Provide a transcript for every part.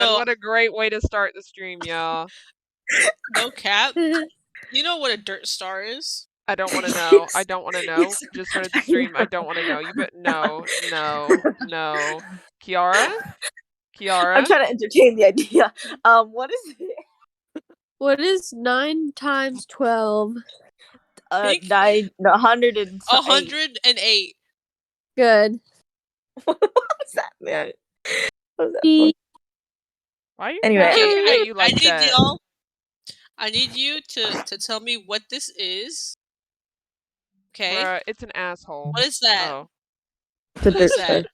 No, What a great way to start the stream, y'all. no cap. You know what a dirt star is? I don't want to know. I don't want to know. Just started the stream. I don't want to know. You bet. No. Kiara? I'm trying to entertain the idea. What is it? What is 9 times 12? 108. 108. Good. What's that, man? What's that? Why are you Anyway, at you like that? I need you to tell me what this is. Okay. Bruh, it's an asshole. What is that? Oh. What is that?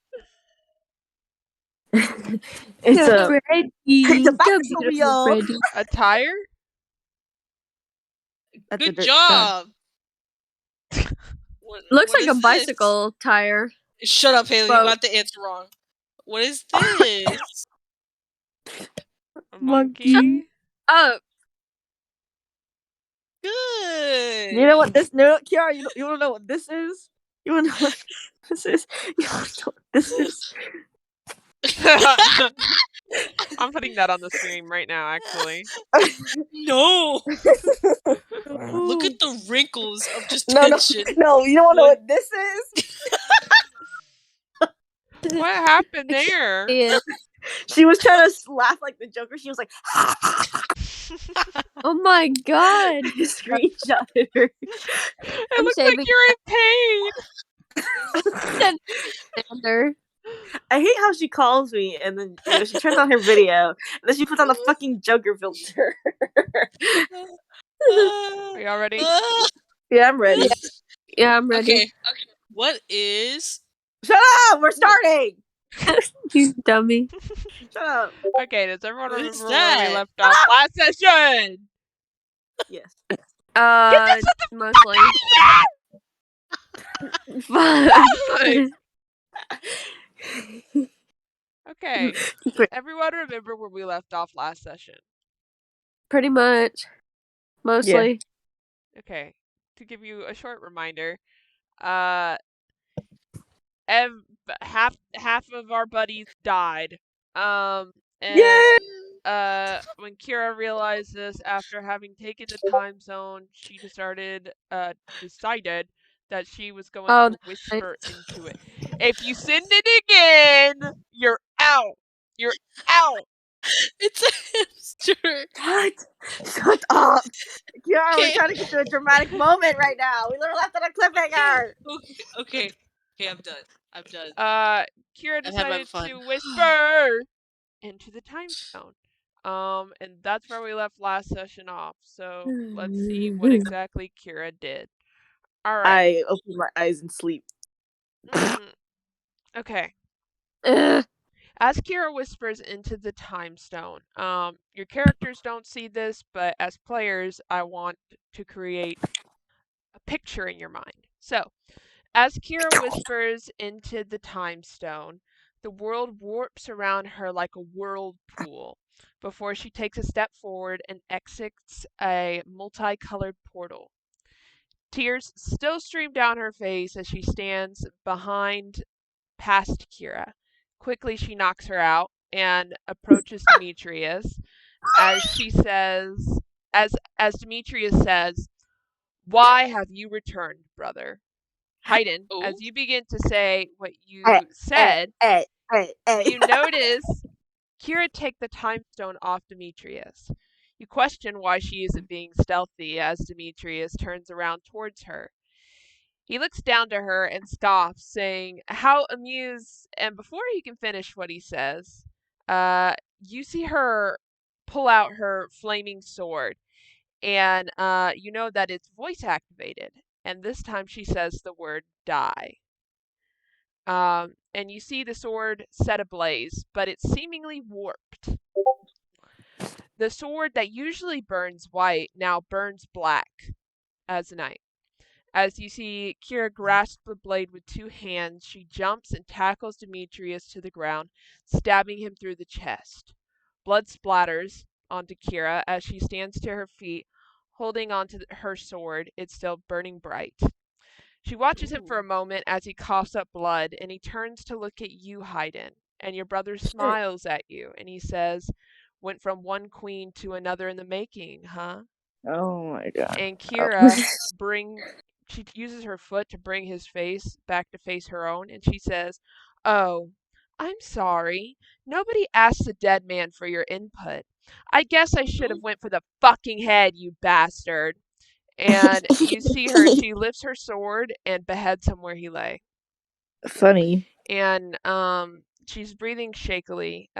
It's a Batmobile. A tire? Good job. Looks like a bicycle tire. Shut up, Haley. You got the answer wrong. What is this? A monkey? Oh. Good. You know what this? No, Kiara, you don't know what this is. You don't know what this is. You don't know what this is. I'm putting that on the stream right now, actually. No. Look at the wrinkles of just tension. No, you don't know what this is. What happened there? Yeah. She was trying to laugh like the Joker. She was like, "Oh my god!" Screenshotted her. It looks like you're in pain. I hate how she calls me and then she turns on her video and then she puts on the fucking Joker filter. Are y'all ready? Yeah, I'm ready. Yeah, I'm ready. Okay. What is? Shut up! We're starting. You dummy. Shut up. Okay, does everyone remember where we left off last session? Yes. Mostly. Okay. Everyone remember where we left off last session? Pretty much. Mostly. Yeah. Okay. To give you a short reminder, half of our buddies died. And when Kira realized this after having taken the time zone, she decided that she was going to whisper into it. If you send it again, you're out. You're out. It's a hamster. What? Shut up. Yeah, we're trying to get to a dramatic moment right now. We literally left on a cliffhanger. Okay, I'm done. Kira decided to whisper into the time zone. And that's where we left last session off. So let's see what exactly Kira did. All right. I opened my eyes and sleep. Okay. As Kira whispers into the time stone, your characters don't see this, but as players, I want to create a picture in your mind. So, as Kira whispers into the time stone, the world warps around her like a whirlpool before she takes a step forward and exits a multicolored portal. Tears still stream down her face as she stands past Kira. Quickly, she knocks her out and approaches Demetrius as Demetrius says, "Why have you returned, brother?" Hayden, as you begin to say what you said, you notice Kira take the time stone off Demetrius. You question why she isn't being stealthy as Demetrius turns around towards her. He looks down to her and scoffs, saying, "How amused," and before he can finish what he says, you see her pull out her flaming sword, and you know that it's voice activated, and this time she says the word "die." And you see the sword set ablaze, but it's seemingly warped. The sword that usually burns white now burns black as night. As you see Kira grasp the blade with two hands, she jumps and tackles Demetrius to the ground, stabbing him through the chest. Blood splatters onto Kira as she stands to her feet, holding onto her sword. It's still burning bright. She watches him for a moment as he coughs up blood, and he turns to look at you, Hayden. And your brother smiles at you, and he says, "Went from one queen to another in the making, huh?" Oh my god. And Kira she uses her foot to bring his face back to face her own, and she says, "Oh, I'm sorry. Nobody asked the dead man for your input. I guess I should have went for the fucking head, you bastard." And you see her, she lifts her sword and beheads him where he lay. Funny. And she's breathing shakily,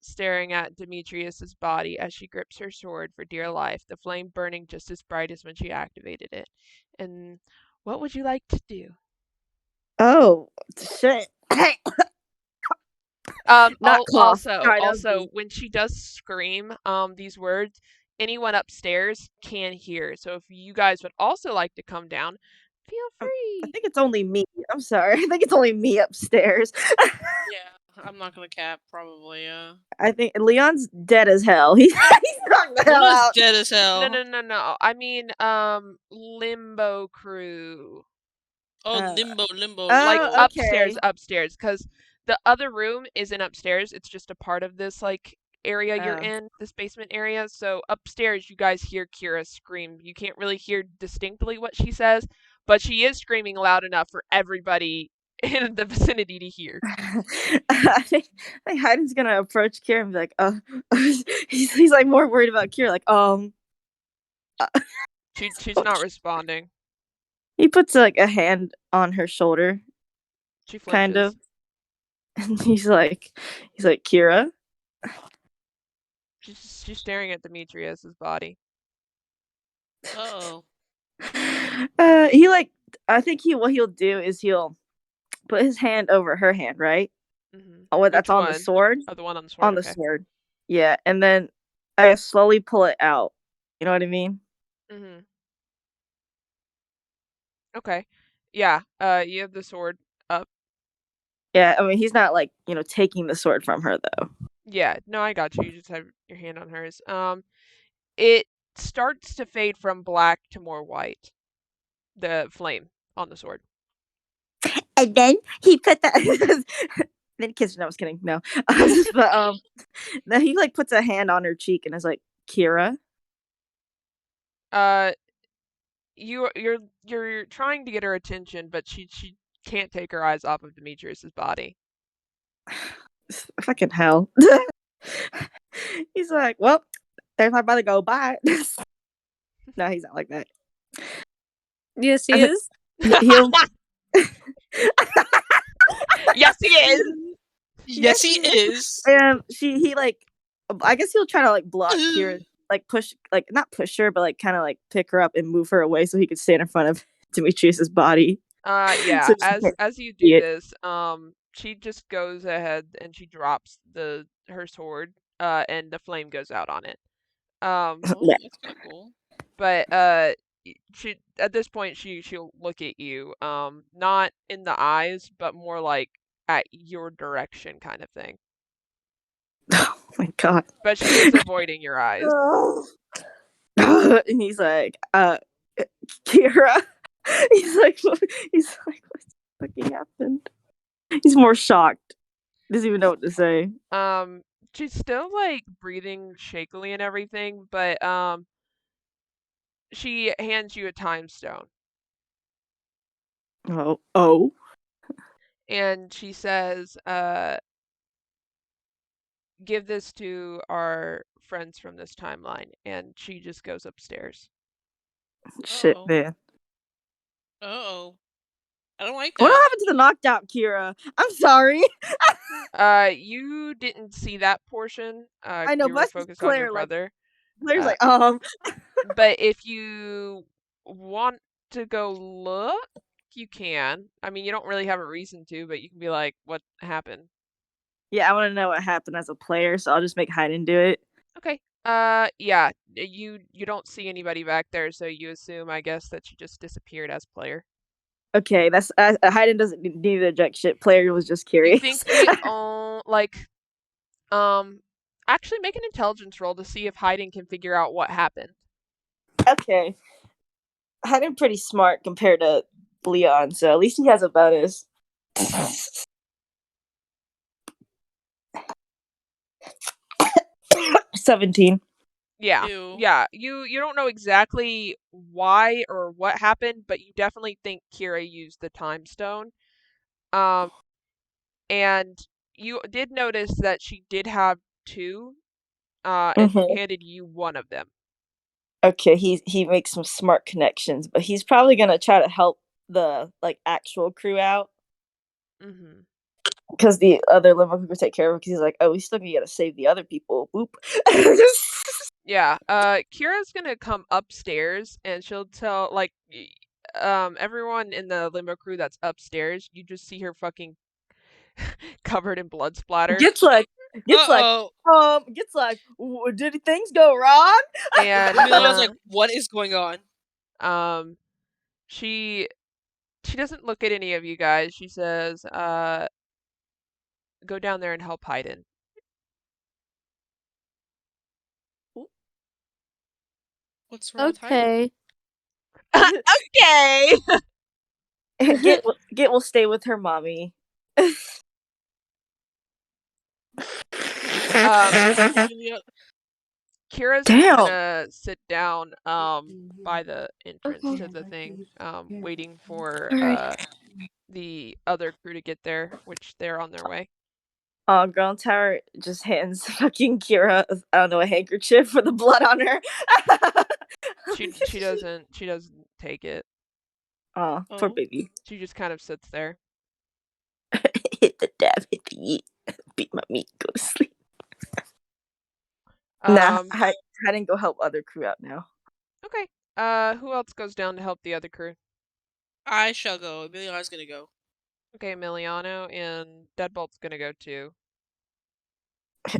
staring at Demetrius's body as she grips her sword for dear life, the flame burning just as bright as when she activated it. And what would you like to do? Oh shit. Not cough. Also, when she does scream these words, anyone upstairs can hear. So if you guys would also like to come down, feel free. I think it's only me. I'm sorry. I think it's only me upstairs. Yeah, I'm not gonna cap. Probably. I think Leon's dead as hell. He's knocked the hell Leon's out. dead as hell. No. I mean, Limbo Crew. Oh, limbo. Like okay. upstairs, because the other room isn't upstairs. It's just a part of this like area you're in, this basement area. So upstairs, you guys hear Kira scream. You can't really hear distinctly what she says, but she is screaming loud enough for everybody in the vicinity to hear. I think Hayden's gonna approach Kira and be like, he's like more worried about Kira, like, She's not responding. He puts like a hand on her shoulder. She flinches. Kind of. And he's like, Kira? She's staring at Demetrius's body. Oh. He like, I think what he'll do is he'll put his hand over her hand, right? Mm-hmm. Oh, that's on the sword? Oh, the one on the sword. On the sword. Yeah, and then I slowly pull it out. You know what I mean? Mm-hmm. Okay. Yeah, you have the sword up. Yeah, I mean, he's not like, taking the sword from her, though. Yeah, no, I got you. You just have your hand on hers. It starts to fade from black to more white. The flame on the sword. And then he put that. Then kiss her. No, I was kidding. No, but then he like puts a hand on her cheek and is like, Kira. You're trying to get her attention, but she can't take her eyes off of Demetrius's body. Fucking hell. He's like, well, there's my brother. Go bye. No, he's not like that. Yes, he is. He'll. Yes, he is. Yes, he is. He like, I guess he'll try to like block Kira, like push, like not push her, but like kind of like pick her up and move her away so he could stand in front of Demetrius's body. Yeah. So as you do this, she just goes ahead and she drops her sword, and the flame goes out on it. That's pretty cool. But she at this point she'll look at you, not in the eyes, but more like at your direction, kind of thing. Oh my god! But she is avoiding your eyes. And he's like, Kira. He's like, what's fucking happened? He's more shocked. Doesn't even know what to say. She's still like breathing shakily and everything, but she hands you a time stone. Oh. And she says, give this to our friends from this timeline, and she just goes upstairs. Shit, man. Uh-oh. I don't like that. What happened to the knocked out Kira? I'm sorry. You didn't see that portion. I know, you were focused on your brother. Claire's like, But if you want to go look, you can. I mean, you don't really have a reason to, but you can be like, what happened? Yeah, I want to know what happened as a player, so I'll just make Hayden do it. Okay. Yeah, you don't see anybody back there, so you assume, I guess, that she just disappeared as player. Okay, that's Hayden doesn't need to eject shit. Player was just curious. You think the actually make an intelligence roll to see if Hayden can figure out what happened. Okay. Hayden pretty smart compared to Leon, so at least he has a bonus. 17. Yeah. Ew. Yeah. You don't know exactly why or what happened, but you definitely think Kira used the time stone. And you did notice that she did have 2, and handed you one of them. Okay, he makes some smart connections, but he's probably gonna try to help the actual crew out. Mm-hmm. Because the other limo crew will take care of it. Because he's like, oh, we still gotta save the other people. Whoop. Yeah. Kira's gonna come upstairs and she'll tell everyone in the limo crew that's upstairs. You just see her fucking covered in blood splatter. Gets like, did things go wrong? And Emiliona's like, what is going on? She doesn't look at any of you guys. She says, go down there and help Hayden. What's wrong with Hayden? Okay. Git will stay with her mommy. Kira's gonna sit down by the entrance to the thing, waiting for the other crew to get there, which they're on their way. Girl Tower just hands fucking Kira, I don't know, a handkerchief with the blood on her. She doesn't take it. Oh, poor baby. She just kind of sits there. Hit the dab, hit the yeet, beat my meat, go to sleep. Nah, I didn't go help other crew out now. Okay. Who else goes down to help the other crew? I shall go. Emiliano's gonna go. Okay, Emiliano and Deadbolt's gonna go too.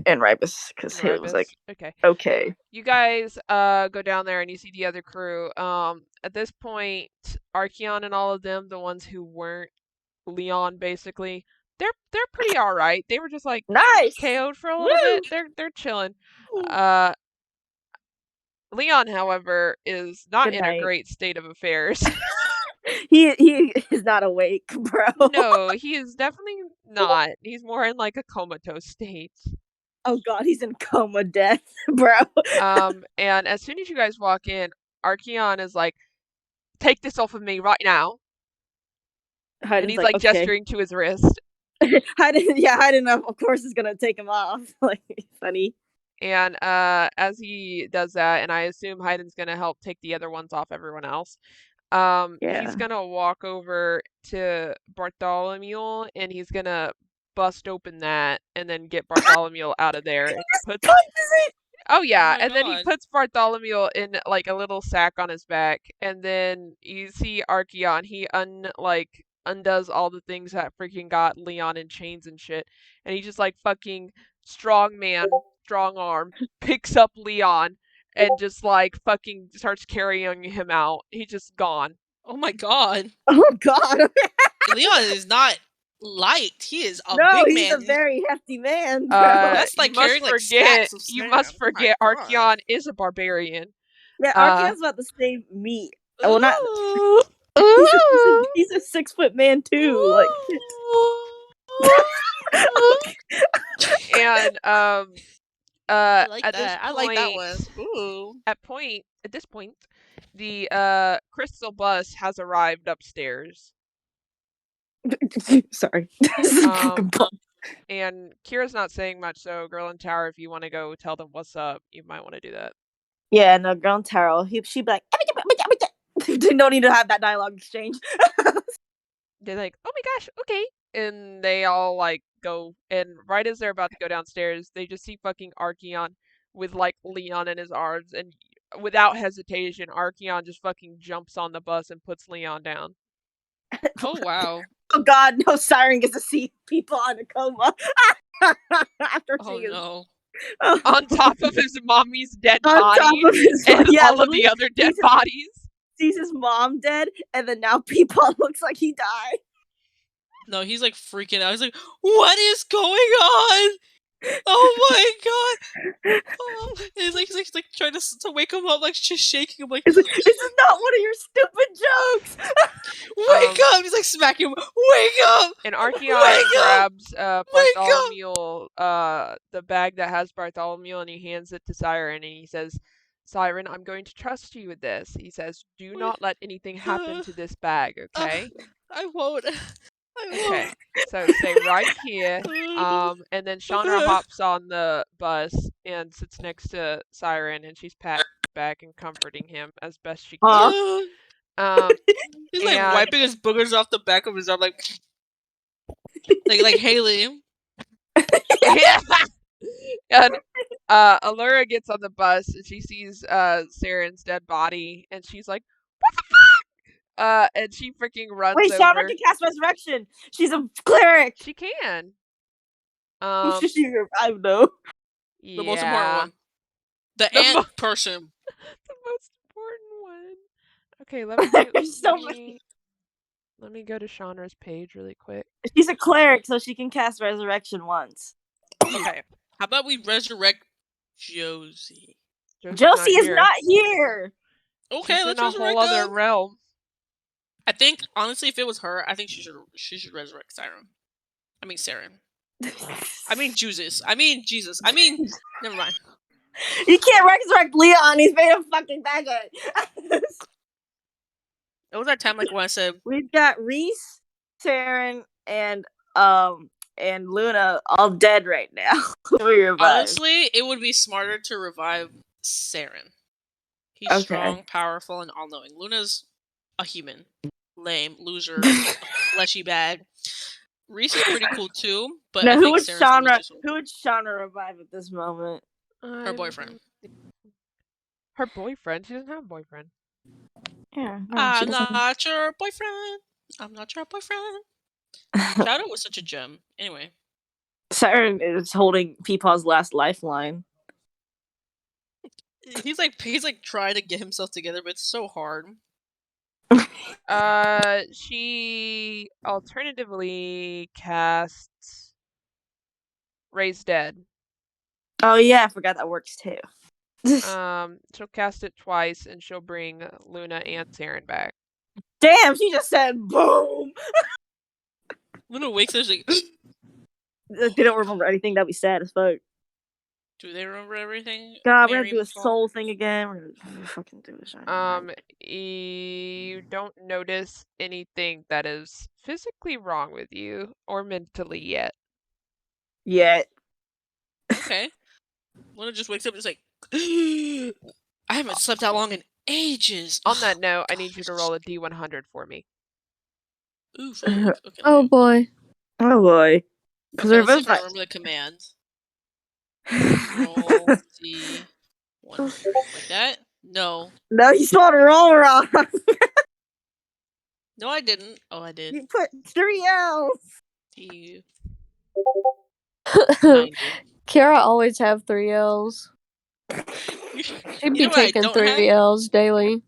And Ribus, because he was like, okay. You guys go down there and you see the other crew. At this point, Archeon and all of them, the ones who weren't Leon, basically, they're pretty all right. They were just like nice KO'd for a little bit. They're chilling. Leon, however, is not in a great state of affairs. He is not awake, bro. No, he is definitely not. He's more in like a comatose state. Oh god, he's in coma death, bro. And as soon as you guys walk in, Archeon is like, take this off of me right now. And he's like gesturing to his wrist. Hayden of course is gonna take him off. Like, funny. And as he does that, and I assume Hayden's gonna help take the other ones off everyone else. He's gonna walk over to Bartholomew and he's gonna bust open that and then get Bartholomew out of there. Oh yeah, and then he puts Bartholomew in like a little sack on his back, and then you see Archeon. He undoes all the things that freaking got Leon in chains and shit, and he just like fucking strong arm picks up Leon and just like fucking starts carrying him out. He's just gone. Oh my god. Oh god. Leon is not light. He is a big man. He's a very hefty man. That's like carrying like stacks of you must forget Archeon is a barbarian. Yeah, Archeon's about to save me. Well, not. He's a 6-foot man too. And I like at that. this point, I like that one. Ooh. At this point, the crystal bus has arrived upstairs. Sorry. And Kira's not saying much, so Girl in Tower, if you want to go tell them what's up, you might want to do that. Yeah, no, Girl in Tower, she'd be like, don't need to have that dialogue exchange. They're like, oh my gosh, okay. And they all like go, and right as they're about to go downstairs, they just see fucking Archeon with like Leon in his arms, and without hesitation, Archeon just fucking jumps on the bus and puts Leon down. Oh wow. Oh god, no, Siren gets to see people on a coma. After no. On top of his mommy's dead body and all of the other dead bodies. Sees his mom dead, and then now Peapod looks like he died. No, he's like freaking out. He's like, what is going on? Oh my god! Oh, he's like trying to wake him up, like just shaking him, like It's like, this is not one of your stupid jokes. wake up! He's like smacking him. Wake up! And Archeon Wake up! grabs Wake up! Bartholomew, the bag that has Bartholomew, and he hands it to Siren, and he says, "Siren, I'm going to trust you with this." He says, "Do not let anything happen to this bag, okay?" I won't. I Okay. won't. So stay right here. And then Chandra hops on the bus and sits next to Siren, and she's patting his back and comforting him as best she can. He's like and wiping his boogers off the back of his arm, like Haley. and Allura gets on the bus and she sees Saren's dead body, and she's like, "What the fuck?" And she freaking runs Wait, over. Chandra can cast resurrection. She's a cleric. She can. Who should she revive though? The most important one. The ant person. The most important one. Okay, let me go to Chandra's page really quick. She's a cleric, so she can cast resurrection once. Okay. How about we resurrect Josie? Josie is not here. Okay, She's let's in a resurrect whole other her. realm. I think honestly, if it was her, I think she should resurrect Siren. I mean Saren. I mean Jesus. Never mind. You can't resurrect Leon. He's made of fucking maggot. It was that time, like when I said we've got Reese, Saren, and Luna all dead right now. Honestly, it would be smarter to revive Saren. He's strong, powerful, and all-knowing. Luna's a human. Lame, loser, fleshy bag. Reese is pretty cool too, but now, I who think would Saren's Chandra revive at this moment? Her boyfriend. Her boyfriend? She doesn't have a boyfriend. Yeah. No, I'm not your boyfriend. I'm not your boyfriend. Shadow was such a gem. Anyway. Siren is holding Peepaw's last lifeline. He's like trying to get himself together, but it's so hard. She alternatively casts Raise Dead. Oh yeah, I forgot that works too. She'll cast it twice, and she'll bring Luna and Saren back. Damn, she just said boom. Luna wakes up like they don't remember anything that we said as fuck. Do they remember everything? God, we're gonna do a soul thing again. We're gonna fucking do this. You don't notice anything that is physically wrong with you or mentally yet. Okay. Luna just wakes up and is like, I haven't slept that long in ages. On that note, I need you to roll a D100 for me. Ooh, okay. Oh boy. Oh boy. Because okay, let's see if I remember the commands. Roll D100. Like that? No. No, you spelled roll wrong. No, I didn't. Oh, I did. You put 3 L's. Kiara always have 3 L's. She'd be taking 3 L's daily.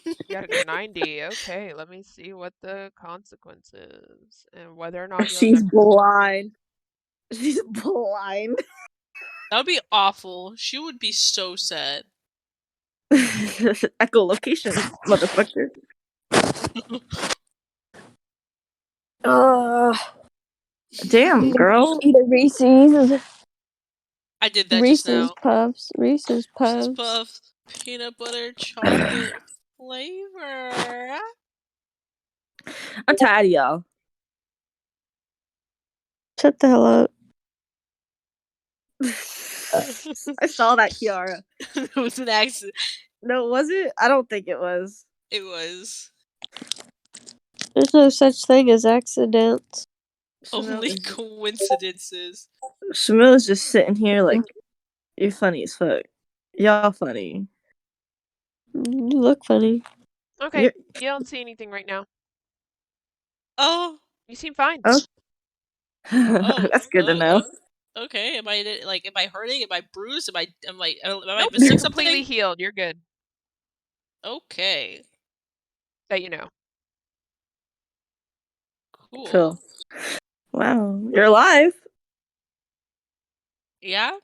You got a 90. Okay, let me see what the consequence is and whether or not she's blind. She's blind. That would be awful. She would be so sad. Echolocation, motherfucker. Damn, girl. Eat a Reese's. I did that Reese's just now. Puffs. Reese's Puffs. Reese's Puffs. Peanut butter chocolate flavor. I'm tired of y'all. Shut the hell up. I saw that, Kiara. It was an accident. No, was it? I don't think it was. It was. There's no such thing as accidents. Only coincidences. Shamila's just sitting here like, you're funny as fuck. Y'all funny. You look funny. Okay, you don't see anything right now. Oh. You seem fine. Oh. That's good to know. Okay, am I hurting? Am I bruised? Am I nope, missing you're something? Completely healed. You're good. Okay. That you know. Cool. Wow, you're alive. Yeah.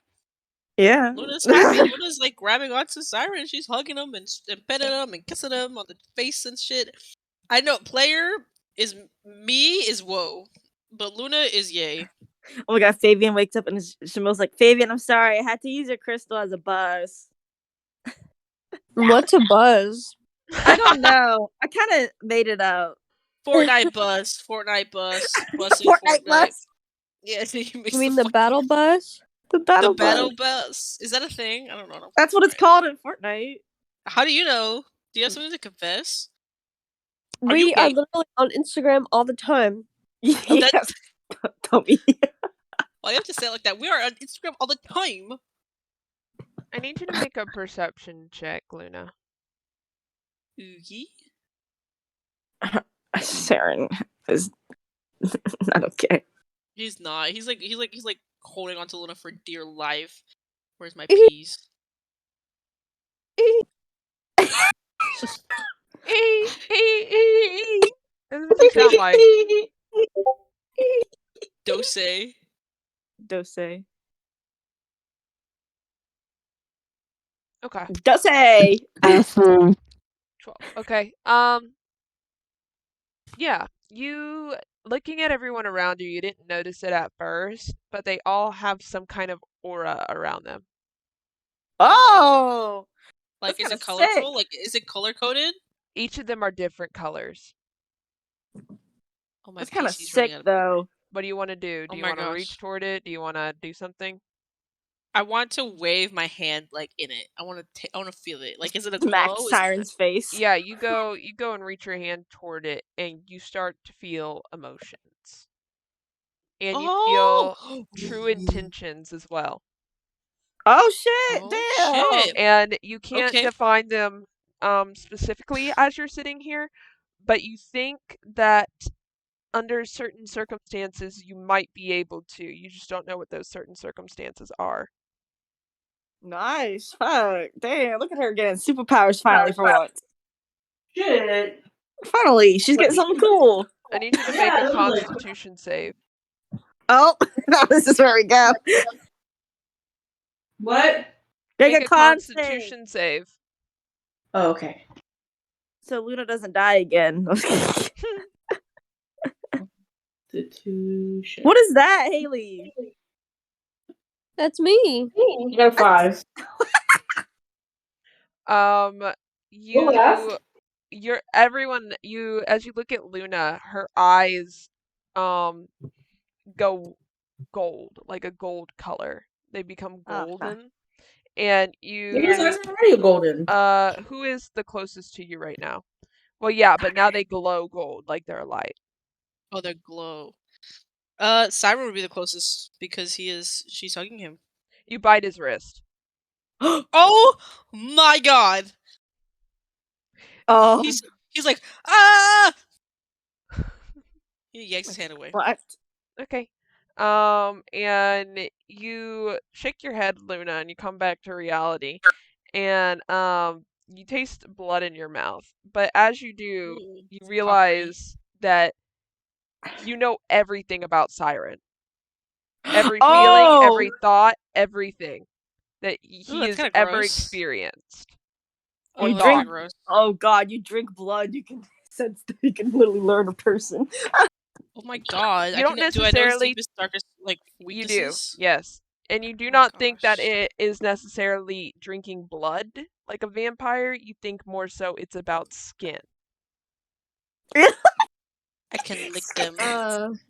Yeah. Luna's happy. Luna's like grabbing onto Siren. She's hugging him and petting him and kissing him on the face and shit. I know player is whoa, but Luna is yay. Oh my god, Fabian wakes up and Shamil's like, Fabian, I'm sorry, I had to use your crystal as a buzz. What's a buzz? I don't know. I kind of made it up. Fortnite bus. Fortnite bus. Fortnite bus. Yeah, You mean the battle bus? The battle bus. Is that a thing? I don't know. That's what it's called in Fortnite. How do you know? Do you have something to confess? We are literally on Instagram all the time. Yes. Tommy. Why do you have to say it like that? We are on Instagram all the time. I need you to make a perception check, Luna. Oogie. Saren is not okay. He's not. He's like holding on to Luna for dear life. Where's my peas? That's what you sound like. Dose. Okay. Dose. 12. Okay. Yeah. You looking at everyone around you, you didn't notice it at first, but they all have some kind of aura around them. Oh. Like, is it colorful? Sick. Like, is it color coded? Each of them are different colors. Oh my! That's kind of sick, though. What do you want to do? Do you want to reach toward it? Do you want to do something? I want to wave my hand like in it. I want to feel it. Like, is it a glow? Smack Siren's face. Yeah, you go and reach your hand toward it, and you start to feel emotions, and you feel true intentions as well. Oh shit! Damn. Shit. And you can't define them specifically as you're sitting here, but you think that under certain circumstances you might be able to. You just don't know what those certain circumstances are. Nice. Fuck. Damn, look at her getting superpowers finally for once. Shit. Finally, she's getting something cool. I need you to make a Constitution save. Oh, this is where we go. What? Make a Constitution save. Oh, okay. So Luna doesn't die again. Constitution. What is that, Haley? That's me. You got 5. As you look at Luna, her eyes go gold, like a gold color. They become golden. And Yours are already golden. Who is the closest to you right now? Well, yeah, but now they glow gold, like they're alight. Oh, they glow. Siren would be the closest because she's hugging him. You bite his wrist. Oh my god! Oh, he's like, ah! He yanks his hand away. What? Okay. And you shake your head, Luna, and you come back to reality. And you taste blood in your mouth. But as you do, you realize that you know everything about Siren. Every feeling, every thought, everything that he has ever experienced. You drink. Oh god, you drink blood. You can sense. You can literally learn a person. Oh my god! You don't necessarily. Darkest, like, weaknesses? You do, yes, and you do not think that it is necessarily drinking blood like a vampire. You think more so it's about skin. I can lick them.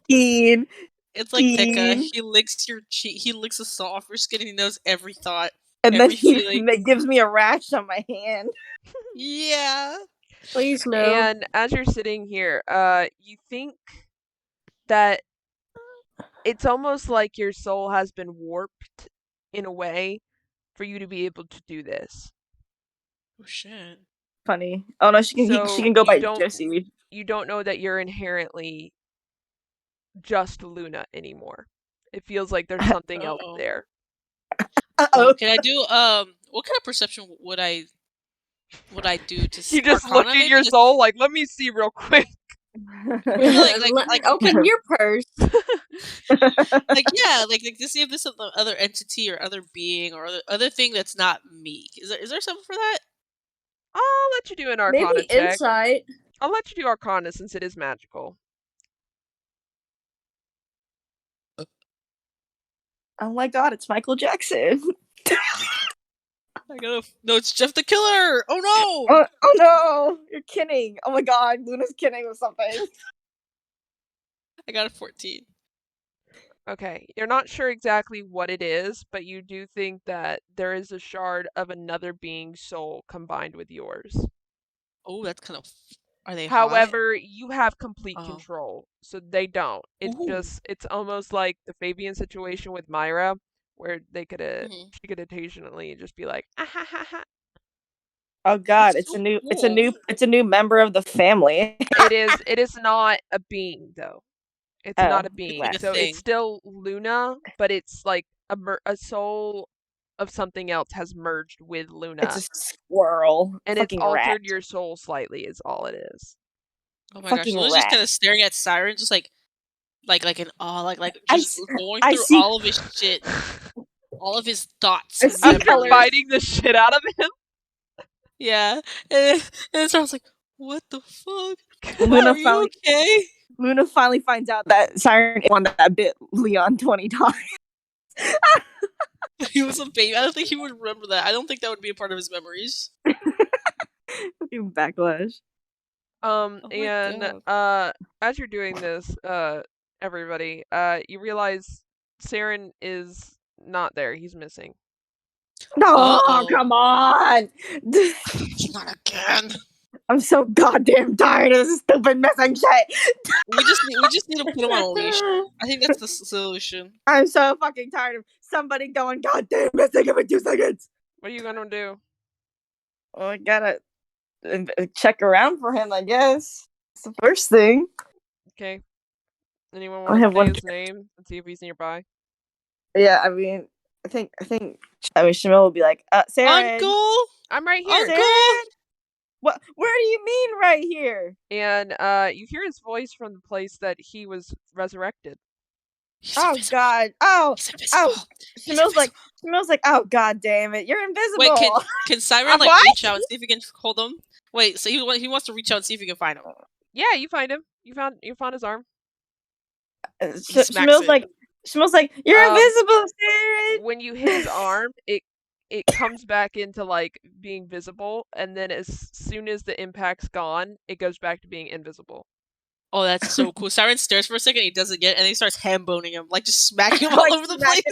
Keen. It's like Tekka. He licks your cheek. He licks the salt off your skin, and he knows every thought. And then he gives me a rash on my hand. Yeah. Please no. And as you're sitting here, you think that it's almost like your soul has been warped in a way for you to be able to do this. Oh shit. Funny. Oh no, she can go by Josie. You don't know that you're inherently just Luna anymore. It feels like there's something else there. Can I do what kind of perception would I do to see? You just looked at your soul like, let me see real quick. Open your purse. Like to see if there's some other entity or other being or other thing that's not me. Is there something for that? I'll let you do an Arcana Maybe check. insight. I'll let you do Arcana since it is magical. Oh my god, it's Michael Jackson. No, it's Jeff the Killer. Oh no! Oh no! You're kidding. Oh my god, Luna's kidding with something. I got a 14. Okay, you're not sure exactly what it is, but you do think that there is a shard of another being's soul combined with yours. Oh, that's kind of. Are they? However, you have complete Oh. control, so they don't. It's almost like the Fabian situation with Myra, where they could she could occasionally just be like, ah, ha, ha, ha. Oh god, it's a new member of the family. It is not a being though. It's not a being. Like a so thing. It's still Luna, but it's like a soul of something else has merged with Luna. It's a squirrel. And it's altered your soul slightly is all it is. Oh my gosh, Luna's just kind of staring at Siren, just like in awe, just going through all of his shit, all of his thoughts. I'm fighting the shit out of him. Yeah, and it sounds like, what the fuck? Luna Are you okay? Luna finally finds out that Siren is one that bit Leon 20 times. He was a baby. I don't think he would remember that. I don't think that would be a part of his memories. Fucking backlash. As you're doing this, everybody, you realize Saren is not there. He's missing. No, come on! Not again. I'm so goddamn tired of this stupid missing shit. We just need to put him on a leash. I think that's the solution. I'm so fucking tired of somebody going goddamn missing every 2 seconds. What are you gonna do? Well, I gotta check around for him, I guess. It's the first thing. Okay. Anyone want to say his name and see if he's nearby? Yeah, I mean, I think Shamil will be like, Saren. Uncle, I'm right here. Uncle. Saren? What? Where do you mean right here? And you hear his voice from the place that he was resurrected. Oh god! Oh! Shamil's like, oh god damn it! You're invisible. Wait, can Siren reach out and see if he can hold him? Wait, so he wants to reach out and see if he can find him. Yeah, you find him. You found his arm. Shamil's like, you're invisible, Saren. When you hit his arm, it comes back into like being visible, and then as soon as the impact's gone, it goes back to being invisible. Oh, that's so cool. Siren stares for a second, he does it again, and he starts ham-boning him, like just smacking him all over the place.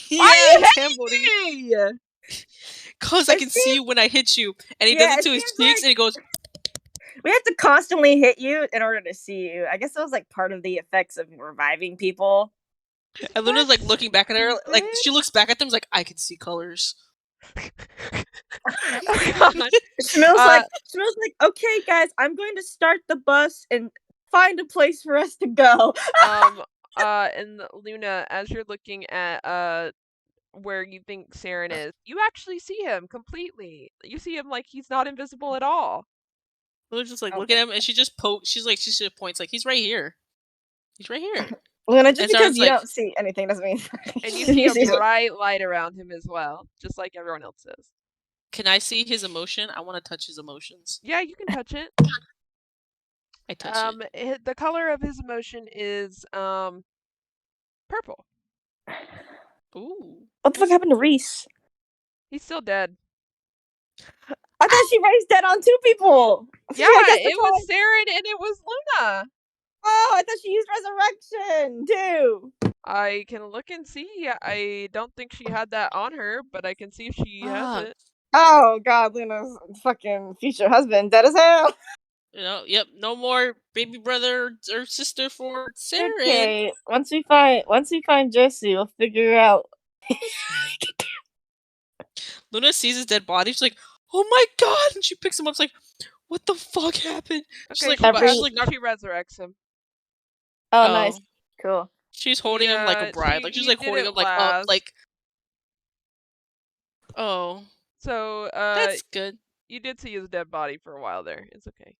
Yeah, ham-boning him. Cause I can see you when I hit you, and he does it to his cheeks, and he goes. We have to constantly hit you in order to see you. I guess that was like part of the effects of reviving people. And Luna's like looking back at her, like she looks back at them, like I can see colors. Smells like, okay, guys, I'm going to start the bus and find a place for us to go. And Luna, as you're looking at where you think Saren is, you actually see him completely. You see him like he's not invisible at all. Luna's just like look at him, and she just she just points like he's right here. He's right here. Luna, just because you don't see anything doesn't mean. And you see a bright light around him as well, just like everyone else does. Can I see his emotion? I want to touch his emotions. Yeah, you can touch it. I touch it. The color of his emotion is purple. Ooh. What the fuck happened to Reese? He's still dead. I thought she raised dead on 2 people. Yeah, it was Saren and it was Luna. Oh, I thought she used resurrection too. I can look and see. I don't think she had that on her, but I can see if she has it. Oh god, Luna's fucking future husband dead as hell. You know, yep, no more baby brother or sister for Saren. Okay, once we find Jesse, we'll figure out. Luna sees his dead body. She's like, "Oh my god!" And she picks him up. She's like, "What the fuck happened?" Okay, she's like, she resurrects him. Oh, nice, cool. She's holding him like a bride. Like she's like holding him like up, like. Oh. So that's good. You did see his dead body for a while there. It's okay.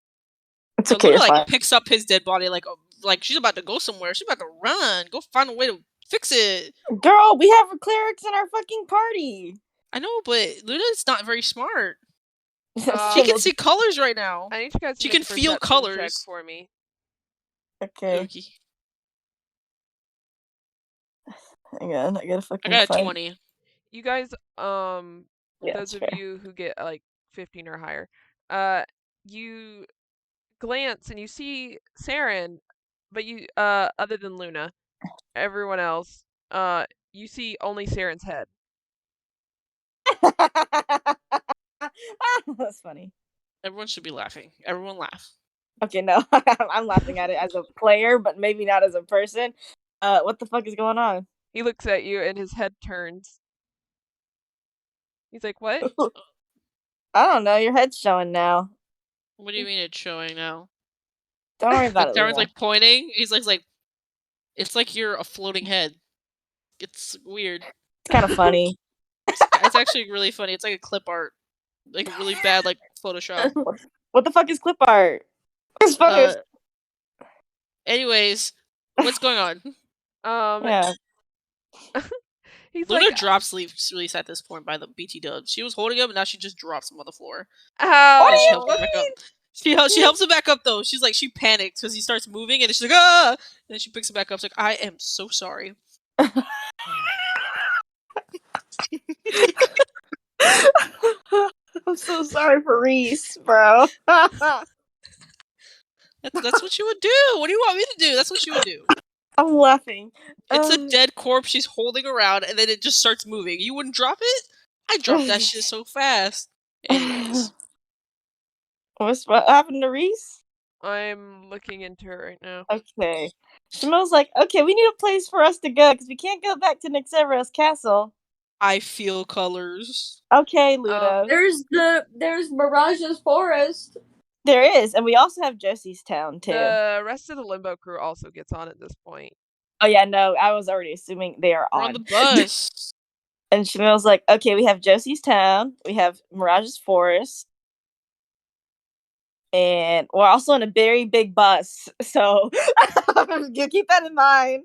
It's okay. Luna like picks up his dead body like she's about to go somewhere. She's about to run. Go find a way to fix it. Girl, we have clerics in our fucking party. I know, but Luna's not very smart. She can see colors right now. I need you guys to she make can feel check colors for me. Okay. Hang on, I got a 20. You guys, Yeah, those of you who get like 15 or higher, you glance and you see Saren, but you other than Luna, everyone else, you see only Saren's head. That's funny. Everyone should be laughing. Everyone laugh. Okay, no, I'm laughing at it as a player, but maybe not as a person. What the fuck is going on? He looks at you and his head turns. He's like, "What?" I don't know. Your head's showing now. What do you mean it's showing now? Don't worry about it. Darren's like pointing. He's like, it's like you're a floating head. It's weird. It's kind of funny. It's actually really funny. It's like a clip art, like really bad, like Photoshop. What the fuck is clip art? Anyways, what's going on? Yeah. He's Luna like, drops release at this point by the BT dubs. She was holding him, and now she just drops him on the floor. "Ow!" She helps him back up though. She's like, she panics because he starts moving, and she's like, ah! And then she picks him back up. She's like, I am so sorry. I'm so sorry for Reese, bro. That's what you would do. What do you want me to do? That's what you would do. I'm laughing. It's a dead corpse she's holding around, and then it just starts moving. You wouldn't drop it? I dropped that shit so fast. Anyways. What happened to Reese? I'm looking into it right now. Okay. Shimmel's like, okay, we need a place for us to go, because we can't go back to Nyxeros Castle. I feel colors. Okay, Ludo. There's Mirage's Forest. There is, and we also have Josie's Town, too. The rest of the Limbo crew also gets on at this point. Oh, yeah, no, I was already assuming they are on the bus. And Shimmel's like, okay, we have Josie's Town, we have Mirage's Forest, and we're also in a very big bus, so you keep that in mind.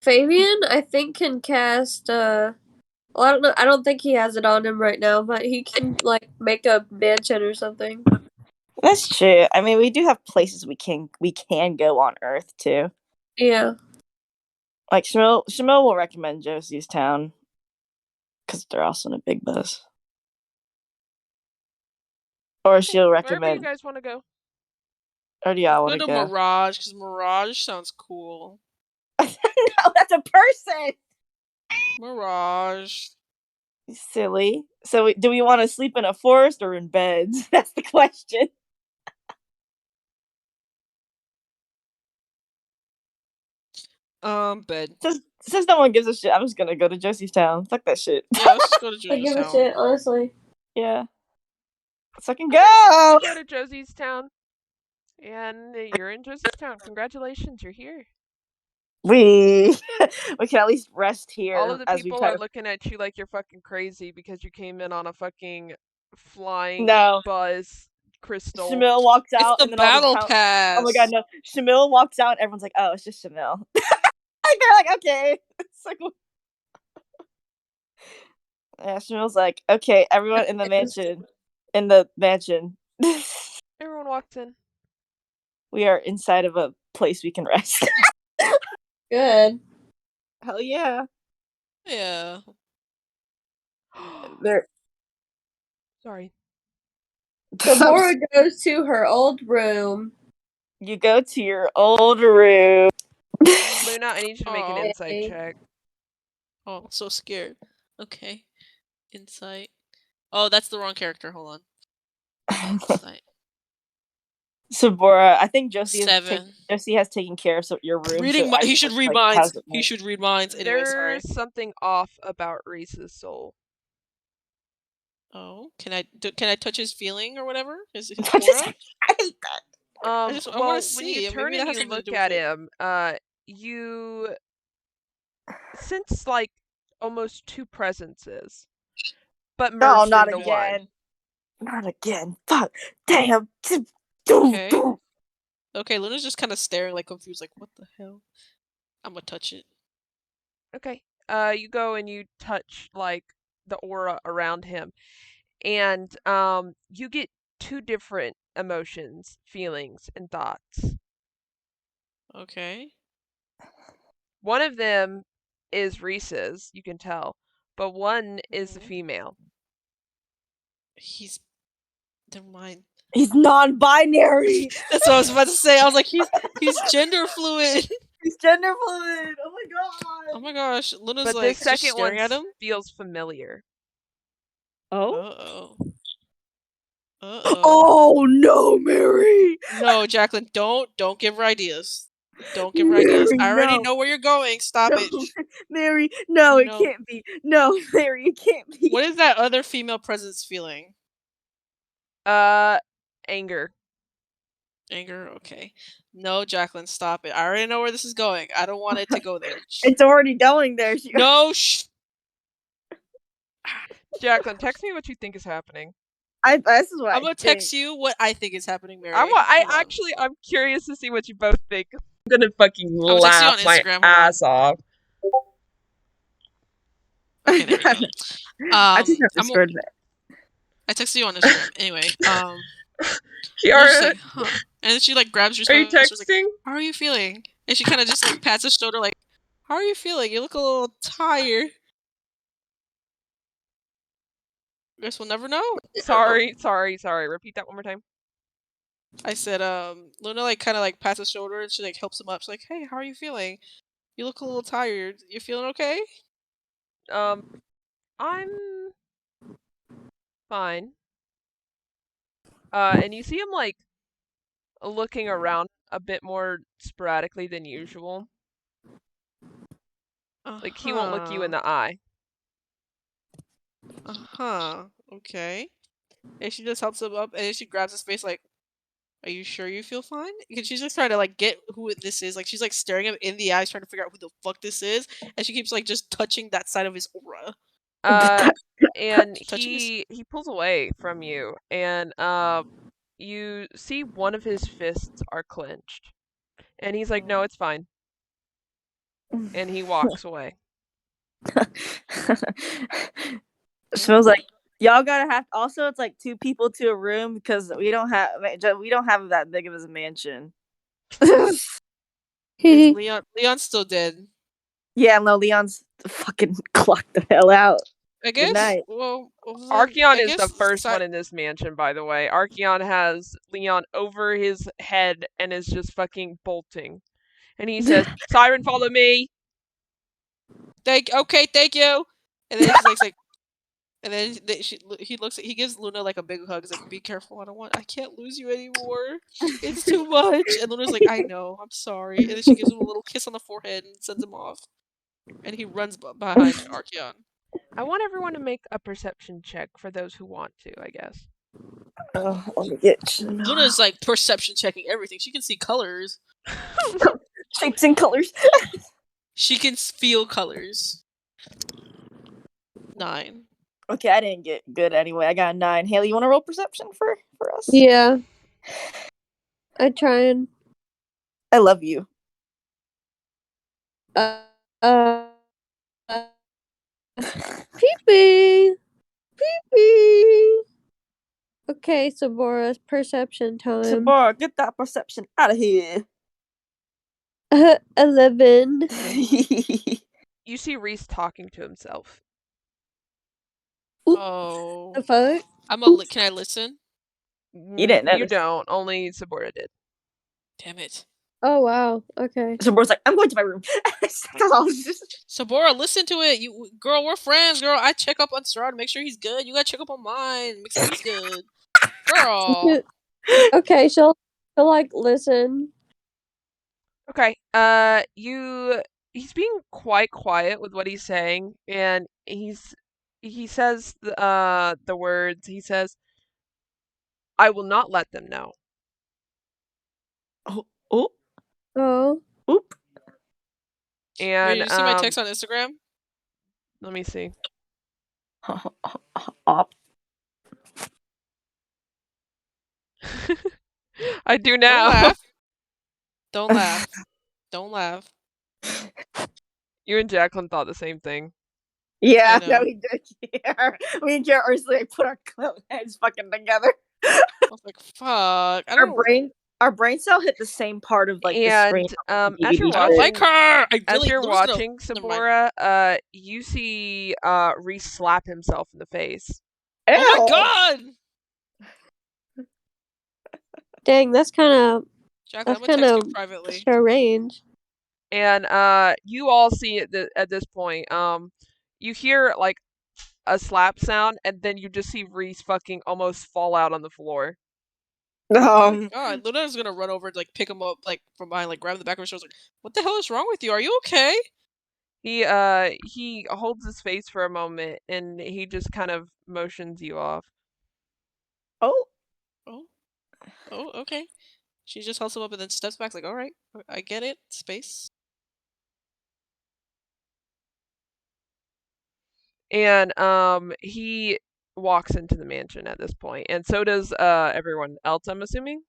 Fabian, I think, can cast well, I don't know. I don't think he has it on him right now, but he can like make a mansion or something. That's true. I mean, we do have places we can go on Earth too. Yeah. Like Shamil will recommend Josie's Town because they're also in a big bus. Or she'll recommend. Wherever you guys want to go. Or do y'all want to go? Mirage, because Mirage sounds cool. No, that's a person. Mirage. Silly. So do we want to sleep in a forest or in beds? That's the question. Bed. Since no one gives a shit, I'm just gonna go to Josie's Town. Fuck that shit. Yeah, let's just go to Josie's Town. I give a shit, honestly. Yeah. Let's fucking go! Go to Josie's Town. And you're in Josie's Town. Congratulations, you're here. We can at least rest here. All of the people are looking at you like you're fucking crazy because you came in on a fucking flying buzz crystal. Shamil walks out. It's the battle pass. Oh my god, no. Shamil walks out and everyone's like, oh, it's just Shamil. They're like, okay. It's like, yeah, Shamil's like, okay, everyone in the mansion. Everyone walks in. We are inside of a place we can rest. Good. Hell yeah. Yeah. There. Sorry. Samora goes to her old room. You go to your old room. Luna, I need you to make an insight check. Oh, I'm so scared. Okay. Insight. Oh, that's the wrong character. Hold on. Insight. Sabora, I think Josie has taken care of your room. Reading he should read minds. He should read minds. Anyway, There's something off about Reese's soul. Oh, can I touch his feeling or whatever? His aura? I hate that. I want to see. When you turn and you look at him, you sense like almost two presences, but No, merged not into again. one. Not again. Fuck. Damn. Okay. Okay, Luna's just kind of staring, like confused, like what the hell? I'm gonna touch it. Okay. You go and you touch like the aura around him, and you get two different emotions, feelings, and thoughts. Okay. One of them is Reese's, you can tell, but one is the female. He's. Never mind. He's non-binary. That's what I was about to say. I was like, he's gender fluid. He's gender fluid. Oh my god. Oh my gosh, Luna's But like the second just one staring at him. feels familiar. Oh. Uh-oh. Oh no, Mary. No, Jacqueline, don't give her ideas. Don't give her ideas. I already no. know where you're going. Stop it. Mary, no, You it know- can't be. No, Mary, it can't be. What is that other female presence feeling? Anger. Anger? Okay. No, Jacqueline, stop it. I already know where this is going. I don't want it to go there. It's already going there. No, shh. Jacqueline, text me what you think is happening. This is what I'm gonna text you what I think is happening, Mary. I'm curious to see what you both think. I'm gonna fucking I'm gonna text you on laugh my Instagram, hold on. ass off. Okay, there we go. I just have Discord. I texted you on Instagram. Anyway, Kiara, like, huh. And then she like grabs your are you phone. She's like, texting? how are you feeling? And she kind of just like pats his shoulder, like, how are you feeling? You look a little tired. Guess we'll never know. Sorry. Repeat that one more time. I said, Luna like kind of like pats his shoulder and she like helps him up. She's like, hey, how are you feeling? You look a little tired. You feeling okay? I'm fine. And you see him like looking around a bit more sporadically than usual. Like he won't look you in the eye. Okay. And she just helps him up and then she grabs his face like, are you sure you feel fine? Because she's just trying to like get who this is. Like she's like staring him in the eyes trying to figure out who the fuck this is. And she keeps like just touching that side of his aura. And he pulls away from you, and you see one of his fists are clenched, and he's like, "No, it's fine," and he walks away. Smells like y'all gotta have. Also, it's like 2 people to a room because we don't have that big of a mansion. Leon's still dead. Yeah, no, Leon's fucking clocked the hell out. I guess. Good night. Well, Archeon is the first one in this mansion, by the way. Archeon has Leon over his head and is just fucking bolting. And he says, Siren, follow me. Thank you. And then she's like and then he gives Luna like a big hug. He's like, be careful, I can't lose you anymore. It's too much. And Luna's like, I know, I'm sorry. And then she gives him a little kiss on the forehead and sends him off. And he runs behind Archeon. I want everyone to make a perception check for those who want to, I guess. Let me get Luna's like perception checking everything. She can see colors. Shapes and colors. She can feel colors. 9. Okay, I didn't get good anyway. I got a 9. Haley, you want to roll perception for us? Yeah. I trying. I love you. Pee-pee. Pee-pee. Okay, Sabora's perception time. Sabora, get that perception out of here. 11. You see Reese talking to himself. Oh. The fuck? Can I listen? You didn't notice. You don't. Only Sabora did. Damn it. Oh wow. Okay. Sabora's like, I'm going to my room. Sabora, listen to it. Girl, we're friends, girl. I check up on Strahd, make sure he's good. You gotta check up on mine, make sure he's good. Girl. Okay, she'll like listen. Okay. He's being quite quiet with what he's saying, and he says the words. He says, "I will not let them know." Oh. Oop. And Wait, did you see my text on Instagram? Let me see. Op. I do Don't now. laugh. Don't laugh. Don't laugh. You and Jacqueline thought the same thing. Yeah, I no, know. we did. Yeah. Me and Garrett Ursula put our heads fucking together. I was like, fuck. I don't Our brain cell hit the same part of like the screen. And of the as you're DVD I don't like watching, her. I as really you're Luna's gonna- watching Never mind. Sabora, you see Reese slap himself in the face. Oh my Ew. god! Dang, that's kind of Jacqueline, That's I'm gonna text kinda you privately. strange. And you all see at this point, you hear like a slap sound, and then you just see Reese fucking almost fall out on the floor. Oh my god, Luna's gonna run over to like pick him up like from behind, like grab the back of his shoulders, like, what the hell is wrong with you? Are you okay? He holds his face for a moment, and he just kind of motions you off. Oh. Oh, okay. She just helps him up and then steps back, like, alright, I get it. Space. And he walks into the mansion at this point, and so does everyone else, I'm assuming.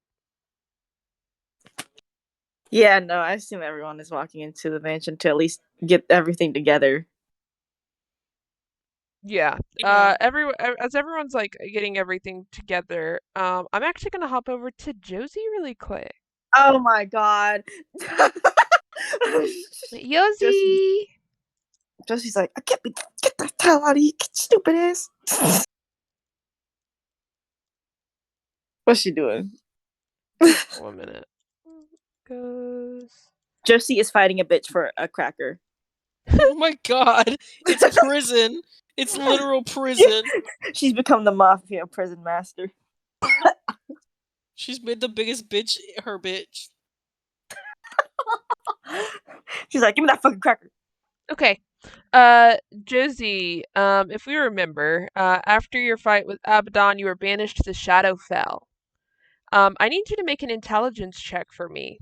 Yeah, no, I assume everyone is walking into the mansion to at least get everything together. Yeah. Yeah. As everyone's like getting everything together, I'm actually gonna hop over to Josie really quick. Oh my god. Josie. Josie's like, get the hell out of here, stupid ass. What's she doing? 1 minute. Goes. Josie is fighting a bitch for a cracker. Oh my god. It's prison. It's literal prison. She's become the mafia prison master. She's made the biggest bitch her bitch. She's like, give me that fucking cracker. Okay. Josie, if we remember, after your fight with Abaddon, you were banished to the Shadowfell. I need you to make an intelligence check for me.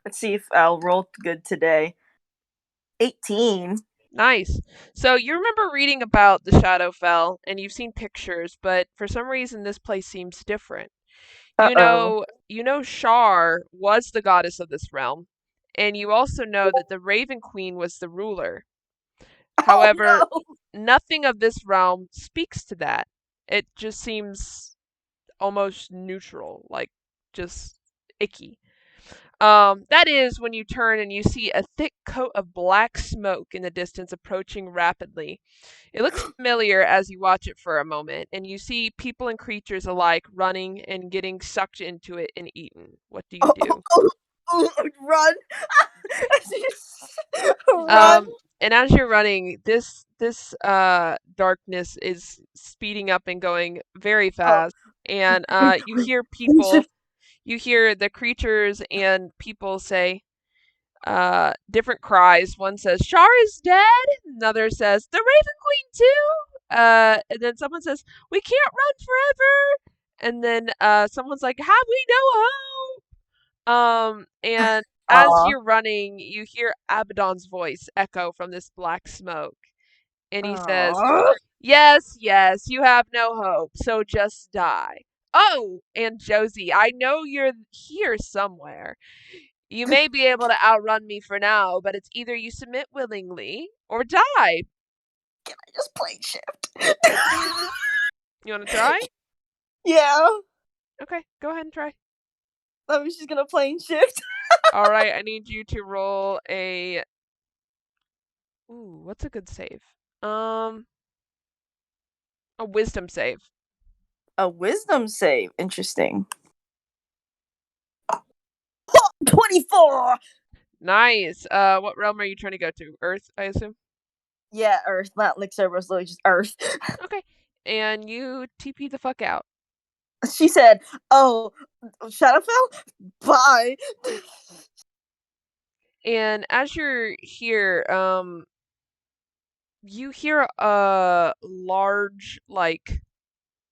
Let's see if I'll roll good today. 18. Nice. So you remember reading about the Shadowfell, and you've seen pictures, but for some reason this place seems different. You know Shar was the goddess of this realm, and you also know that the Raven Queen was the ruler. However, no. nothing of this realm speaks to that. It just seems almost neutral, like just icky. That is when you turn and you see a thick coat of black smoke in the distance approaching rapidly. It looks familiar as you watch it for a moment, and you see people and creatures alike running and getting sucked into it and eaten. What do you do? Run. Run. And as you're running, this darkness is speeding up and going very fast, and you hear people. You hear the creatures and people say different cries. One says, Shar is dead. Another says, the Raven Queen too. And then someone says, we can't run forever. And then someone's like, have we no hope? And as you're running, you hear Abaddon's voice echo from this black smoke. And he says, yes, you have no hope, so just die. Oh, and Josie, I know you're here somewhere. You may be able to outrun me for now, but it's either you submit willingly or die. Can I just play shift? You want to try? Yeah. Okay, go ahead and try. I was just gonna plane shift. All right, I need you to roll a. Ooh, what's a good save? A wisdom save. A wisdom save. Interesting. 24. Nice. What realm are you trying to go to? Earth, I assume. Yeah, Earth, not like Cerberus, literally just Earth. Okay, and you TP the fuck out. She said, "Oh, Shadowfell, bye." And as you're here, you hear a large,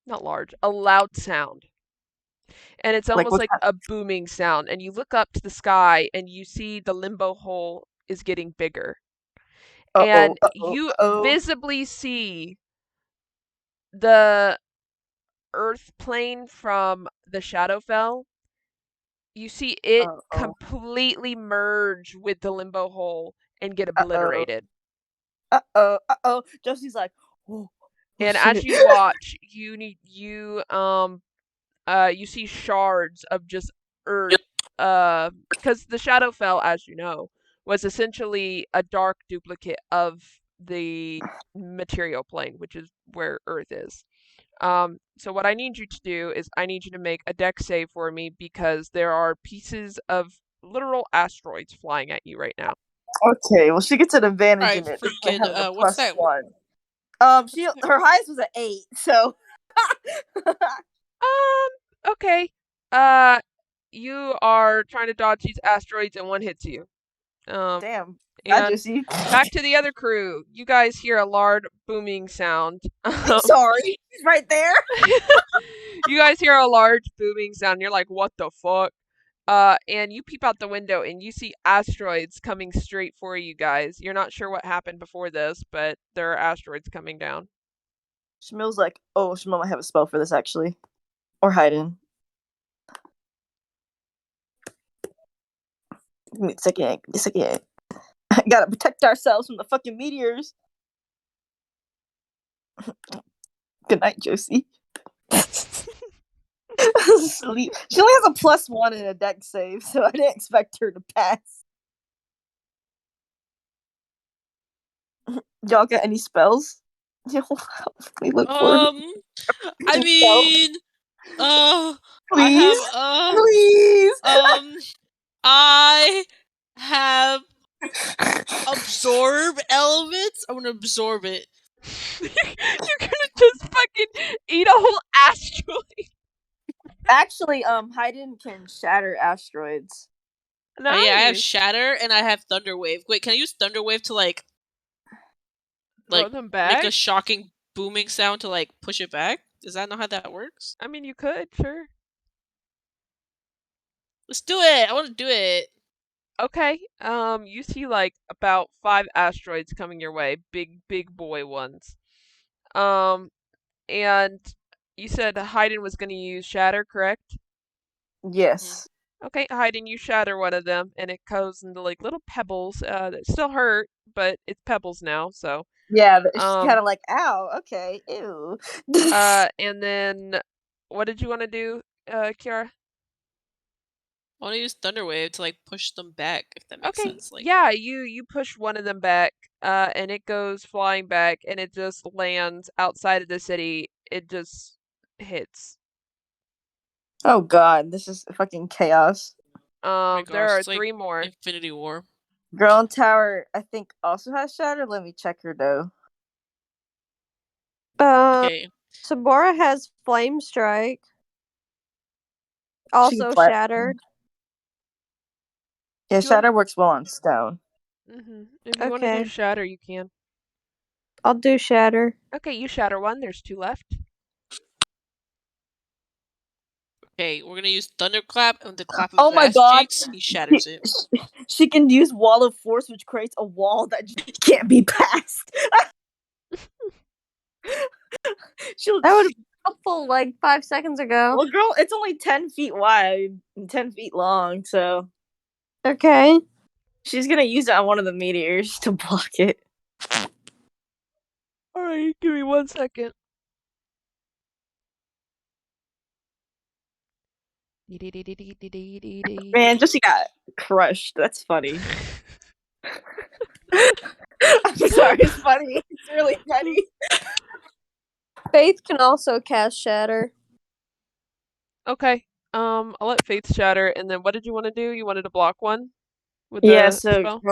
a loud sound. And it's almost like a booming sound. And you look up to the sky and you see the limbo hole is getting bigger. and you visibly see the earth plane from the Shadowfell. You see it completely merge with the limbo hole and get obliterated. Josie's like, oh, and shit. as you watch, you see shards of just earth, because the Shadowfell, as you know, was essentially a dark duplicate of the material plane, which is where Earth is. So what I need you to do is I need you to make a dex save for me because there are pieces of literal asteroids flying at you right now. Okay, well she gets an advantage Alright, in it. freaking, what's that? +1. Her highest was an 8, so. Okay. You are trying to dodge these asteroids and one hits you. Damn. And back to the other crew. You guys hear a loud booming sound. Sorry, he's right there. You guys hear a large booming sound. You're like, what the fuck? And you peep out the window and you see asteroids coming straight for you guys. You're not sure what happened before this, but there are asteroids coming down. Shmill's like, oh, Shmill might have a spell for this actually. Or hiding. Give me a second. Gotta protect ourselves from the fucking meteors. Good night, Josie. Sleep. She only has a +1 in a dex save, so I didn't expect her to pass. Y'all got any spells? We look for I mean, please, please. I have absorb elements. I'm gonna absorb it. You're gonna just fucking eat a whole asteroid. Actually, Haydn can shatter asteroids. Nice. Oh, yeah, I have shatter and I have thunder wave. Wait, can I use thunder wave to like throw them back? Make a shocking booming sound to like push it back? Is that not how that works? I mean, you could, sure. Let's do it. I want to do it. Okay. You see like about 5 asteroids coming your way, big boy ones. And you said Haydn was going to use shatter, correct? Yes. Okay, Haydn, you shatter one of them, and it goes into like little pebbles that still hurt, but it's pebbles now, so. Yeah, but it's kind of like, ow, okay, ew. And then, what did you want to do, Kiara? I want to use thunder wave to like push them back, if that makes sense. Like, yeah, you push one of them back, and it goes flying back, and it just lands outside of the city. It just hits. Oh god, this is fucking chaos. There are 3 more. Infinity War. Ground Tower, I think, also has shatter. Let me check her though. Okay. Sabora has Flame Strike. Also shattered. Yeah, shatter works well on stone. If you want to do shatter, you can. I'll do shatter. Okay, you shatter one. There's 2 left. Okay, we're gonna use thunderclap and the clap of oh my god, cheeks, he shatters it. She can use Wall of Force, which creates a wall that just can't be passed. That would have been helpful like 5 seconds ago. Well, girl, it's only 10 feet wide and 10 feet long, so. Okay. She's gonna use it on one of the meteors to block it. Alright, give me 1 second. Man, Jessie got crushed. That's funny. I'm sorry, it's funny. It's really funny. Faith can also cast shatter. Okay. I'll let Faith shatter, and then what did you want to do? You wanted to block one with the spell?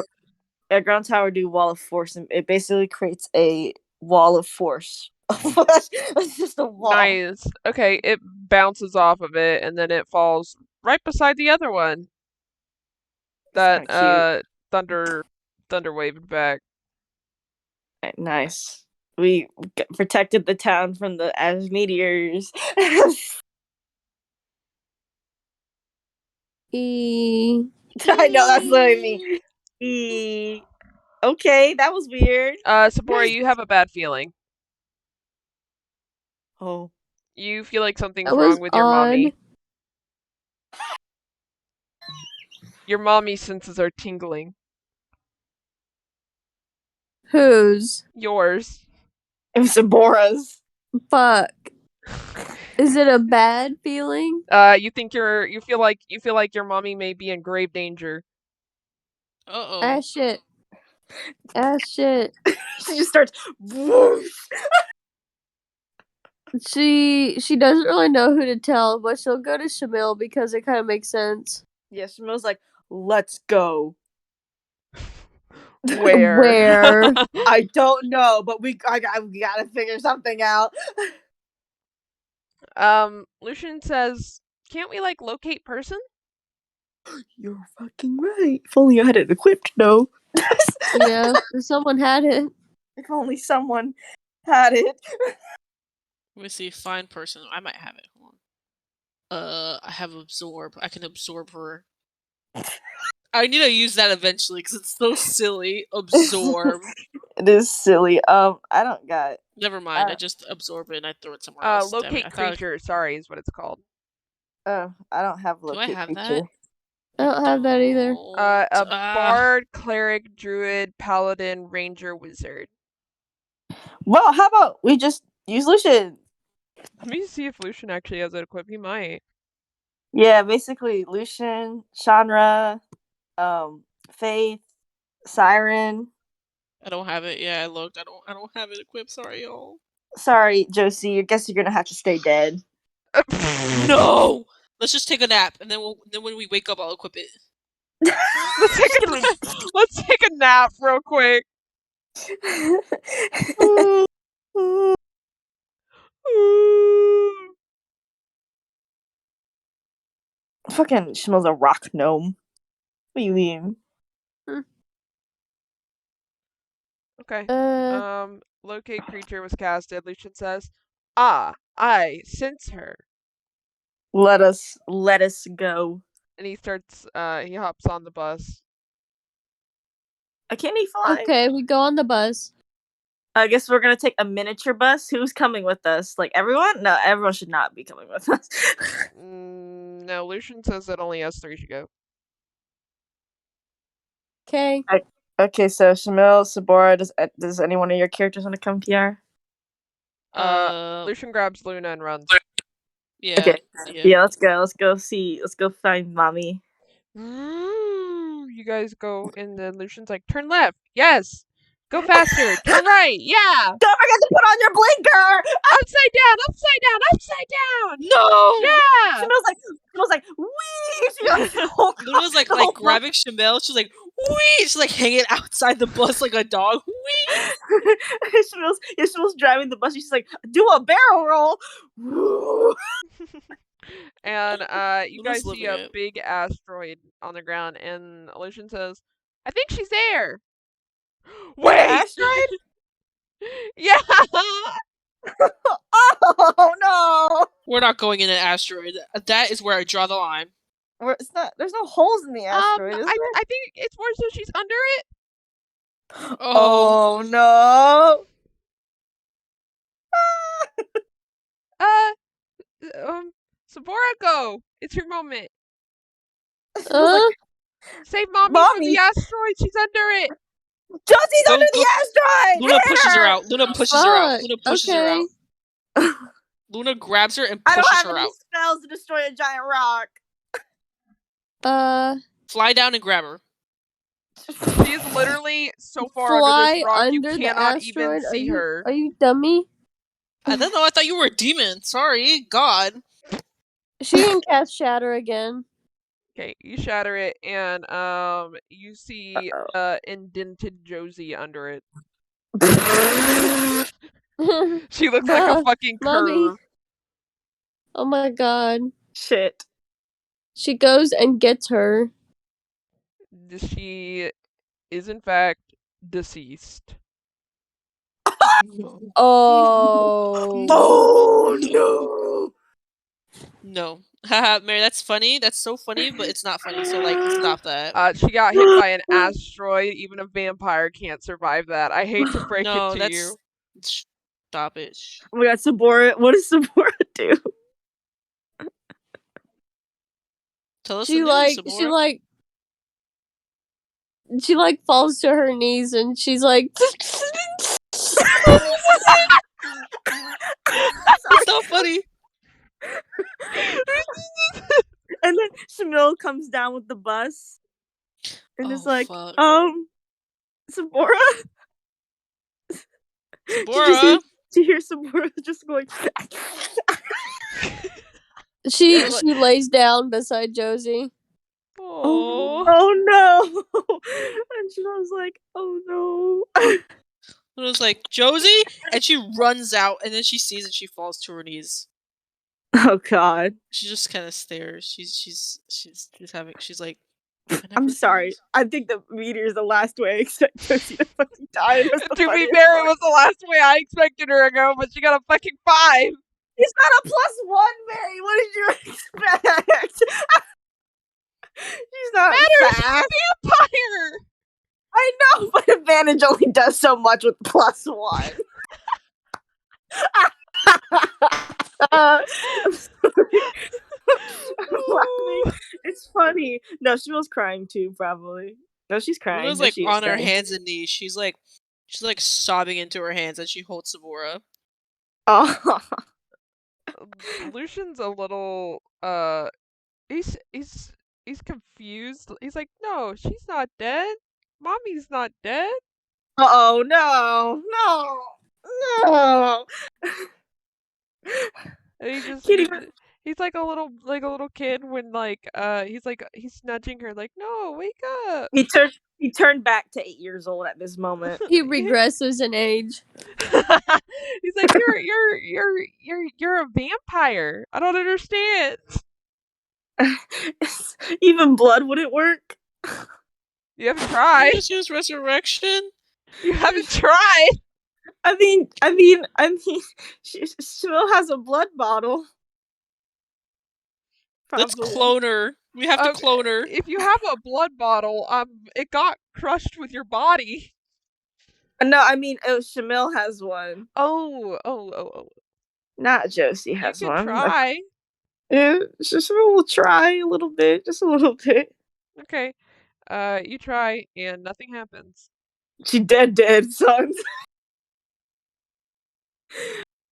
At Ground Tower do Wall of Force, and it basically creates a wall of force. It's just a wall. Nice. Okay, it bounces off of it, and then it falls right beside the other one. That thunder waved back. Nice. We protected the town from the meteors. I know, that's what I mean. Okay, that was weird. Sabora, you have a bad feeling. Oh. You feel like something's That was wrong with your mommy. odd. Your mommy senses are tingling. Whose? Yours. It was Sabora's. Fuck. Is it a bad feeling? You feel like your mommy may be in grave danger. Uh-oh. Ah shit. Ah shit. She just starts whoosh. She doesn't really know who to tell, but she'll go to Shamil because it kind of makes sense. Yeah, Shamil's like, let's go. Where? Where? I don't know, but we gotta figure something out. Lucian says, can't we like locate person? You're fucking right. If only I had it equipped, no. Yeah, if someone had it. If only someone had it. Let me see. Find person. I might have it. Hold on. I have absorb. I can absorb her. I need to use that eventually because it's so silly. Absorb. It is silly. I don't got it. Never mind. I just absorb it and I throw it somewhere else. Damn it, Locate I thought- creature, sorry, is what it's called. Oh, I don't have Do locate I have creature. that? I don't have that either. A bard, cleric, druid, paladin, ranger, wizard. Well, how about we just use Lucian? Let me see if Lucian actually has it equipped. He might. Yeah, basically Lucian, Shanra, Faith, Siren. I don't have it. Yeah, I looked. I don't have it equipped. Sorry, y'all. Sorry, Josie. I guess you're gonna have to stay dead. No. Let's just take a nap, and then when we wake up, I'll equip it. Let's take a nap real quick. Fucking smells a rock gnome. What do you mean? Okay. Uh, Locate creature was casted. Lucian says, "Ah, I sense her." Let us go. And he starts. He hops on the bus. Can he fly? okay, we go on the bus. I guess we're gonna take a miniature bus. Who's coming with us? Like everyone? No, everyone should not be coming with us. No, Lucian says that only us three should go. Okay. Okay, so Shamil, Sabora, does any one of your characters want to come, PR? Lucian grabs Luna and runs. Yeah. Okay. Yeah. Yeah, let's go. Let's go find mommy. You guys go, and then Lucian's like, turn left. Yes. Go faster. Turn right. Yeah. Don't forget to put on your blinker. Upside down. Upside down. Upside down. No. Yeah. Shamil's like, wee. She goes, Luna's like grabbing Shamil. She's like, wee. She's like hanging outside the bus like a dog. Wee. Shamil's driving the bus. She's like, do a barrel roll. Woo. And you Luna's guys see living a it. big asteroid on the ground, and Lucian says, I think she's there. Wait. Asteroid? Yeah. Oh no. We're not going in an asteroid. That is where I draw the line. It's not. There's no holes in the asteroid. Is there? I think it's more so she's under it. Oh no. Sabora, go. It's your moment. Like, Save mommy from the asteroid. She's under it. Josie's under the asteroid. Luna pushes her out. Luna pushes her out. Luna pushes her Okay. out. Luna grabs her and I pushes don't have her any out. spells to destroy a giant rock. Fly down and grab her. She is literally so far under Fly this rock you under the cannot even asteroid? see her. Are you dummy? I don't know. I thought you were a demon. Sorry, God. She can cast Shatter again. Okay, you shatter it, and you see indented Josie under it. She looks like a fucking Mommy. curve. Oh my god. Shit. She goes and gets her. She is in fact deceased. Oh. Oh no. No. Haha, Mary, that's funny. That's so funny, but it's not funny. So like, stop that. She got hit by an asteroid. Even a vampire can't survive that. I hate to break No, it to that's you. stop it. Oh my god, Sabora. What does Sabora do? Tell us She the like news, she Sabora. like she like falls to her knees and she's like It's so funny. And then Shamil comes down with the bus and is Oh, like, fuck. Sabora? Sabora. Did you hear Sabora just going? she lays down beside Josie. Oh. Oh no! And she was like, oh no. It was like, Josie, and she runs out, and then she sees it, she falls to her knees. Oh god. She just kind of stares. She's like, I'm sorry. I think the meteor is the last way I expect Josie to fucking die. To be fair, it was the last way I expected her to go, but she got a fucking 5. He's got a +1, Mary. What did you expect? She's not Better, fast. she's a vampire. I know, but advantage only does so much with +1. It's funny. No, she was crying too, probably. No, she's crying. Luna's No, like she is on her crying. hands and knees. She's like sobbing into her hands, and she holds Sabora. Oh. Lucian's a little he's confused. He's like, no, she's not dead. Mommy's not dead. Oh no. And he just Can't even- he's like a little kid when he's nudging her like, no, wake up. He turned back to 8 years old at this moment. He regresses in age. He's like, you're a vampire. I don't understand. Even blood wouldn't work. You haven't tried. Just use resurrection. You haven't tried. I mean, she still has a blood bottle. Let's Probably. clone her. We have to clone her. If you have a blood bottle, it got crushed with your body. No, I mean, Shamil has one. Oh. Not Josie has You can one. try. Yeah, Shamil will try a little bit, just a little bit. Okay. You try, and nothing happens. She dead, sons.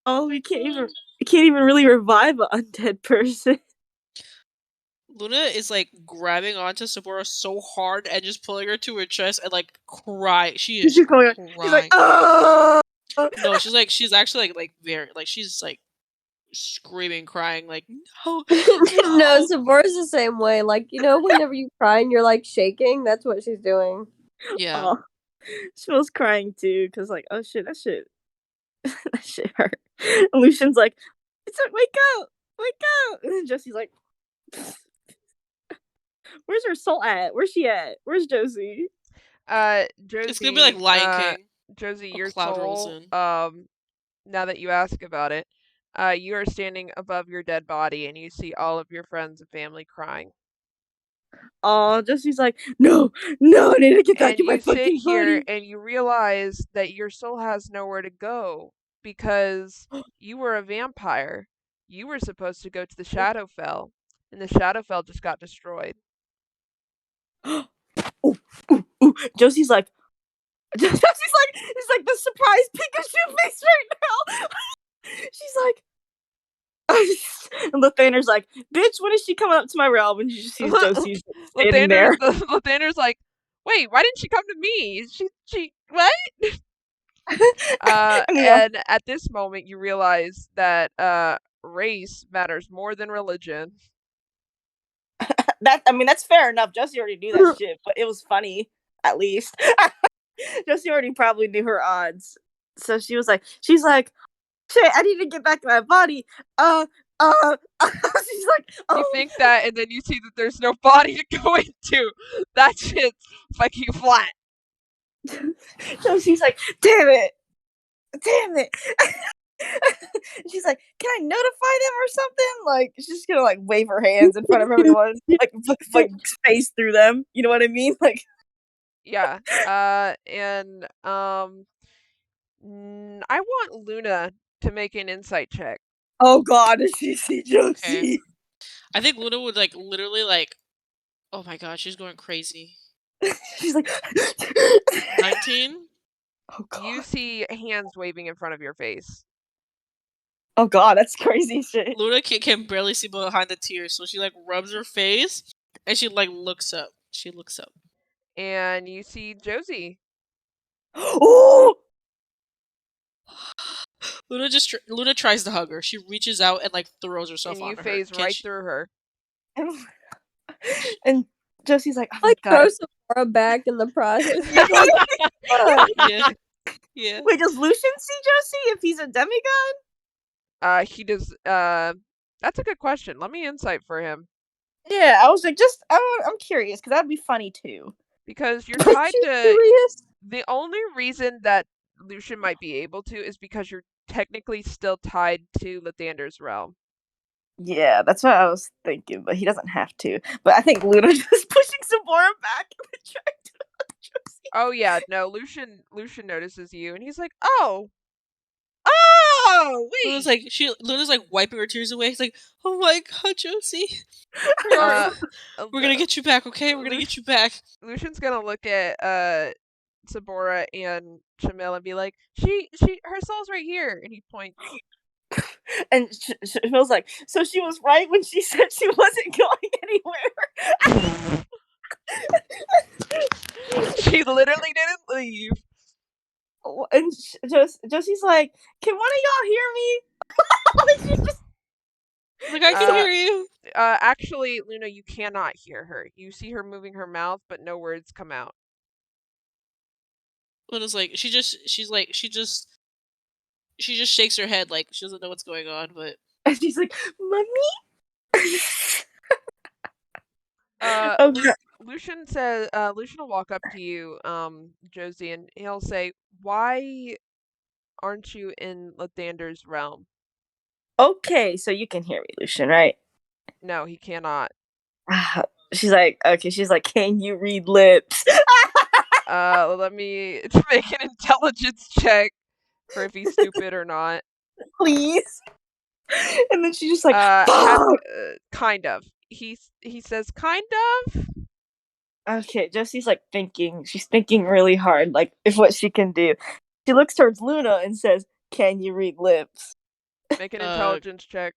Oh, we can't even really revive an undead person. Luna is like grabbing onto Sabora so hard and just pulling her to her chest and like cry. She is crying. She's like, oh. No, she's actually like very like she's like screaming, crying, like no. No, Sabora's the same way. Like, whenever you cry and you're like shaking, that's what she's doing. Yeah. Oh. She was crying too, because like, oh shit, that shit hurt. And Lucian's like, it's like, wake up. And then Josie's like, where's her soul at? Where's she at? Where's Josie? Josie. It's gonna be like Lion King. Josie, A your cloud rolls soul. in. Now that you ask about it, you are standing above your dead body, and you see all of your friends and family crying. Oh, Josie's like, no, I need to get back to my fucking body. And you sit here and you realize that your soul has nowhere to go because you were a vampire. You were supposed to go to the Shadowfell, and the Shadowfell just got destroyed. Ooh. Josie's like, it's like the surprise Pikachu face right now. She's like, and Lathaner's like, bitch, when is she coming up to my realm? And you just see Josie standing there. Lathaner's like, wait, why didn't she come to me? She what? And at this moment, you realize that race matters more than religion. That's fair enough. Josie already knew that shit, but it was funny, at least. Josie already probably knew her odds. So she's like, shit, I need to get back to my body. She's like, oh. You think that, and then you see that there's no body to go into. That shit's fucking flat. Josie's like, damn it. She's like, "Can I notify them or something?" Like, she's just gonna like wave her hands in front of everyone, like space through them. You know what I mean? Like, yeah. And I want Luna to make an insight check. oh god, is she see Josie? Okay. I think Luna would like literally like, oh my god, she's going crazy. She's like 19. Oh god. You see hands waving in front of your face. Oh god, that's crazy shit. Luna can barely see behind the tears, so she like rubs her face and she like looks up. She looks up. And you see Josie. Oh! Luna tries to hug her. She reaches out and like throws herself And on you her. phase right through her. And Josie's like, oh my Like god. throw Sephora back in the process. Yeah. Yeah. Wait, does Lucian see Josie if he's a demigod? He does. That's a good question. Let me insight for him. Yeah, I was like, I'm curious because that'd be funny too. Because you're tied to. Curious? The only reason that Lucian might be able to is because you're technically still tied to Lathander's realm. Yeah, that's what I was thinking, but he doesn't have to. But I think Luna's just pushing Sephora back and trying to hug Josie. Oh yeah, no, Lucian notices you and he's like, oh, wait. Luna's like wiping her tears away. He's like, oh my god, Josie. We're gonna get you back, okay? We're gonna get you back. Lucian's gonna look at Sabora and Shamil and be like, her soul's right here, and he points. And Shamil's like, so she was right when she said she wasn't going anywhere. She literally didn't leave. And Josie's like, can one of y'all hear me? She's just like, I can hear you. Actually, Luna, you cannot hear her. You see her moving her mouth, but no words come out. Luna's like, she just shakes her head like she doesn't know what's going on, but and she's like, Mommy. Okay. Lucian says, Lucian will walk up to you, Josie, and he'll say, why aren't you in Lathander's realm? Okay, so you can hear me, Lucian, right? No, he cannot. She's like, okay, she's like, can you read lips? Let me make an intelligence check for if he's stupid or not. Please. And then she's just like, kind of. He says, kind of? Okay, Josie's like thinking. She's thinking really hard, like, if what she can do. She looks towards Luna and says, can you read lips? Make an intelligence check.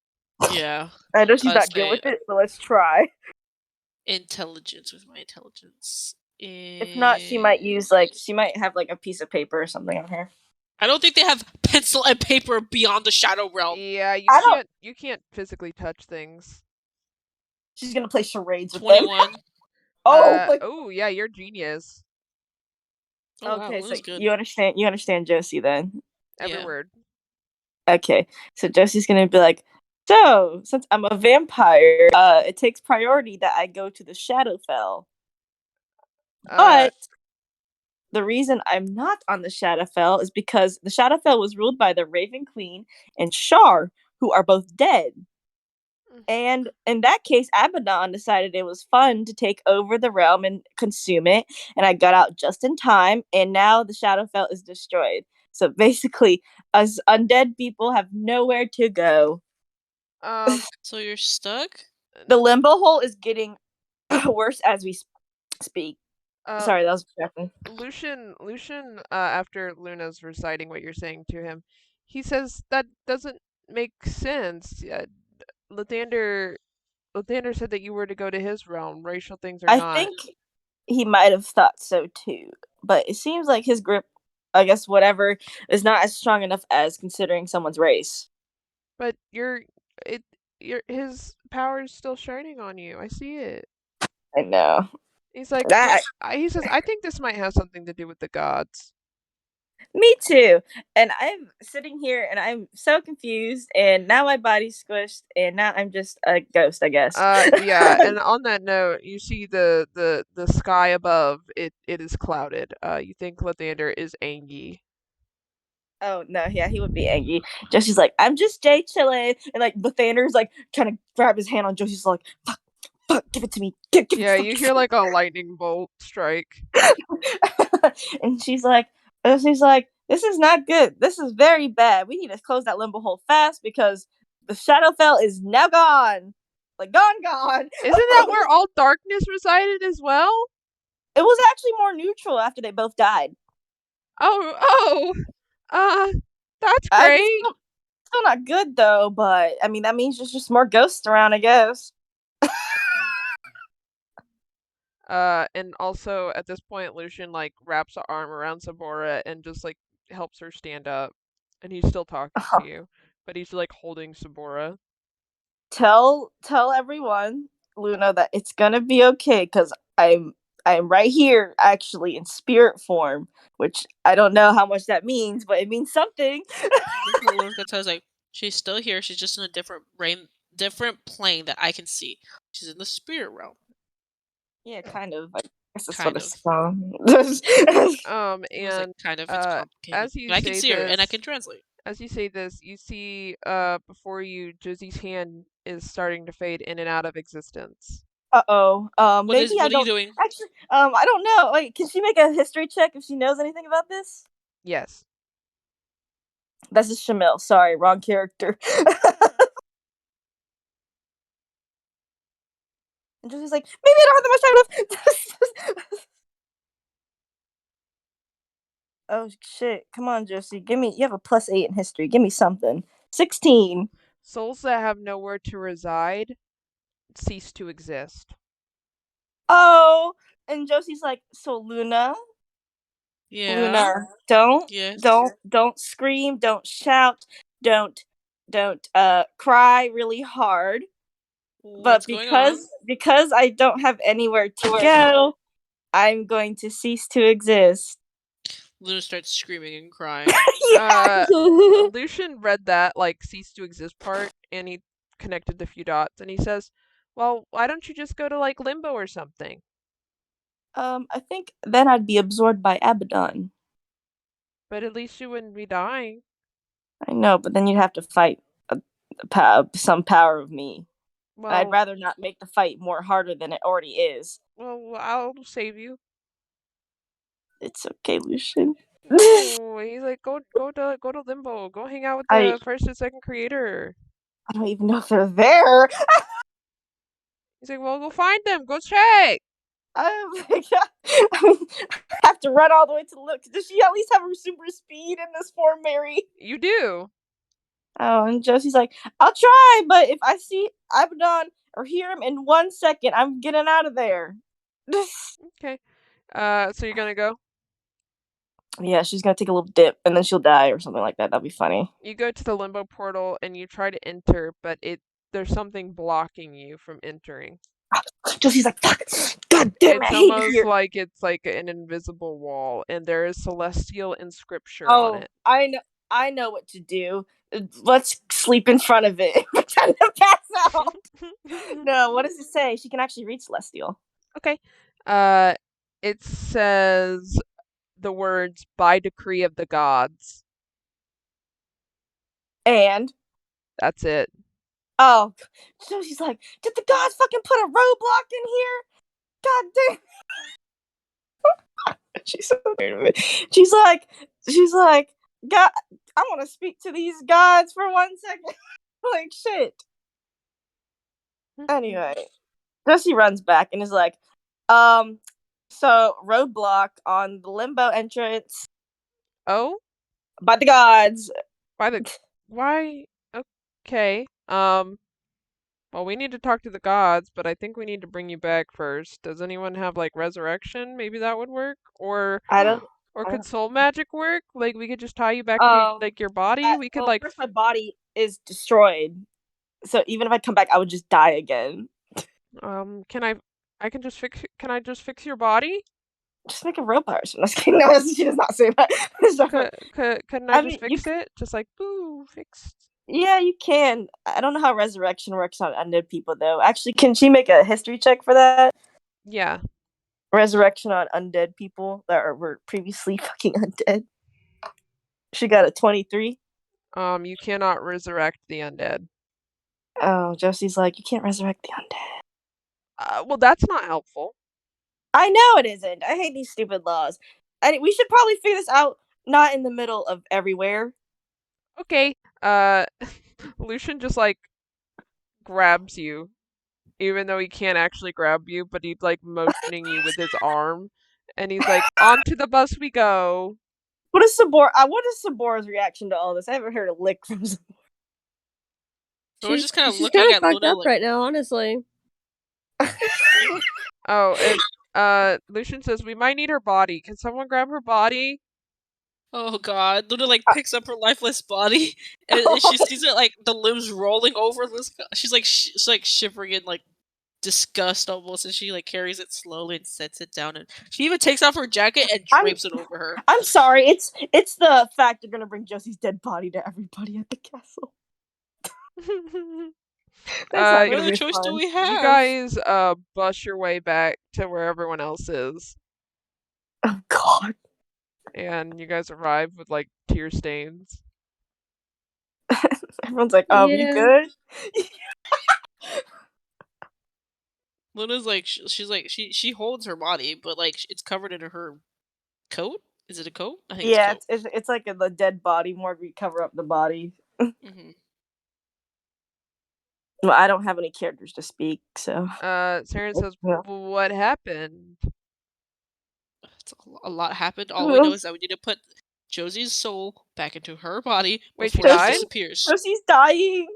Yeah. I know she's not good with it, so let's try. Intelligence with my intelligence. If not, she might have like a piece of paper or something on her. I don't think they have pencil and paper beyond the Shadow Realm. Yeah, you can't physically touch things. She's gonna play charades with 21. them. Oh yeah, you're genius. Okay, wow, so good. You understand Josie then? Every word. Okay, so Josie's gonna be like, so since I'm a vampire, it takes priority that I go to the Shadowfell. But the reason I'm not on the Shadowfell is because the Shadowfell was ruled by the Raven Queen and Shar, who are both dead. And in that case, Abaddon decided it was fun to take over the realm and consume it. And I got out just in time. And now the Shadowfell is destroyed. So basically, us undead people have nowhere to go. So you're stuck? The limbo hole is getting worse as we speak. Sorry, that was distracting. Lucian, after Luna's reciting what you're saying to him, he says that doesn't make sense. Lathander said that you were to go to his realm. Racial things are not. I think he might have thought so too, but it seems like his grip, I guess, whatever, is not as strong enough as considering someone's race. But his power is still shining on you. I see it. I know. He's like, he says, I think this might have something to do with the gods. Me too. And I'm sitting here and I'm so confused, and now my body's squished, and now I'm just a ghost, I guess. Yeah, and on that note, you see the sky above, it is clouded. You think Lathander is angry. Oh no, yeah, he would be angry. Josie's like, I'm just Jay chilling, and like Lathander's like trying to grab his hand on Josie's like, fuck, give it to me. Give Yeah, it you hear like a lightning bolt strike. And she's like, this is not good. This is very bad. We need to close that limbo hole fast because the Shadowfell is now gone. Like gone. Isn't that where all darkness resided as well? It was actually more neutral after they both died. Oh, that's great. Still not good though, but I mean that means there's just more ghosts around, I guess. And also at this point, Lucian like wraps an arm around Sabora and just like helps her stand up, and he's still talking to you, but he's like holding Sabora. Tell everyone, Luna, that it's gonna be okay because I'm right here actually in spirit form, which I don't know how much that means, but it means something. Luna's like, she's still here. She's just in a different plane that I can see. She's in the spirit realm. Yeah, kind of. I guess that's Kind what of. it's called. And kind of, it's complicated. as you But I say can see her and I this- can translate. As you say this, you see before you, Josie's hand is starting to fade in and out of existence. Uh-oh. What Maybe are you doing? Actually, I don't know. Wait, can she make a history check if she knows anything about this? Yes. This is Shamil. Sorry, wrong character. And Josie's like, maybe I don't have that much time left. Oh shit! Come on, Josie. You have a +8 in history. Give me something. 16. Souls that have nowhere to reside cease to exist. Oh, and Josie's like, so Luna, Yeah. Luna, don't scream, don't shout, don't cry really hard. What's going on? Because I don't have anywhere to go, I'm going to cease to exist. Luna starts screaming and crying. Lucian read that like cease to exist part, and he connected the few dots, and he says, well, why don't you just go to like limbo or something? I think then I'd be absorbed by Abaddon. But at least you wouldn't be dying. I know, but then you'd have to fight some power of me. Well, I'd rather not make the fight more harder than it already is. Well, I'll save you. It's okay, Lucian. No, he's like, go to limbo. Go hang out with the first and second creator. I don't even know if they're there. He's like, well, go find them. Go check. I have to run all the way to look. Does she at least have her super speed in this form, Mary? You do. Oh, and Josie's like, I'll try, but if I see Abaddon or hear him in 1 second, I'm getting out of there. Okay. So you're gonna go? Yeah, she's gonna take a little dip and then she'll die or something like that. That'd be funny. You go to the limbo portal and you try to enter, but there's something blocking you from entering. Josie's like, fuck, god damn it, It's almost like it's like an invisible wall, and there is celestial inscription on it. I know what to do. Let's sleep in front of it. Pretend to pass out. No, what does it say? She can actually read celestial. Okay. It says the words by decree of the gods. And that's it. Oh, so she's like, did the gods fucking put a roadblock in here? God damn. She's so weird of it. She's like, God, I want to speak to these gods for 1 second. Like shit. Anyway, Josie runs back and is like, so roadblock on the limbo entrance. Oh? By the gods. Why? Okay. Well, we need to talk to the gods, but I think we need to bring you back first. Does anyone have like resurrection? Maybe that would work. Or could soul magic work? Like we could just tie you back to like your body. We could first my body is destroyed, so even if I come back, I would just die again. Can I just fix your body? Just make a robot or something. No, she does not say that. Couldn't I just fix it? Just like, boo, fixed. Yeah, you can. I don't know how resurrection works on undead people, though. Actually, can she make a history check for that? Yeah. Resurrection on undead people that were previously fucking undead. She got a 23. You cannot resurrect the undead. Oh, Josie's like, you can't resurrect the undead. Well, that's not helpful. I know it isn't. I hate these stupid laws. We should probably figure this out, not in the middle of everywhere. Okay. Lucian just like grabs you, even though he can't actually grab you, but he's like motioning you with his arm, and he's like, "Onto the bus we go." What is Sabora's reaction to all this? I haven't heard a lick from Sabora. We're just kind of she's looking kind of at fucked Luna up like, right now, honestly. Oh, and Lucian says, "We might need her body. Can someone grab her body?" oh god. Luna like picks up her lifeless body and she sees it like the limbs rolling over this. She's like she's like shivering in like disgust almost, and she like carries it slowly and sets it down, and she even takes off her jacket and drapes it over her. I'm sorry, it's the fact they're gonna bring Josie's dead body to everybody at the castle. What other choice do we have? You guys bust your way back to where everyone else is. Oh god. And you guys arrive with like tear stains. Everyone's like, Yeah. you good? Luna's like she's like she holds her body, but like it's covered in her coat. Is it a coat? I think Yeah, it's it's like the dead body. More we cover up the body. Mm-hmm. Well, I don't have any characters to speak, so. Saren says, "What happened?" A lot happened. All we know is that we need to put Josie's soul back into her body before she disappears. Josie's dying.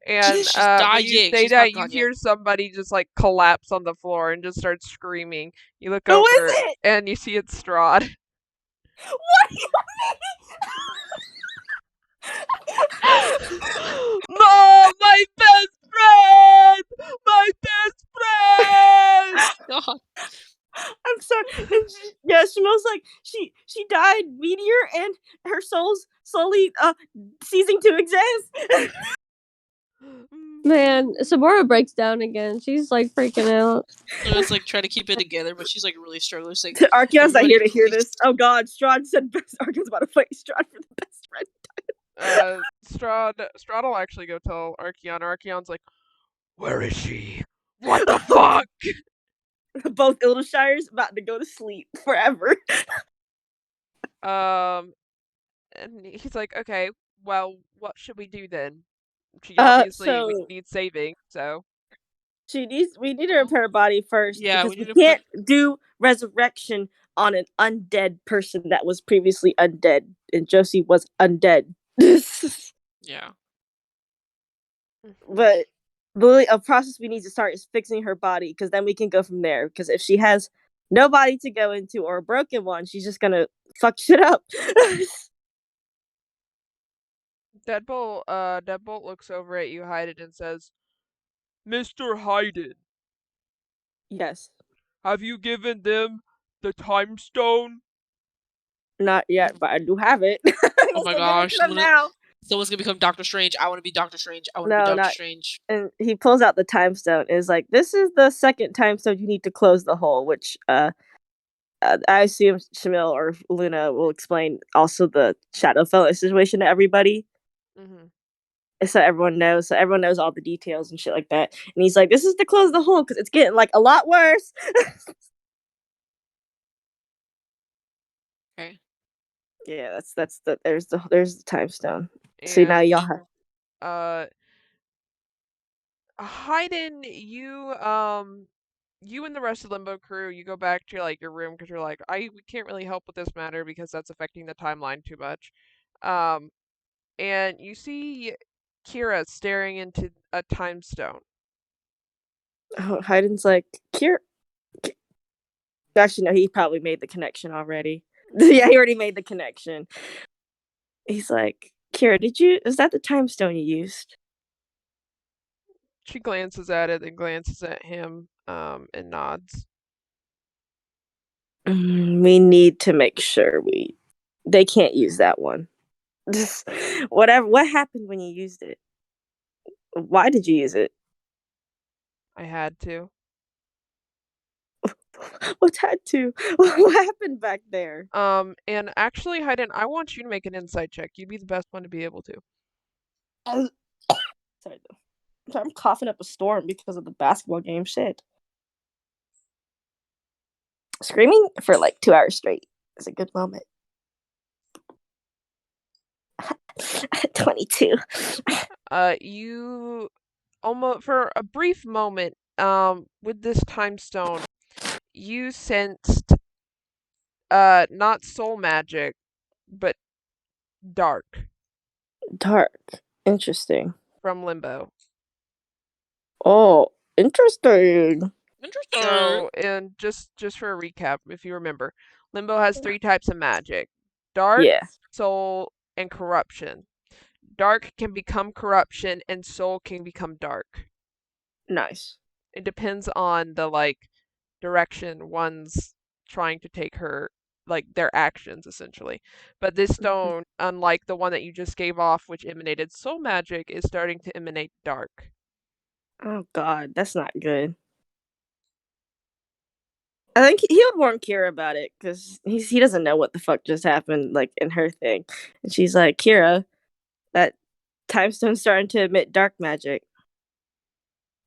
And she's dying. when you say that, you hear somebody just like collapse on the floor and just start screaming. You look Who over is it? and you see it's Strahd. What do you mean? No, my best friend! My best friend! God. I'm sorry. Yeah, she most like she died meteor and her soul's slowly ceasing to exist. Man, Sabora breaks down again. She's like freaking out. Luna's like trying to keep it together, but she's like really struggling. She's like, Archeon's not here to hear this. Oh god, Strahd said Archeon's about to fight Strahd for the best friend. Strahd will actually go tell Archeon. Archeon's like, "Where is she? What the fuck?" Both Ildershires about to go to sleep forever. And he's like, "Okay, well, what should we do then? She obviously needs saving, so we need to repair her body first. Yeah, because we can't do resurrection on an undead person that was previously undead, and Josie was undead. Yeah. But really, a process we need to start is fixing her body, because then we can go from there. Because if she has no body to go into or a broken one, she's just gonna fuck shit up. Deadbolt looks over at you, Hayden, and says, "Mr. Hayden." Yes. "Have you given them the time stone?" Not yet, but I do have it. Oh my gosh. Someone's gonna become Doctor Strange. I want to be Doctor Strange. I want to be Doctor Strange. And he pulls out the time stone and is like, this is the second time stone you need to close the hole, which I assume Shamil or Luna will explain also the Shadowfellow situation to everybody. Mm-hmm. So everyone knows all the details and shit like that. And he's like, this is to close the hole because it's getting like a lot worse. Okay. Yeah, there's the time stone. So now y'all have Hayden, you and the rest of Limbo crew, you go back to your room because you're like, we can't really help with this matter because that's affecting the timeline too much. And you see Kira staring into a time stone. Oh, Hayden's like, Kira. Actually, no, he probably made the connection already. Yeah, he already made the connection. He's like, Kira, is that the time stone you used? She glances at it and glances at him, and nods. We need to make sure they can't use that one. What happened when you used it? Why did you use it? I had to. What's had to? What happened back there? And actually, Hayden, I want you to make an insight check. You'd be the best one to be able to. Sorry, I'm coughing up a storm because of the basketball game. Shit. Screaming for like 2 hours straight is a good moment. 22. You almost for a brief moment, with this time stone, you sensed not soul magic, but dark Dark. Interesting. from Limbo. Oh, interesting. Interesting. So, and just for a recap, if you remember, Limbo has 3 types of magic: dark, Yeah. soul, and corruption. Dark can become corruption, and soul can become dark. Nice. It depends on the direction one's trying to take her, their actions essentially. But this stone, unlike the one that you just gave off, which emanated soul magic, is starting to emanate dark. Oh god, that's not good. I think he would warn Kira about it because he doesn't know what the fuck just happened, like in her thing, and she's like, Kira, that time stone's starting to emit dark magic.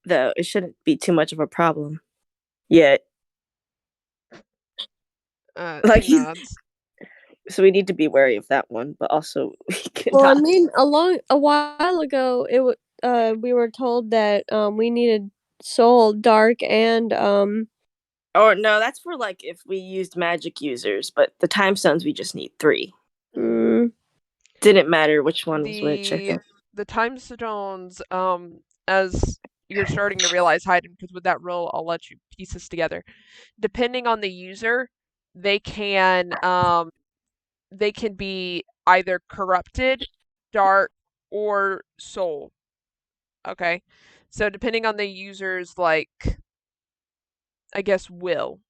Though it shouldn't be too much of a problem yet. Like He nods. So we need to be wary of that one, but also we can. Well, I mean, a while ago, we were told that we needed soul, dark, and Oh no, that's for like if we used magic users, but the time stones we just need 3. Didn't matter which one was which. I think. The time stones, as you're starting to realize, Hayden, because with that roll, I'll let you piece this together. Depending on the user, they can be either corrupted, dark, or soul. Okay, so depending on the user's I guess will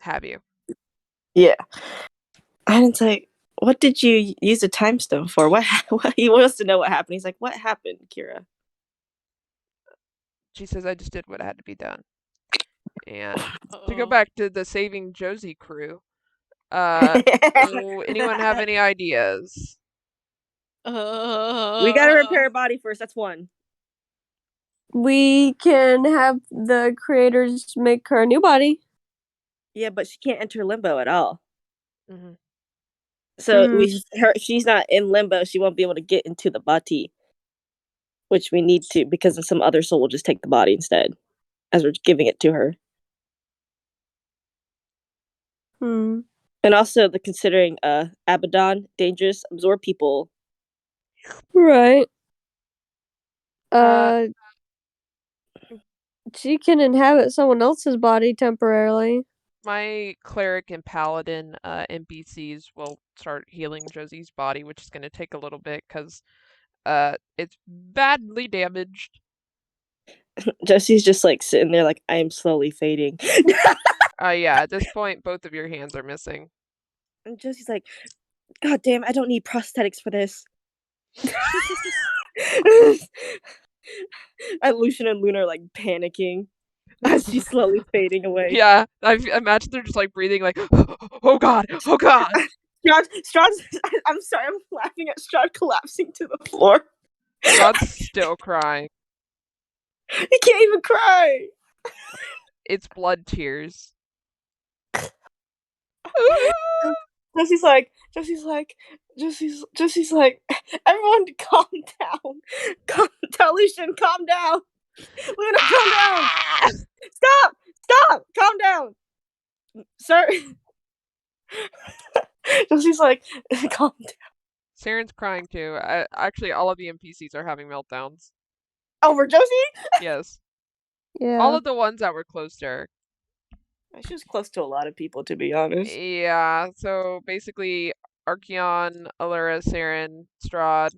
have you. Yeah, Hayden's like, what did you use a time stone for? What he wants to know what happened. He's like, what happened, Kira? She says, I just did what had to be done. And to go back to the Saving Josie crew, anyone have any ideas? We gotta repair a body first. That's one. We can have the creators make her a new body. Yeah, but she can't enter limbo at all. Mm-hmm. So she's not in limbo. She won't be able to get into the body, which we need to, because then some other soul will just take the body instead, as we're giving it to her. And also the considering Abaddon, dangerous, absorb people. Right. She can inhabit someone else's body temporarily. My cleric and paladin NPCs will start healing Josie's body, which is going to take a little bit because it's badly damaged. Josie's just like sitting there like, I am slowly fading. Yeah, at this point, both of your hands are missing. And Josie's like, God damn, I don't need prosthetics for this. And Lucian and Luna are like panicking as she's slowly fading away. Yeah, I imagine they're just like breathing like, oh god, oh god. Strahd's, I'm sorry, I'm laughing at Strahd collapsing to the floor. Strahd's still crying. He can't even cry. It's blood tears. Josie's like, everyone calm down. Tell Lucian, calm down. Luna, calm down. Stop, calm down. Sir. Josie's like, calm down. Saren's crying too. Actually, all of the NPCs are having meltdowns. Over Josie? Yes. Yeah. All of the ones that were close to her. She was close to a lot of people, to be honest. Yeah, so basically Archeon, Allura, Saren, Strahd,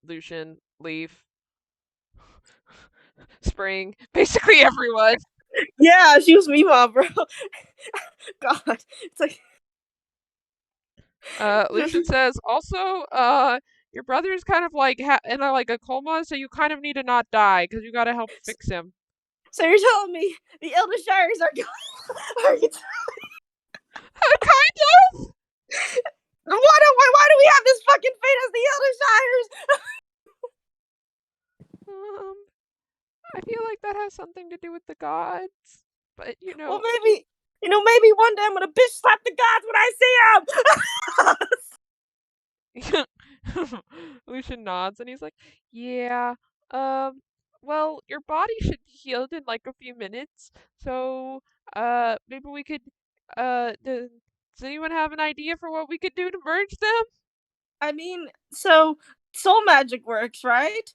Lucian, Leaf, Spring, basically everyone. Yeah, she was Mima, bro. God, it's like... Lucian says, also, your brother is kind of like in a coma, so you kind of need to not die, because you gotta help fix him. So you're telling me the Elder Shires are going? Kind of. Why do we have this fucking fate as the Elder Shires? I feel like that has something to do with the gods, but Well, maybe one day I'm gonna bitch slap the gods when I see them. Lucian nods and he's like, "Yeah, well, your body should be healed in like a few minutes, so maybe we could, does anyone have an idea for what we could do to merge them?" I mean, so soul magic works, right?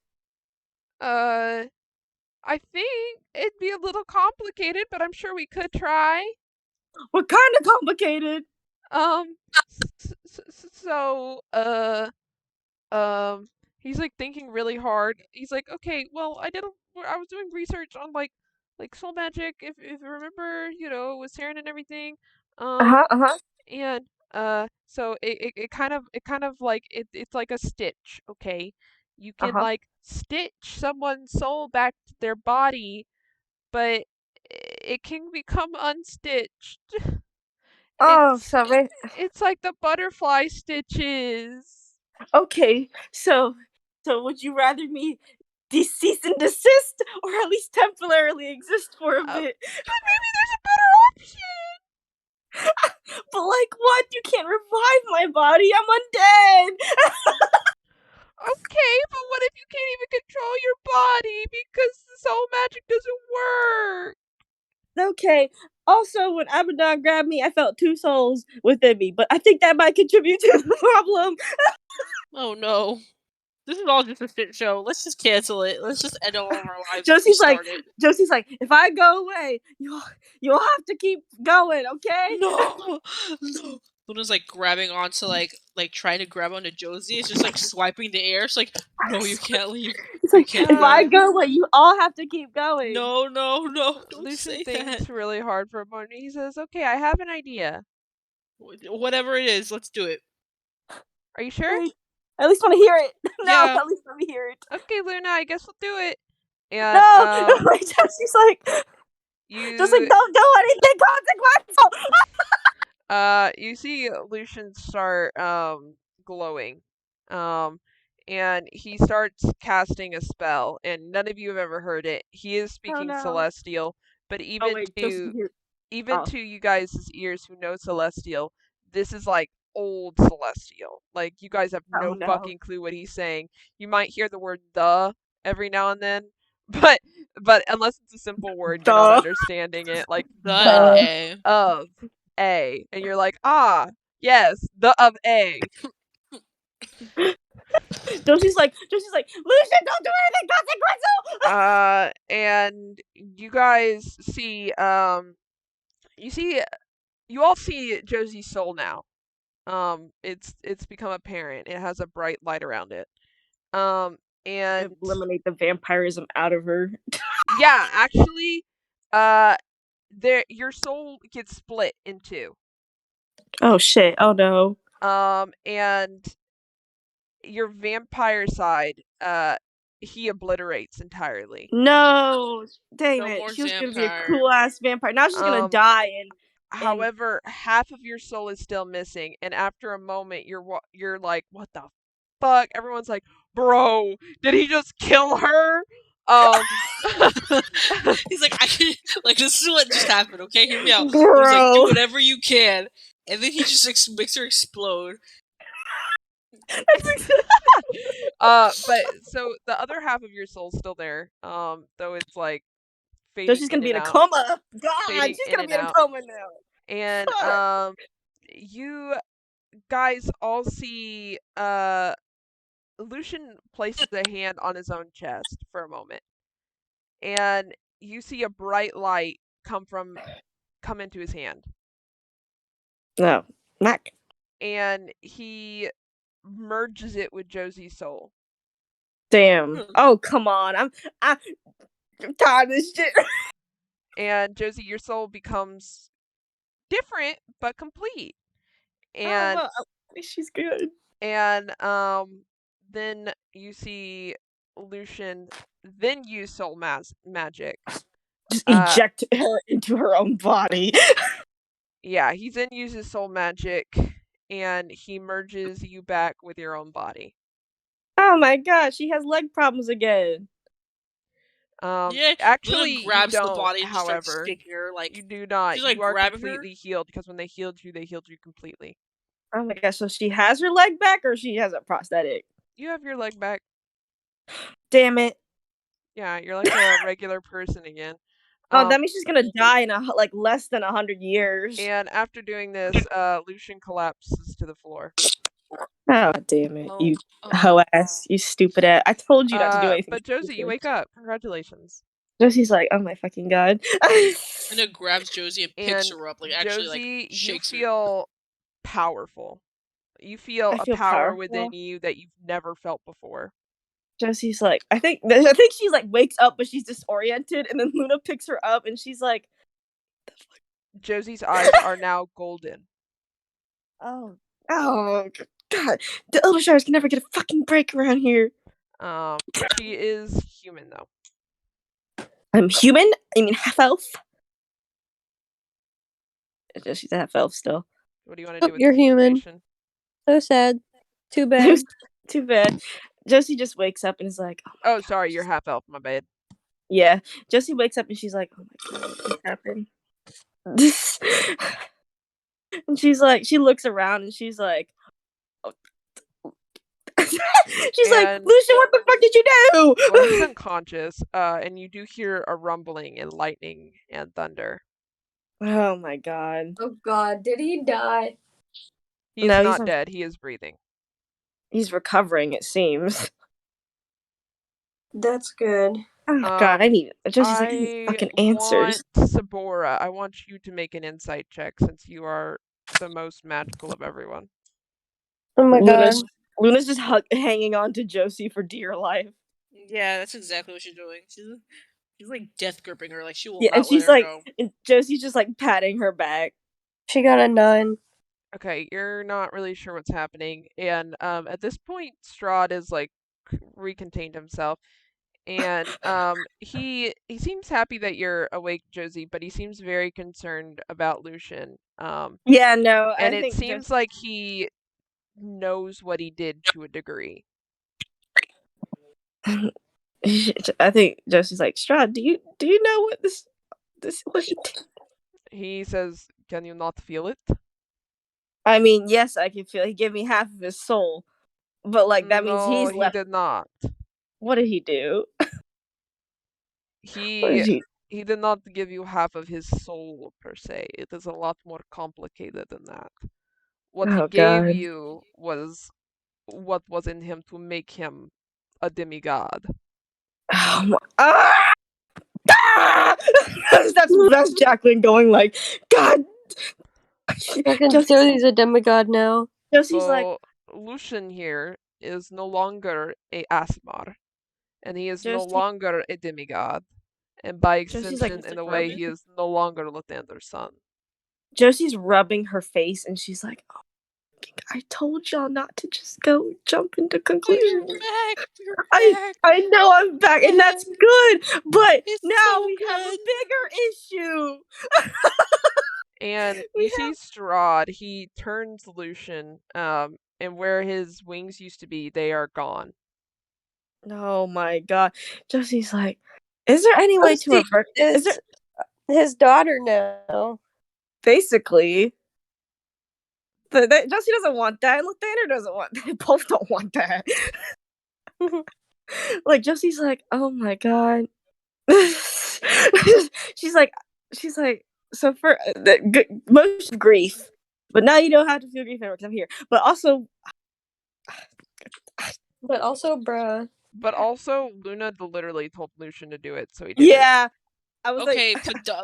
I think it'd be a little complicated, but I'm sure we could try. What kind of complicated? He's like thinking really hard. He's like, okay, well, I was doing research on like soul magic. If you remember, with Saren and everything. And so it kind of like it's like a stitch. Okay, you can like stitch someone's soul back to their body, but it can become unstitched. It's like the butterfly stitches. Okay, so would you rather me cease and desist, or at least temporarily exist for a bit? But maybe there's a better option. But like what? You can't revive my body. I'm undead. Okay, but what if you can't even control your body because the soul magic doesn't work? Okay. Also, when Abaddon grabbed me, I felt 2 souls within me, but I think that might contribute to the problem. Oh no. This is all just a shit show. Let's just cancel it. Let's just end all of our lives. Josie's like, if I go away, you'll have to keep going, okay? No. Luna's like grabbing onto like trying to grab onto Josie. It's just like swiping the air. It's like, no, you can't leave. It's like, if I go away, you all have to keep going. No. Don't Lucian say thinks that. really hard for a moment. He says, "Okay, I have an idea. Whatever it is, let's do it." Are you sure? I at least want to hear it. No, Yeah. at least let me hear it. Okay, Luna, I guess we'll do it. And No, Jesse's like, just like don't do anything consequential. You see Lucian start glowing, and he starts casting a spell, and none of you have ever heard it. He is speaking Celestial, but even to you guys' ears who know Celestial, this is like old Celestial. Like you guys have no fucking clue what he's saying. You might hear the word "the" every now and then, but unless it's a simple word, you're not understanding it. Like the of A, and you're like, ah, yes, the of A. Josie's like, Lucian, don't do anything consequential. And you guys see, you all see Josie's soul now. It's become apparent. It has a bright light around it. And eliminate the vampirism out of her. Yeah, actually, your soul gets split in 2. Oh shit! Oh no. And your vampire side, he obliterates entirely. No, dang No it! more She was gonna be a vampire. cool ass vampire. Now she's gonna die. However, half of your soul is still missing, and after a moment, you're like, what the fuck? Everyone's like, bro, did he just kill her? He's like, I can, like, this is what just happened, okay? Hear me out. Bro. He's like, do whatever you can. And then he just makes her explode. But so the other half of your soul's still there. Though it's like fading. So she's gonna be in a coma. God, she's gonna be in a coma now. And you guys all see Lucian places a hand on his own chest for a moment. And you see a bright light come into his hand. No, Mac. And he merges it with Josie's soul. Damn. Oh, come on. I'm tired of this shit. And Josie, your soul becomes different but complete. And she's good. And then you see Lucian then use soul magic just eject her into her own body. Yeah, he then uses soul magic, and he merges you back with your own body. Oh my god, she has leg problems again. Yeah, Actually, Luna grabs you the don't, body and just starts however. shaking her like You do not. she's like You are grabbing completely healed, because when they healed you completely. Oh my gosh, so she has her leg back or she has a prosthetic? You have your leg back. Damn it. Yeah, you're like a regular person again. Oh, that means she's gonna die in less than 100 years. And after doing this, Lucian collapses to the floor. Oh damn it, you hoe ass, you stupid ass! I told you not to do anything. But Josie, you wake up. Congratulations. Josie's like, oh my fucking god. And it grabs Josie and picks her up, like actually Josie, like shakes you feel powerful. You feel I a feel power powerful. within you that you've never felt before. Josie's like, I think she's like wakes up, but she's disoriented, and then Luna picks her up, and she's like, the fuck? Josie's eyes are now golden. Oh god, the Elder Shires can never get a fucking break around here. She is human though. I'm human? I mean half elf? She's a half elf still. What do you want to do with You're this human. information? So sad. Too bad. Too bad. Josie just wakes up and is like, oh sorry, you're half elf, my bad. Yeah. Josie wakes up and she's like, oh my god, what happened? And she's like, she looks around and she's like, she's like, Lucian, what the fuck did you do? Well, he's unconscious, and you do hear a rumbling and lightning and thunder. Oh my god. Oh god, did he die? He's not dead, he is breathing. He's recovering, it seems. That's good. Oh god, I need fucking answers. Sabora, I want you to make an insight check since you are the most magical of everyone. Oh my god. Luna's just hanging on to Josie for dear life. Yeah, that's exactly what she's doing. She's like death gripping her, like she will not and she's let her like, go. And Josie's just like patting her back. She got a 9. Okay, you're not really sure what's happening, and at this point, Strahd is like recontained himself, and he seems happy that you're awake, Josie, but he seems very concerned about Lucian. Yeah, no, and it seems like he knows what he did to a degree. I think Josie's like, Strahd, do you know what this what he did? He says, "Can you not feel it?" I mean, yes, I can feel it. He gave me half of his soul, but like that means he's left. He did not. What did he do? He did not give you half of his soul per se. It is a lot more complicated than that. What he gave you was what was in him to make him a demigod. Oh my, that's Jacqueline going like, God. Josie's a demigod now. Josie's like, Lucian here is no longer a Aasimar, and he is no longer a demigod, and by extension, in a way, he is no longer Lathander's son. Josie's rubbing her face, and she's like, oh, I told y'all not to just go jump into conclusions. You're back. I know I'm back, and that's good, but now so we have a bigger issue. And you see Strahd, he turns Lucian, and where his wings used to be, they are gone. Oh my god. Josie's like, is there any way to avert this? Is there his daughter now? Basically. Josie doesn't want that, and Lathander doesn't want that. They both don't want that. Like, Josie's like, oh my god. she's like, so for most grief, but now you don't have to feel grief anymore because I'm here. But also, bruh. But also, Luna literally told Lucian to do it, so he did. Yeah, I was okay,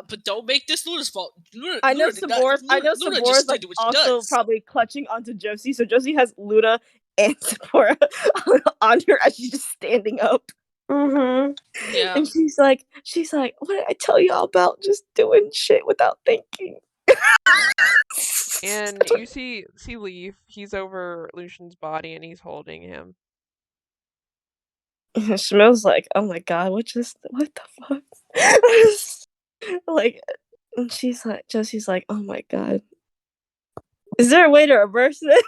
but don't make this Luna's fault. I know Sabora's like also probably clutching onto Josie, so Josie has Luna and Sabora on her as she's just standing up. Mm-hmm. Yeah. And she's like, what did I tell y'all about just doing shit without thinking? And you see Leaf, he's over Lucian's body and he's holding him. Shmel's like, oh my god, what the fuck? Like, and she's like, Josie's like, oh my god, is there a way to reverse this?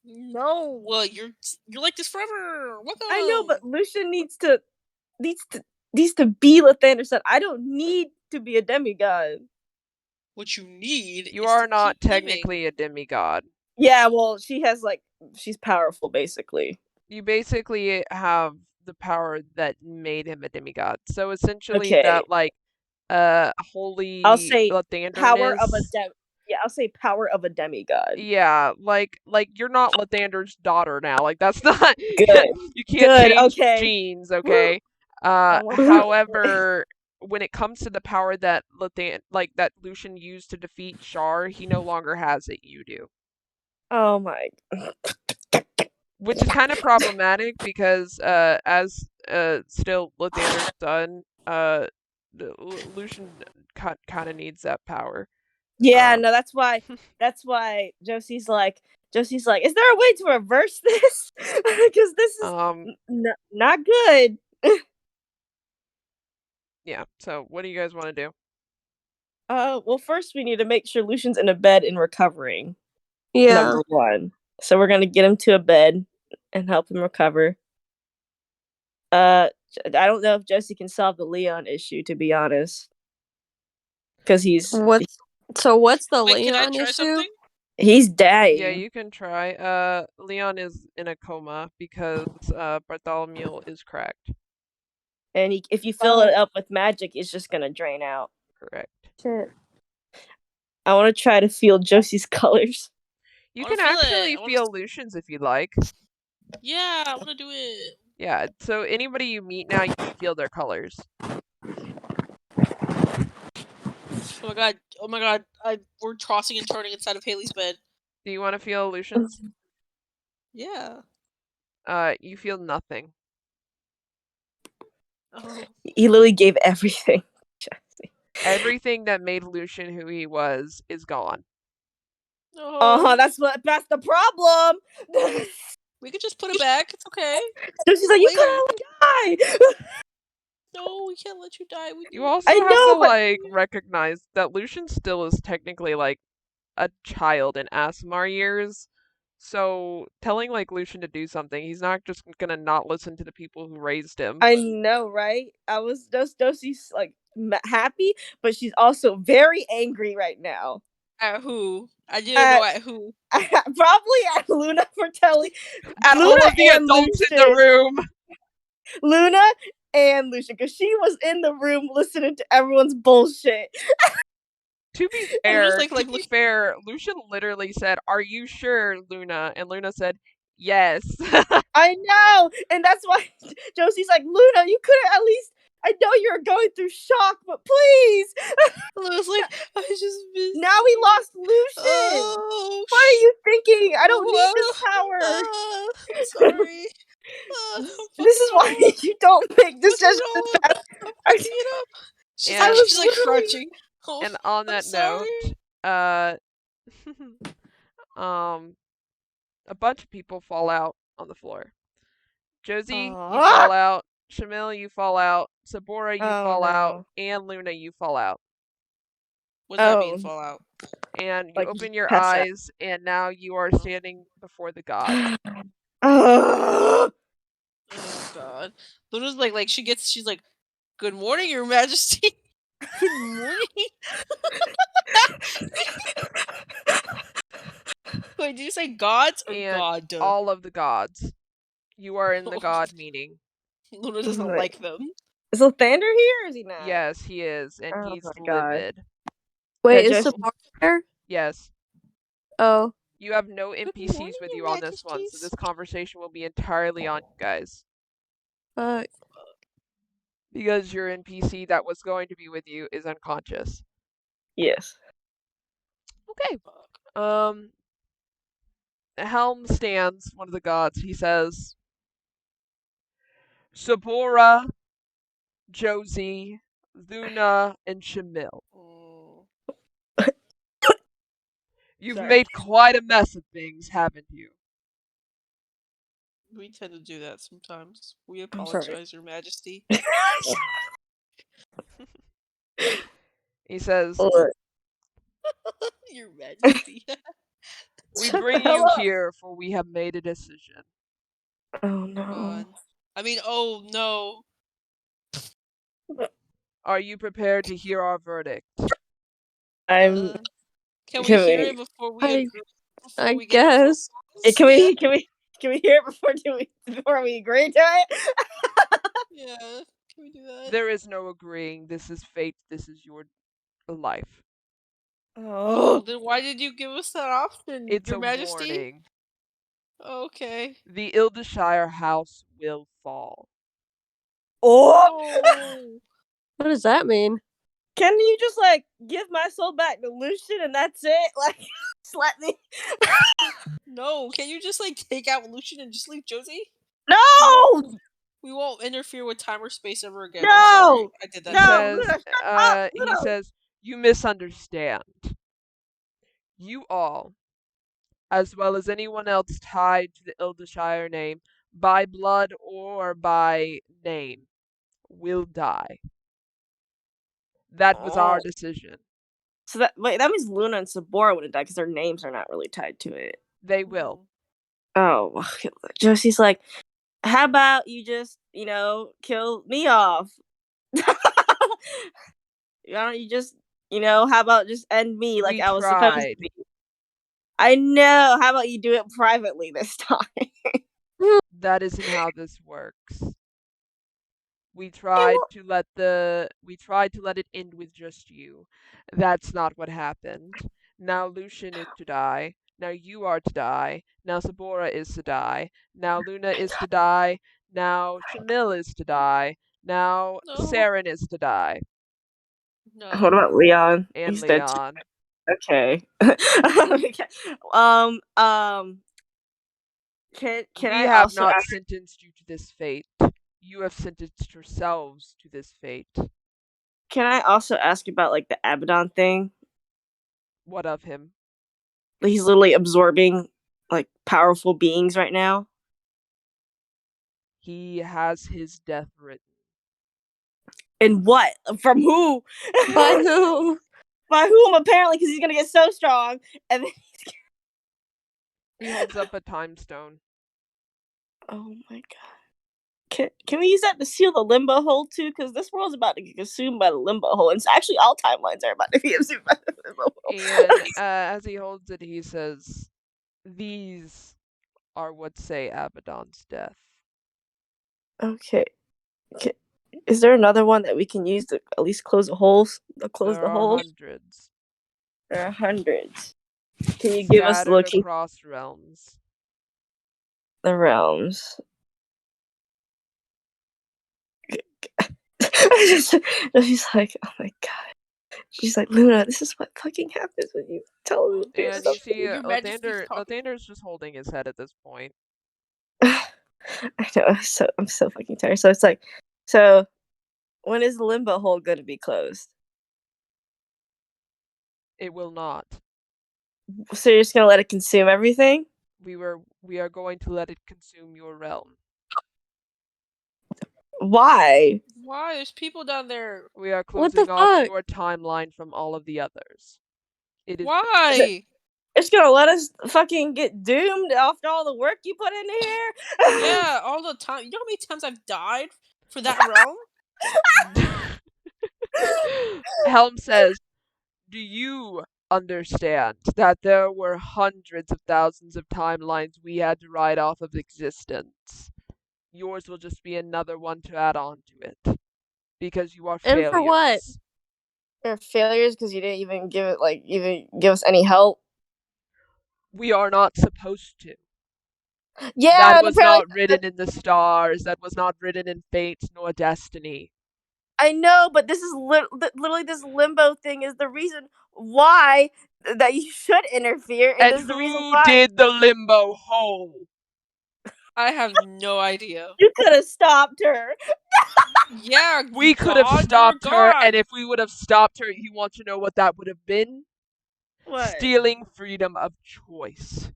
No, you're like this forever. Welcome. I know, but Lucian needs to be Lathander's son. I don't need to be a demigod. What you need. You is are to not keep living. technically a demigod. Yeah, well, she's powerful, basically. You basically have the power that made him a demigod. So essentially, Okay. that like holy I'll say Lathanderness. power of a I'll say power of a demigod. Yeah, like you're not Lathander's daughter now. Like that's not Good. you can't change Okay. genes, okay? want- However, when it comes to the power that that Lucian used to defeat Char, he no longer has it. You do. Oh my. Which is kind of problematic because as still Lathander's son, Lucian kind of needs that power. Yeah, no, that's why Josie's like, is there a way to reverse this? Because this is not good. Yeah, so what do you guys want to do? Well, first we need to make sure Lucian's in a bed and recovering. Yeah. Number 1. So we're gonna get him to a bed and help him recover. I don't know if Josie can solve the Leon issue, to be honest, because he's What's the Wait, can I Leon try issue? something? he's dying. Yeah, you can try. Leon is in a coma because Bartholomew is cracked. And if you fill it up with magic, it's just gonna drain out. Correct. Shit. I want to try to feel Josie's colors. You I can wanna feel actually it. I wanna feel Lucian's if you'd like. Yeah, I want to do it. Yeah, so anybody you meet now, you can feel their colors. Oh my god! We're tossing and turning inside of Haley's bed. Do you want to feel Lucian's? Yeah. You feel nothing. Oh. He literally gave everything. Everything that made Lucian who he was is gone. Oh. That's the problem. We could just put it back. It's okay. She's like, you could die. No, we can't let you die. You also have to like recognize that Lucian still is technically like a child in Aasimar years. So telling like Lucian to do something, he's not just gonna not listen to the people who raised him. I know, right? I was Dosie's like happy, but she's also very angry right now. At who? I didn't know at who. Probably at Luna for telling at Luna all of the adults in the room. Luna and Lucian, because she was in the room listening to everyone's bullshit. To be fair, Lucian literally said, "Are you sure, Luna?" And Luna said, "Yes." I know, and that's why Josie's like, Luna, you could have at least. I know you're going through shock, but please. Luna's like, I just missed. Now we lost Lucian. Oh, what are you thinking? I don't need this power. Sorry. This is why you don't make decisions. I'm picking it up. She's like crunching. Oh, and on that note, a bunch of people fall out on the floor. Josie, you fall out. Shamil, you fall out. Sabora, you fall out. And Luna, you fall out. What does that mean, fall out? And you open your eyes, and now you are standing before the gods. Oh god. Luna's like she's like, good morning, Your Majesty. Good morning. Wait, did you say gods or god? All of the gods. You are in the god meeting. Luna doesn't like them. Is Lathander here or is he not? Yes, he is, and he's livid. Wait, is Sabora there? Yes. Oh. You have no NPCs with you on this one, so this conversation will be entirely on you guys. Because your NPC that was going to be with you is unconscious. Yes. Okay. Helm stands, one of the gods. He says, Sabora, Josie, Luna, and Shamil. You've made quite a mess of things, haven't you? We tend to do that sometimes. We apologize, Your Majesty. He says, Your Majesty. "We Shut bring the hell you up. here, for we have made a decision." Oh no. God. I mean, oh no. Are you prepared to hear our verdict? I'm. Can we Can hear we- it before we I agree? Before we get guess. Hey, can we hear it before we agree to it? Yeah. Can we do that? There is no agreeing. This is fate. This is your life. Oh, Oh, then why did you give us that option, It's Your a Majesty? warning. Okay. The Ildeshire house will fall. oh! No. What does that mean? Can you just like give my soul back to Lucian and that's it? Like, just let me. No. Can you just like take out Lucian and just leave Josie? No! We won't interfere with time or space ever again. No! I'm sorry. I did that. He No, says, Luna, shut up, he Luna. says, "You misunderstand. You all, as well as anyone else tied to the Ildeshire name, by blood or by name, will die. That was our decision. So that means Luna and Sabora would have died because their names are not really tied to it. They will." Oh, Josie's like, how about you just, kill me off? Why don't you just, how about just end me like We I was supposed to tried. be? I know. How about you do it privately this time? That isn't how this works. We tried to let it end with just you. That's not what happened. Now Lucian is to die. Now you are to die. Now Sabora is to die. Now Luna is to die. Now Shamil is to die. Now No. Saren is to die. No. What about Leon? And He's dead Leon. too. Okay. Okay. Can We I have also not ask? sentenced you to this fate. You have sentenced yourselves to this fate. Can I also ask about like the Abaddon thing? What of him? He's literally absorbing like powerful beings right now. He has his death written. And what? From who? By who? By whom? Apparently, because he's gonna get so strong, and then He holds up a time stone. oh my god! Can we use that to seal the limbo hole too? Because this world's about to get consumed by the limbo hole. And actually, all timelines are about to be consumed by the limbo hole. And as he holds it, he says, "These are what say Abaddon's death." Okay. Is there another one that we can use to at least close the holes? There are hundreds. There are hundreds. Can you give us the Scattered location? across realms. The realms. She's like, oh my god. She's like, Luna, this is what fucking happens when you tell me to do And you something. see, Your Majesty's talking. Lathander's just holding his head at this point. I know. I'm so fucking tired. So it's like, so when is the limbo hole going to be closed? It will not. So you're just gonna let it consume everything? We are going to let it consume your realm. Why? Why? There's people down there. We are What the closing off fuck? your timeline from all of the others. It is Why? It's gonna let us fucking get doomed after all the work you put into here? Yeah, all the time. You know how many times I've died for that realm? Helm says, "Do you understand that there were hundreds of thousands of timelines we had to write off of existence? Yours will just be another one to add on to it. Because you are failures." And for what? They're failures because you didn't even even give us any help. We are not supposed to. Yeah, That was not written in the stars. That was not written in fate nor destiny. I know, but this is literally this limbo thing is the reason why that you should interfere, And this is the reason who why did the limbo hole? I have no idea. you could have stopped her. Yeah, We could have God, stopped you're her, God. and if we would have stopped her, you want to know what that would have been? What? Stealing freedom of choice.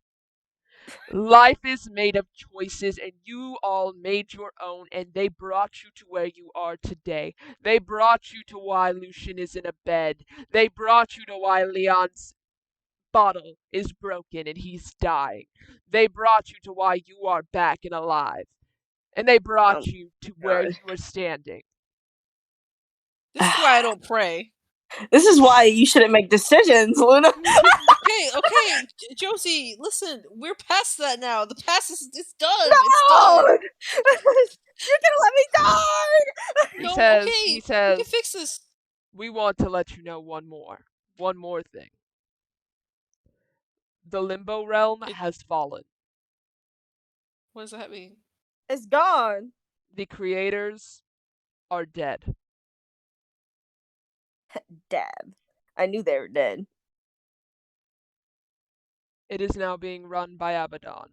Life is made of choices, and you all made your own, and they brought you to where you are today. They brought you to why Lucian is in a bed. They brought you to why Leon's bottle is broken and he's dying. They brought you to why you are back and alive. And they brought you to where you are standing. This is why I don't pray. This is why you shouldn't make decisions, Luna. Okay, Josie, listen, we're past that now. The past it's done. No! It's done. You're gonna let me die. He says, we can fix this. We want to let you know one more thing. The Limbo Realm has fallen. What does that mean? It's gone. The creators are dead. Dead. I knew they were dead. It is now being run by Abaddon.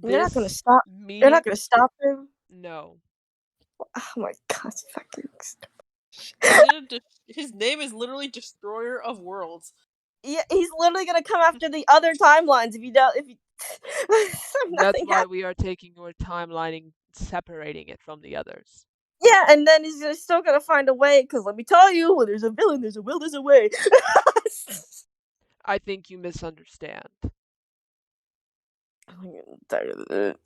You're not gonna stop. You're not gonna stop him. No. Oh my god! Fucking. His name is literally Destroyer of Worlds. Yeah, he's literally gonna come after the other timelines if you don't. If you. That's why we are taking your timeline and separating it from the others. Yeah, and then he's still gonna find a way. Because let me tell you, when there's a villain, there's a will, there's a way. I think you misunderstand. I'm tired of it.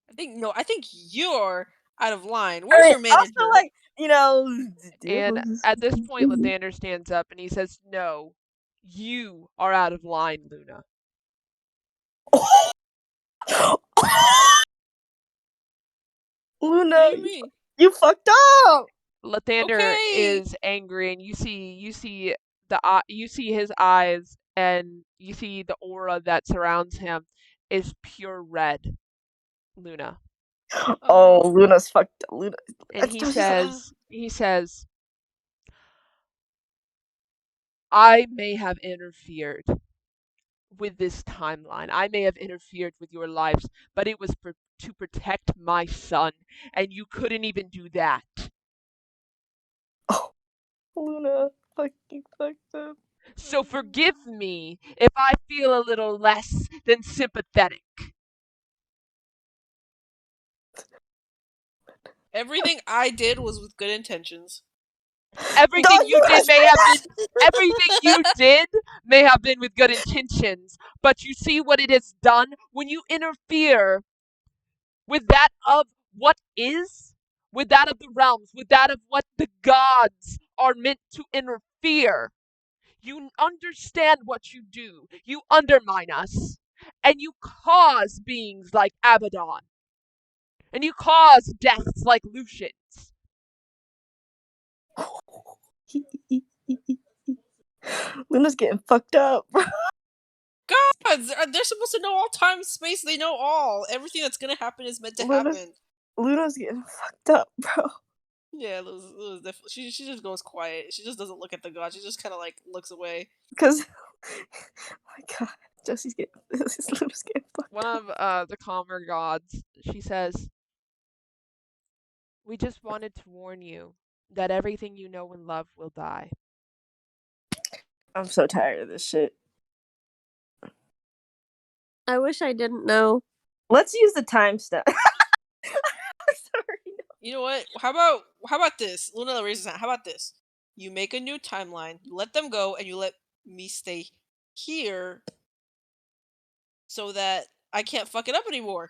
I think you're out of line. Where's your manager? Also, like, And at this point, Lathander stands up and he says, "No, you are out of line, Luna." Luna, you fucked up. Lathander is angry, and you see his eyes, and you see the aura that surrounds him is pure red. Luna. Oh, Luna's fucked up. Luna. And he says, I may have interfered with this timeline. I may have interfered with your lives, but it was to protect my son, and you couldn't even do that. Oh, Luna, fucking fucked up. So forgive me if I feel a little less than sympathetic. Everything I did was with good intentions. Everything you did may have been with good intentions, but you see what it has done when you interfere with that of what is, with that of the realms, with that of what the gods are meant to interfere. You understand what you do. You undermine us, and you cause beings like Abaddon, and you cause deaths like Lucian's. Luna's getting fucked up. God, they're supposed to know all time, space. They know all. Everything that's gonna happen is meant to happen. Luna's getting fucked up, bro. Yeah, Luna's definitely. She just goes quiet. She just doesn't look at the god. She just kind of like looks away. Because, oh my god, Luna's getting fucked up. One of the calmer gods, she says, "We just wanted to warn you that everything you know and love will die." I'm so tired of this shit. I wish I didn't know. Let's use the time step. Sorry. You know what? How about this? Luna raises hand. How about this? You make a new timeline, you let them go, and you let me stay here so that I can't fuck it up anymore.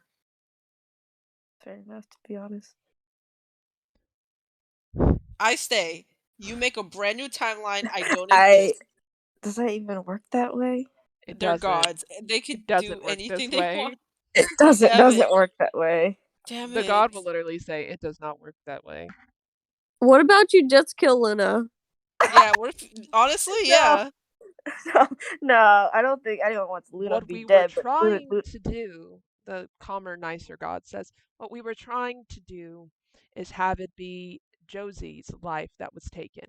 Fair enough, to be honest. I stay. You make a brand new timeline. I don't exist. Does that even work that way? They're gods. They could do anything they want. It doesn't work that way. Damn it. The god will literally say it does not work that way. What about you just kill Luna? Yeah, honestly, yeah. No, I don't think anyone wants Luna to be dead. What we were trying to do, the calmer, nicer god says, what we were trying to do is have it be Josie's life that was taken.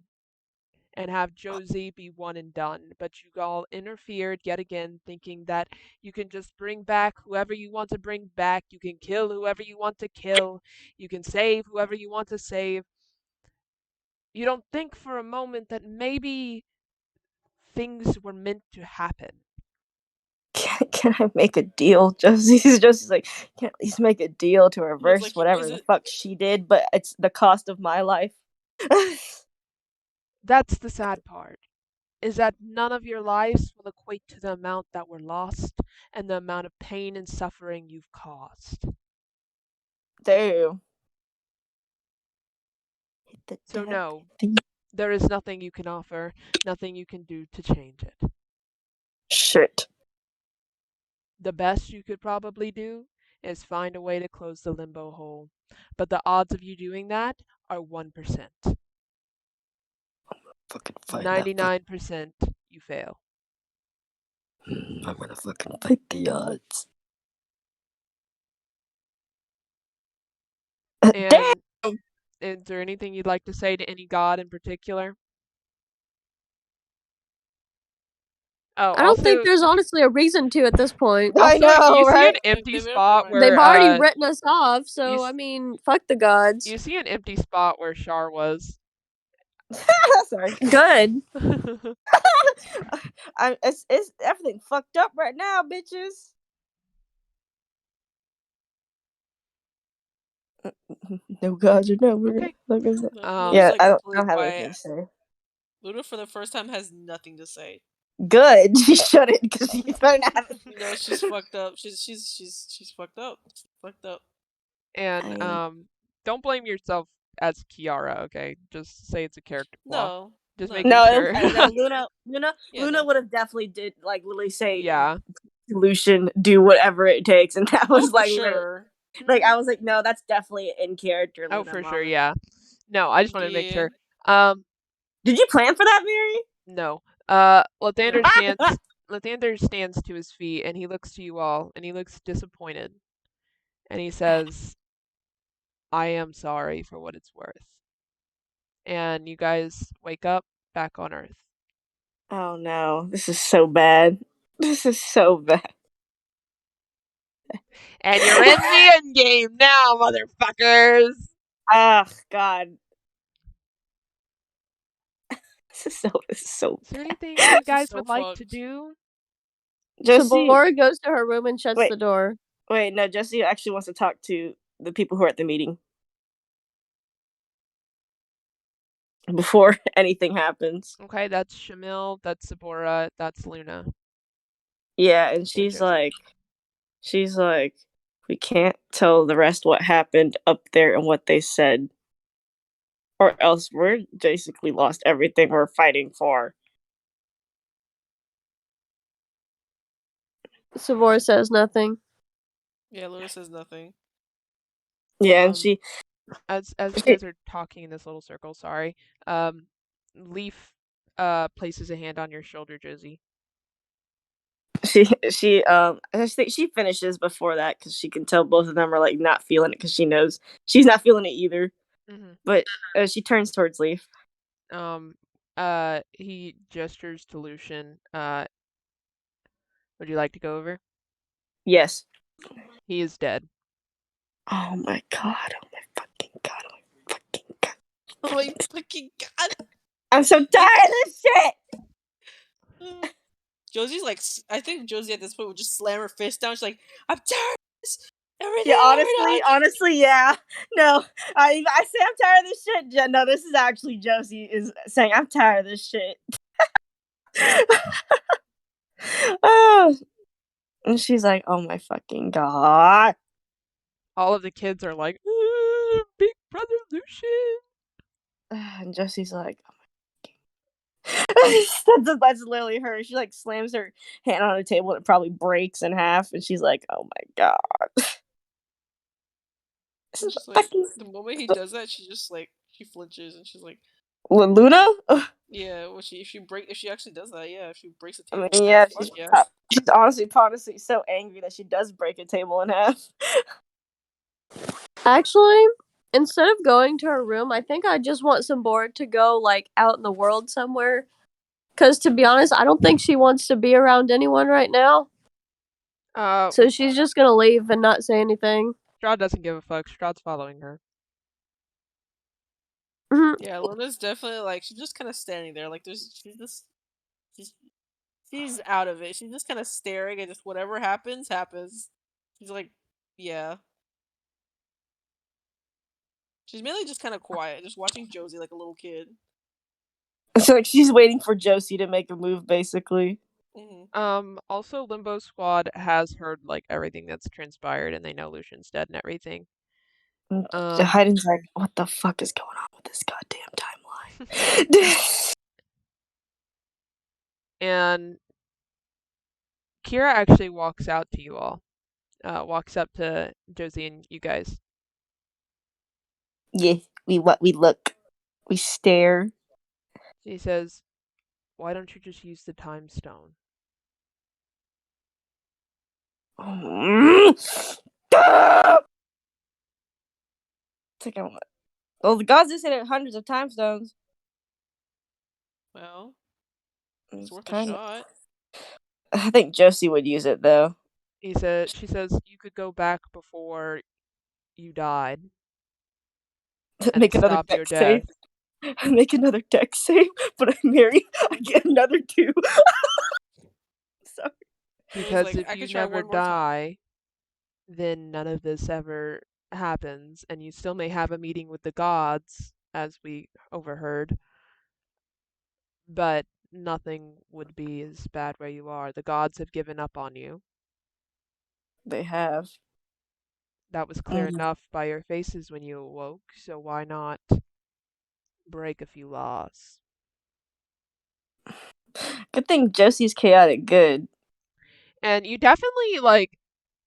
And have Josie be one and done. But you all interfered yet again, thinking that you can just bring back whoever you want to bring back. You can kill whoever you want to kill. You can save whoever you want to save. You don't think for a moment that maybe things were meant to happen. Yeah. Can I make a deal? Josie's like, can I at least make a deal to reverse like, whatever the fuck she did, but it's the cost of my life. That's the sad part, is that none of your lives will equate to the amount that were lost and the amount of pain and suffering you've caused. Damn. So no, there is nothing you can offer, nothing you can do to change it. Shit. The best you could probably do is find a way to close the limbo hole, but the odds of you doing that are 1%. Fucking fight 99% you fail. I'm gonna fucking fight the odds. And is there anything you'd like to say to any god in particular? Oh, I don't also, think there's honestly a reason to at this point. I also, know, you see right? an empty They've spot everywhere. where They've already written us off, so you I mean, fuck the gods. you see an empty spot where Char was. Sorry. Good. It's everything fucked up right now, bitches. No gods or no. Okay. Yeah, like, I don't completely have quiet. anything to say. Luna, for the first time, has nothing to say. Good. She shouldn't because she's better not have You know, she's fucked up. She's fucked up. Fucked up. And don't blame yourself as Kiara, okay? Just say it's a character flaw. No. Just no. making No, sure. Luna Yeah, Luna no. would have definitely did like literally say Yeah. solution, do whatever it takes, and that was Oh, for like sure. like I was like, no, that's definitely in character. Oh, Luna for sure, moment. yeah. No, I just wanted to make Yeah. sure. Did you plan for that, Mary? No. Lathander stands to his feet and he looks to you all and he looks disappointed. And he says, I am sorry for what it's worth. And you guys wake up back on Earth. Oh no, this is so bad. This is so bad. And you're in the end game now, motherfuckers. Oh God. This is so Is there anything you guys so would like fucked. to do? Josie, Samora goes to her room and shuts the door. Wait, no, Josie actually wants to talk to the people who are at the meeting before anything happens. Okay, that's Shamil, that's Sabora, that's Luna. Yeah, and she's like, we can't tell the rest what happened up there and what they said, or else we're basically lost everything we're fighting for. Samora says nothing. Yeah, Luna says nothing. Yeah, and she, as you guys are talking in this little circle, sorry, Leaf places a hand on your shoulder, Josie. I think she finishes before that because she can tell both of them are like not feeling it because she knows she's not feeling it either. Mm-hmm. But she turns towards Leaf. He gestures to Lucian. Would you like to go over? Yes. He is dead. Oh my god! Oh my fucking god! Oh my fucking god! Oh my fucking god! I'm so tired of this shit. Josie's like, I think Josie at this point would just slam her fist down. She's like, I'm tired of this. Yeah, honestly, yeah. No, I say I'm tired of this shit. No, this is actually Josie is saying I'm tired of this shit. Oh, and she's like, oh my fucking god. All of the kids are like, Big Brother Lucian. And Josie's like, oh my that's literally her. She like slams her hand on the table and it probably breaks in half. And she's like, oh my god. Like, the moment he does that, she just like she flinches and she's like, Luna? Yeah, well, if she actually does that, yeah, if she breaks the table. I mean, yeah, she's honestly so angry that she does break a table in half. Actually, instead of going to her room, I think I just want Samora to go like out in the world somewhere. Because to be honest, I don't think she wants to be around anyone right now. So she's just gonna leave and not say anything. Strahd doesn't give a fuck. Strahd's following her. Yeah, Luna's definitely like she's just kind of standing there, like she's She's out of it. She's just kind of staring and just whatever happens, happens. She's like, yeah. She's mainly just kind of quiet, just watching Josie like a little kid. So like she's waiting for Josie to make a move, basically. Also, Limbo Squad has heard like everything that's transpired, and they know Lucian's dead and everything. Hayden's like, what the fuck is going on with this goddamn timeline? And Kira actually walks out to you all. Walks up to Josie and you guys. Yeah, we look. We stare. She says, "Why don't you just use the time stone?" Well, the gods just hit it hundreds of time stones. Well, it's worth a shot. I think Josie would use it though. She says you could go back before you died. Make another deck save. Make another deck save, but I get another 2. Sorry. Because like, if you never die, then none of this ever happens, and you still may have a meeting with the gods, as we overheard, but nothing would be as bad where you are. The gods have given up on you. They have. That was clear enough by your faces when you awoke, so why not break a few laws? Good thing Josie's chaotic good. And you definitely, like,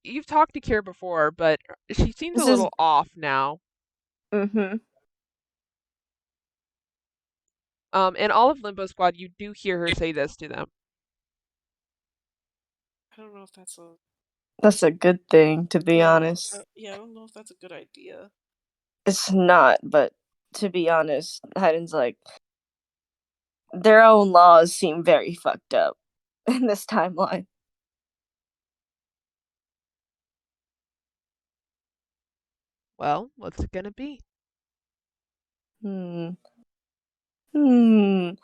you've talked to Kira before, but she seems a little off now. Mm-hmm. In all of Limbo Squad, you do hear her say this to them. I don't know if that's a... That's a good thing, to be honest. Yeah, I don't know if that's a good idea. It's not, but to be honest, Hayden's like, their own laws seem very fucked up in this timeline. Well, what's it gonna be? Sabora and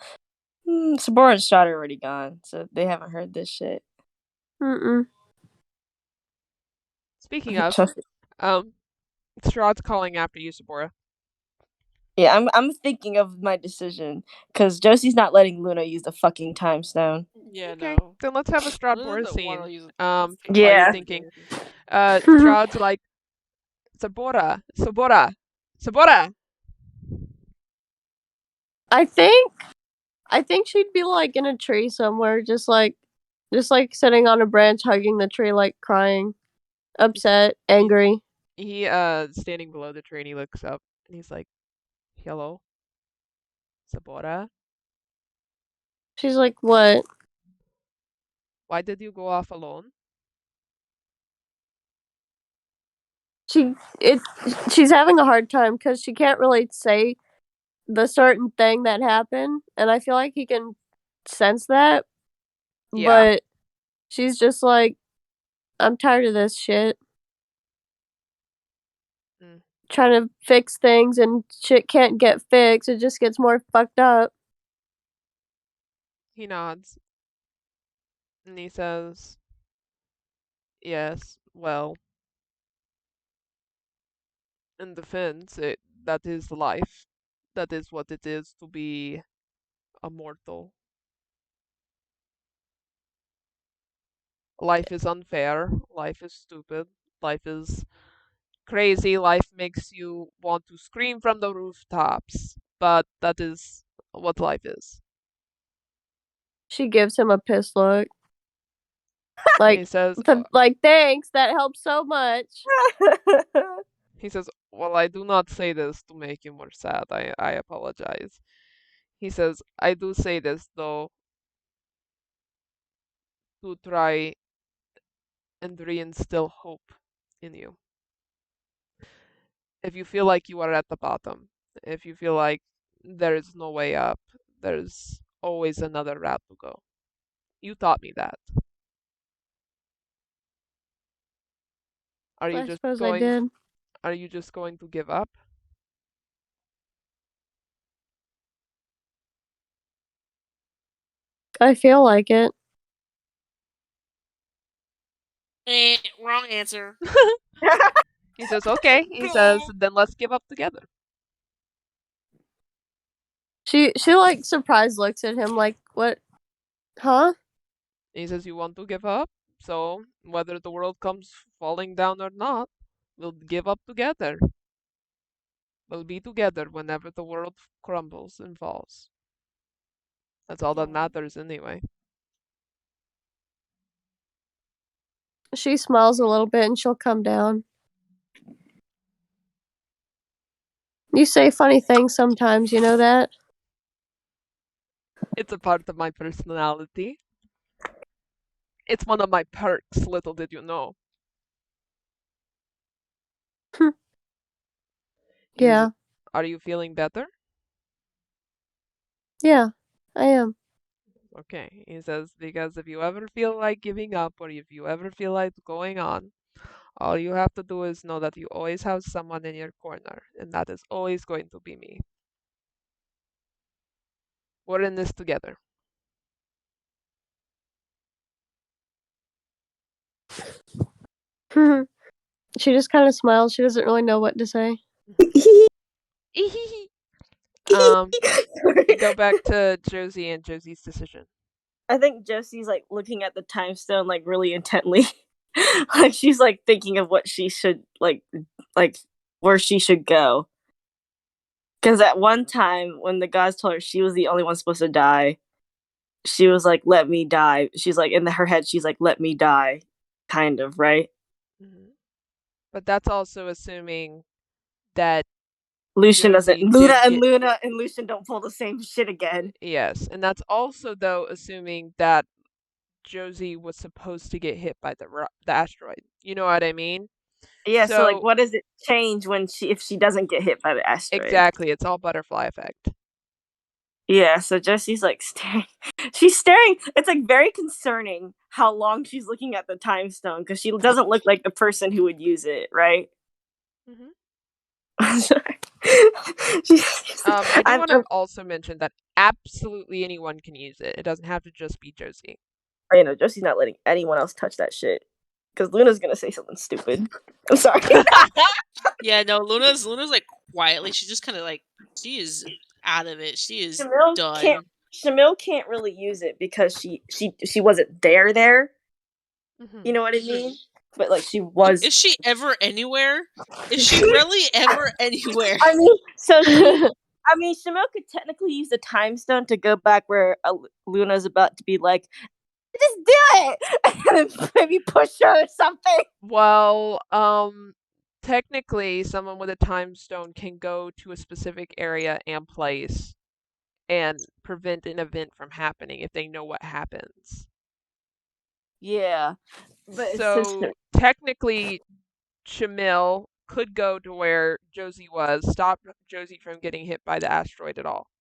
Strahd are already gone, so they haven't heard this shit. Speaking of, Strahd's calling after you, Sabora. Yeah, I'm thinking of my decision because Josie's not letting Luna use the fucking time stone. Yeah, okay. No. Then let's have a Strahd scene. Yeah. While you're thinking, Strahd's like, Sabora. I think she'd be like in a tree somewhere, just like sitting on a branch, hugging the tree, like crying, upset, angry. He standing below the tree and he looks up and he's like, "Hello, Sabora." She's like, "What? Why did you go off alone?" She's having a hard time because she can't really say the certain thing that happened, and I feel like he can sense that. Yeah. But she's just like, I'm tired of this shit. Trying to fix things and shit can't get fixed. It just gets more fucked up. He nods. And he says, "Yes, well, in defense, that is life. That is what it is to be a mortal. Life is unfair. Life is stupid. Life is crazy. Life makes you want to scream from the rooftops. But that is what life is." She gives him a pissed look. Like, he says, like, thanks, that helps so much. He says, "Well, I do not say this to make you more sad. I apologize." He says, "I do say this, though, to try and reinstill hope in you. If you feel like you are at the bottom, if you feel like there is no way up, there's always another route to go. You taught me that. Are you just going? Are you just going to give up?" I feel like it. Wrong answer. He says, okay. He says, then let's give up together. She like surprised looks at him like, what? Huh? He says, you want to give up? So whether the world comes falling down or not, we'll give up together. We'll be together whenever the world crumbles and falls. That's all that matters anyway. She smiles a little bit and she'll come down. You say funny things sometimes, you know that? It's a part of my personality. It's one of my perks, little did you know. Yeah. Are you feeling better? Yeah, I am. Okay, he says, because if you ever feel like giving up or if you ever feel like going on, all you have to do is know that you always have someone in your corner, and that is always going to be me. We're in this together. She just kind of smiles. She doesn't really know what to say. Go back to Josie and Josie's decision. I think Josie's like looking at the time stone like really intently. Like she's like thinking of what she should like where she should go. Because at one time when the gods told her she was the only one supposed to die, she was like, "Let me die." She's like in her head, she's like, "Let me die," kind of, right? Mm-hmm. But that's also assuming that Lucian doesn't. Luna and Lucian don't pull the same shit again. Yes, and that's also though assuming that Josie was supposed to get hit by the asteroid. You know what I mean? Yeah. So like, what does it change when if she doesn't get hit by the asteroid? Exactly. It's all butterfly effect. Yeah. So Josie's like staring. She's staring. It's like very concerning how long she's looking at the time stone because she doesn't look like the person who would use it, right? Mm-hmm. I want to also mention that absolutely anyone can use it. It doesn't have to just be Josie. You know, Josie's not letting anyone else touch that shit because Luna's gonna say something stupid. I'm sorry. Yeah, no, Luna's like quietly. She's just kind of like she is out of it. She is done. Shamil can't really use it because she wasn't there. Mm-hmm. You know what I mean? But like she was. Is she ever anywhere? Is she really ever anywhere? I mean, so Shamil could technically use the time stone to go back where Luna's about to be like, just do it, and then maybe push her or something. Well, technically, someone with a time stone can go to a specific area and place and prevent an event from happening if they know what happens. Yeah. But so technically, Shamil could go to where Josie was, stop Josie from getting hit by the asteroid at all.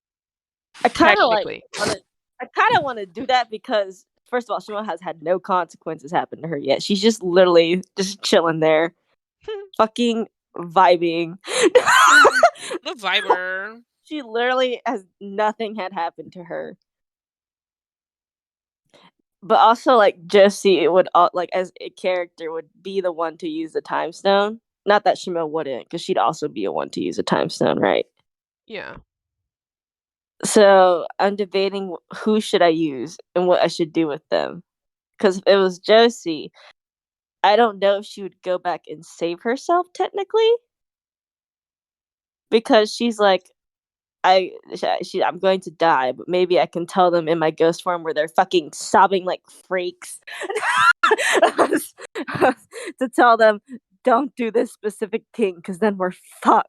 I kind of want to do that because, first of all, Shamil has had no consequences happen to her yet. She's just literally just chilling there, fucking vibing. The viber. She literally has nothing had happened to her. But also, like, Josie would, like, as a character, would be the one to use the time stone. Not that Shamil wouldn't, because she'd also be a one to use a time stone, right? Yeah. So I'm debating who should I use and what I should do with them. Because if it was Josie, I don't know if she would go back and save herself technically. Because she's like, I'm going to die, but maybe I can tell them in my ghost form where they're fucking sobbing like freaks to tell them don't do this specific thing because then we're fucked.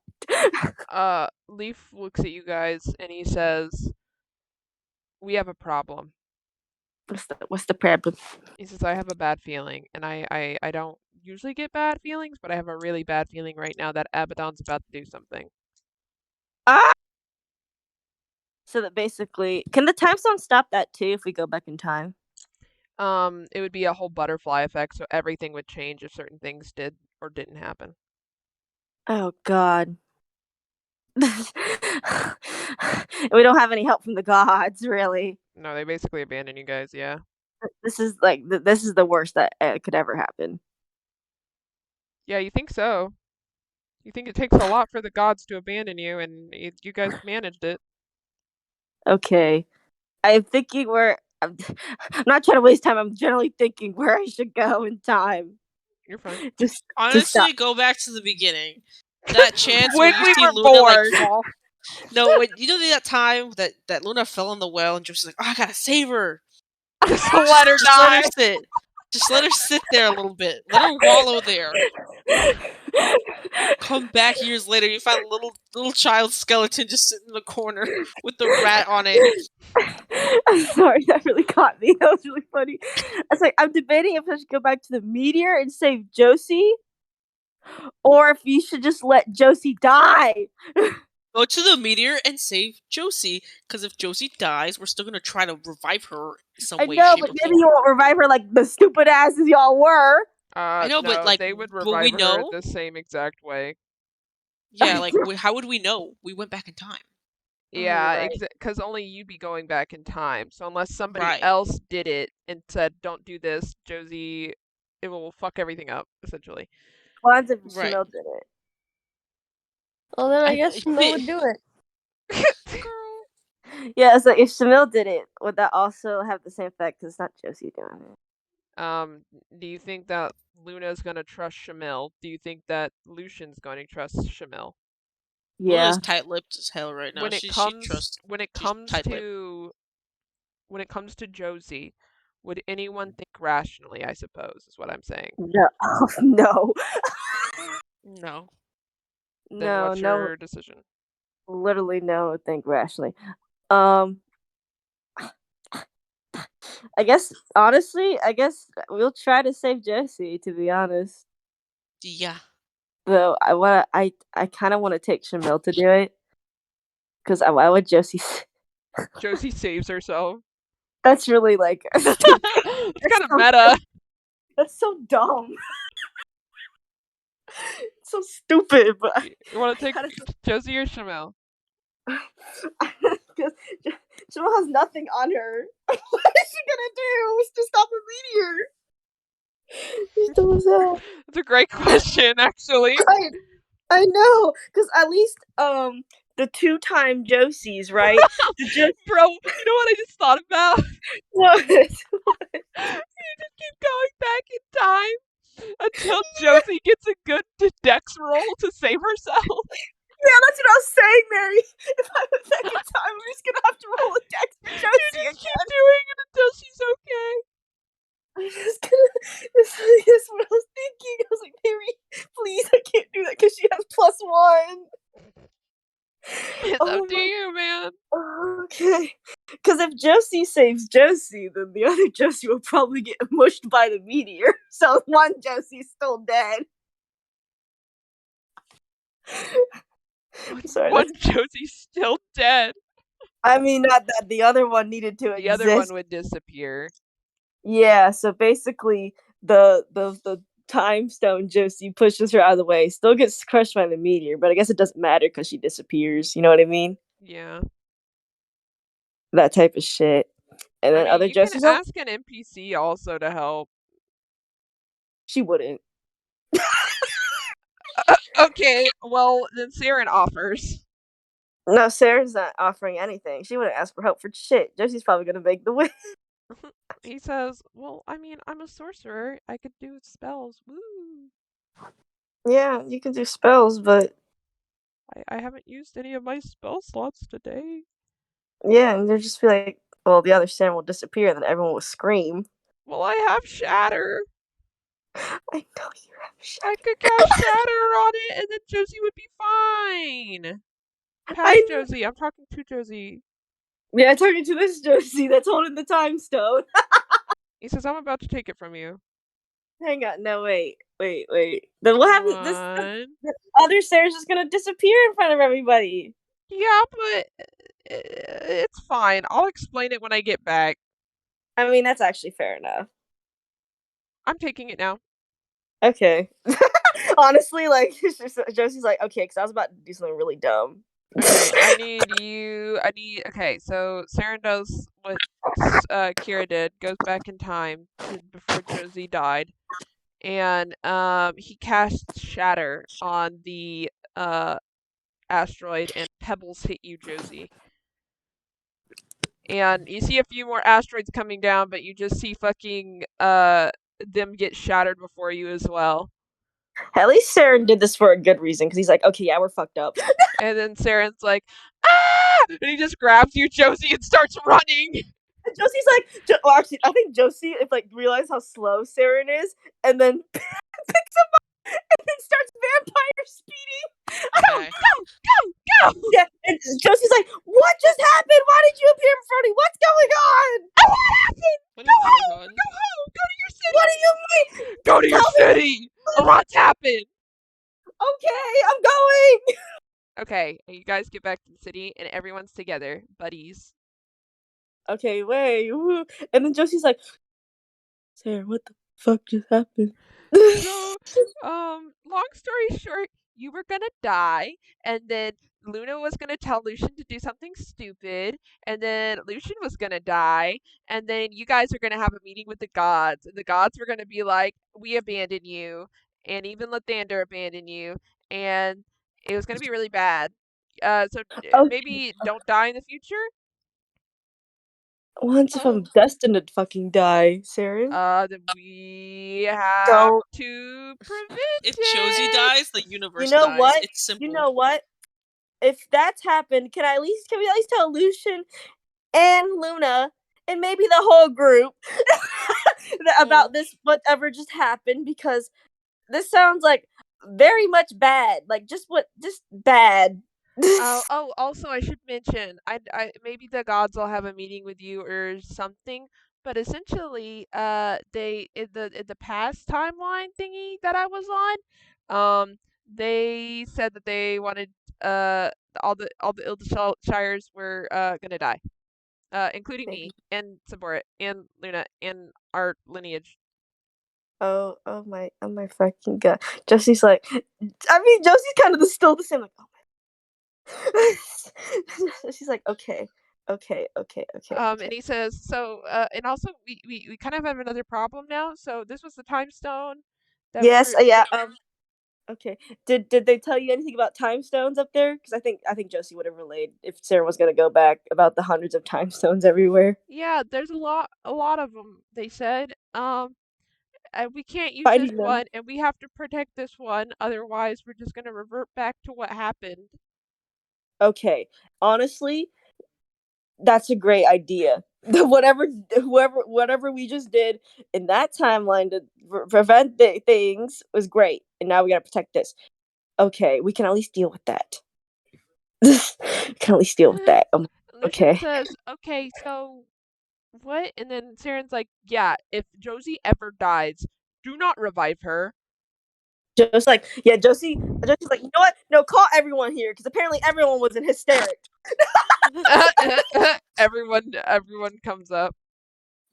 Leaf looks at you guys and he says, "We have a problem." What's the problem? He says, "I have a bad feeling, and I don't usually get bad feelings, but I have a really bad feeling right now that Abaddon's about to do something." So that basically, can the time stone stop that too if we go back in time? It would be a whole butterfly effect, so everything would change if certain things did or didn't happen. Oh God. We don't have any help from the gods, really. No, they basically abandon you guys, yeah. This is like this is the worst that could ever happen. Yeah, you think so. You think it takes a lot for the gods to abandon you, and you guys managed it. Okay. I'm thinking where I'm not trying to waste time. I'm generally thinking where I should go in time. You're fine. Just Honestly, go back to the beginning. That chance When when you we see were Luna like born. fall. No, when you know that time that Luna fell in the well and Josie's like, "Oh, I gotta save her." Just let her Just die. let her sit. Just let her sit there a little bit. Let her wallow there. Come back years later, you find a little child skeleton just sitting in the corner with the rat on it. I'm sorry, that really caught me. That was really funny. It's like I'm debating if I should go back to the meteor and save Josie, or if you should just let Josie die. Go to the meteor and save Josie, because if Josie dies, we're still gonna try to revive her some I way, know, shape, but or maybe form. you won't revive her like the stupid asses y'all were. I know, no, but like, they would will we revive her know? the same exact way. Yeah, like, how would we know? We went back in time. Yeah, right. because only you'd be going back in time. So unless somebody Right. else did it and said, "Don't do this," Josie, it will fuck everything up, essentially. Well, that's if Right. Shamil did it. Well, then I I- guess Shamil would do it. Girl. Yeah, so if Shamil did it, would that also have the same effect? Because it's not Josie doing it. Do you think that Luna's gonna trust Shamil? Do you think that Lucian's going to trust Shamil? Yeah. Luna's tight-lipped as hell right now. When it She comes trusts. when it she's comes tight-lipped. to Josie, would anyone think rationally, I suppose, is what I'm saying. No. No. No. Then No. what's No. your decision? Literally no. Think rationally. I guess honestly, we'll try to save Josie. To be honest, Yeah. though, I kind of want to take Shamil to do it because why would Josie? Josie saves herself. That's really like It's kind of meta. That's so dumb. It's so stupid. But You want to take Josie or Shamil? because Shamil has nothing on her. What is she gonna do? To stop a meteor? She's dumb as hell. That's a great question, actually. I know, because at least the 2-time Josies, right? Bro, you know what I just thought about? What? You just keep going back in time until Josie gets a good dex roll to save herself. Yeah, that's what I was saying, Mary. If I went back in time, we're just gonna have to roll a dex for Josie You just keep doing it until she's okay. I'm just gonna. That's what I was thinking. I was like, Mary, please, I can't do that because she has +1. It's up to you, man. Okay. Because if Josie saves Josie, then the other Josie will probably get mushed by the meteor. So one Josie's still dead. Sorry. One Josie's still dead. I mean, not that the other one needed to exist. The other one would disappear. Yeah, so basically the time stone Josie pushes her out of the way, still gets crushed by the meteor, but I guess it doesn't matter because she disappears, you know what I mean? Yeah. That type of shit. And then other you Josies can ask an NPC also to help. She wouldn't. Okay, well, then Saren offers. No, Sarah's not offering anything. She wouldn't ask for help for shit. Josie's probably gonna make the win. He says, well, I mean, I'm a sorcerer. I could do spells. Woo! Yeah, you can do spells, but I haven't used any of my spell slots today. yeah, and they'll just be like, well, the other Sam will disappear, and then everyone will scream. Well, I have Shatter. I know you have Shatter. I could cast Shatter on it, and then Josie would be fine. Past Josie. I'm talking to Josie. Yeah, talking to this Josie that's holding the time stone. He says, I'm about to take it from you. Hang on, no, wait. Then what happens? This other Sarah's just gonna disappear in front of everybody. Yeah, but it's fine. I'll explain it when I get back. I mean, that's actually fair enough. I'm taking it now. Okay. Honestly, like, Josie's like, okay, because I was about to do something really dumb. Okay, okay, so Saren does what Kira did, goes back in time to before Josie died, and he casts Shatter on the asteroid, and pebbles hit you, Josie. And you see a few more asteroids coming down, but you just see fucking them get shattered before you as well. At least Saren did this for a good reason, because he's like, okay, yeah, we're fucked up. And then Saren's like, ah! And he just grabs you, Josie, and starts running. And Josie's like, well, actually, I think Josie realized how slow Saren is, and then picks him up and then starts vampire speeding. Okay. Go! Yeah, and Josie's like, what just happened? Why did you appear in front of me? What's going on? Oh, what happened? What Go is going home! on? Go home! Go to your city! What do you mean? Go to your Tell me. city! What's happened? Okay, I'm going. Okay, you guys get back to the city, and everyone's together, buddies. Okay, wait. Woo. And then Josie's like, Sarah, what the fuck just happened? So, long story short, you were gonna die, and then Luna was gonna tell Lucian to do something stupid, and then Lucian was gonna die, and then you guys are gonna have a meeting with the gods, and the gods were gonna be like, we abandon you, and even Lathander abandon you, and it was gonna be really bad. So maybe don't die in the future? Once if I'm destined to fucking die, Sarah. Then we have to prevent If Josie dies, the universe You know dies. what? It's simple. You know what? If that's happened, can we at least tell Lucian and Luna and maybe the whole group about this whatever just happened, because this sounds like very much bad. Like just bad. Also I should mention, I maybe the gods will have a meeting with you or something, but essentially, they in the past timeline thingy that I was on, they said that they wanted all the Ildashires were gonna die, including me and Sabora and Luna and our lineage. Oh my fucking god. Josie's like, I mean, Josie's kind of still the same, like, oh my. She's like, okay. And he says, so, and also we kind of have another problem now. So this was the time stone. Yes, yeah. Okay. Did they tell you anything about time stones up there? Because I think Josie would have relayed if Sarah was gonna go back about the hundreds of time stones everywhere. Yeah, there's a lot of them. They said, we can't use Finding this them. one, and we have to protect this one. Otherwise, we're just gonna revert back to what happened. Okay, honestly, that's a great idea. Whatever we just did in that timeline to prevent things was great, and now we gotta protect this. Okay, we can at least deal with that. Okay. Says, okay, so what? And then Saren's like, yeah, if Josie ever dies, do not revive her. Just like, yeah, Josie's like, you know what? No, call everyone here, because apparently everyone was in hysterics. Everyone comes up.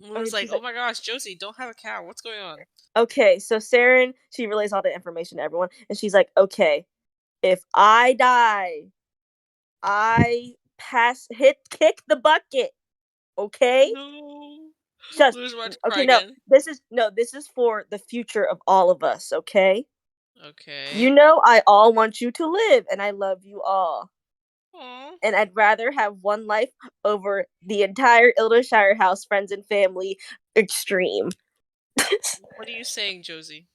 Luna's like, oh my gosh, Josie, don't have a cow. What's going on? Okay, so Saren, she relays all the information to everyone, and she's like, okay, if I die, I kick the bucket. Okay? No. Just okay, this is for the future of all of us, okay? Okay. You know I all want you to live, and I love you all. Aww. And I'd rather have one life over the entire Ildashire house, friends and family extreme. What are you saying, Josie?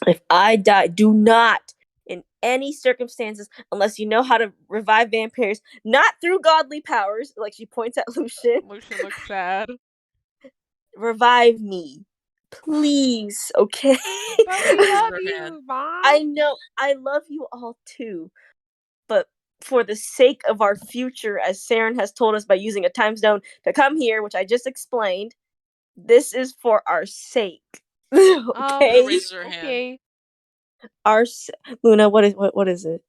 If I die, do not, in any circumstances, unless you know how to revive vampires, not through godly powers, like she points at Lucian. Lucian looks sad. Revive me. Please, okay? But we love you, Mom. I know, I love you all too. But for the sake of our future, as Saren has told us by using a time stone to come here, which I just explained, this is for our sake. Okay? Raises her hand. Luna, what is it?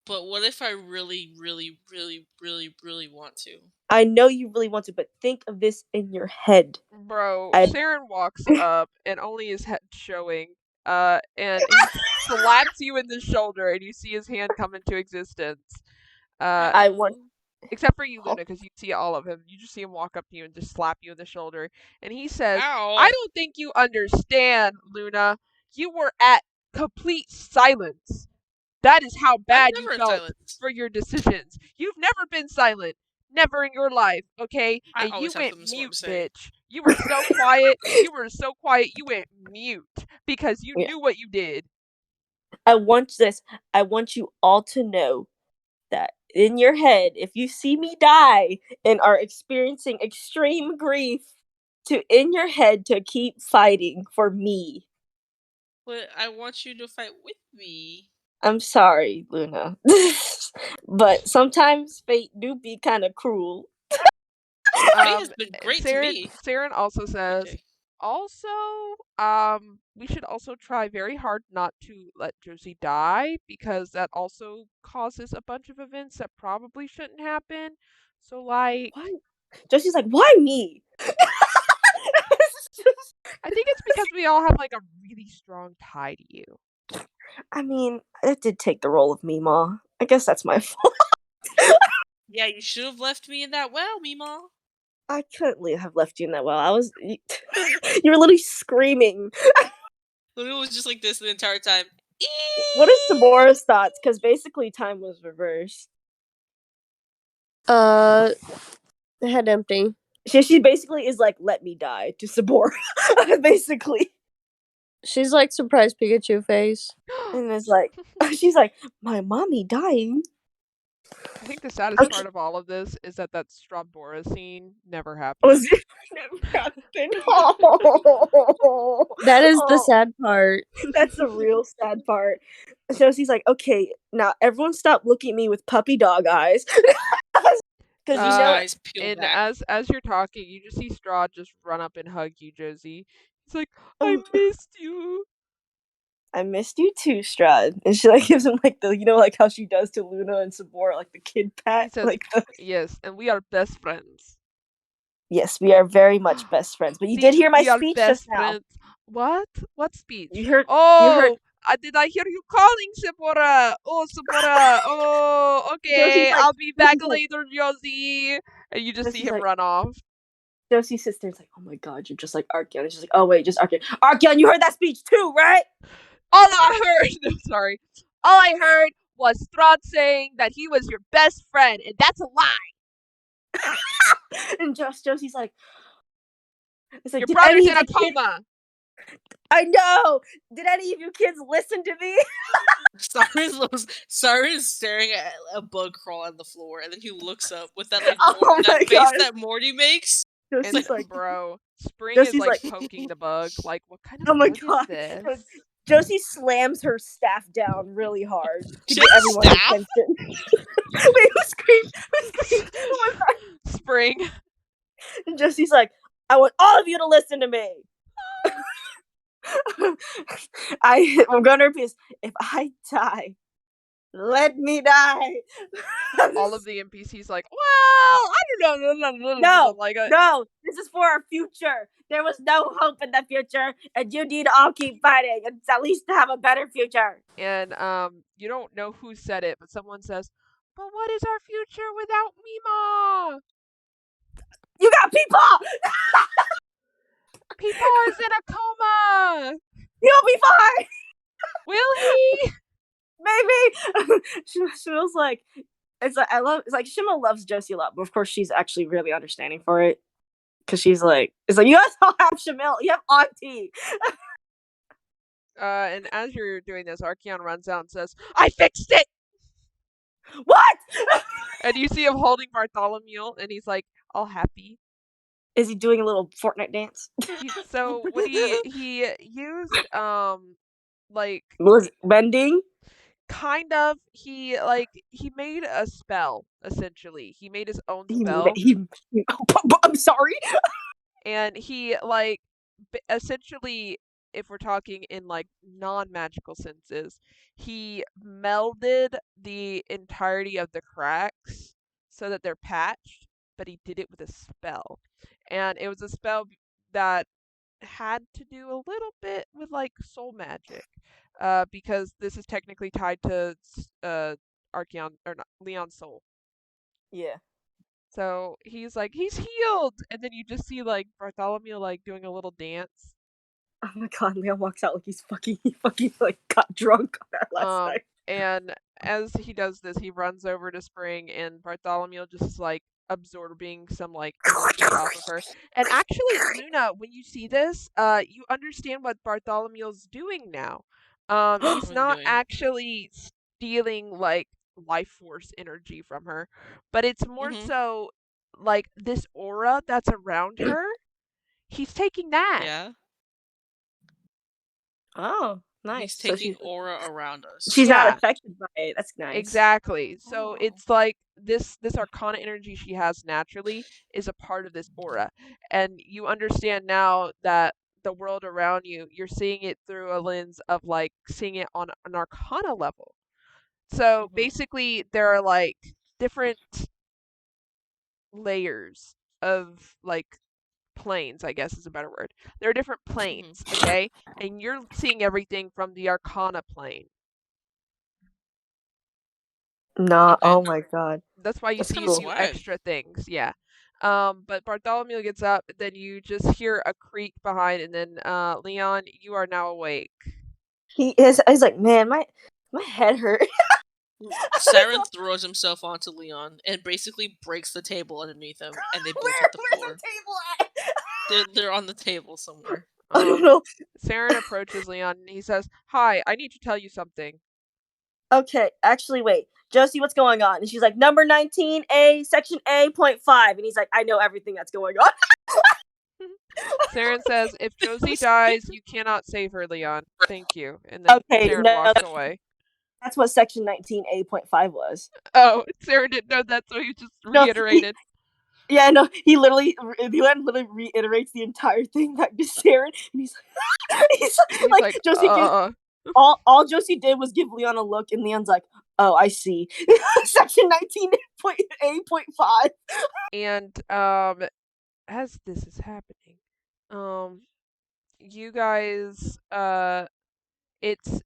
But what if I really, really, really, really, really want to? I know you really want to, but think of this in your head. Bro, Saren walks up and only his head showing, and he slaps you in the shoulder, and you see his hand come into existence. I want Except for you, Luna, because you see all of him. You just see him walk up to you and just slap you in the shoulder. And he says, Ow. I don't think you understand, Luna. You were at complete silence. That is how bad you felt for your decisions. You've never been silent. Never in your life, okay? And you went mute, bitch. You were so quiet. You were so quiet. You went mute because you knew what you did. I want you all to know that in your head, if you see me die and are experiencing extreme grief, in your head to keep fighting for me. But I want you to fight with me. I'm sorry, Luna. But sometimes fate do be kind of cruel. Fate has been great to me. Saren also says, we should also try very hard not to let Josie die, because that also causes a bunch of events that probably shouldn't happen. So, like... Why? Josie's like, why me? I think it's because we all have, like, a really strong tie to you. I mean, it did take the role of Meemaw. I guess that's my fault. Yeah, you should have left me in that well, Meemaw. I couldn't have left you in that well. You were literally screaming. Luna was just like this the entire time. What is Sabora's thoughts? Because basically time was reversed. The head empty. She basically is like, let me die to Sabora. Basically. She's like surprise Pikachu face. And it's like, she's like, my mommy dying. I think the saddest part of all of this is that Strabora scene never happened. Was it never happened? Oh. That is the sad part. That's the real sad part. So she's like, okay, now everyone stop looking at me with puppy dog eyes. Because and as you're talking, you just see Strahd just run up and hug you, Josie. He's like, I missed you. I missed you too, Strahd. And she like gives him like the, like how she does to Luna and Sabora, like the kid pat. Says, like yes, and we are best friends. Yes, we are very much best friends. But you did hear my speech just now. Friends. What? What speech? You heard? Did I hear you calling, Sabora? Oh, Sabora. Oh, okay. Like, I'll be back later, Josie. And you just see him run off. Josie's sister's like, oh my god, you're just like Archeon. And she's like, oh wait, just Archeon. Archeon, you heard that speech too, right? All I heard was Strahd saying that he was your best friend, and that's a lie. And Josie's like, your brother's in a coma. I know. Did any of you kids listen to me? Cyrus staring at a bug crawl on the floor, and then he looks up with that like face that Morty makes. Josie's like, bro, Spring is like poking the bug. Like, what kind of bug is this? Josie slams her staff down really hard to get everyone's attention. Wait, who screamed? Spring. And Josie's like, I want all of you to listen to me. I'm gonna repeat this. If I die, let me die. All of the NPCs like, well, I don't know. No, this is for our future. There was no hope in the future, and you need to all keep fighting and at least have a better future. And you don't know who said it, but someone says, but what is our future without Meemaw? You got people! People is in a coma! He'll be fine! Will he? Maybe! Shimel's like, it's like Shimel loves Josie a lot, but of course she's actually really understanding for it. Because she's like, it's like, you guys all have Shimel, you have Auntie! And as you're doing this, Archeon runs out and says, I fixed it! What? And you see him holding Bartholomew, and he's like, all happy. Is he doing a little Fortnite dance? So when he used like was bending? Kind of. He made a spell, essentially. He made his own spell. I'm sorry. And he like essentially, if we're talking in like non-magical senses, he melded the entirety of the cracks so that they're patched, but he did it with a spell. And it was a spell that had to do a little bit with like soul magic, because this is technically tied to Archeon or not, Leon's soul. Yeah. So he's like, he's healed, and then you just see like Bartholomew like doing a little dance. Oh my god, Leon walks out like he fucking like got drunk last night. And as he does this, he runs over to Spring, and Bartholomew just is like absorbing some like energy off of her. And actually, Luna, when you see this, you understand what Bartholomew's doing now. He's not actually stealing like life force energy from her, but it's more so like this aura that's around her. He's taking that. Yeah. Oh, nice. He's taking aura around us. She's not affected by it. That's nice. Exactly. So it's like this arcana energy she has naturally is a part of this aura. And you understand now that the world around you, you're seeing it through a lens of like seeing it on an arcana level. So basically there are like different layers of like planes, I guess is a better word. There are different planes, okay? And you're seeing everything from the arcana plane. Nah, oh my god. That's why you see a few extra things, yeah. But Bartholomew gets up, then you just hear a creak behind, and then Leon, you are now awake. He's like, man, my head hurt. Saren throws himself onto Leon and basically breaks the table underneath him, and they both hit the floor. Where's the table at? They're on the table somewhere. I don't know. Saren approaches Leon and he says, "Hi, I need to tell you something." Okay, actually, wait. Josie, what's going on? And she's like, number 19A, section A.5. And he's like, I know everything that's going on. Saren says, if Josie dies, you cannot save her, Leon. Thank you. And then Saren walks away. That's what section 19A.5 was. Oh, Saren didn't know that, so he just reiterated. Yeah, no, Leon literally reiterates the entire thing back to Saren. And he's like Josie gives... All Josie did was give Leon a look, and Leon's like, "Oh, I see." Section 19A.5. And as this is happening, you guys, it's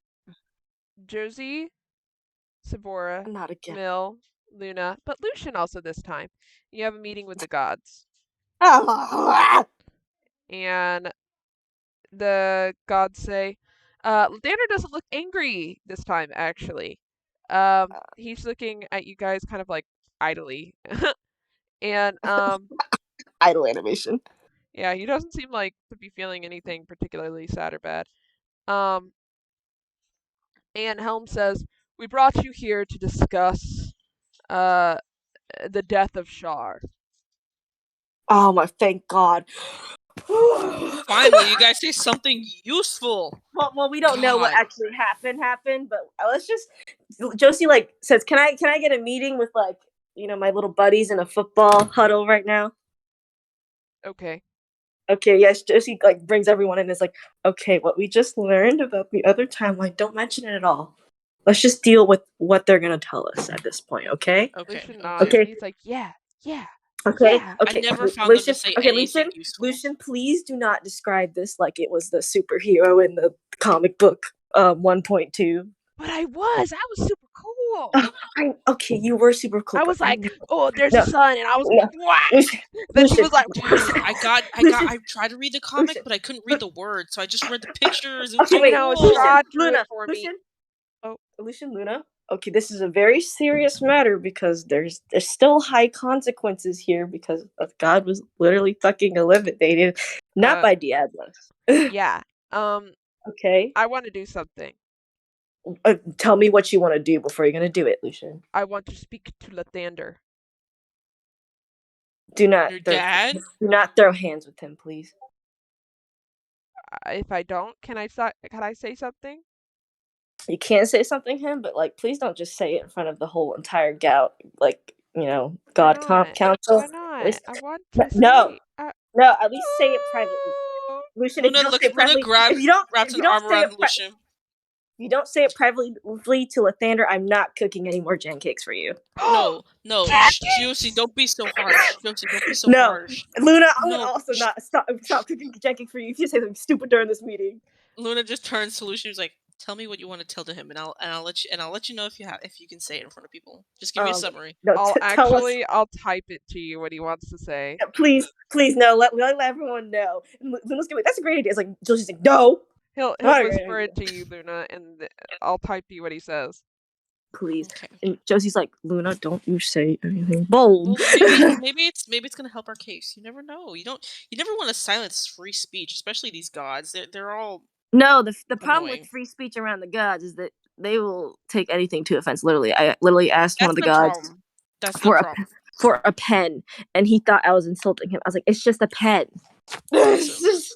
Josie, Sabora, not again, Mill, Luna, but Lucian also this time. You have a meeting with the gods, and the gods say, Lathander doesn't look angry this time, actually. He's looking at you guys kind of like idly. And idle animation. Yeah, he doesn't seem like to be feeling anything particularly sad or bad. And Helm says, "We brought you here to discuss the death of Shar." Oh my, thank God. Finally, you guys say something useful. Well, we don't know what actually happened, but let's just... Josie like says, "Can I get a meeting with like, you know, my little buddies in a football huddle right now?" Okay. Okay, yes, Josie like brings everyone in and is like, "Okay, what we just learned about the other timeline, don't mention it at all. Let's just deal with what they're gonna tell us at this point, okay?" Okay. He's like, yeah. Okay. Yeah. Okay. I never found them to say anything useful. Lucian, please do not describe this like it was the superhero in the comic book 1.2. But I was super cool. Okay, you were super cool. I was like, oh, there's a sun, and I was like, what? Then she was like, I tried to read the comic, but I couldn't read the words, so I just read the pictures. Okay, wait, Luna, for me. Lucian, Luna. Okay, this is a very serious matter because there's still high consequences here because God was literally fucking eliminated, not by Diablos. Yeah. Okay. I want to do something. Tell me what you want to do before you're gonna do it, Lucian. I want to speak to Lathander. Do not. Your dad? Do not throw hands with him, please. If I don't, can I say something? You can say something to him, but like, please don't just say it in front of the whole entire God council. Why not? I want to no, at least say it privately. Lucian, if you don't say it privately, if you don't say it privately to Lathander, I'm not cooking any more gen cakes for you. No, Josie, don't be so harsh. Josie, don't be so harsh. Luna, I'm gonna also not stop cooking gen cakes for you if you say something stupid during this meeting. Luna just turns to Lucian and is like, Tell me what you want to tell to him, and I'll let you know if you can say it in front of people. Just give me a summary. No, tell us. I'll type it to you what he wants to say. Please, no. Let everyone know. And Luna's gonna be, that's a great idea. It's like Josie's like, no. He'll Not a great whisper it to you, Luna, and I'll type to you what he says. Please. Okay. And Josie's like, Luna, don't you say anything bold. Well, maybe it's gonna help our case. You never know. You never want to silence free speech, especially these gods. They're all No, the problem annoying. with free speech around the gods is that they will take anything to offense. Literally, I literally asked one of the That's gods problem. That's for the a problem. for a pen, and he thought I was insulting him. I was like, it's just a pen. It's just-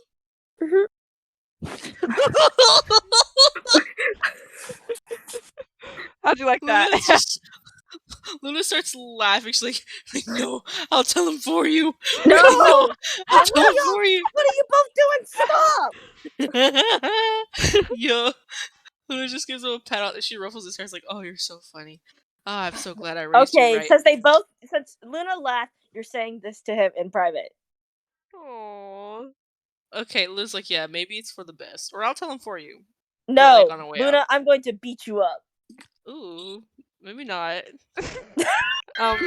How'd you like that? Luna starts laughing. She's like, no, I'll tell him for you. No, I'll tell him for you. what are you both doing? Stop! Yo, Luna just gives him a pat out and she ruffles his hair. It's like, oh, you're so funny. Oh, I'm so glad I raised you right. Since Luna laughed, you're saying this to him in private. Aww. Okay, Luna's like, yeah, maybe it's for the best. Or I'll tell him for you. No, on our way Luna, out. I'm going to beat you up. Ooh, maybe not. Helm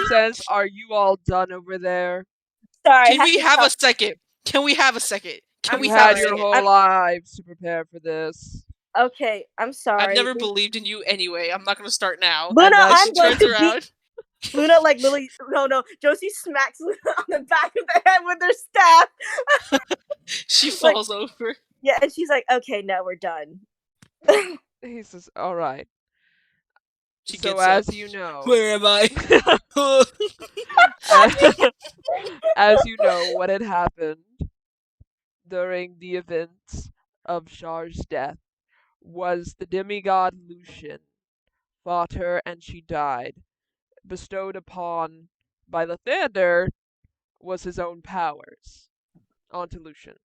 says, are you all done over there? Sorry. Can we have a second? Can we have a second? Can we You have had a your second? whole lives to prepare for this. Okay, I'm sorry. I've never believed in you anyway. I'm not gonna start now. Luna, She turns around. Luna, like, literally, no. Josie smacks Luna on the back of the head with her staff. She falls over. Yeah, and she's like, okay, now we're done. He says, all right. She So gets as up. you know, Where am I? as you know, what had happened during the events of Char's death was the demigod Lucian fought her and she died. Bestowed upon by Lathander was his own powers onto Lucian.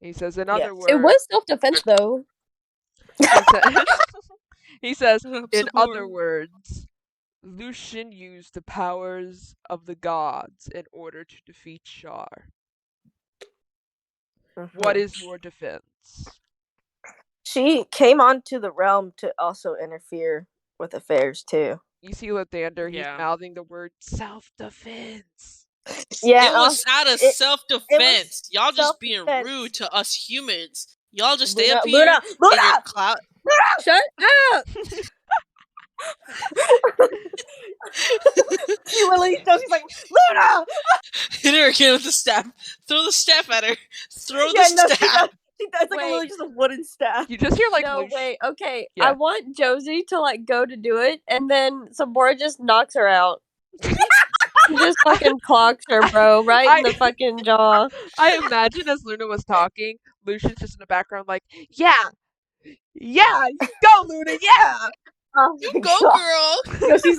He says, in other words, It was self-defense, though. he says, I'm in so other bored. words, Lucian used the powers of the gods in order to defeat Char. What is your defense? She came onto the realm to also interfere with affairs, too. You see Lathander, Yeah. he's mouthing the word self-defense. Yeah, It was out of self-defense. Y'all just being self-defense. rude to us humans. Y'all just stay Luna, up here in your Luna! cloud. Shut up! She literally, Josie's like, Luna! Hit her again with the staff. Throw the staff at her. Throw Yeah, the no, staff. it's like literally just a wooden staff. You just hear like No, Lucian. wait, okay. Yeah. I want Josie to, like, go to do it, and then Sabora just knocks her out. She just fucking clocks her, bro, right in the fucking jaw. I imagine as Luna was talking, Lucian's just in the background like, yeah, you go, Luna, yeah. Oh You my go, God. girl. Josie's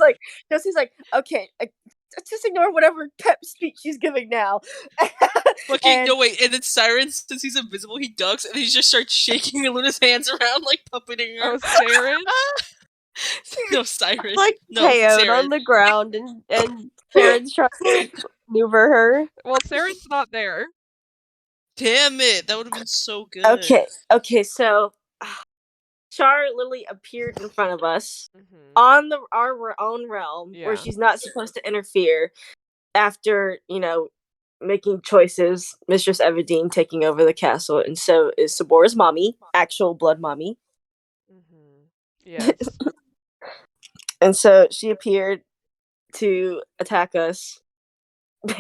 like, okay, just ignore whatever pep speech she's giving now. Fucking no wait, and then Siren, since he's invisible, he ducks and he just starts shaking Luna's hands around like puppeting her. Oh, Siren? No, Siren. Like No, KO'd Saren. on the ground, and Karen's trying to maneuver her. Well, Saren's not there. Damn it, that would have been so good. Okay, so Char literally appeared in front of us Mm-hmm. on our own realm Yeah. where she's not supposed to interfere after, making choices, Mistress Everdeen taking over the castle, and so is Sabora's mommy, actual blood mommy. Mm-hmm. Yes. And so she appeared to attack us. And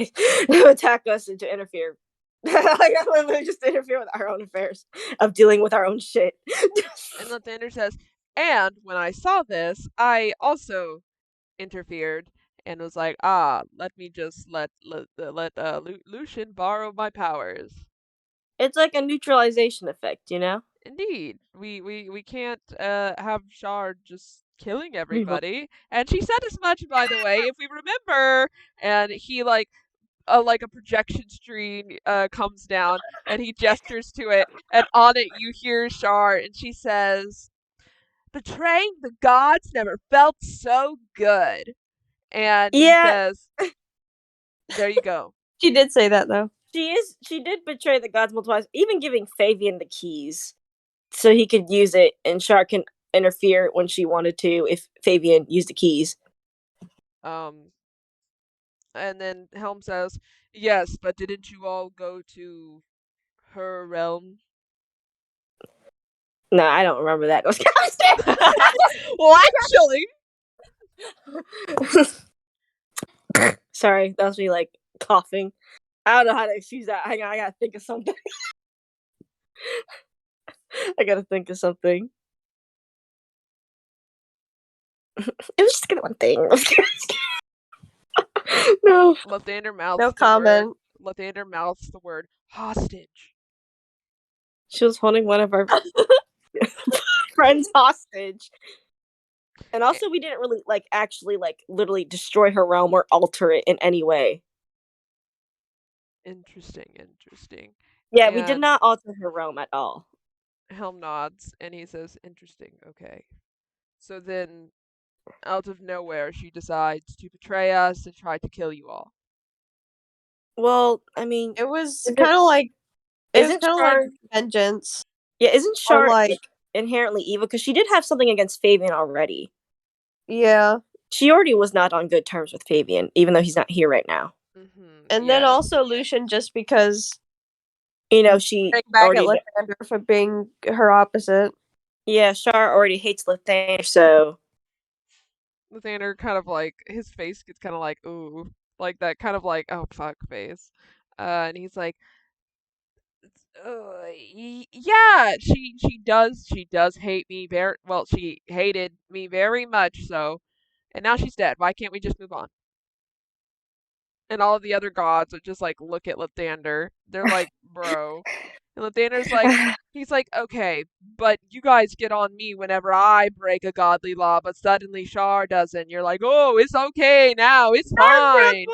to interfere. Like, literally just interfere with our own affairs of dealing with our own shit. And Lathander says, and when I saw this, I also interfered and was like, let me just let Lucian borrow my powers. It's like a neutralization effect, you know? Indeed, we can't have Char just killing everybody. And she said as much, by the way, if we remember. And he like a projection screen comes down, and he gestures to it, and on it you hear Char, and she says, "Betraying the gods never felt so good." And he says, "There you go." She did say that, though. She did betray the gods multiple times, even giving Fabian the keys so he could use it, and Char can interfere when she wanted to if Fabian used the keys. And then Helm says, "Yes, but didn't you all go to her realm?" No, I don't remember that. Well, actually, sorry, that was me like coughing. I don't know how to excuse that. Hang on, I gotta think of something. I gotta think of something. It was just gonna one thing. No. Lathander mouths No the comment. word. Lathander mouths the word hostage. She was holding one of our friends hostage. And also we didn't really actually literally destroy her realm or alter it in any way. Interesting. Yeah, we did And not alter her realm at all. Helm nods and he says, "Interesting, okay." So then, out of nowhere, she decides to betray us and try to kill you all. Well, I mean, It was kind of like isn't Char vengeance. Yeah, isn't Char like inherently evil? Because she did have something against Fabian already. Yeah. She already was not on good terms with Fabian, even though he's not here right now. And then also Lucian, just because she back at Lathander for being her opposite. Yeah, Char already hates Lathander, so Lathander kind of his face gets kind of like, ooh, like that kind of like, oh fuck face. And he's like, yeah, she does hate me very well. She hated me very much so, and now she's dead. Why can't we just move on? And all of the other gods are just look at Lathander. They're like, bro. And Lathander's he's like, okay, but you guys get on me whenever I break a godly law, but suddenly Char doesn't. You're like, oh, it's okay now, it's fine.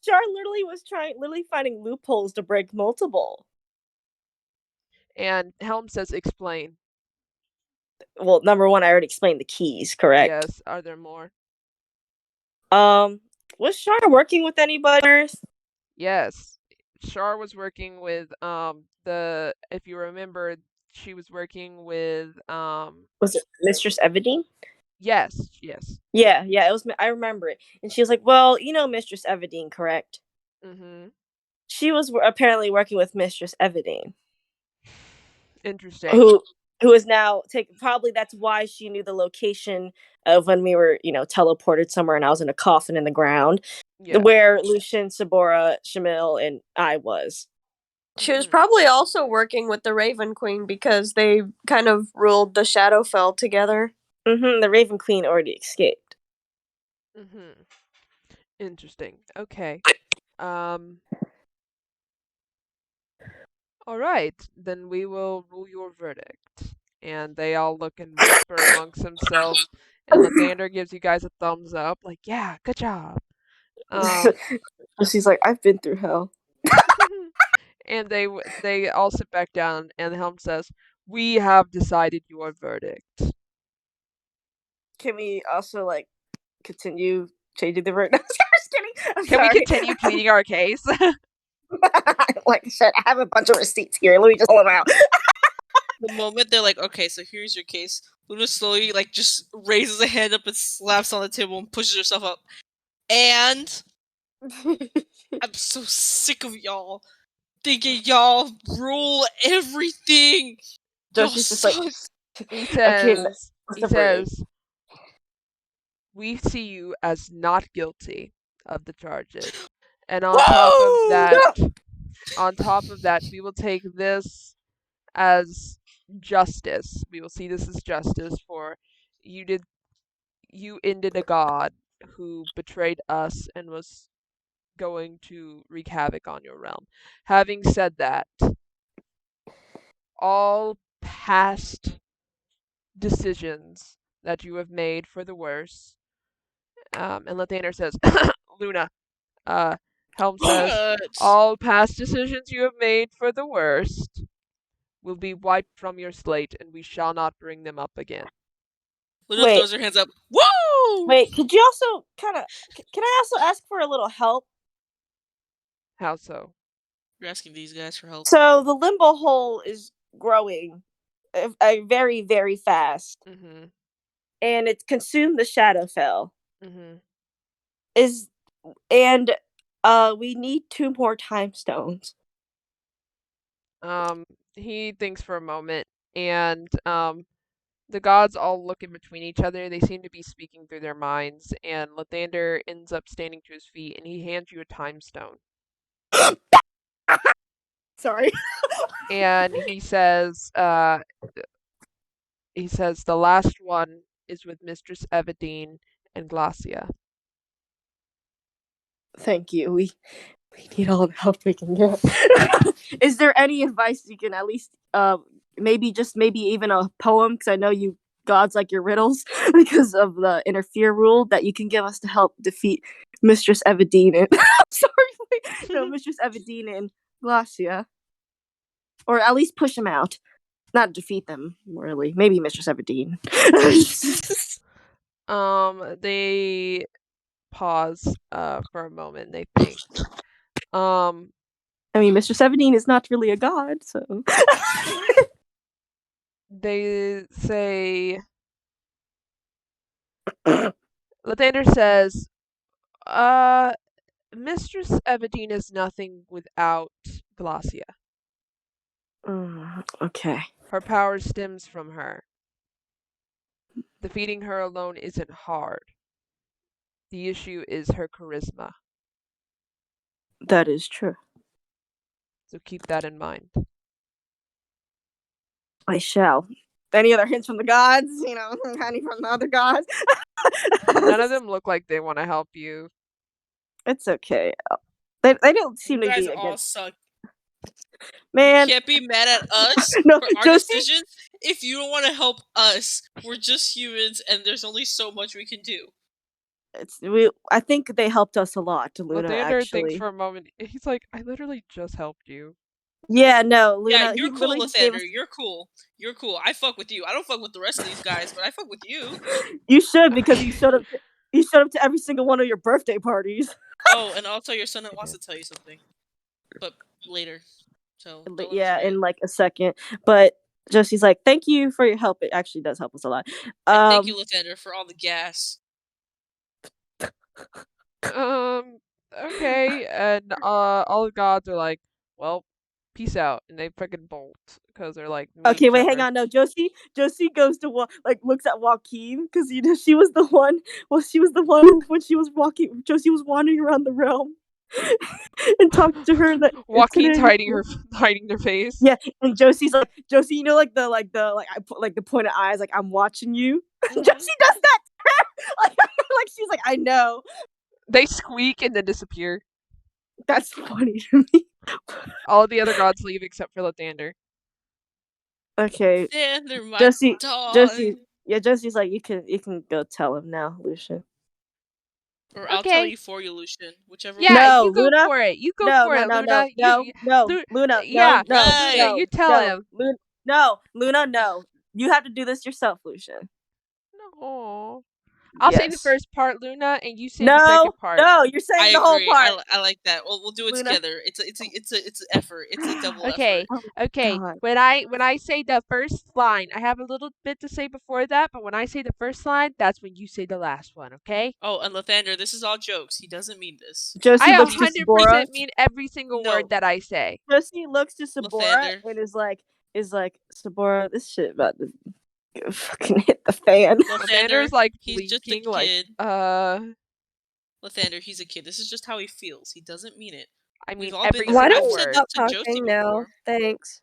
Char literally was literally finding loopholes to break multiple. And Helm says, explain. Well, number one, I already explained the keys, correct? Yes. Are there more? Was Char working with anybody on Earth? Yes. Char was working with if you remember, she was working with was it Mistress Everdeen? Yes. Yeah, it was. I remember it. And she was like, well, Mistress Everdeen, correct? Mm-hmm. She was apparently working with Mistress Everdeen. Interesting. Who is now probably that's why she knew the location of when we were, teleported somewhere and I was in a coffin in the ground. Yeah. Where Lucian, Sabora, Shamil, and I was. She was probably also working with the Raven Queen because they kind of ruled the Shadowfell together. The Raven Queen already escaped. Interesting. Okay. All right, then we will rule your verdict. And they all look and whisper amongst themselves. And Lathander gives you guys a thumbs up, like, yeah, good job. She's like, I've been through hell. And they all sit back down, and Helm says, we have decided your verdict. Can we also continue changing the verdict? I'm just kidding. Can we continue pleading our case? Shit, I have a bunch of receipts here. Let me just pull them out. The moment they're like, okay, so here's your case, Luna slowly just raises a hand up and slaps on the table and pushes herself up. And I'm so sick of y'all thinking y'all rule everything. Joshi's just he says, we see you as not guilty of the charges. And on top of that, we will take this as justice. We will see this as justice for you ended a god who betrayed us and was going to wreak havoc on your realm. Having said that, all past decisions that you have made for the worse, and Lathander says, Luna, Helm says, all past decisions you have made for the worst will be wiped from your slate, and we shall not bring them up again. Luna throws her hands up. Woo! Wait, could you also can I also ask for a little help? How so? You're asking these guys for help. So the limbo hole is growing very, very fast. Mm-hmm. And it's consumed the Shadowfell. Mm-hmm. We need 2 more time stones. He thinks for a moment, and the gods all look in between each other. They seem to be speaking through their minds, and Lathander ends up standing to his feet, and he hands you a time stone. Sorry. And he says, the last one is with Mistress Evadine and Glacia. Thank you. We need all the help we can get. Is there any advice you can at least maybe even a poem, because I know you gods like your riddles because of the interfere rule, that you can give us to help defeat Mistress Evadine and Mistress Evadine and Glacia, or at least push them out, not defeat them really. Maybe Mistress Evadine. They pause for a moment. They think. I mean, Mistress Evadine is not really a god, so. They say. Lathander says, Mistress Evadine is nothing without Glacia. Okay. Her power stems from her. Defeating her alone isn't hard. The issue is her charisma. That is true. So keep that in mind. I shall. Any other hints from the gods? Any from the other gods? None of them look like they want to help you. It's okay. They don't seem You to be guys all against. suck. Man, You can't be mad at us No, for our Josie- decisions if you don't want to help us. We're just humans, and there's only so much we can do. I think they helped us a lot, Luna. Lathander thinks Actually, for a moment. He's like, I literally just helped you. yeah, no, Luna. Yeah, you're he cool, really gave Lathander. us- You're cool. You're cool. I fuck with you. I don't fuck with the rest of these guys, but I fuck with you. You should, because you showed up. You showed up to every single one of your birthday parties. Oh, and also your son wants to tell you something, but later. So don't Yeah, forget. in like a second. But Josie's like, "Thank you for your help. It actually does help us a lot." And thank you, Lathander, for all the gas. Okay, and all the gods are like, well, peace out, and they freaking bolt because they're like, Okay, wait, hang on. No, Josie goes to looks at Joaquin, because she was the one. Well, she was the one when she was walking. Josie was wandering around the realm and talked to her. That Joaquin's hiding their face. Yeah, and Josie's like, Josie, I put like the pointed eyes, like I'm watching you. Mm-hmm. Josie does that. like she's like, I know. They squeak and then disappear. That's funny to me. All the other gods leave except for Lathander. Okay. Lathander, my dog. Josie. Yeah, Josie's like, you can go tell him now, Lucian. Or I'll tell you for you, Lucian. Whichever. Yeah, No, you go Luna. for it. You go for it, Luna. Luna. Yeah, No. you tell him. Luna, no. You have to do this yourself, Lucian. No. I'll say the first part, Luna, and you say the second part. No, you're saying the whole part. I like that. We'll do it Luna. together. It's an effort. It's a double Okay. effort. Okay. God. When I say the first line, I have a little bit to say before that, but when I say the first line, that's when you say the last one, okay? Oh, and Lathander, this is all jokes. He doesn't mean this. Josie I looks to 100% Sabora. mean every single word that I say. Josie looks to Sabora Lathander. and is like, Sabora, this shit about to fucking hit the fan. Lathander's like he's just a blinking, kid. Lathander, he's a kid. This is just how he feels. He doesn't mean it. I mean, every Why I've don't said we this stop to Josie talking now? before. Thanks.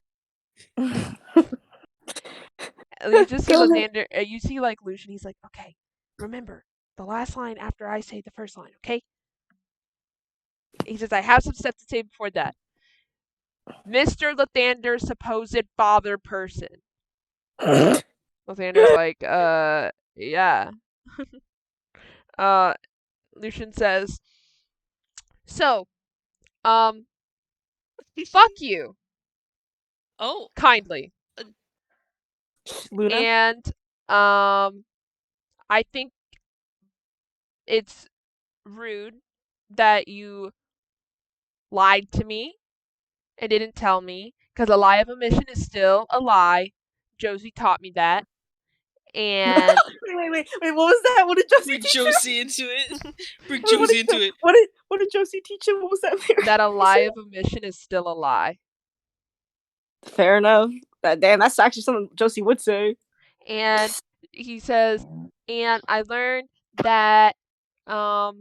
You just see Go ahead. Lathander. You see like Lucian. He's like, okay, remember the last line after I say the first line, okay? He says, I have some stuff to say before that. Mr. Lathander's supposed father person. Lathander's like, yeah. Lucian says, so, fuck you. Oh. Kindly. Luna? And, I think it's rude that you lied to me and didn't tell me, because a lie of omission is still a lie. Josie taught me that. And wait, what was that? What did Josie Bring teach you? Josie into it. Bring Josie into it. What did Josie teach you? What was that? that a lie of omission is still a lie. Fair enough. Damn, that's actually something Josie would say. And he says, and I learned that I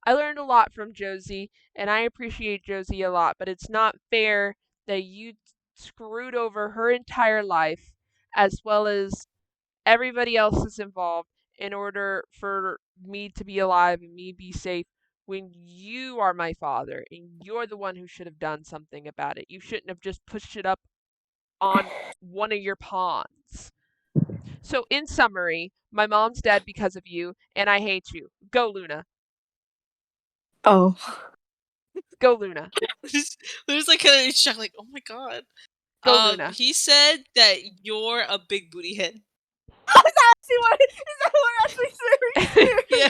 learned a lot from Josie, and I appreciate Josie a lot, but it's not fair that you screwed over her entire life as well as everybody else that's involved in order for me to be alive and me be safe when you are my father and you're the one who should have done something about it. You shouldn't have just pushed it up on one of your pawns. So in summary, my mom's dead because of you, and I hate you. Go, Luna. Oh. Go, Luna. Luna's like kind of shocked, like, oh my god. Go, Luna. He said that you're a big booty head. Is that what I actually said? Yeah.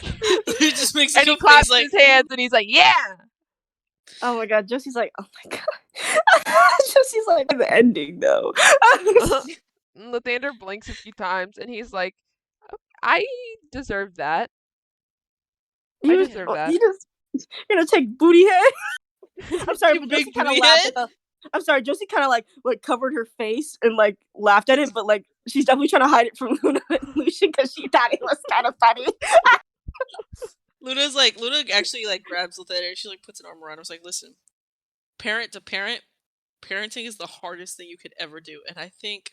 He just makes and he claps his hands and he's like, yeah. Oh my god, Josie's like, oh my god. Josie's like, the ending though. Lathander blinks a few times and he's like, I deserve that. I deserve that. You're gonna take booty head? I'm sorry, but Josie kind of laughed at the. I'm sorry, Josie kind of like covered her face and like laughed at it, but like she's definitely trying to hide it from Luna and Lucian because she thought it was kind of funny. Luna actually like grabs Lathander and she like puts an arm around him. It's like, listen, parent to parent, parenting is the hardest thing you could ever do, and I think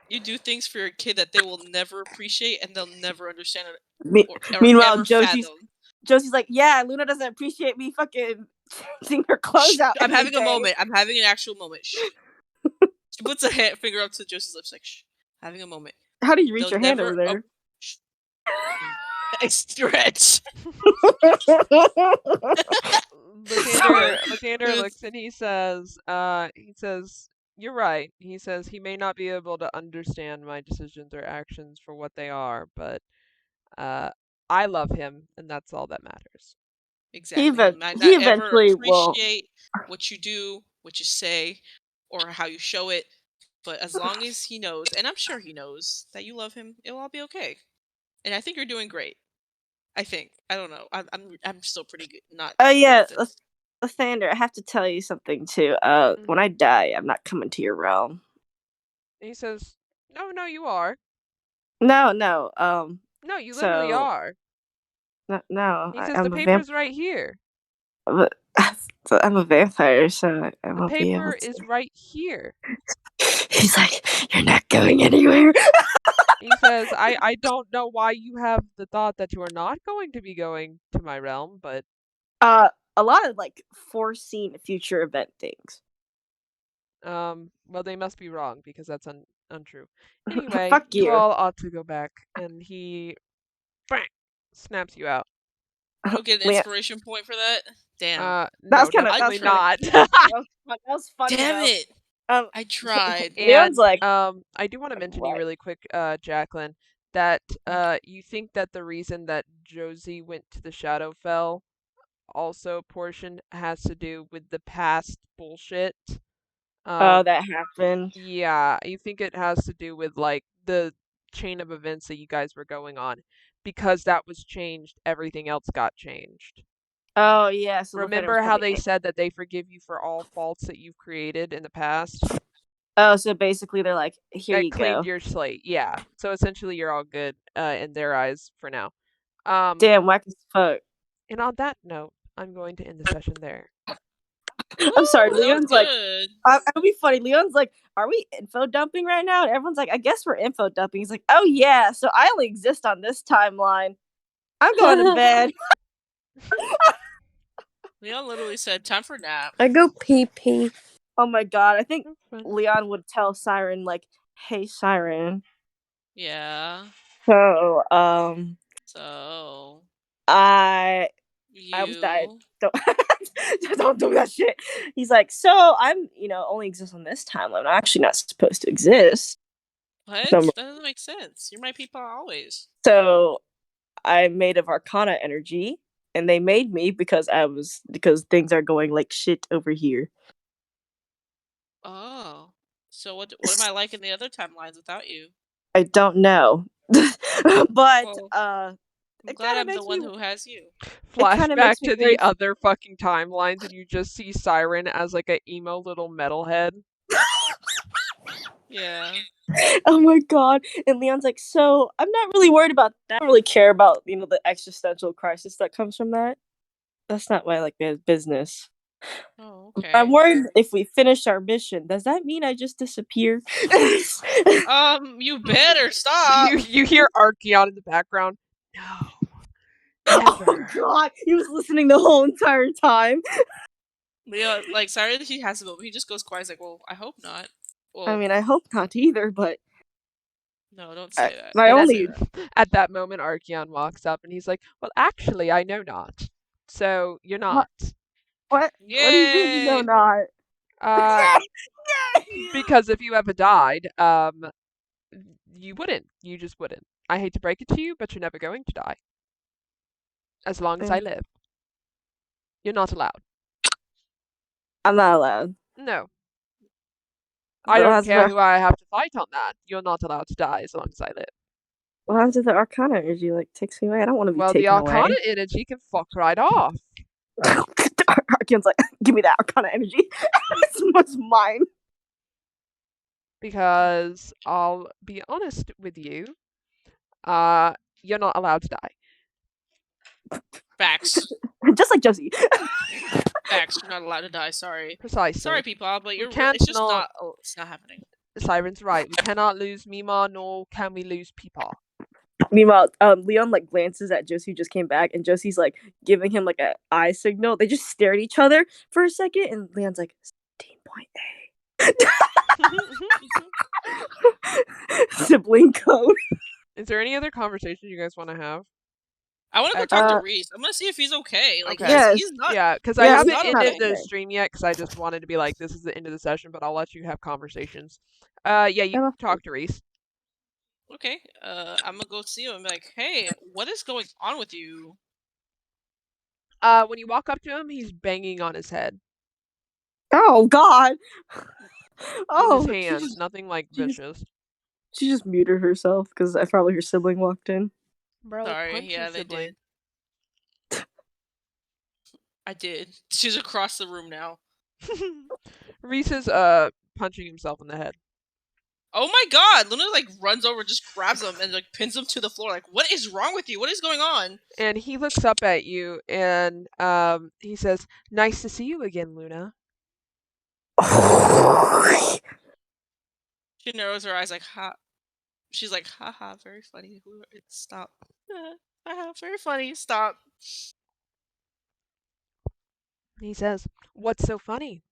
you do things for your kid that they will never appreciate and they'll never understand it. Meanwhile, Josie's like, yeah, Luna doesn't appreciate me fucking changing her clothes out. I'm having a moment. I'm having an actual moment. Shh. She puts a finger up to Josie's lips, like, shh. Having a moment. How do you reach your hand over there? I stretch. Lathander looks and he says, you're right. He says he may not be able to understand my decisions or actions for what they are, but I love him, and that's all that matters. Exactly. He eventually will appreciate what you do, what you say, or how you show it. But as long as he knows, and I'm sure he knows that you love him, it'll all be okay. And I think you're doing great. I think. I don't know. I'm still pretty good. Not. Oh yeah, Lathander, I have to tell you something too. When I die, I'm not coming to your realm. He says, "No, you are." No. No, you literally are. No. He says the paper's right here. But I'm a vampire, so I won't be able to. The paper is right here. He's like, you're not going anywhere. He says, I don't know why you have the thought that you are not going to be going to my realm, but a lot of like foreseen future event things. Well, they must be wrong because that's untrue. Anyway, Fuck you all ought to go back, and he snaps you out. I'll get an inspiration point for that. Damn. That was kind of not. That was funny. Damn it. I tried. And like, I do want to mention you really quick, Jacqueline, that you think that the reason that Josie went to the Shadowfell also portion has to do with the past bullshit. That happened. Yeah, you think it has to do with like the chain of events that you guys were going on. Because that was changed, everything else got changed. Oh, yeah. So remember how they said that they forgive you for all faults that you've created in the past? Oh, so basically they're like, here you go. Cleaned your slate, yeah. So essentially you're all good in their eyes for now. Damn, whack as fuck. And on that note, I'm going to end the session there. I'm sorry, Leon's like, it'll be funny. Leon's like, are we info dumping right now? And everyone's like, I guess we're info dumping. He's like, oh yeah, so I only exist on this timeline. I'm going to bed. Leon literally said, time for nap. I go pee. Oh my god, I think Leon would tell Siren, like, hey, Siren. Yeah. So, I was died. Don't do that shit. He's like, so I'm, only exist on this timeline. I'm actually not supposed to exist. What? That doesn't make sense. You're my people always. So I'm made of Arcana energy, and they made me because things are going like shit over here. Oh. So what am I like in the other timelines without you? I don't know. But Well, I'm it glad kinda I'm the makes one me who has you. kinda Flashback makes me to very the other fucking timelines, and you just see Siren as like a emo little metalhead. Yeah. Oh my god. And Leon's like, so I'm not really worried about that. I don't really care about, the existential crisis that comes from that. That's not my business. Oh, I'm okay. worried if we finish our mission. Does that mean I just disappear? You better stop. You hear Archeon in the background. No. Oh Never. god, he was listening the whole entire time. Leo, like, sorry that he has it, but he just goes quiet. He's like, well, I hope not. Well, I mean, I hope not either, but no, don't say that. my And only at that moment, Archeon walks up and he's like, well, actually, I know not. So you're not. what do you mean you know Yay! not? Because if you ever died, you wouldn't. You just wouldn't. I hate to break it to you, but you're never going to die. As long as I live. You're not allowed. I'm not allowed. No. So I don't how's care the- who I have to fight on that. You're not allowed to die as long as I live. What happens if the Arcana energy takes me away? I don't want to be Well, the taken away. Arcana energy can fuck right off. Archeon's like, give me that Arcana energy. It's mine. Because I'll be honest with you, you're not allowed to die. Facts. Just like Josie. Facts. You're not allowed to die. Sorry. Precisely. Sorry, people, but can't it's just not- not. Oh, it's not happening. Siren's right. We cannot lose Mima, nor can we lose Peepaw. Meanwhile, Leon glances at Josie who just came back, and Josie's giving him an eye signal. They just stare at each other for a second, and Leon's like, 17.A. Sibling code. Is there any other conversation you guys want to have? I want to go talk to Reese. I'm gonna see if he's okay. Like, Okay. he's not. Yeah, because Yeah, I he's haven't not ended okay. the stream yet, because I just wanted to be like, this is the end of the session, but I'll let you have conversations. Yeah, you can talk to Reese. Okay. I'm gonna go see him and be like, hey, what is going on with you? When you walk up to him, he's banging on his head. Oh God. With his hands, nothing vicious. She just muted herself because probably her sibling walked in. Bro, Sorry, punch your yeah, they sibling. did. I did. She's across the room now. Reese is punching himself in the head. Oh my god! Luna runs over, just grabs him, and pins him to the floor. Like, what is wrong with you? What is going on? And he looks up at you and he says, "Nice to see you again, Luna." She narrows her eyes ha. She's like, haha, very funny. Stop. Haha, very funny. Stop. He says, "What's so funny?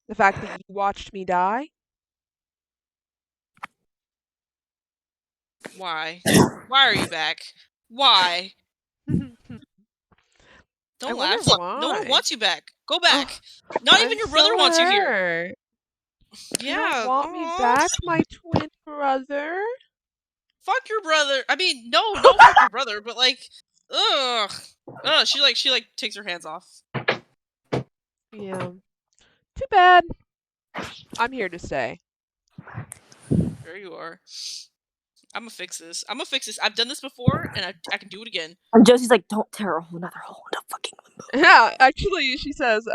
The fact that you watched me die?" Why? Why are you back? Why? Don't laugh. No one wants you back. Go back. Not even your brother wants you here. You don't want me back, my twin brother? Fuck your brother. I mean, no, fuck your brother, but ugh. She takes her hands off. Yeah. Too bad. I'm here to stay. There you are. I'm gonna fix this. I've done this before, and I can do it again. And Josie's like, don't tear another hole in the fucking limbo. Yeah, actually, she says,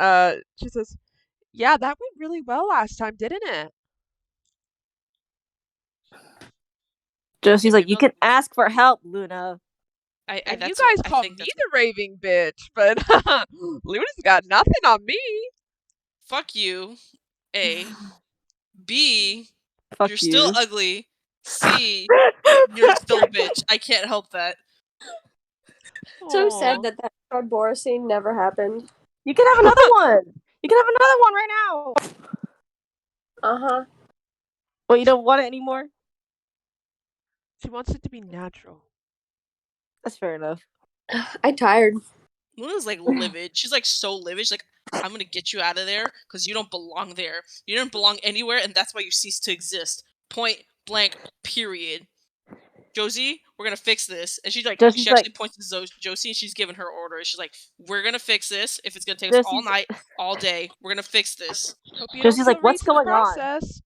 yeah, that went really well last time, didn't it? Josie's like, you can ask for help, Luna. And you guys call me the raving bitch, but Luna's got nothing on me. Fuck you. A. B. Fuck you're you. still ugly. C. You're still a bitch. I can't help that. So sad that Chardbora scene never happened. You can have another one. You can have another one right now. Uh-huh. Well, you don't want it anymore? She wants it to be natural. That's fair enough. I'm tired. Luna's livid. She's so livid. She's like, I'm gonna get you out of there because you don't belong there. You don't belong anywhere, and that's why you cease to exist. Point blank, period. Josie, we're gonna fix this. And she Josie's she actually points to Josie and she's giving her orders. She's like, we're gonna fix this. If it's gonna take us all night, all day, we're gonna fix this. Hope you Josie's don't like, what's feel Reese in going the on? process.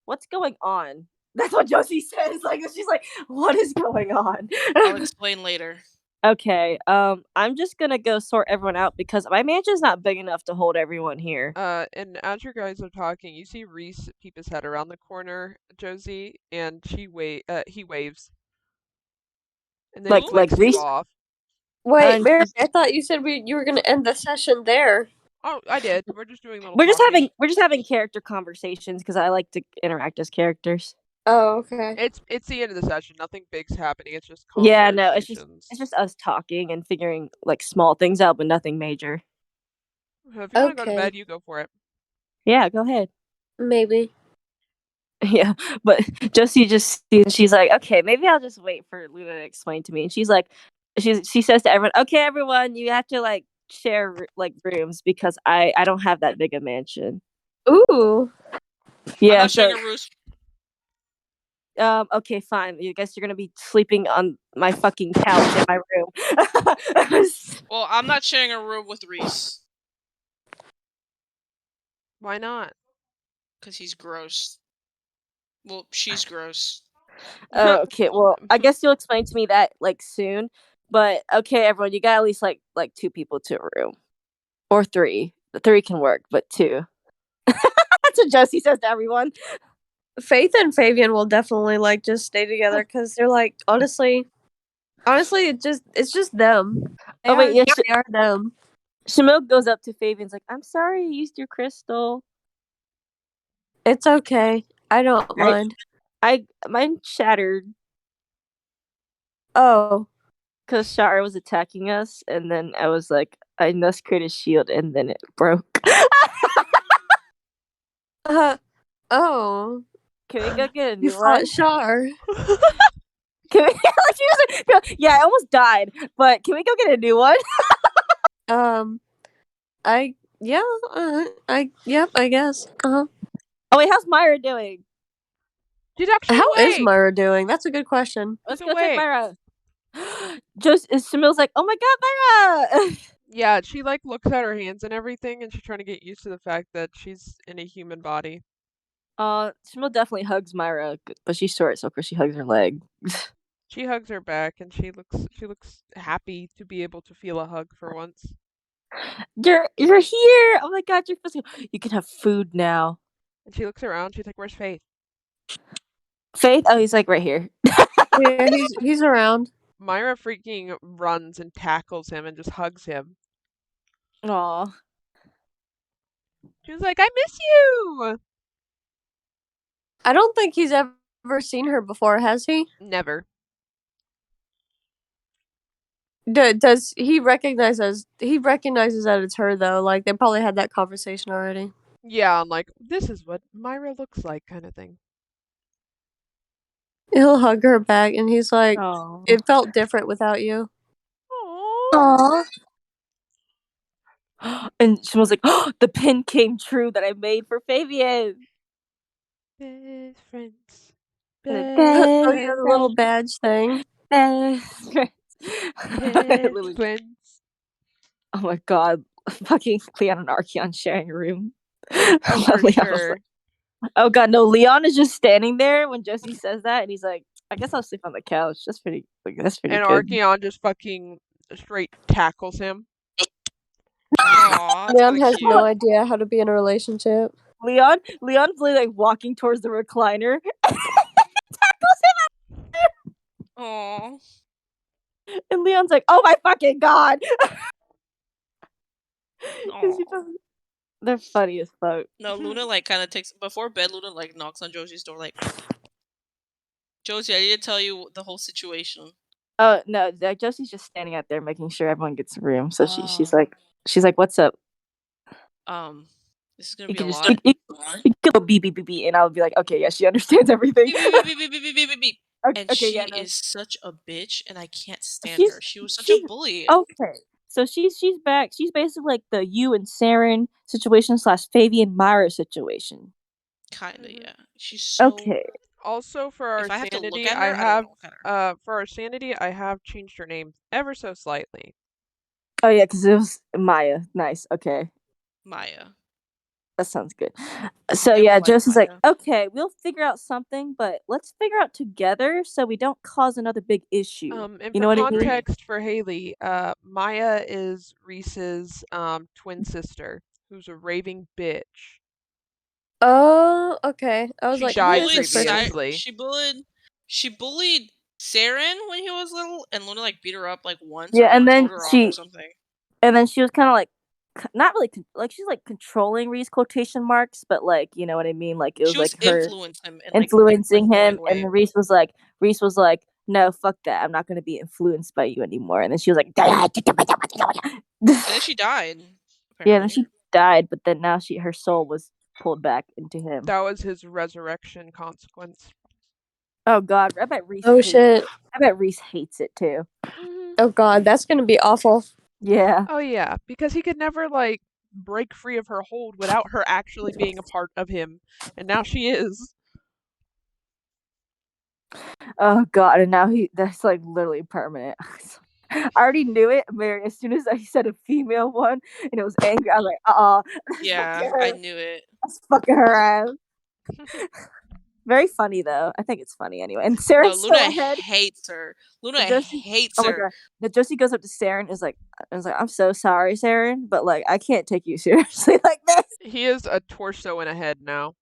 What's going on? That's what Josie says. Like, she's like, what is going on? I'll explain later. Okay, I'm just gonna go sort everyone out because my mansion's not big enough to hold everyone here. And as you guys are talking, you see Reese peep his head around the corner, Josie, and he waves. And then like Reese off. Wait, Mary, I thought you said you were gonna end the session there. Oh, I did. We're just doing little. We're just having character conversations because I like to interact as characters. Oh, okay. It's the end of the session. Nothing big's happening. It's just yeah, no, it's just us talking and figuring like small things out, but nothing major. If you want to go to bed, you go for it. Yeah, go ahead. Maybe. Yeah, but Josie she's like, okay, maybe I'll just wait for Luna to explain to me. And she's like, she says to everyone, okay, everyone, you have to like share like rooms because I don't have that big a mansion. Ooh. Yeah. I'm not sharing a room. Okay, fine. I guess you're gonna be sleeping on my fucking couch in my room. Well, I'm not sharing a room with Reese. Why not? Because he's gross. Well, she's gross. Okay, well, I guess you'll explain to me that like soon. But okay, everyone, you got at least like 2 people to a room, or 3. The 3 can work, but 2. That's what Josie says to everyone. Faith and Fabian will definitely like just stay together because they're like honestly, it's just them. They are them. Shamil goes up to Fabian's like, I'm sorry you used your crystal. It's okay. I don't mind. Mine shattered. Oh. Because Shara was attacking us, and then I was like, I must create a shield, and then it broke. Oh. Can we go get a new You fought Shar. Can we, yeah, I almost died, but can we go get a new one? I guess. Oh wait, how's Myra doing? She's actually How awake. is Myra doing? That's a good question. Let's go take Myra. Shamil's like, oh my god, Myra! Yeah, she like looks at her hands and everything, and she's trying to get used to the fact that she's in a human body. Shamil definitely hugs Myra, but she's short, so of course she hugs her leg. She hugs her back, and she looks happy to be able to feel a hug for once. You're here! Oh my god, you're physical. You can have food now. And she looks around. She's like, "Where's Faith?" Faith? Oh, he's like right here. Yeah, he's around. Myra freaking runs and tackles him and just hugs him. Aw. She was like, "I miss you." I don't think he's ever seen her before, has he? Never. Does he recognizes that it's her though? Like they probably had that conversation already. Yeah, I'm like, this is what Myra looks like, kind of thing. He'll hug her back, and he's like, Aww. "It felt different without you." Aww. And she was like, oh, the pin came true that I made for Fabian. Best friends. Oh yeah, the little badge thing. Best friends. Best friends. Oh my god. Fucking Leon and Archeon sharing a room. Oh, for sure. Oh god, no, Leon is just standing there when Josie says that, and he's like, I guess I'll sleep on the couch. That's pretty And good. Archeon just fucking straight tackles him. Aww, Leon has no idea how to be in a relationship. Leon's like walking towards the recliner. Tackles him. Aww. And Leon's like, oh my fucking god. They're funny as fuck. No, Luna like kind of takes before bed. Luna like knocks on Josie's door, like, Josie, I need to tell you the whole situation. Oh no, like Josie's just standing out there making sure everyone gets a room. So she's like, what's up? This is gonna be a just, lot. You can go beep beep beep beep, and I'll be like, okay, yeah, she understands everything. Beep, beep, beep, beep, beep, beep, beep, beep. Okay, and she is such a bitch, and I can't stand her. She was such a bully. Okay, so she's back. She's basically like the you and Saren situation / Fabian Myra situation. Kinda, yeah. She's so okay. Also, for our If I have to look sanity, at I her, I don't have know look at her. for our sanity, I have changed her name ever so slightly. Oh yeah, because it was Maya. Nice. Okay. Maya. That sounds good. So Never yeah, liked Josie's like, Maya. okay, we'll figure out something, but let's figure out together so we don't cause another big issue. And You for know what I mean? context for Haley, Maya is Reese's twin sister, who's a raving bitch. Oh, okay. I was She like, She who died is this person? previously. She bullied Saren when he was little, and Luna like beat her up like once Yeah, or and like then told her off or something. and then she was kind of like, not really like she's like controlling Reese quotation marks, but like you know what I mean. Like it was She was like her influencing him, influencing like, him, way. and then Reese was like, no, fuck that, I'm not gonna be influenced by you anymore. And then she was like, and then she died. Apparently. Yeah, then she died, but then now her soul was pulled back into him. That was his resurrection consequence. Oh god, I bet Reese. Oh shit! I bet Reese hates it too. Oh god, that's gonna be awful. Yeah. Oh yeah, because he could never like break free of her hold without her actually being a part of him, and now she is. Oh god, and now that's like literally permanent. I already knew it, Mary. As soon as I said a female one and it was angry, I was like, yeah, I knew it. That's fucking her ass. Very funny though. I think it's funny anyway. And Sarah's Luna still ahead. hates her. Luna hates oh her. My god. But Josie goes up to Saren and is like, I'm so sorry, Saren, but like I can't take you seriously like this. He is a torso and a head now.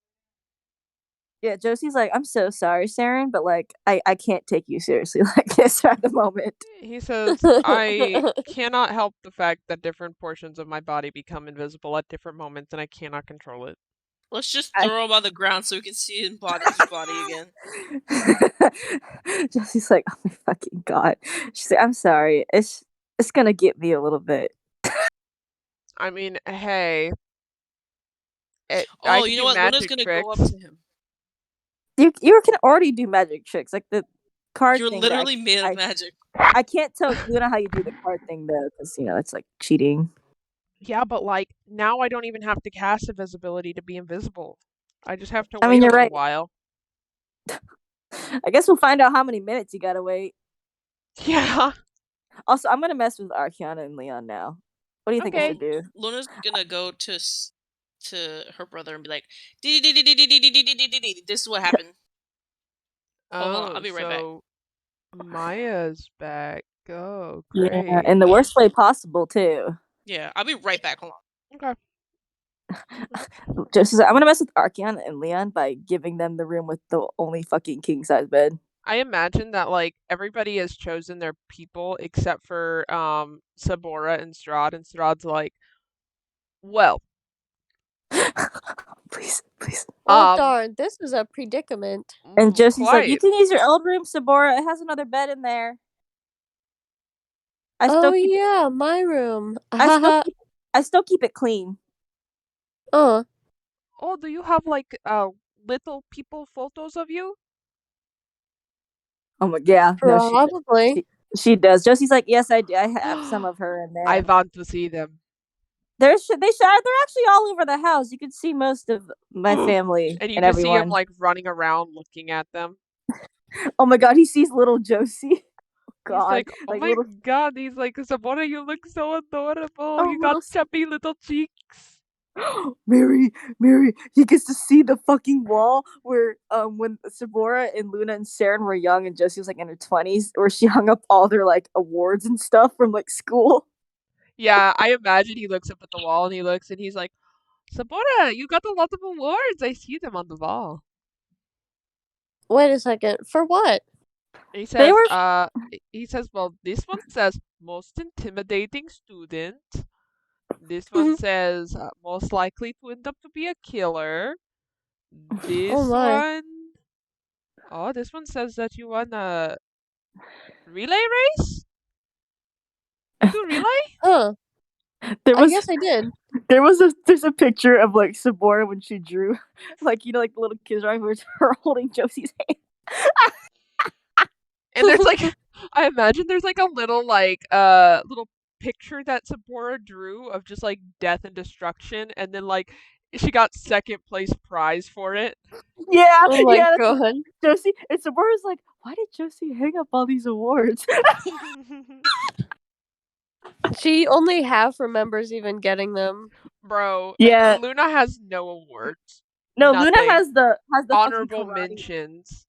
Yeah, Josie's like, I'm so sorry, Saren, but like I can't take you seriously like this at the moment. He says, I cannot help the fact that different portions of my body become invisible at different moments and I cannot control it. Let's just throw him on the ground so we can see his body again. Josie's like, oh my fucking god. She's like, I'm sorry. It's gonna get me a little bit. I mean, hey. You know what? Luna's gonna go up to him. You can already do magic tricks. Like the card You're thing. You're literally made of magic. I can't tell Luna how you do the card thing though, because you know it's like cheating. Yeah, but like now I don't even have to cast invisibility to be invisible. I just have to I wait mean, a you're little right. while. I guess we'll find out how many minutes you gotta wait. Yeah. Also, I'm gonna mess with Archeana and Leon now. What do you think I should do? Luna's gonna go to her brother and be like, this is what happened. Hold on, I'll be right back. Maya's back. Oh, great. Yeah, in the worst way possible too. Yeah, I'll be right back. Hold Okay. on. Just I'm gonna mess with Archeana and Leon by giving them the room with the only fucking king size bed. I imagine that like everybody has chosen their people except for Sabora and Strahd, and Strahd's like, well. please. Oh darn, this is a predicament. And Josie's like, you can use your old room, Sabora. It has another bed in there. Yeah, my room. I still keep it clean. Oh, do you have like little people photos of you? Oh my yeah. Probably. No, she does. Josie's like, yes, I do. I have some of her in there. I want to see them. They're actually all over the house. You can see most of my family and you and can everyone. see him like running around looking at them. Oh my god, he sees little Josie. God. He's like, oh my god, he's like, Sabora, you look so adorable. Oh, you got chubby little cheeks. Mary, he gets to see the fucking wall where when Sabora and Luna and Saren were young and Josie was like in her 20s, where she hung up all their like awards and stuff from like school. Yeah, I imagine he looks up at the wall and he looks and he's like, Sabora, you got a lot of awards. I see them on the wall. Wait a second. For what? He says, well, this one says most intimidating student. This one says most likely to end up to be a killer. This this one says that you won a relay race? You do relay? I guess I did. There's a picture of like Sabora when she drew, like you know, like the little kids drawing where it's her holding Josie's hand. And there's like, I imagine there's like a little little picture that Sabora drew of just like death and destruction, and then like she got second place prize for it. Yeah, Oh my yeah, god. Josie. And Sabora's like, why did Josie hang up all these awards? She only half remembers even getting them. Bro, Yeah. Luna has no awards. No, Nothing. Luna has the honorable fucking karate. mentions.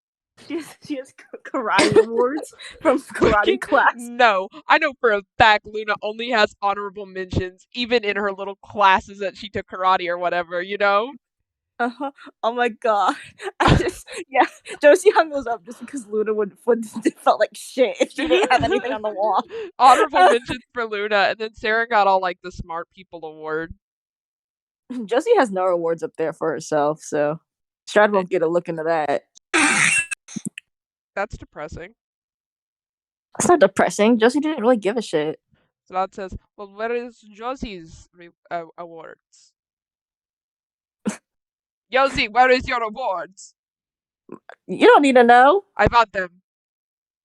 She has karate awards from karate class. No, I know for a fact Luna only has honorable mentions, even in her little classes that she took karate or whatever, you know? Uh-huh. Oh my god. Yeah, Josie hung those up just because Luna would felt like shit if she didn't have anything on the wall. Honorable mentions for Luna, and then Sarah got all like the smart people award. Josie has no awards up there for herself, so Strad won't get a look into that. That's depressing. That's not depressing. Josie didn't really give a shit. Strad says, well, where is Josie's awards? Josie, where is your awards? You don't need to know. I want them.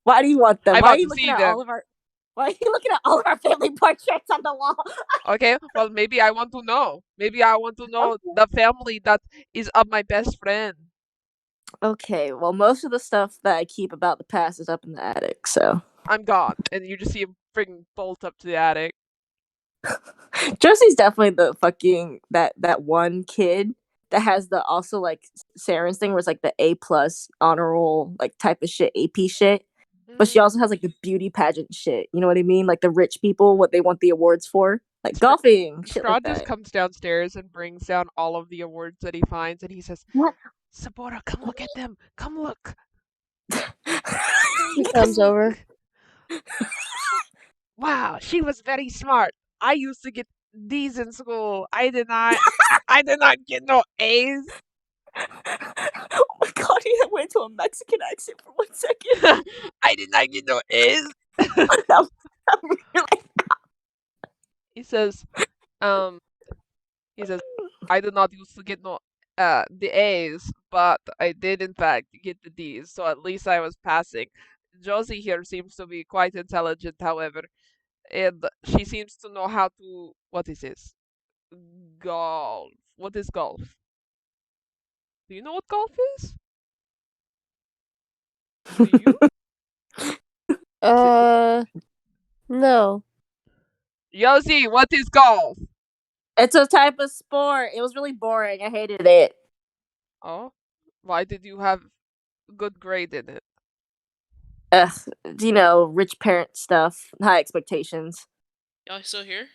Why do you want them? I Why are want you to looking see at them. all of our Why are you looking at all of our family portraits on the wall? Okay, well, maybe I want to know. Maybe I want to know the family that is of my best friend. Okay, well, most of the stuff that I keep about the past is up in the attic, so. I'm gone, and you just see him freaking bolt up to the attic. Josie's definitely the fucking that one kid that has the also like Saren's thing where it's like the A+ honor roll like type of shit, AP shit. But she also has like the beauty pageant shit. You know what I mean? Like the rich people, what they want the awards for, like golfing, shit like Strahd that. just comes downstairs and brings down all of the awards that he finds, and he says, What? Sabora, come look at them. Come look. He comes over. Wow, she was very smart. I used to get D's in school. I did not get no A's. Oh my god, he went to a Mexican accent for 1 second. I did not get no A's. He says, I did not used to get no the A's, but I did in fact get the D's, so at least I was passing. Josie here seems to be quite intelligent, however, and she seems to know how to, what is this? Golf. What is golf? Do you know what golf is? Do you? No. Josie, what is golf? It's a type of sport. It was really boring. I hated it. Oh, why did you have good grade in it? You know, rich parent stuff, high expectations. Y'all still here?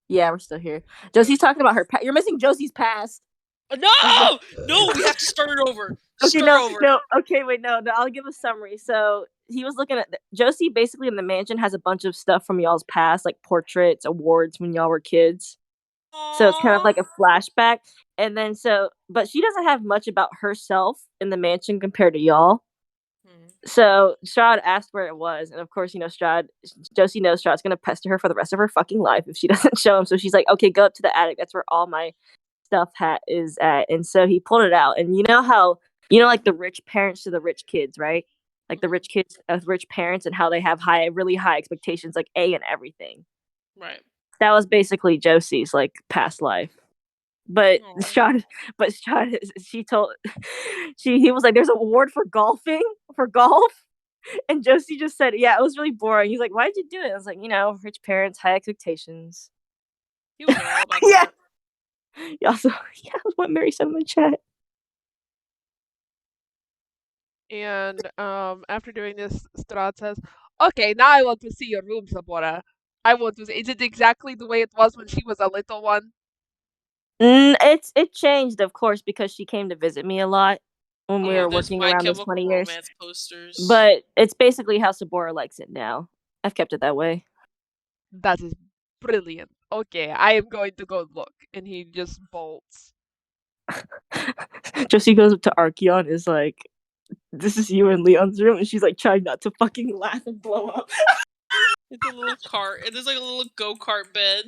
Yeah, we're still here. Josie's talking about her past. You're missing Josie's past. No! No, we have to start it over. Okay, Start over. no. Okay, wait, no. I'll give a summary. So he was looking at Josie. Basically, in the mansion has a bunch of stuff from y'all's past, like portraits, awards when y'all were kids. So it's kind of like a flashback. And then but she doesn't have much about herself in the mansion compared to y'all. So Strahd asked where it was, and of course, you know, Josie knows Strahd's gonna pester her for the rest of her fucking life if she doesn't show him. So she's like, okay, go up to the attic. That's where all my stuff is at. And so he pulled it out. And you know how, like the rich parents to the rich kids, right? Like the rich kids of rich parents and how they have really high expectations, like A in everything. Right. That was basically Josie's like past life. But Strahd, he was like, there's an award for golf, and Josie just said, yeah, it was really boring. He's like, why'd you do it? I was like, rich parents, high expectations. He was all about yeah. that. Also, what Mary said in the chat. And after doing this, Strahd says, okay, now I want to see your room, Sabora. I want to see, is it exactly the way it was when she was a little one? It changed, of course, because she came to visit me a lot when we were working around those 20 years. Posters. But it's basically how Sabora likes it now. I've kept it that way. That is brilliant. Okay, I am going to go look. And he just bolts. Josie goes up to Archeon and is like, this is you in Leon's room, and she's like trying not to fucking laugh and blow up. It's a little cart. It is like a little go-kart bed.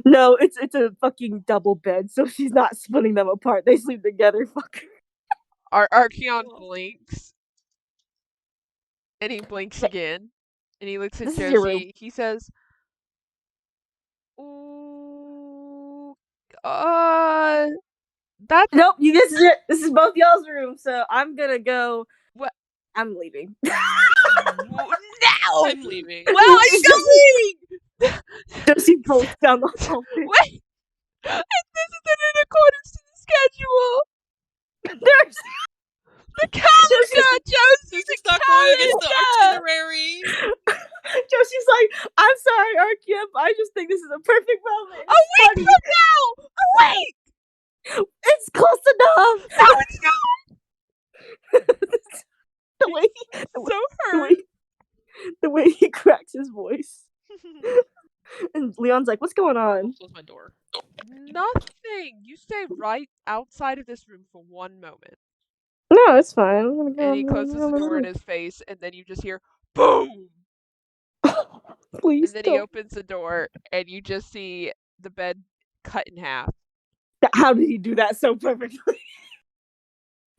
No, it's a fucking double bed, so she's not splitting them apart. They sleep together, fucker. Archeon blinks. And he blinks again. And he looks at Josie. He says, ooh, Nope, you this is it. This is both y'all's room, so I'm gonna go. What? I'm leaving. No! I'm leaving. Well, I'm going! Josie bolts down the hallway. Wait! This isn't in accordance to the schedule! There's The calendar, Josie! This The is not going against the calendar! itinerary. Josie's like, I'm sorry, Arkyem. I just think this is a perfect moment. A week from now! A week! It's close enough. No, it's not! The way So hurt. the way he cracks his voice. And Leon's like, what's going on? Close my door. Nothing. You stay right outside of this room for one moment. No, it's fine. I'm gonna go. And he closes the door in his face, and then you just hear boom! Please And then he don't. opens the door, and you just see the bed cut in half. How did he do that so perfectly?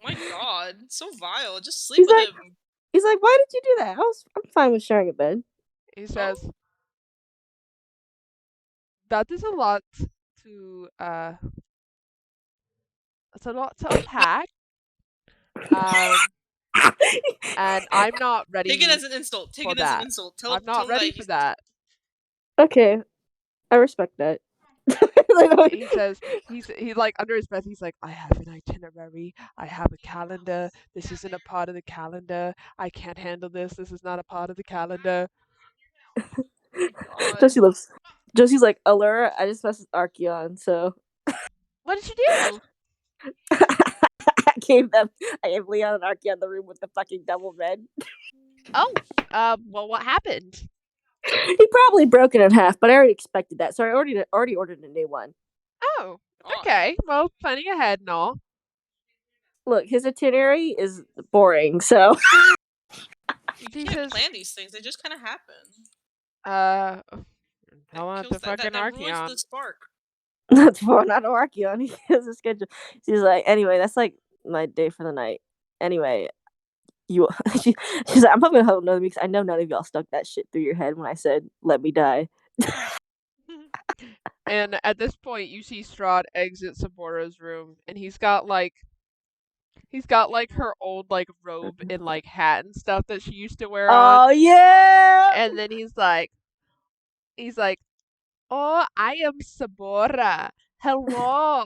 Oh my god, so vile. Just sleep He's with like- him. He's like, why did you do that? I'm fine with sharing a bed. He says, that is a lot to, it's a lot to unpack. And I'm not ready. Take it as an insult. Take it as an insult. Tell I'm not him ready that for that. Okay, I respect that. He says, he like under his breath, he's like, I have an itinerary. I have a calendar. This isn't a part of the calendar. I can't handle this. This is not a part of the calendar. Josie's like, Allura, I just messed with Archeon, so. What did you do? I gave Leon and Archeon the room with the fucking double bed. Oh, well, what happened? He probably broke it in half, but I already expected that, so I already ordered a new one. Oh, okay. Well, planning ahead and all. Look, his itinerary is boring, so. You can't plan these things. They just kind of happen. I want the fucking that Archeon. ruins the spark. That's for not Archeon. He has a schedule. She's like, anyway, that's like my day for the night. Anyway, she's like, I'm probably gonna hold another because I know none of y'all stuck that shit through your head when I said, let me die. And at this point, you see Strahd exit Sabora's room, and he's got like her old like robe and like hat and stuff that she used to wear on. Oh yeah. And then he's like, oh, I am Sabora. Hello,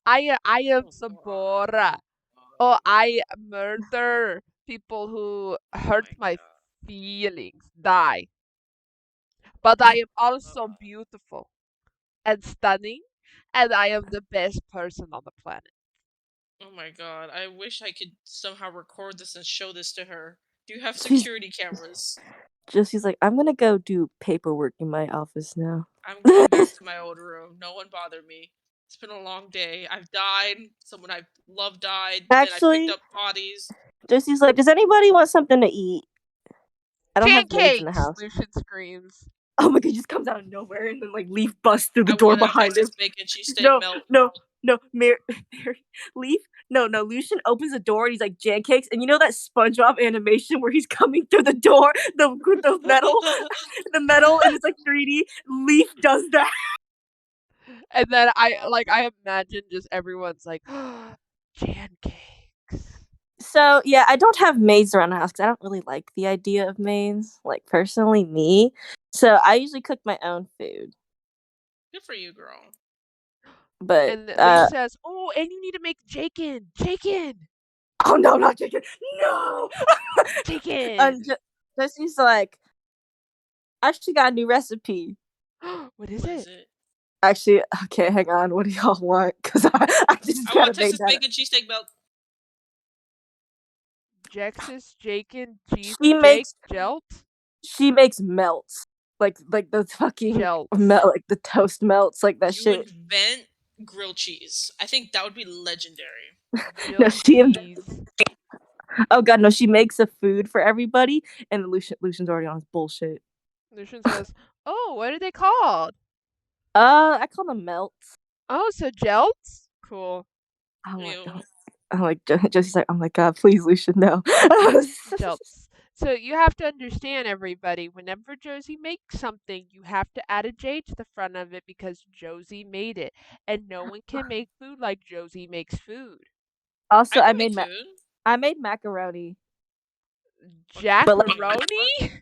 I am Sabora. Oh, I murder people who hurt my feelings. Die. But I am also beautiful and stunning, and I am the best person on the planet. Oh my god, I wish I could somehow record this and show this to her. Do you have security cameras? Jesse's like, I'm gonna go do paperwork in my office now. I'm going back to my old room. No one bother me. It's been a long day. I've died. Someone I love died. Actually, then I picked up bodies. Jesse's like, does anybody want something to eat? I don't have maids Pancakes! in the house. Lucian screams. Oh my god, he just comes out of nowhere and then like Leaf busts through the door behind him. Bacon cheesesteak No, Leaf. No, Lucian opens the door and he's like pancakes, and you know that SpongeBob animation where he's coming through the door, the metal, and it's like 3D. Leaf does that. And then I imagine just everyone's like, pancakes. So yeah, I don't have maids around the house because I don't really like the idea of maids, like personally me. So I usually cook my own food. Good for you, girl. But and Leaf says, oh, and you need to make Jakin. Oh no, not Jakin. No, Jakin. Jesse's like, I actually got a new recipe. What is it? Actually, okay, hang on. What do y'all want? Because I just I gotta want Texas bacon cheesesteak melt. Jexus Jakin cheese gelt. She makes melts, like the fucking melt, like the toast melts, like that shit. Invent grilled cheese. I think that would be legendary. No, oh god, no! She makes a food for everybody, and Lucian's already on his bullshit. Lucian says, "Oh, what are they called?" I call them melts. Oh, so gelts? Cool. Oh my god. I'm like, Josie's like, oh my god, please, Lucian, no. Gelts. So you have to understand, everybody, whenever Josie makes something, you have to add a J to the front of it because Josie made it. And no one can make food like Josie makes food. Also, I I can made make food. I made macaroni. Jackaroni?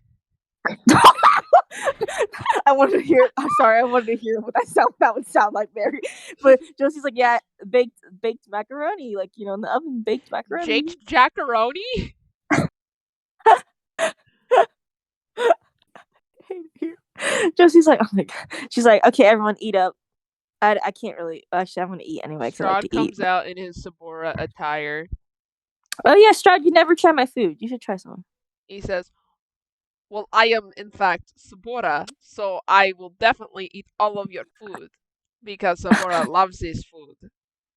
I wanted to hear. I'm sorry, I wanted to hear what that would sound like, Mary. But Josie's like, yeah, baked macaroni, like in the oven, baked macaroni. Jaked Jackaroni? Josie's like, oh my god. She's like, okay, everyone, eat up. I can't really. Actually, I'm gonna eat anyway because I like Strahd to eat. comes out in his Sabora attire. Oh yeah, Strahd, you never tried my food. You should try some. He says, well, I am, in fact, Sabora, so I will definitely eat all of your food. Because Sabora loves his food.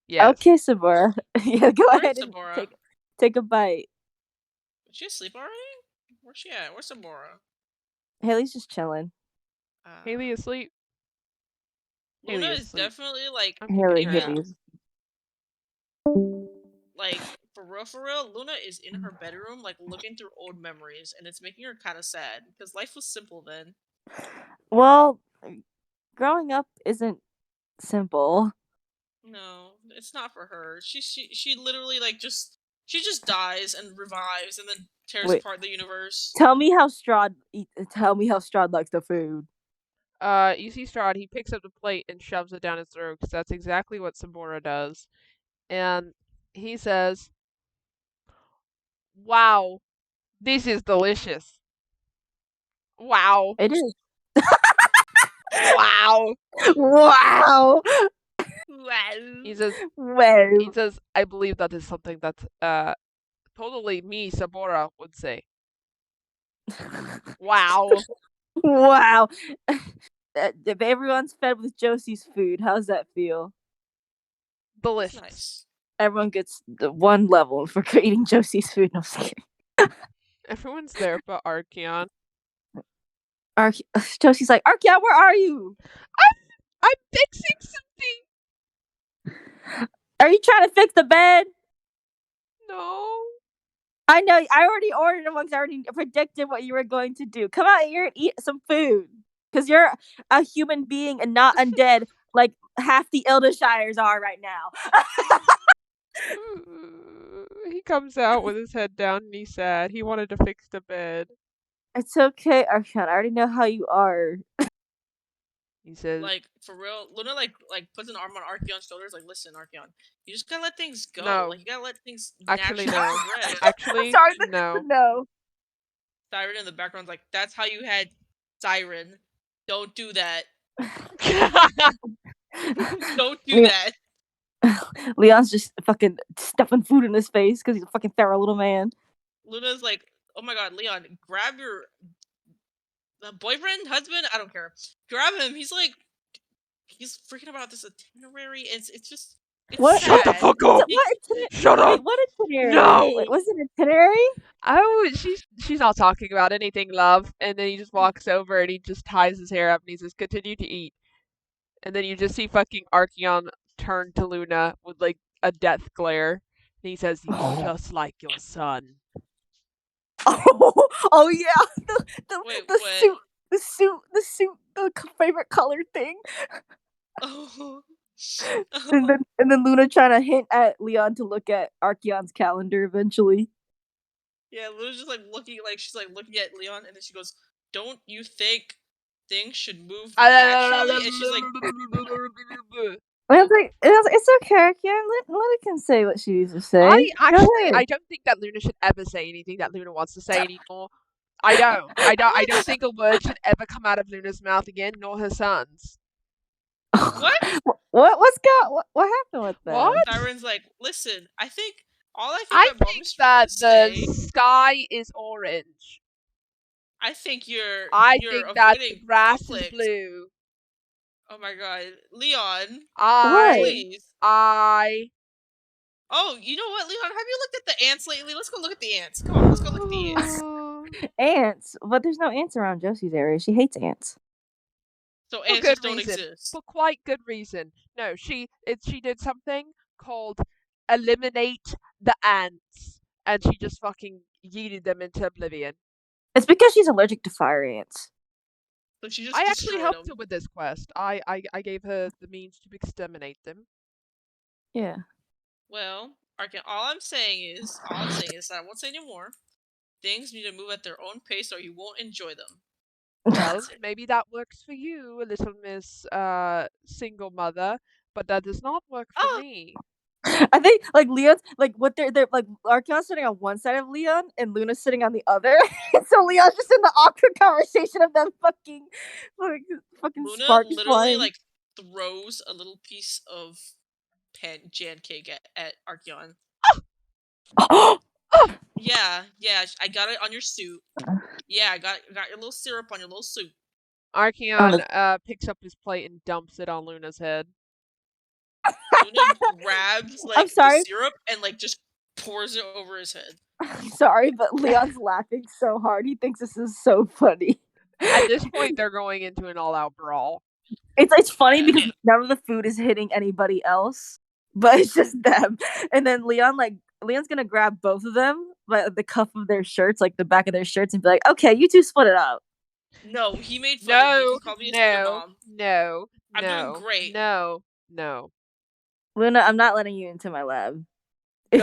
Yes. Okay, Sabora. Yeah, go ahead and Sabora? take a bite. Is she asleep already? Where's she at? Where's Sabora? Haley's just chilling. Haley asleep? Luna Haley is asleep. definitely like Haley's. Like for real, Luna is in her bedroom, like looking through old memories, and it's making her kind of sad because life was simple then. Well, growing up isn't simple. No, it's not for her. She literally like she just dies and revives and then tears apart the universe. Tell me how Strahd likes the food. You see Strahd, he picks up the plate and shoves it down his throat because that's exactly what Sabora does. And he says, wow, this is delicious. Wow. It is. Wow. Wow. He says, wow. He says, I believe that is something that totally me, Sabora, would say. Wow. Wow. If everyone's fed with Josie's food, how's that feel? Delicious. Nice. Everyone gets the one level for eating Josie's food. No, I'm just kidding. Everyone's there but Archeon. Josie's like, Archeon, where are you? I'm fixing something. Are you trying to fix the bed? No. I know. I already ordered them once. I already predicted what you were going to do. Come out here and eat some food. Because you're a human being and not undead like half the Ildershires are right now. He comes out with his head down and he's sad. He wanted to fix the bed. It's okay, Archeon. I already know how you are. He says, like for real, Luna like puts an arm on Archeon's shoulders. Like, listen, Archeon, you just gotta let things go. No. Like, you gotta let things actually naturally no. progress. Actually, sorry, no. No. Siren in the background's like, that's how you had Siren. Don't do that. Don't do that. Leon's just fucking stuffing food in his face because he's a fucking feral little man. Luna's like, oh my god, Leon, grab your boyfriend, husband, I don't care. Grab him. He's freaking about this itinerary. It's just. It's What? sad. Shut the fuck up! Shut up! Wait, what itinerary? No! Wait, was it itinerary? Oh, she's not talking about anything, love. And then he just walks over and he just ties his hair up and he says, continue to eat. And then you just see fucking Archeon turn to Luna with like a death glare. And he says, he's just like your son. Oh yeah, Wait, the suit, the favorite color thing. Oh. And then Luna trying to hint at Leon to look at Archeon's calendar eventually. Yeah, Luna's just like looking, like she's like looking at Leon, and then she goes, "Don't you think things should move naturally?" And she's like, it's okay, Archeon. Let it can say what she needs to say. I don't think that Luna should ever say anything that Luna wants to say anymore. I don't think a word should ever come out of Luna's mouth again, nor her son's. What? What happened with that? What? Siren's like, listen, I think that the sky is orange. I think you're think that the grass conflict. is blue. Oh my god, Leon! Please. Oh, you know what, Leon? Have you looked at the ants lately? Let's go look at the ants. Come on, let's go look at the ants. Ants? But there's no ants around Josie's area. She hates ants. So ants just don't exist. For quite good reason. No, she did something called eliminate the ants, and she just fucking yeeted them into oblivion. It's because she's allergic to fire ants. So she just I actually destroyed helped him. her with this quest. So she just I actually destroyed helped him. her with this quest. I gave her the means to exterminate them. Yeah. Well, all I'm saying is I won't say anymore. Things need to move at their own pace or you won't enjoy them. Well, That's it. maybe that works for you, little Miss Single Mother, but that does not work for Ah! me. I think like Leon's like what they're like Archeon's sitting on one side of Leon and Luna's sitting on the other. So Leon's just in the awkward conversation of them fucking Luna sparks literally flying. like throws a little piece of jam cake at Archeon. Yeah, I got it on your suit. Yeah, I got your little syrup on your little suit. Archeon picks up his plate and dumps it on Luna's head. Luna grabs I'm like sorry. the syrup and like just pours it over his head. Sorry, but Leon's laughing so hard. He thinks this is so funny. At this point, they're going into an all-out brawl. It's funny because none of the food is hitting anybody else, but it's just them. And then Leon's gonna grab both of them by the cuff of their shirts, like the back of their shirts, and be like, "Okay, you two split it up." No, he made fun of me. He called me a single mom. No. I'm doing great. No. Luna, I'm not letting you into my lab. Good.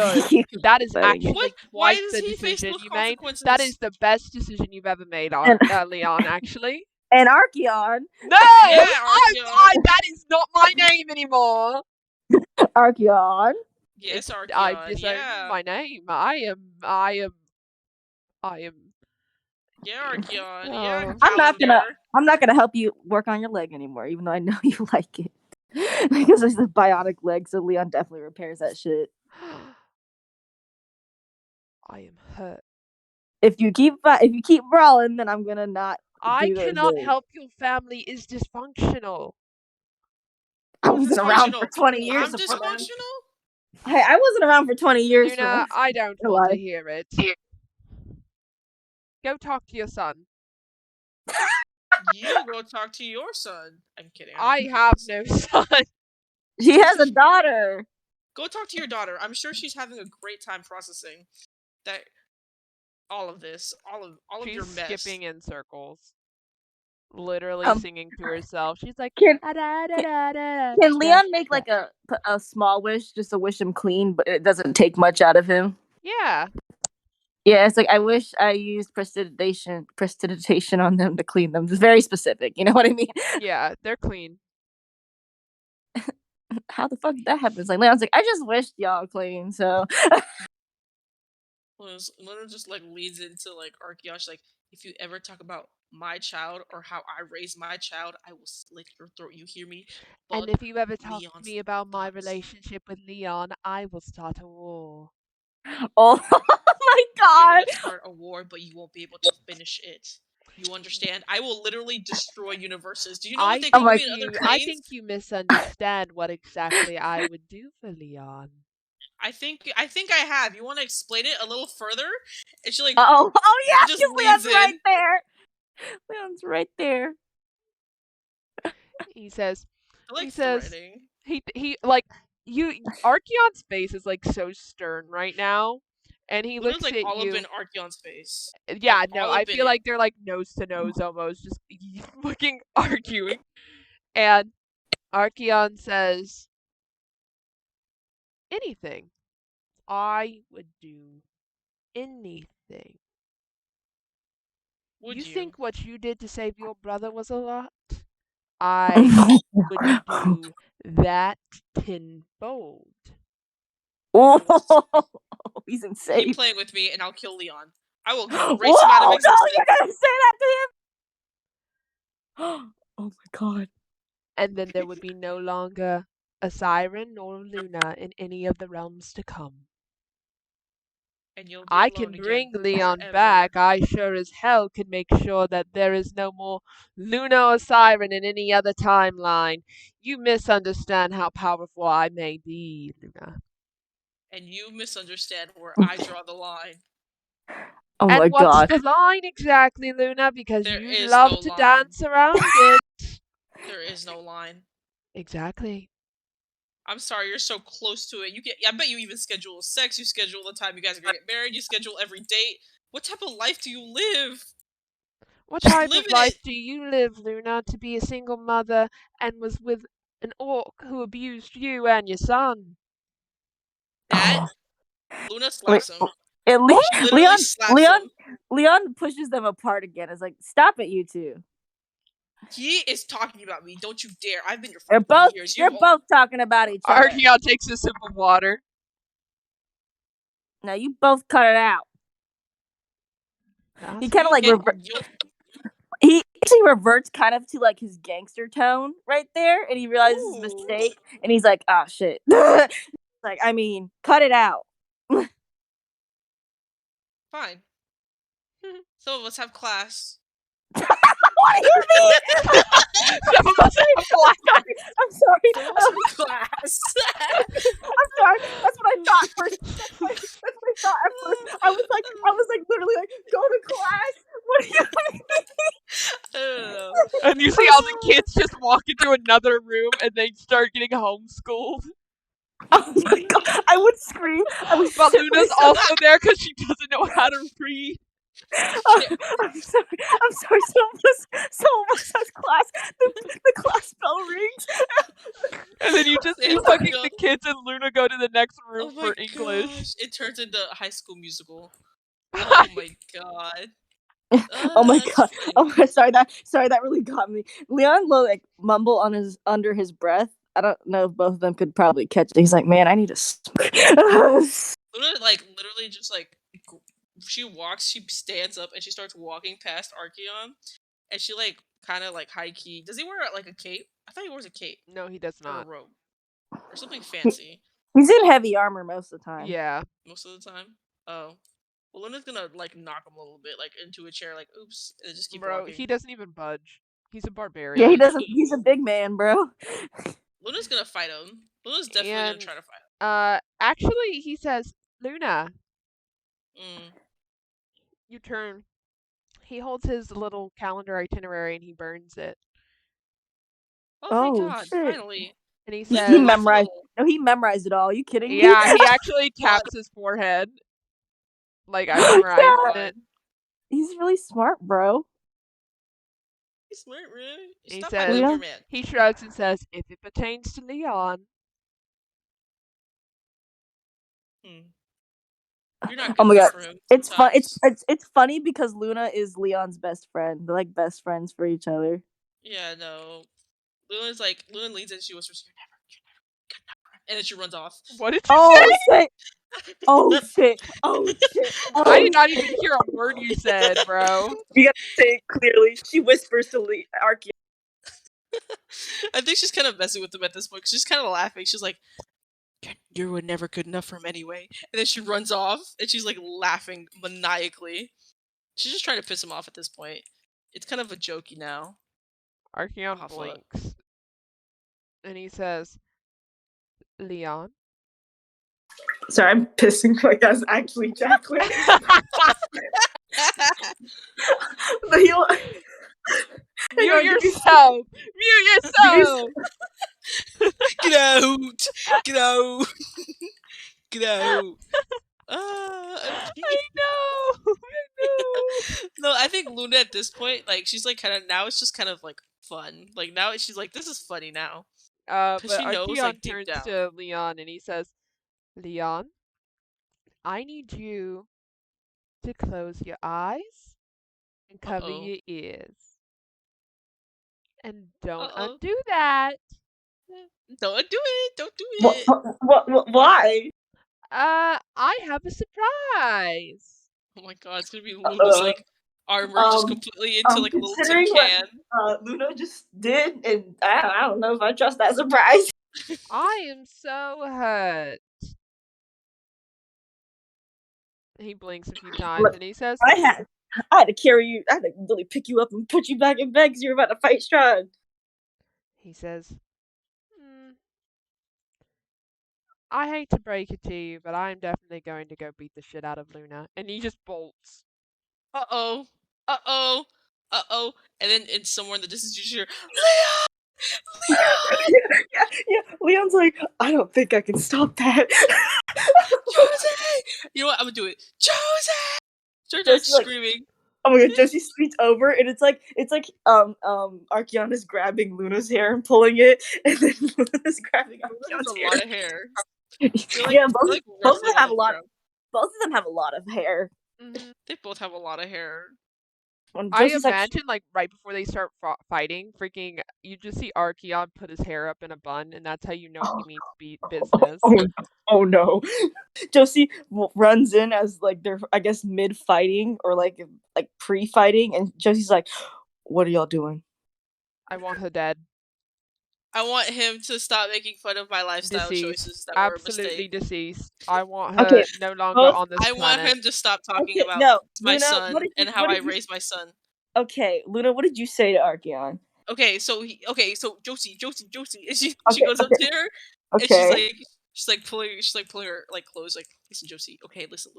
That is Letting you. actually Why quite does the he face decision those you made. consequences? That is the best decision you've ever made, Leon, actually. And Archeon. No! Yeah, Oh Archeon. God, that is not my name anymore. Archeon. Yes, Archeon. I've disowned Yeah. my name. I am. Yeah, Archeon. Oh. Yeah, I'm not gonna help you work on your leg anymore, even though I know you like it. Because it's a bionic leg, so Leon definitely repairs that shit. I am hurt. If you keep brawling, then I'm gonna not. I do those cannot things. help your family is dysfunctional. I wasn't around for 20 years. I'm dysfunctional? Hey, I wasn't around for 20 years. Luna, I don't want to hear it. Go talk to your son. You go talk to your son. I'm kidding. I have no son. She has a daughter. Go talk to your daughter. I'm sure she's having a great time processing that all of this, all of your mess. She's skipping in circles, literally singing to herself. She's like, Can Can Leon make like a small wish just to wish him clean, but it doesn't take much out of him? Yeah. Yeah, it's like I wish I used prestidigitation on them to clean them. It's very specific, you know what I mean? Yeah, they're clean. How the fuck did that happen? It's like Leon's like, I just wished y'all clean, so Luna just like leads into like Archeon. She's like, if you ever talk about my child or how I raised my child, I will slit your throat. You hear me? And if you ever talk to me about my relationship with Leon, I will start a war. Oh my god! You're gonna start a war, but you won't be able to finish it. You understand? I will literally destroy universes. Do you know what they call me in other planes? I think you misunderstand what exactly I would do for Leon. I think I have. You want to explain it a little further? And she like, oh yeah, just Leon's leans right in. there. Leon's right there. He says, threading. he like Archeon's face is like so stern right now, and he looks like at all you. up in Archeon's face. Yeah, like, no, I feel like they're like nose to nose almost, just fucking arguing. And Archeon says, anything. I would do anything. Would you you think what you did to save your brother was a lot? I would do that tenfold. Oh, he's insane. Keep playing with me and I'll kill Leon. I will erase him out of existence. No, you're gonna say that to him? Oh my god. And then there would be no longer a Siren nor Luna in any of the realms to come. And you'll be I can bring Leon back. I sure as hell can make sure that there is no more Luna or Siren in any other timeline. You misunderstand how powerful I may be, Luna. And you misunderstand where I draw the line. Oh my god. What's the line exactly, Luna? Because you love to dance around it. There is no line. Exactly. I'm sorry, you're so close to it. I bet you even schedule sex, you schedule the time you guys are gonna get married, you schedule every date. What type of life do you live? What type of living life it. do you live, Luna, to be a single mother and was with an orc who abused you and your son? That Luna slaps him. And She literally slaps him. Leon pushes them apart again. It's like, stop it, you two. He is talking about me. Don't you dare! I've been your They're friend for both years. they're both talking about each other. Archeon takes a sip of water. Now you both cut it out. He kind of like he actually reverts kind of to like his gangster tone right there, and he realizes his mistake, and he's like, "Ah, shit." Like, I mean, cut it out. Fine. Some of us have class. What do you mean? Some of us have class. I'm sorry. Some of us have class. I'm sorry. That's what I thought first. That's what I thought at first. I was like literally like, go to class. What do you mean? I don't know. And you see all the kids just walk into another room and they start getting homeschooled. Oh my god! I would scream. But Luna's also there because she doesn't know how to read. I'm sorry. Some of us has class. The class bell rings. And then you just see fucking the kids and Luna go to the next room for English. Gosh. It turns into High School Musical. Oh my god. Oh my god! Oh, sorry. That really got me. Leon will like mumble under his breath. I don't know if both of them could probably catch it. He's like, man, I need to. Luna like literally just like she walks, she stands up and she starts walking past Archeon, and she like kind of like high key. Does he wear like a cape? I thought he wears a cape. No, he does Or not. a robe or something fancy. He's in heavy armor most of the time. Yeah. Most of the time. Oh. Well, Luna's gonna like knock him a little bit, like into a chair, like oops, and just keep walking. He doesn't even budge. He's a barbarian. Yeah, he doesn't. He's a big man, bro. Luna's gonna fight him. Luna's definitely gonna try to fight him. Actually, he says, Luna. Mm. You turn. He holds his little calendar itinerary and he burns it. Oh my god! Shit. Finally. And he says, he memorized. No, he memorized it all. Are you kidding me? Yeah, he actually taps his forehead. Like I memorized it. He's really smart, bro. He's smart, really. He Stop says, your man. he shrugs and says, if it pertains to Leon. You're not good oh my god, for him it's fun. sometimes. It's funny because Luna is Leon's best friend. They're like best friends for each other. Yeah, no. Luna leans in, she whispers, "You're never good enough," and then she runs off. What did you say? Shit! Oh shit! Oh shit! I did not even hear a word you said, bro. You gotta say it clearly. She whispers to Archeon. I think she's kind of messing with him at this point. 'Cause she's kind of laughing. She's like, "You were never good enough for him anyway." And then she runs off, and she's like laughing maniacally. She's just trying to piss him off at this point. It's kind of a jokey now. Archeon blinks. And he says, Leon? Sorry, I'm pissing like that's actually Jacqueline. Mute yourself! Mute yourself! Get out! Get out! Get out! I know! No, I think Luna at this point, like, she's like kind of, now it's just kind of like fun. Like, now she's like, this is funny now. But she knows, Archeon like, deep turns down. to Leon and he says, Leon, I need you to close your eyes and cover your ears. And don't undo that. Don't do it. Don't do it. Why? I have a surprise. Oh my god, it's gonna be Luna's like armor just completely into like a little tin can. What Luna just did, and I don't know if I trust that surprise. I am so hurt. He blinks a few times and he says, I had to carry you. I had to really pick you up and put you back in bed because you were about to fight Strahd. He says, I hate to break it to you, but I'm definitely going to go beat the shit out of Luna. And he just bolts. Uh-oh. Uh-oh. Uh-oh. And then in somewhere in the distance you hear, Leon! Yeah. Leon's like, I don't think I can stop that. Josie! You know what? I'm gonna do it. Josie! Starts screaming. Oh my god, Josie scoots over and it's like Archeon is grabbing Luna's hair and pulling it, and then Luna's grabbing There's Archeon's a hair. lot of hair. Yeah, both of them have a lot. Ground. Both of them have a lot of hair. They both have a lot of hair. I imagine like right before they start fighting, freaking, you just see Archeon put his hair up in a bun, and that's how you know he means business. Oh no! Josie runs in as like they're, I guess, mid fighting or like pre-fighting, and Josie's like, "What are y'all doing?" I want her dead. I want him to stop making fun of my lifestyle choices that were a Absolutely mistake. deceased. I want her no longer on this planet. I want him to stop talking about my son and how I raised my son. Okay, Luna, what did you say to Archeon? Okay, so Josie, and she goes up to her, and she's like pulling her like clothes, like, listen, Josie, okay, listen.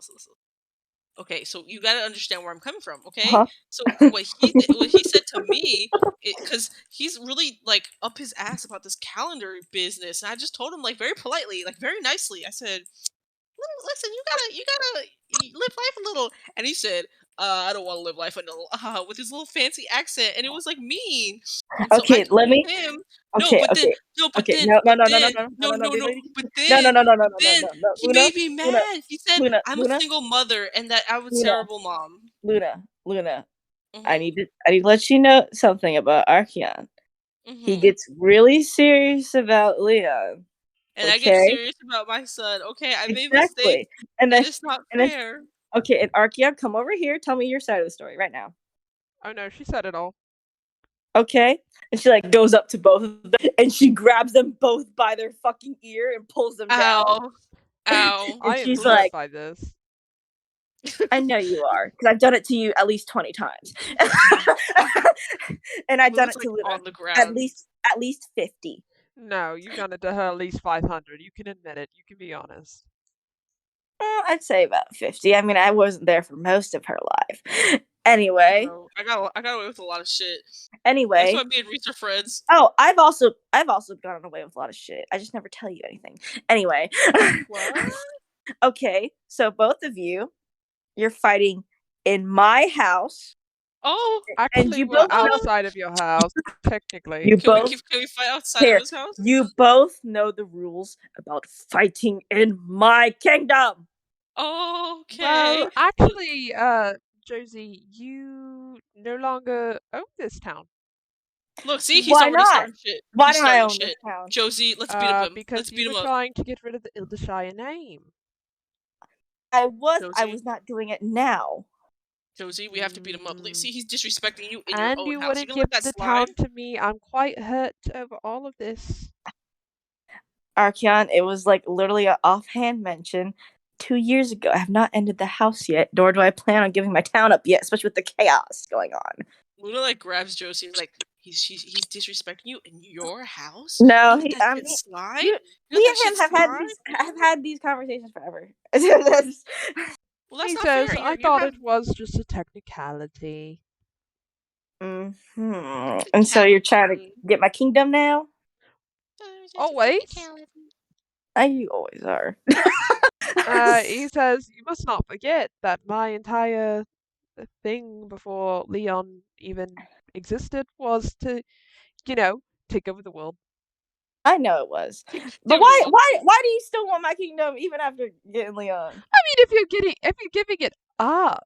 Okay, so you gotta understand where I'm coming from, okay? So what he said to me, because he's really like up his ass about this calendar business, and I just told him like very politely, like very nicely. I said, listen, you gotta live life a little, and he said, I don't want to live life a little, with his little fancy accent, and it was like mean. And so Okay, let me. He made me mad. He said I'm a single mother and that I'm a terrible mom. Luna, I need to let you know something about Archeon. He gets really serious about Leon. And I get serious about my son. Okay, I made mistakes. And it's not fair. Okay, and Archeon, come over here. Tell me your side of the story right now. Oh no, she said it all. Okay, and she like goes up to both of them and she grabs them both by their fucking ear and pulls them down. Ow! And I she's am like, by this. I know you are, because I've done it to you at least 20 times, and I've done it to Luna on the ground. at least 50. No, you've done it to her at least 500. You can admit it. You can be honest. I'd say about 50. I mean, I wasn't there for most of her life. Anyway, I got away with a lot of shit. Anyway, that's why me and Reese are friends. Oh, I've also gotten away with a lot of shit. I just never tell you anything. Anyway, what? Okay, so both of you're fighting in my house. Oh, actually, we're outside of your house, technically. Can we fight outside of his house? You both know the rules about fighting in my kingdom. Okay. Well, actually, Josie, you no longer own this town. Look, see, he's already starting shit. Why don't I own this town? Josie, let's beat him up. Because you were trying to get rid of the Ildashire name. I was not doing it now. Josie, we have to beat him up. See, he's disrespecting you in and your own you house. wouldn't give the town to me. I'm quite hurt over all of this. Archeon, it was like literally an offhand mention 2 years ago. I have not ended the house yet, nor do I plan on giving my town up yet, especially with the chaos going on. Luna like grabs Josie and is like, he's disrespecting you in your house. No, we and him have had these conversations forever. Well, that's he not says, fair. I thought it was just a technicality. And so you're trying to get my kingdom now? Always. You always are. He says, you must not forget that my entire thing before Leon even existed was to, take over the world. I know it was. But why do you still want my kingdom even after getting Leon? I mean, if you're giving it up.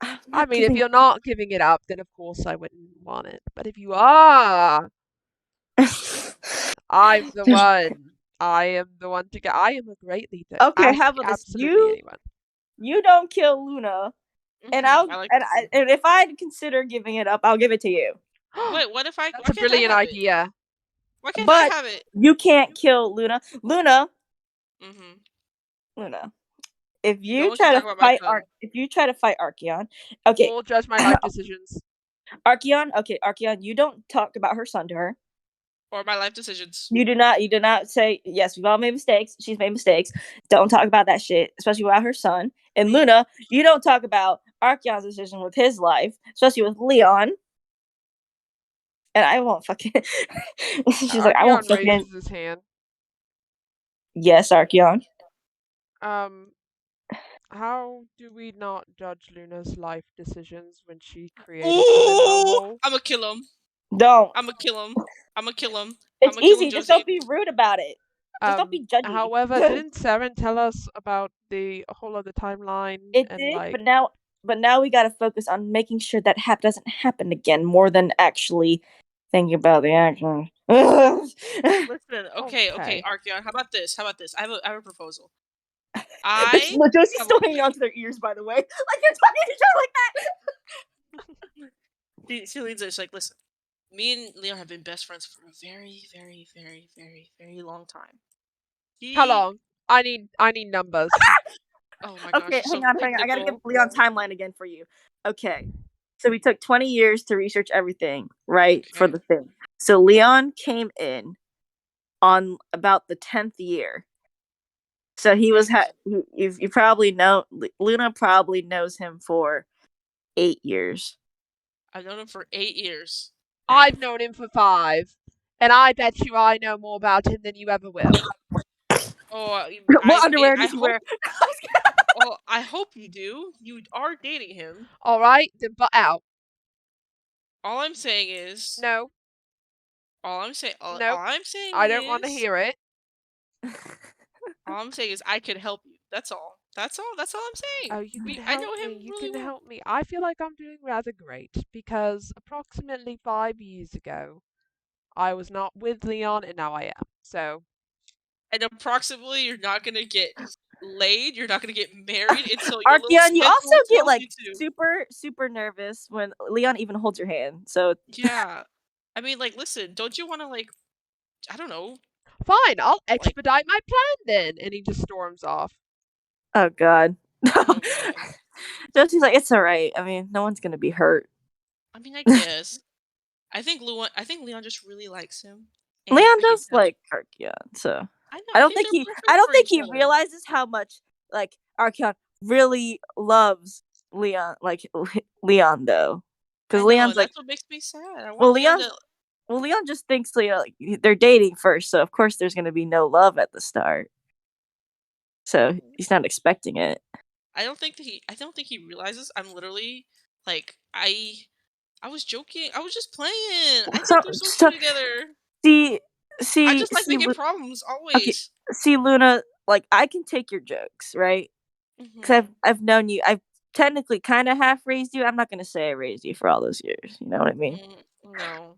If you're not giving it up, then of course I wouldn't want it. But if you are, I'm the one. I am the one to get. I am a great leader. Okay, how about this? You don't kill Luna, and and if I consider giving it up, I'll give it to you. Wait, what if I? That's a brilliant idea. Why can't I have it? You can't kill Luna. Luna. If you try to fight Archeon, okay. We'll judge my life decisions. Archeon, you don't talk about her son to her. Or my life decisions. You do not say, yes, we've all made mistakes. She's made mistakes. Don't talk about that shit, especially about her son. And Luna, you don't talk about Archeon's decision with his life, especially with Leon. And I won't fucking. She's Archeon like, I won't fucking. Raises his hand. Yes, Archeon. How do we not judge Luna's life decisions when she created the limbo hole? I'm gonna kill him. Don't. I'm gonna kill him. I'm gonna kill him. It's I'm gonna kill easy. him, Just Josie. don't be rude about it. Just don't be judgy. However, didn't Saren tell us about the whole other timeline? It and did, like... but now we gotta focus on making sure that doesn't happen again, more than actually thinking about the action. Listen, okay, Archeon. How about this? I have a proposal. Look, Josie's still hanging onto their ears, by the way. Like you're talking to each other like that. She leads us like, listen. Me and Leon have been best friends for a very, very, very, very, very long time. How long? I need numbers. Oh my gosh. Okay, hang on. I gotta give Leon timeline again for you. Okay. So we took 20 years to research everything, right? For the thing. So Leon came in on about the 10th year. So he was you probably know Luna probably knows him for 8 years. I've known him for 8 years. I've known him for 5. And I bet you I know more about him than you ever will. Oh, what underwear does he wear? Oh, I hope you do. You are dating him. Alright, then butt out. All I'm saying is... No. All I'm saying I don't want to hear it. All I'm saying is I can help you. That's all. That's all I'm saying. Oh, you can I help know him me. You really can well. help me. I feel like I'm doing rather great because approximately 5 years ago, I was not with Leon, and now I am. So. And approximately, you're not gonna get laid. You're not gonna get married until your Archeon, you also get like to. super nervous when Leon even holds your hand. So yeah, I mean, like, listen, don't you want to like, I don't know. Fine, I'll expedite my plan then, and he just storms off. Oh God. Josie's like, it's all right. I mean, no one's gonna be hurt. I mean, I guess. I think Leon just really likes him. Leon does like Archeon, so I don't think he realizes how much like Archeon really loves Leon, Leon though, because Leon's like, that's what makes me sad. Leon just thinks they're dating first, so of course there's gonna be no love at the start. So he's not expecting it. I don't think he realizes I'm literally like I was joking. I was just playing. I think they're so cute together. See, I just like making problems always. Okay. See, Luna, like I can take your jokes, right? Because I've known you. I've technically kind of half raised you. I'm not gonna say I raised you for all those years. You know what I mean? No.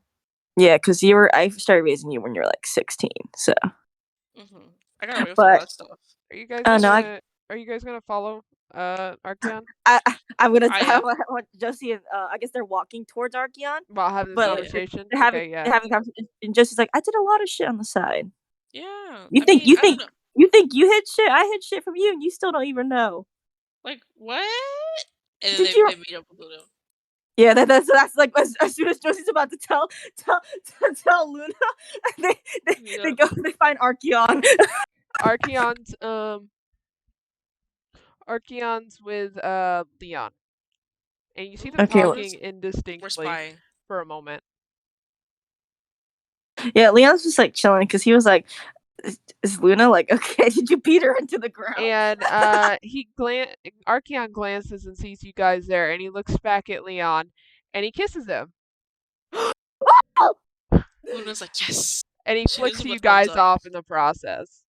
Yeah, because I started raising you when you were like 16. So. I gotta wait for that stuff. Are you guys gonna follow Archeon? I'm gonna Josie and I guess they're walking towards Archeon. While having this conversation. They're having conversation, and Josie's like, I did a lot of shit on the side. Yeah. You think you hid shit? I hid shit from you, and you still don't even know. Like what? And then they meet up with Luna. Yeah, that's like as soon as Josie's about to tell Luna, they find Archeon. Archeon's with Leon, and you see them talking indistinctly for a moment. Yeah, Leon's just like chilling because he was like, "Is Luna like okay? Did you beat her into the ground?" And Archeon glances and sees you guys there, and he looks back at Leon, and he kisses him. Luna's like, yes. And he flicks you guys off in the process.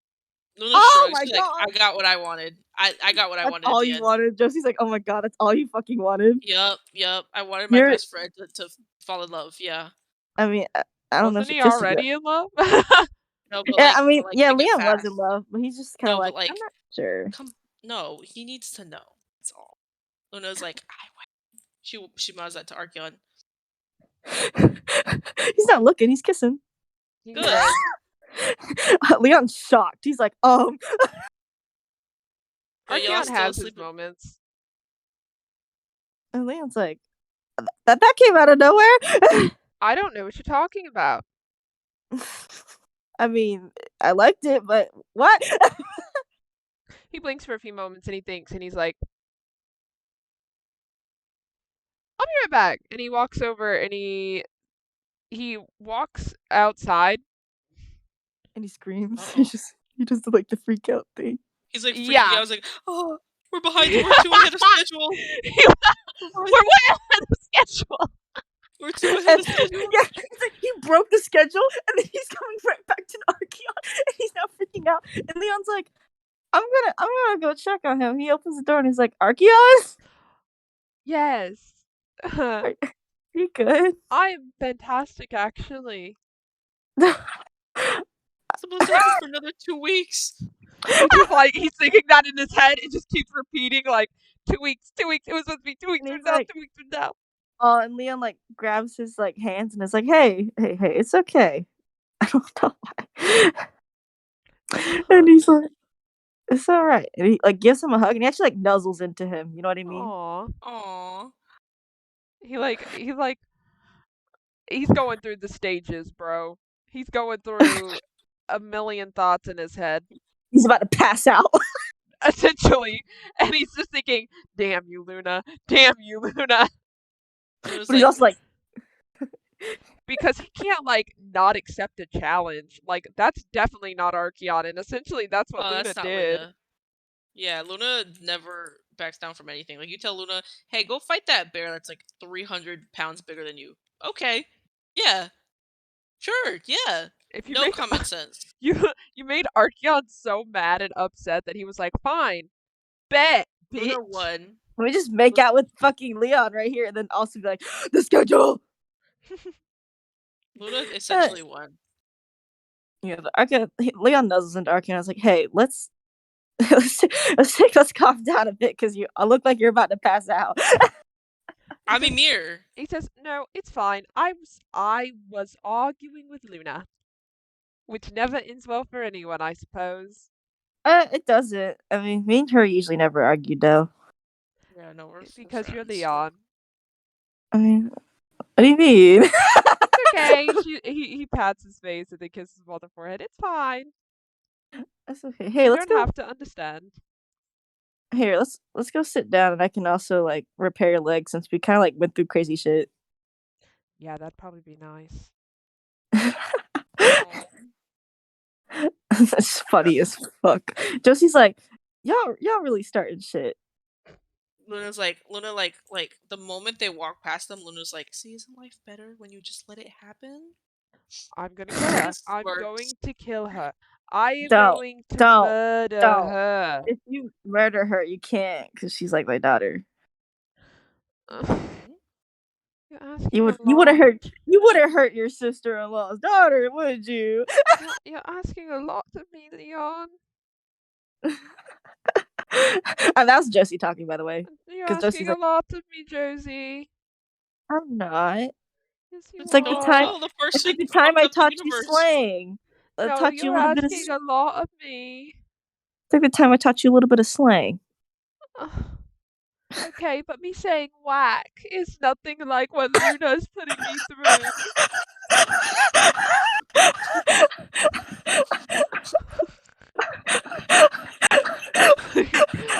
Luna shrugs. My God. Like, I got what I wanted. I got what I wanted. All you wanted. Josie's like, oh my God, that's all you fucking wanted. Yep. I wanted my best friend to fall in love. Yeah. I mean, I don't know. Wasn't he already in love? No, but yeah, I mean, yeah, Leon was in love, but he's just kind of like, I'm not sure. No, he needs to know. That's all. Luna's like, she mouths that to Archeon. He's not looking. He's kissing. Good. Leon's shocked. He's like, Archeon has his moments. And Leon's like, that came out of nowhere. I don't know what you're talking about. I mean, I liked it, but what? He blinks for a few moments and he thinks, and he's like, I'll be right back. And he walks over and he walks outside. And he screams. He just like the freak out thing. He's like freaking out. I was like, oh. We're behind. We're 2 ahead of schedule. We're way ahead of schedule. We're 2 ahead of schedule. Yeah, it's like he broke the schedule, and then he's coming right back to Archeon, and he's now freaking out. And Leon's like, I'm gonna go check on him. He opens the door and he's like, Archeon? Yes. Are you good? I am fantastic, actually. Supposed to happen for another 2 weeks. He's just like, he's thinking that in his head. It just keeps repeating, like, 2 weeks, 2 weeks. It was supposed to be 2 weeks from now, like, 2 weeks from now. Oh, and Leon like grabs his like hands and is like, hey, it's okay. I don't know why. And he's like, it's all right. And he like gives him a hug and he actually like nuzzles into him. You know what I mean? Aww. He's going through the stages, bro. He's going through a million thoughts in his head. He's about to pass out. Essentially. And he's just thinking, damn you, Luna. Damn you, Luna. But he's also like, because he can't like not accept a challenge. Like that's definitely not Archeon, and essentially that's what Luna did. Luna. Yeah, Luna never backs down from anything. Like you tell Luna, hey, go fight that bear that's like 300 pounds bigger than you. Okay. Yeah. Sure, yeah. If you no common sense. You made Archeon so mad and upset that he was like, fine. Bet. Luna won. Let me just make out with fucking Leon right here and then also be like, the schedule! Luna essentially won. Yeah, Leon nuzzles into Archeon. I was like, hey, let's calm down a bit because I look like you're about to pass out. I'm Ymir. He says, no, it's fine. I was arguing with Luna. Which never ends well for anyone, I suppose. It doesn't. I mean, me and her usually never argued, though. Yeah, no, we're because friends, you're Leon. I mean, what do you mean? It's okay. He pats his face and then kisses him on the forehead. It's fine. That's okay. Hey, let's don't have to understand. Here, let's go sit down, and I can also like repair your leg since we kind of like went through crazy shit. Yeah, that'd probably be nice. That's funny as fuck. Josie's like, y'all really starting shit. Luna like the moment they walk past them, Luna's like, see, isn't life better when you just let it happen? I'm gonna kill her. I'm going to kill her. I am going to murder her. If you murder her, you can't because she's like my daughter. You would have hurt your sister-in-law's daughter, would you? You're asking a lot of me, Leon. And that's Josie talking, by the way. You're asking a lot of me, Josie. I'm not. Yes, it's like the time I taught you slang. No, you're asking a lot of me. It's like the time I taught you a little bit of slang. Okay, but me saying whack is nothing like what Luna's putting me through.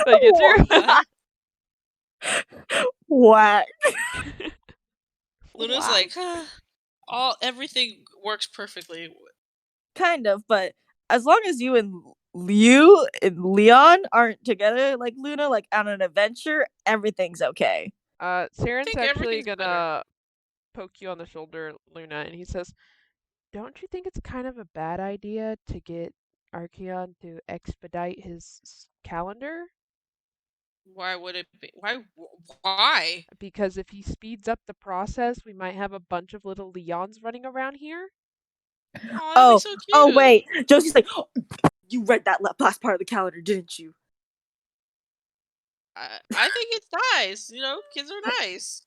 Like it's your whack. Luna's like, everything works perfectly. Kind of, but as long as you and Leon aren't together, like Luna, like on an adventure, everything's okay. Saren's actually gonna poke you on the shoulder, Luna, and he says, don't you think it's kind of a bad idea to get Archeon to expedite his calendar? Why would it be? Why? Because if he speeds up the process, we might have a bunch of little Leons running around here. Oh, so cute. Oh, wait. Josie's like, you read that last part of the calendar, didn't you? I think it's nice. You know, kids are nice.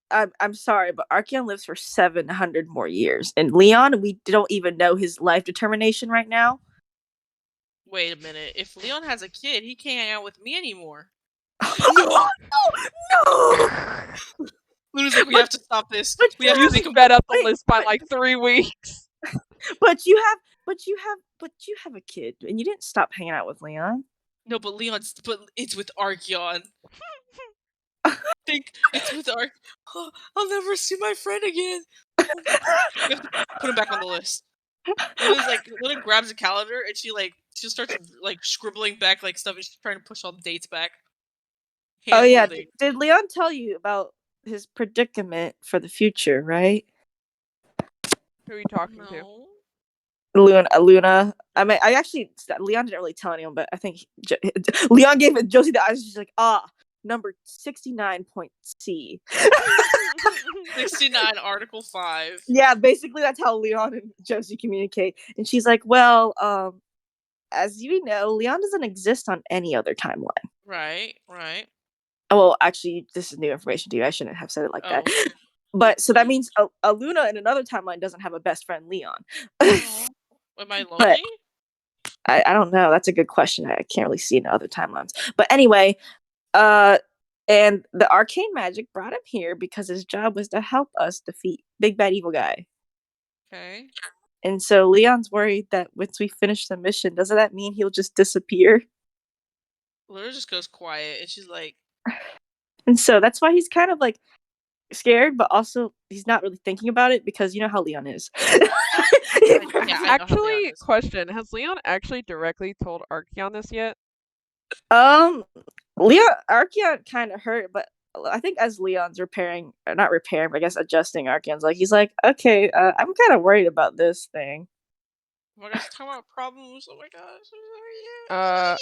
I'm sorry, but Archeon lives for 700 more years, and Leon, we don't even know his life determination right now. Wait a minute. If Leon has a kid, he can't hang out with me anymore. No! Luna's like, we have to stop this. We have to sped up the list by like 3 weeks. But you have a kid, and you didn't stop hanging out with Leon. No, but it's with Archeon. Think it's with Archeon. I'll never see my friend again. We have to put him back on the list. Luna grabs a calendar and she like She starts like scribbling back like stuff. And she's trying to push all the dates back. Oh yeah, Hand-holding. did Leon tell you about his predicament for the future, right? Who are you talking to? No. Luna. I mean, Leon didn't really tell anyone, but I think Leon gave Josie the eyes. She's like, number 69.C. 69 Article 5. Yeah, basically that's how Leon and Josie communicate. And she's like, well, as you know, Leon doesn't exist on any other timeline. Right. Oh, well, actually, this is new information to you. I shouldn't have said it like that. Oh. But so that means a Luna in another timeline doesn't have a best friend, Leon. Am I lonely? But I don't know. That's a good question. I can't really see in other timelines. But anyway, and the arcane magic brought him here because his job was to help us defeat Big Bad Evil Guy. Okay. And so Leon's worried that once we finish the mission, doesn't that mean he'll just disappear? Luna just goes quiet, and she's like... And so that's why he's kind of like scared, but also he's not really thinking about it because you know how Leon is. Actually, question: has Leon actually directly told Archeon this yet? Archeon kind of hurt, but I think as Leon's not repairing, but I guess adjusting Archeon's he's like, okay, I'm kind of worried about this thing. Oh my gosh, talking about problems. Oh my gosh.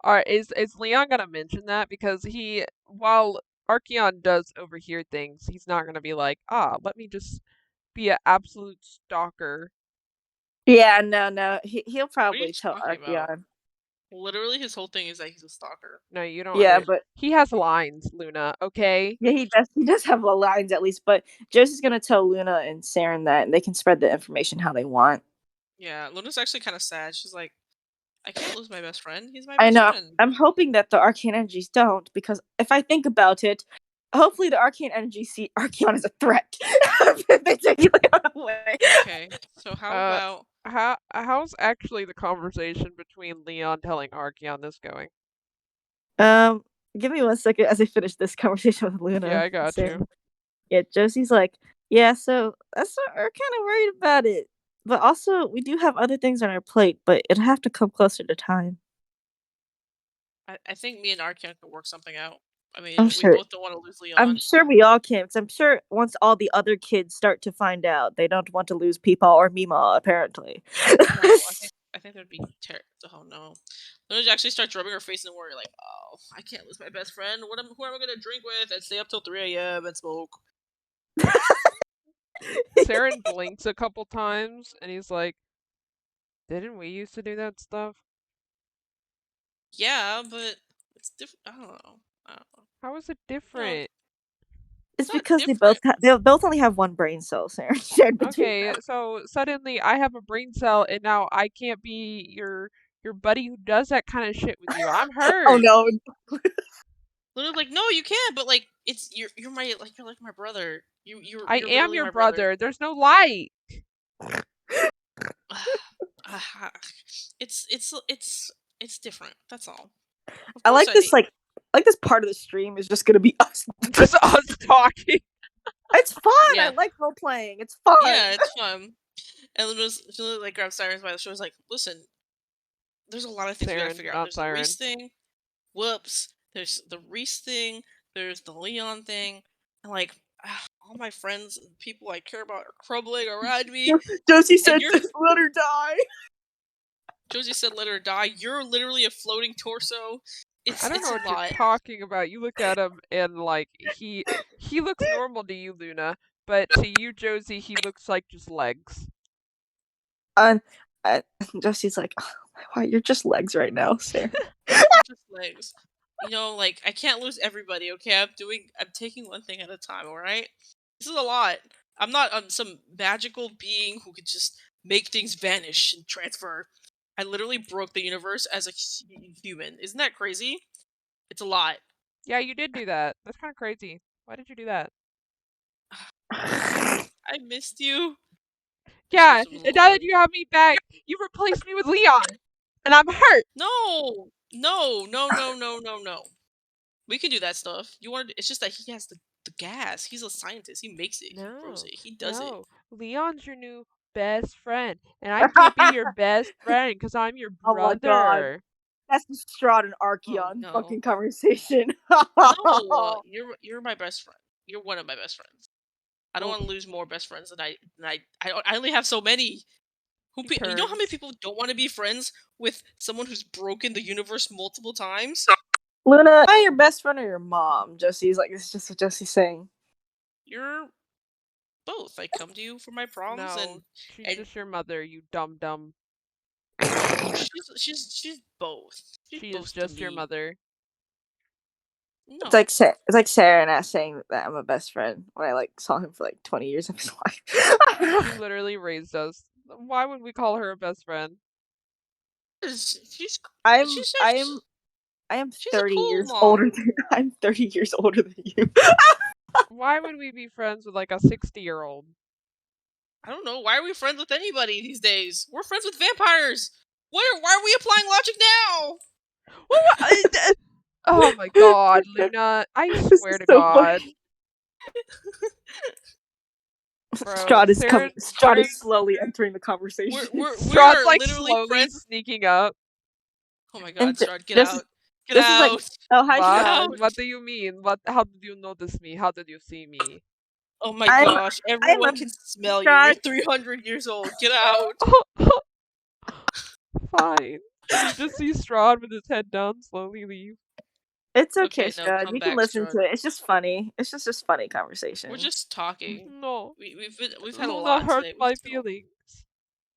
Alright, is Leon gonna mention that? Because while Archeon does overhear things, he's not gonna be like, let me just be an absolute stalker. Yeah, no. He'll probably tell Archeon. About? Literally, his whole thing is that he's a stalker. No, you don't. Yeah, but he has lines, Luna. Okay. Yeah, he does. He does have lines at least. But Josie's gonna tell Luna and Saren that, and they can spread the information how they want. Yeah, Luna's actually kind of sad. She's like, I can't lose my best friend. He's my best friend. I'm hoping that the arcane energies don't, because if I think about it, hopefully the arcane energies see Archeon as a threat. They take Leon away. Okay, so how about how's actually the conversation between Leon telling Archeon this going? Give me 1 second as I finish this conversation with Luna. Yeah, I got you. Yeah, Josie's like, yeah, so that's what we're kind of worried about it. But also, we do have other things on our plate, but it'll have to come closer to time. I think me and Archeon can work something out. I mean, I'm we sure. both don't want to lose Leon. I'm sure we all can, because I'm sure once all the other kids start to find out, they don't want to lose Peepaw or Meemaw, apparently. No, I think that'd be terrible. Oh no. Luna actually starts rubbing her face and worry, like, oh, I can't lose my best friend. Who am I gonna drink with and stay up till 3 a.m. and smoke? Saren blinks a couple times and he's like, didn't we used to do that stuff? Yeah, but it's different. I don't know. How is it different? It's because they both only have one brain cell, Saren. Okay, so suddenly I have a brain cell and now I can't be your buddy who does that kind of shit with you. I'm hurt. Oh no. Luna's like, no, you can't. But like, you're like my brother. I am your brother. There's no light. It's different. That's all. I like this. Like this part of the stream is just gonna be us, just us talking. It's fun. Yeah. I like role playing. It's fun. Yeah, it's fun. And she like grabs Sirens by the shoulders, like, listen, there's a lot of things we gotta figure out. There's the Reese thing. Whoops. There's the Reese thing. There's the Leon thing. And like, all my friends, people I care about, are crumbling around me. Josie said, "Let her die." Josie said, "Let her die." You're literally a floating torso. I don't know what you're talking about. You look at him and like he looks normal to you, Luna, but to you, Josie, he looks like just legs. Josie's like, oh, wow, you're just legs right now, Sarah. Just legs. You know, like, I can't lose everybody, okay? I'm taking one thing at a time, alright? This is a lot. I'm not some magical being who could just make things vanish and transfer. I literally broke the universe as a human. Isn't that crazy? It's a lot. Yeah, you did do that. That's kind of crazy. Why did you do that? I missed you. Yeah, and now that you have me back, you replaced me with Leon. And I'm hurt. No. We can do that stuff. It's just that he has the gas. He's a scientist. He makes it. He grows it. He does it. Leon's your new best friend, and I can't be your best friend because I'm your Oh my god. brother. That's the Strahd and Oh, Archeon no. fucking conversation. No, you're my best friend. You're one of my best friends. I don't want to lose more best friends than I only have so many. You know how many Turns. people don't want to be friends with someone who's broken the universe multiple times? Luna, am I your best friend or your mom? Josie's like, it's just what Josie's saying. You're both. I come to you for my problems, No, she's and just your mother, you dumb. she's both. She's She both is to just your me. mother. No. It's like Sarah and I saying that I'm a best friend when I like saw him for like 20 years of his life. She literally raised us. Why would we call her a best friend? I am she's 30 a cool years mom. older than I'm 30 years older than you. Why would we be friends with like a 60-year-old? I don't know. Why are we friends with anybody these days? We're friends with vampires. Why are we applying logic now? Oh my god, Luna! I swear to so God. Bro, Strahd is slowly entering the conversation. Strahd's like literally slowly friends. sneaking up. Oh my god, Strahd, get this out. Get this out. is like, oh hi What? Strahd. What do you mean? How did you notice me? How did you see me? Oh my gosh, everyone can smell you. You're 300 years old. Get out. Fine. You just see Strahd with his head down slowly leave. It's okay, Okay, no, Strahd. come You back, can listen Strahd. to it. It's just funny. It's just funny conversation. We're just talking. No. We've had a Luna lot hurt today. my feelings.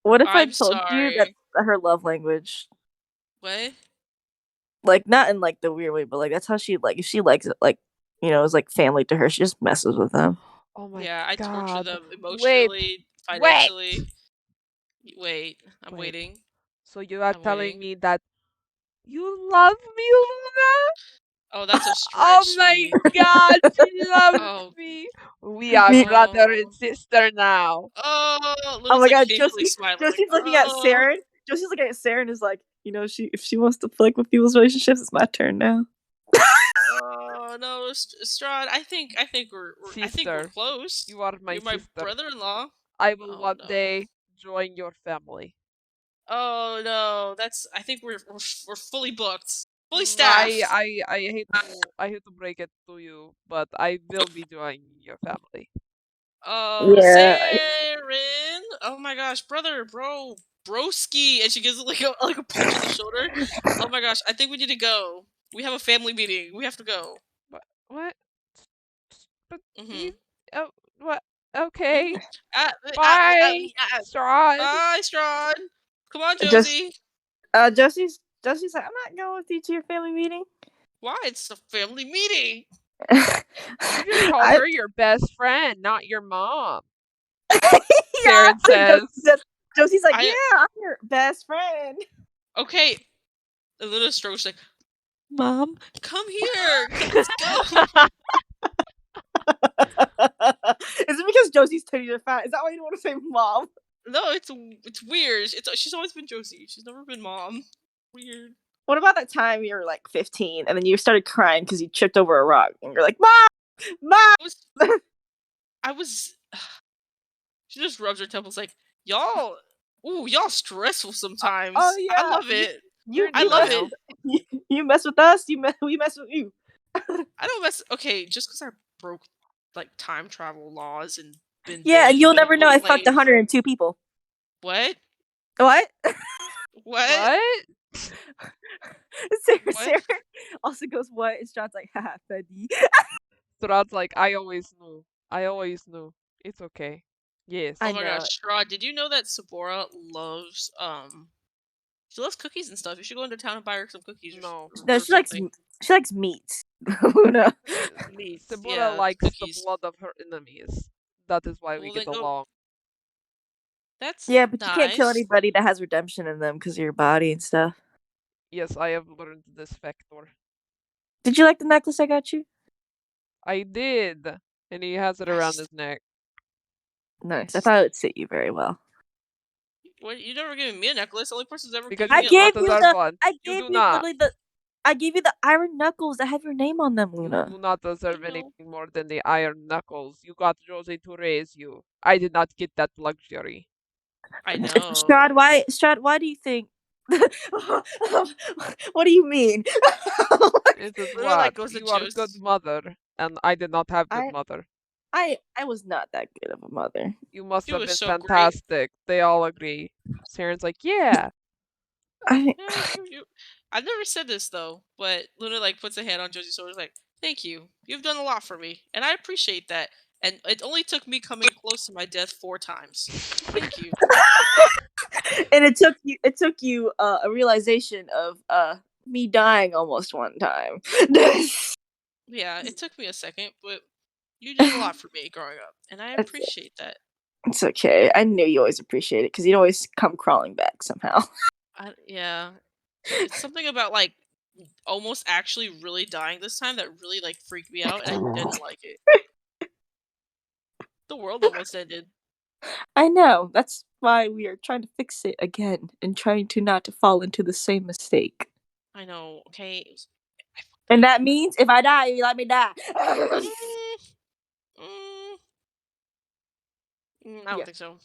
What if I I'm told you sorry. that her love language? What? Like not in like the weird way, but like that's how she like if she likes it, like you know, it's like family to her. She just messes with them. Oh my Yeah, I god. torture them emotionally, financially. Wait, I'm waiting. So you are telling me that you love me, Luna? Oh, that's a stretch. Oh my god, she loves me. We are brother and sister now. Oh, oh my god, Josie's looking at Saren. Josie's looking at Saren and is like, you know, if she wants to flick with people's relationships, it's my turn now. Oh no, Strahd. I think we're close. You are my You're my sister. brother-in-law. I will one day join your family. Oh no, I think we're fully booked, fully staffed. I hate to break it to you, but I will be joining your family. Oh, yeah. Saren! Oh my gosh, broski! And she gives it like a punch in the shoulder. Oh my gosh, I think we need to go. We have a family meeting. We have to go. What? But mm-hmm. What? Okay. Bye, Strahd. Bye, Strahd. Come on, Josie. Josie's like, I'm not going with you to your family meeting. Why? It's a family meeting. You just call her your best friend, not your mom. Yeah, Saren says. Josie's like, yeah, I'm your best friend. Okay. A little Stroke's like, Mom, come here. Let's go. Is it because Josie's titties are fat? Is that why you don't want to say mom? No, it's weird. She's always been Josie. She's never been mom. Weird. What about that time you were like 15 and then you started crying because you tripped over a rock and you're like, Mom! I was. She just rubs her temples like, y'all stressful sometimes. Oh yeah, I love it. I love it. You mess with us, we mess with you. I don't mess. Okay, just because I broke like time travel laws and been. Yeah, and you'll never know. I fucked 102 people. What? What? What? Sarah also goes, what? And Strahd's like, haha, Freddy. Strahd's like, I always knew. It's okay. Yes. Oh my gosh, Strahd, did you know that Sabora loves she loves cookies and stuff. You should go into town and buy her some cookies. No, she likes meat. Luna. Meat. Sabora likes the blood of her enemies. That is why we get along. That's yeah, but nice. You can't kill anybody that has redemption in them because of your body and stuff. Yes, I have learned this factor. Did you like the necklace I got you? I did, and he has it around his neck. Nice. I thought it would sit you very well. What? You never given me a necklace. The only person's ever because given me I gave you the iron knuckles that have your name on them, Luna. You do not deserve anything more than the iron knuckles. You got Josie to raise you. I did not get that luxury. I know. Strahd, why do you think? What do you mean? It is Luna, what? like, goes to You are a good Josie. mother, and I did not have good mother. I was not that good of a mother. You must She have was been so great. fantastic. They all agree. Saren's like, yeah. I Yeah, I've never said this though, but Luna like puts a hand on Josie's shoulder, like, "Thank you. You've done a lot for me, and I appreciate that. And it only took me coming close to my death 4 times. Thank you." and it took you a realization of me dying almost one time. Yeah, it took me a second, but you did a lot for me growing up, and I It's- appreciate that. It's okay. I knew you always appreciate it because you'd always come crawling back somehow. Yeah, it's something about like almost actually really dying this time that really like freaked me out, and I didn't like it. The world almost ended. I know. That's why we are trying to fix it again and trying to not to fall into the same mistake. I know. Okay. And that means if I die, you let me die. I don't think so.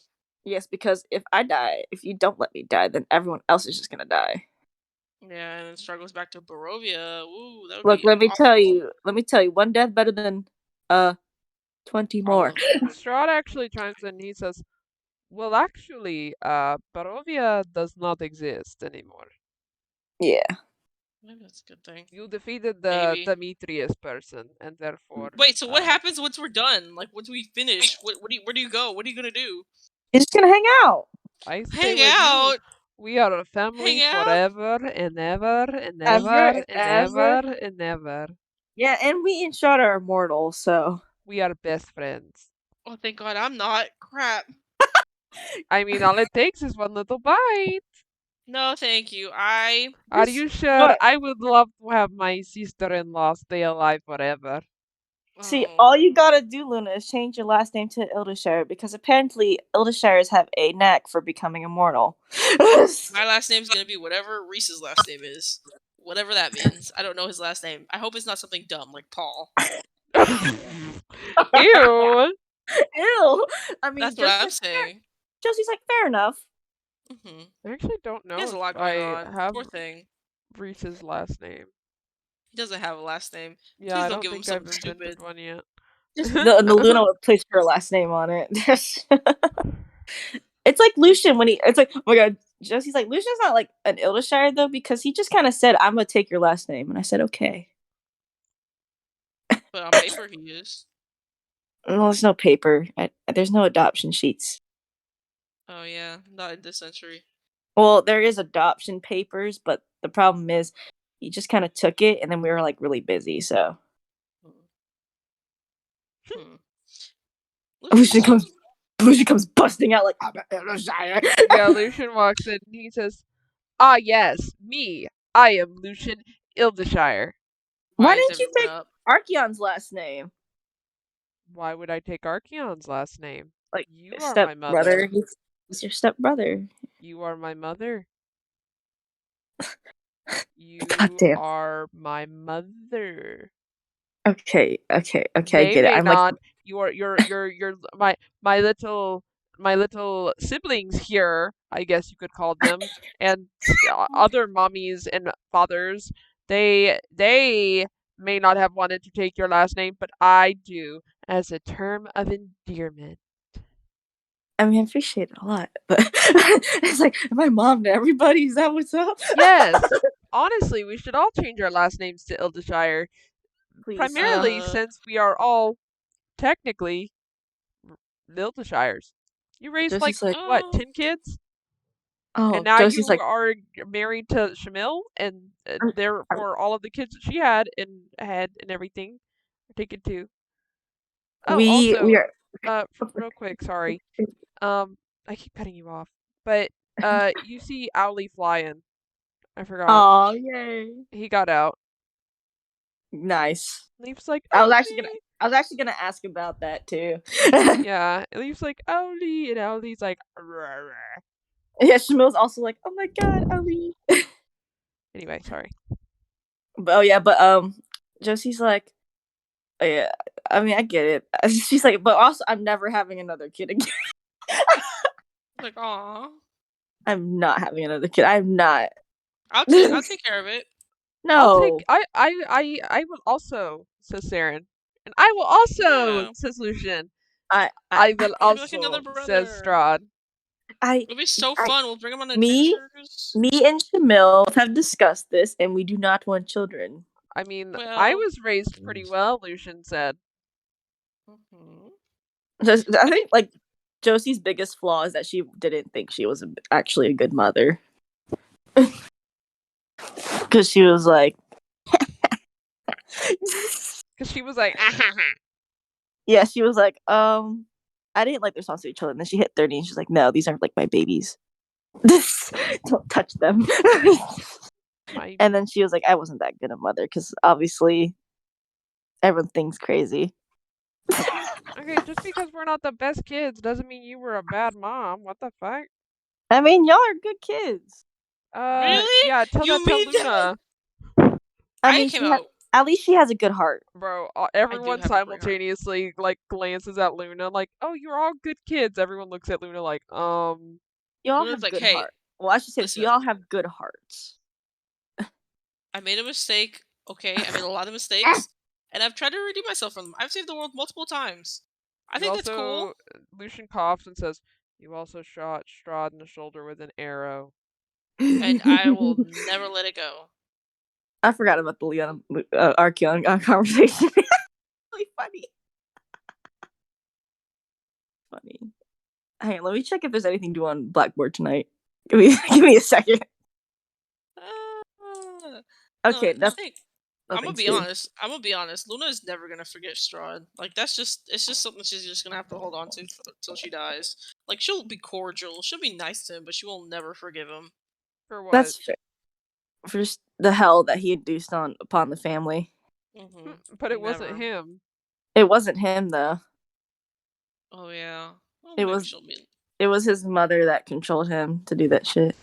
Yes, because if I die, if you don't let me die, then everyone else is just gonna die. Yeah, and then Strahd goes back to Barovia. Ooh, that would Look, be let me awful. tell you, one death better than 20 All more. of them. Strahd actually chimes in. He says, "Well, actually, Barovia does not exist anymore. Yeah. Maybe that's a good thing. You defeated the Demetrius person, and therefore." Wait, so what happens once we're done? Like, once we finish, where do you go? What are you gonna do? You're just gonna hang out. I stay Hang with out. you. We are a family Hang out. forever and ever and Ever ever and and ever. ever and ever. Yeah, and we and Strahd are immortal, so We are best friends. Oh, thank God I'm not. Crap. I mean, all it takes is one little bite. No, thank you. Are you sure? I would love to have my sister-in-law stay alive forever. See, all you gotta do, Luna, is change your last name to Ildashire because apparently Ildashires have a knack for becoming immortal. My last name's gonna be whatever Reese's last name is. Whatever that means. I don't know his last name. I hope it's not something dumb like Paul. Ew. Ew. I mean, that's what I'm saying. Josie's like, fair enough. I actually don't know He has a if lot going I on. have Poor thing. Reese's last name. He doesn't have a last name. Yeah, Please I don't don't give him think I've something invented stupid. one yet. Just the Luna would place her last name on it. It's like Lucian when it's like, oh my God, Josie's like, Lucian's not like an Ildashire though, because he just kind of said, I'm gonna take your last name. And I said, okay. But on paper he is. Well, there's no paper. There's no adoption sheets. Oh yeah, not in this century. Well, there is adoption papers, but the problem is he just kind of took it, and then we were like really busy, so. Lucian comes busting out like, I'm an Ildashire. Yeah, Lucian walks in and he says, "Ah, yes, me. I am Lucian Ildashire." Why didn't you take Archeon's last name? Why would I take Archeon's last name? Like, you are my mother. He's your stepbrother. You are my mother. You are my mother. Okay, I get it. I'm not. Like, you're my little siblings here, I guess you could call them, and other mommies and fathers. They may not have wanted to take your last name, but I do, as a term of endearment. I mean, I appreciate it a lot, but it's like my mom to everybody. Is that what's up? Yes. Honestly, we should all change our last names to Ildashire. Please. Primarily since we are all technically Ildashires. You raised like what, 10 kids? Oh, and now Josie's you like, are married to Shamil, and therefore all of the kids that she had and everything are taken too. Oh, we are real quick, sorry. I keep cutting you off, but you see Owly flying. I forgot. Oh, yay! He got out. Nice. Leaf's like, I was actually gonna ask about that too. Yeah, Leaf's like, Owly, and Owly's like, rah, rah. Yeah, Shamil's also like, oh my God, Owly. Anyway, sorry. But Josie's like, oh, yeah, I mean, I get it. She's like, but also, I'm never having another kid again. Like, aw. I'm not having another kid. I'm not. I'll take care of it. No. I will also, says Saren. And I will also, Yeah. says Lucian. I I will It'll be like another also, says brother. Strahd. It'll be so fun. We'll bring them on Me adventures. and Shamil have discussed this, and we do not want children. I mean, I Well- was raised pretty well, Lucian said. Mhm. I think like Josie's biggest flaw is that she didn't think she was actually a good mother. Because she was like, Because she was like, yeah, she was like, I didn't like their songs to each other. And then she hit 30 and she's like, no, these aren't like my babies. Don't touch them. And then she was like, I wasn't that good a mother because obviously everyone thinks crazy. Okay, just because we're not the best kids doesn't mean you were a bad mom. What the fuck? I mean, y'all are good kids. Really? Yeah, tell You that to mean Luna. I mean, at least she has a good heart. Bro, everyone have a great heart. simultaneously like glances at Luna like, oh, you're all good kids. Everyone looks at Luna like, Y'all Luna's have like, good hey, heart. Well, I should say listen. y'all have good hearts. I made a mistake. Okay, I made a lot of mistakes, and I've tried to redeem myself from them. I've saved the world multiple times. I think that's cool. Lucian coughs and says, you also shot Strahd in the shoulder with an arrow. And I will never let it go. I forgot about the Leon Archeon conversation. Really funny. Funny. Hey, let me check if there's anything to do on Blackboard tonight. Give me a second. Okay, no, I'm gonna nothing's be good. honest. I'm gonna be honest. Luna is never gonna forget Strahd. Like it's just something she's just gonna have to hold on to until she dies. Like she'll be cordial, she'll be nice to him, but she will never forgive him. For what? That's fair. For just the hell that he induced upon the family. Mm-hmm. But it wasn't him. It wasn't him though. Oh yeah. Well, it was his mother that controlled him to do that shit.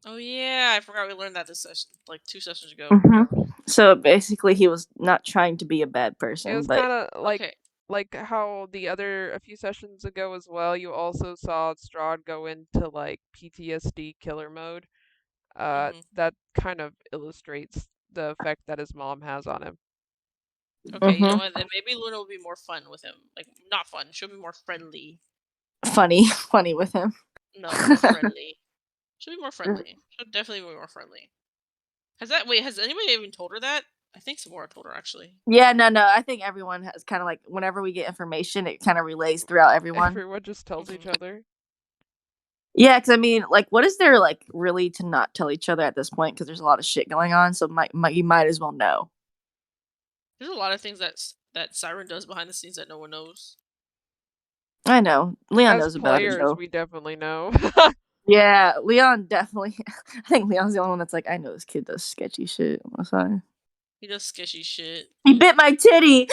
Oh yeah, I forgot we learned that this session, like 2 sessions ago. Mm-hmm. So basically, he was not trying to be a bad person. It was but... kind of like how a few sessions ago as well. You also saw Strahd go into like PTSD killer mode. That kind of illustrates the effect that his mom has on him. Okay, you know what? Then maybe Luna will be more fun with him. Like not fun. She'll be more friendly. Funny with him. No, more friendly. She'll be more friendly. She'll definitely be more friendly. Has anybody even told her that? I think Samora told her actually. Yeah, no. I think everyone has kind of like whenever we get information, it kind of relays throughout everyone. Everyone just tells each other. Yeah, because I mean, like, what is there like really to not tell each other at this point? Because there's a lot of shit going on, so you might as well know. There's a lot of things that Siren does behind the scenes that no one knows. I know. Leon As knows about it, though. We definitely know. Yeah, Leon definitely. I think Leon's the only one that's like, I know this kid does sketchy shit on the side. He does sketchy shit. He bit my titty!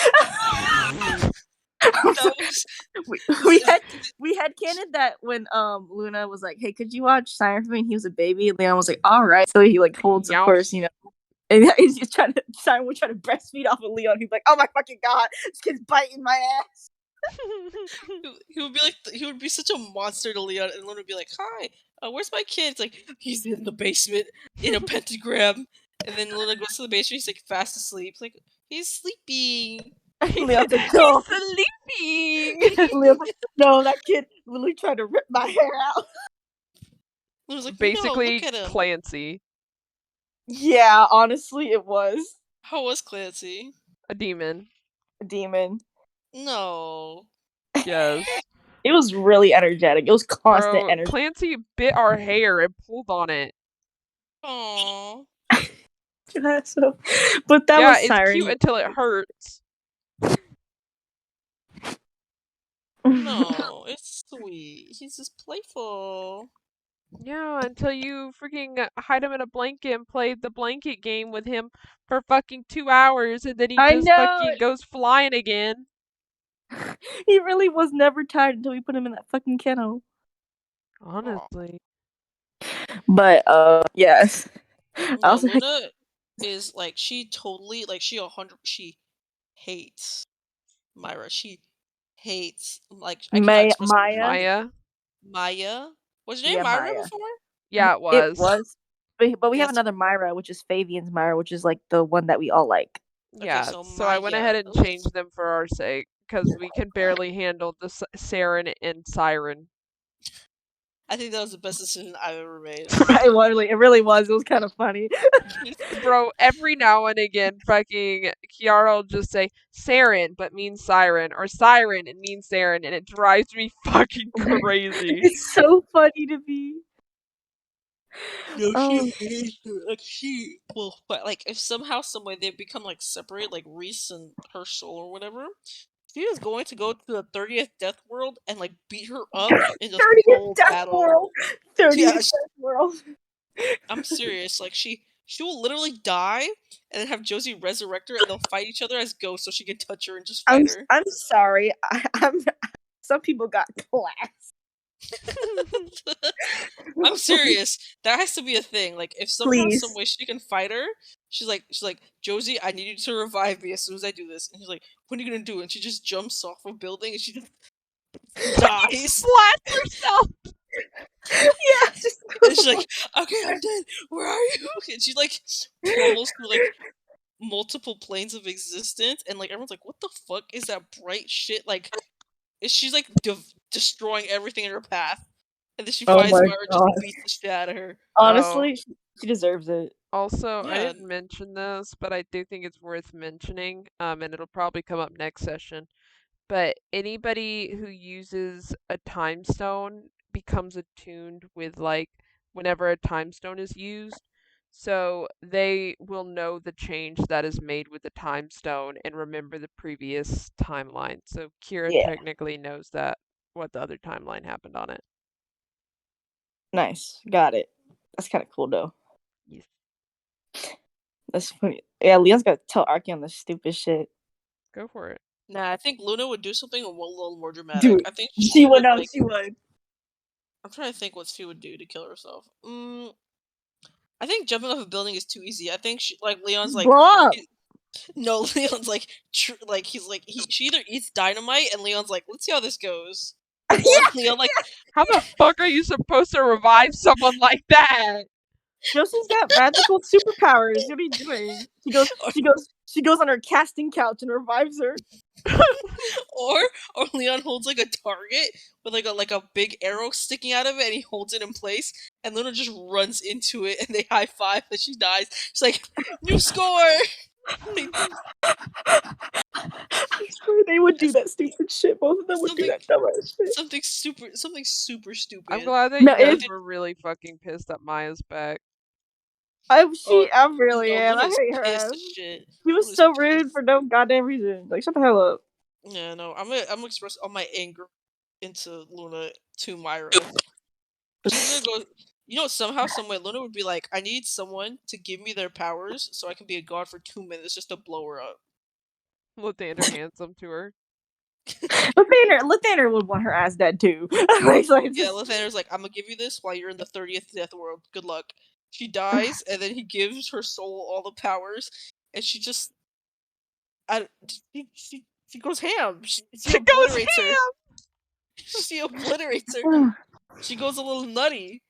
we had canon that when Luna was like, hey, could you watch Siren for me? And he was a baby. And Leon was like, all right. So he like holds, of course, you know. And he's just Siren would try to breastfeed off of Leon. He'd be like, oh my fucking god, this kid's biting my ass. He would be such a monster to Leon, and Leon would be like, hi, where's my kid? It's like, he's in the basement in a pentagram. And then Luna goes to the basement, he's like fast asleep. Like, he's sleeping. Leon's like, no. He's sleeping. Leon's like, no, that kid literally tried to rip my hair out. Leon's like, basically, no, look at him. Clancy. Yeah, honestly, it was. How was Clancy? A demon. A demon. No. Yes. It was really energetic. It was constant energy. Clancy bit our hair and pulled on it. Aww. But that was Siren. It's cute until it hurts. No, it's sweet. He's just playful. Yeah, until you freaking hide him in a blanket and play the blanket game with him for fucking 2 hours, and then he just fucking goes flying again. He really was never tired until we put him in that fucking kennel. Honestly. But yes. No, Luna is like she hates Myra. She hates like Maya. Maya Was your name Myra before? Yeah, it was. It was. But we have another Myra, which is Fabian's Myra, which is like the one that we all like. Yeah, Okay, so I went ahead and changed them for our sake because we can barely handle the Saren and Siren. I think that was the best decision I've ever made. It really was. It was kind of funny. Bro, every now and again, fucking Kiara will just say Saren, but means Siren, or Siren and means Saren, and it drives me fucking crazy. It's so funny to me. No, she hates her. Like, well, but like, if somehow, someway they become like separate, like Reese and her soul or whatever, she is going to go to the 30th Death World and like beat her up in the 30th Death battle. World. 30th Death World. I'm serious. Like she will literally die and then have Josie resurrect her, and they'll fight each other as ghosts, so she can touch her and just fight her. I'm sorry. Some people got class. I'm serious. That has to be a thing. Like, if somehow, some way she can fight her, she's like, Josie, I need you to revive me as soon as I do this. And she's like, what are you gonna do? And she just jumps off a building and she just dies. Slaps herself. Yeah. And she's like, okay, I'm dead. Where are you? And she like pummels through like multiple planes of existence, and like everyone's like, what the fuck is that bright shit? Like, she's like destroying everything in her path. And then she finds Myra and just beats the shit out of her. Honestly, she deserves it. Also, I didn't mention this, but I do think it's worth mentioning, and it'll probably come up next session. But anybody who uses a time stone becomes attuned with, like, whenever a time stone is used. So they will know the change that is made with the time stone and remember the previous timeline. So Kira technically knows that what the other timeline happened on it. Nice. Got it. That's kind of cool, though. Yes. That's funny. Yeah, Leon's got to tell Archeon the stupid shit. Go for it. Nah, I think Luna would do something a little more dramatic. Dude, I think she would. No, she would. I'm trying to think what she would do to kill herself. I think jumping off a building is too easy. I think Leon's like. No, Leon's like, she either eats dynamite, and Leon's like, let's see how this goes. Or Leon like, how the fuck are you supposed to revive someone like that? Josie's got magical superpowers. What are you doing? She goes on her casting couch and revives her. or Leon holds like a target with like a big arrow sticking out of it, and he holds it in place, and Luna just runs into it, and they high five, and she dies. She's like, new score. I swear they would do that stupid shit. Both of them would do that dumbass shit. Something super stupid. I'm glad that you guys were really fucking pissed at Maya's back. I really am. I hate her. She was so rude for no goddamn reason. Like, shut the hell up. Yeah, no, I'm gonna express all my anger into Luna to Myra. She's gonna go. You know, somehow, someway, Luna would be like, I need someone to give me their powers so I can be a god for 2 minutes just to blow her up. Lathander hands them to her. Lathander would want her ass dead too. Yeah, Lathander's like, I'm gonna give you this while you're in the 30th Death World. Good luck. She dies, and then he gives her soul all the powers, and she just... She goes ham. She obliterates her. She obliterates her. She goes a little nutty.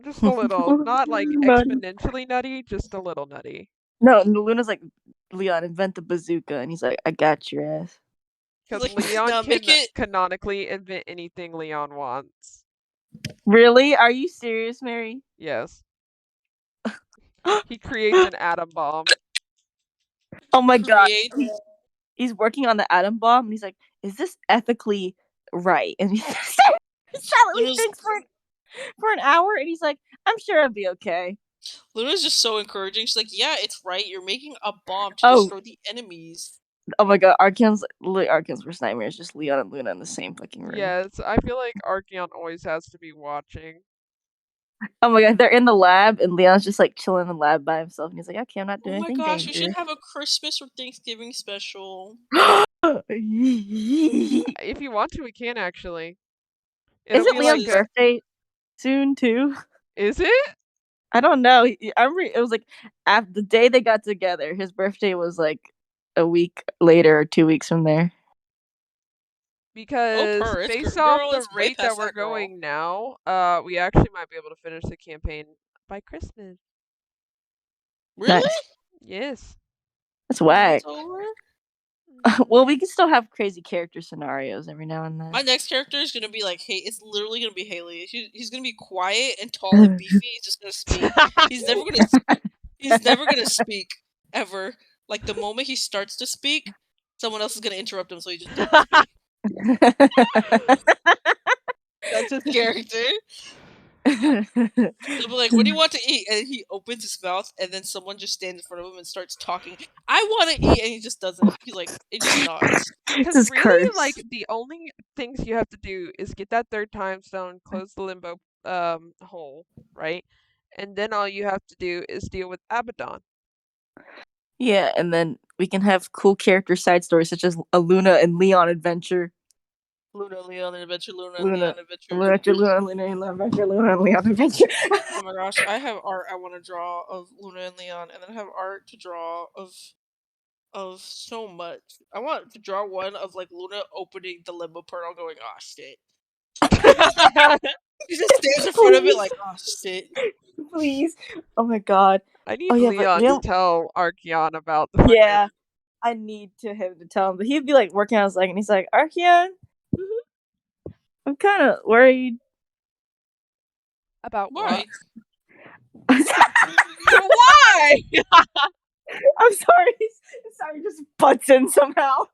Just a little. Not like exponentially nutty, just a little nutty. No, Luna's like, Leon, invent the bazooka. And he's like, I got your ass. Because Leon can canonically invent anything Leon wants. Really? Are you serious, Mary? Yes. He creates an atom bomb. Oh my god. He's working on the atom bomb, and he's like, is this ethically right? And he silently thinks for an hour, and he's like, I'm sure it'll be okay. Luna's just so encouraging. She's like, yeah, it's right. You're making a bomb to destroy the enemies. Oh my god, Archeon's worst nightmare is just Leon and Luna in the same fucking room. Yes, I feel like Archeon always has to be watching. Oh my god, they're in the lab, and Leon's just like chilling in the lab by himself, and he's like, okay, I'm not doing anything dangerous. Oh my gosh, we should have a Christmas or Thanksgiving special. If you want to, we can actually. Isn't Leon's birthday soon too? Is it? I don't know. It was like after the day they got together. His birthday was like a week later or 2 weeks from there. Because purr. based off Girl, the it's way rate that past we're that, girl. going now, we actually might be able to finish the campaign by Christmas. Really? Nice. Yes. That's whack. It's over? Well, we can still have crazy character scenarios every now and then. My next character is gonna be like, hey, it's literally gonna be Haley. He's gonna be quiet and tall and beefy. He's just gonna speak. He's never gonna speak ever. Like the moment he starts to speak, someone else is gonna interrupt him, so he just doesn't speak. That's his character. They'll be like, what do you want to eat? And he opens his mouth, and then someone just stands in front of him and starts talking. I want to eat, and he just doesn't. He's like, it just nods. Because really, like, the only things you have to do is get that 3rd time stone, close the limbo hole, right? And then all you have to do is deal with Abaddon. Yeah, and then we can have cool character side stories such as a Luna and Leon adventure. Luna, Leon, adventure. Luna, Luna, Leon, adventure. Luna, adventure. Luna, and Leon adventure. Oh my gosh, I have art I want to draw of Luna and Leon, and then I have art to draw of so much. I want to draw one of like Luna opening the limbo portal, going, "Oh shit." He just stands in front of it like, "Oh shit." Please. Oh my god. I need Leon to tell Archeon about the Yeah. I need him to tell him. But he'd be like working on his leg and he's like, Archeon, I'm kind of worried. About why? Why? I'm sorry. Siren just butts in somehow.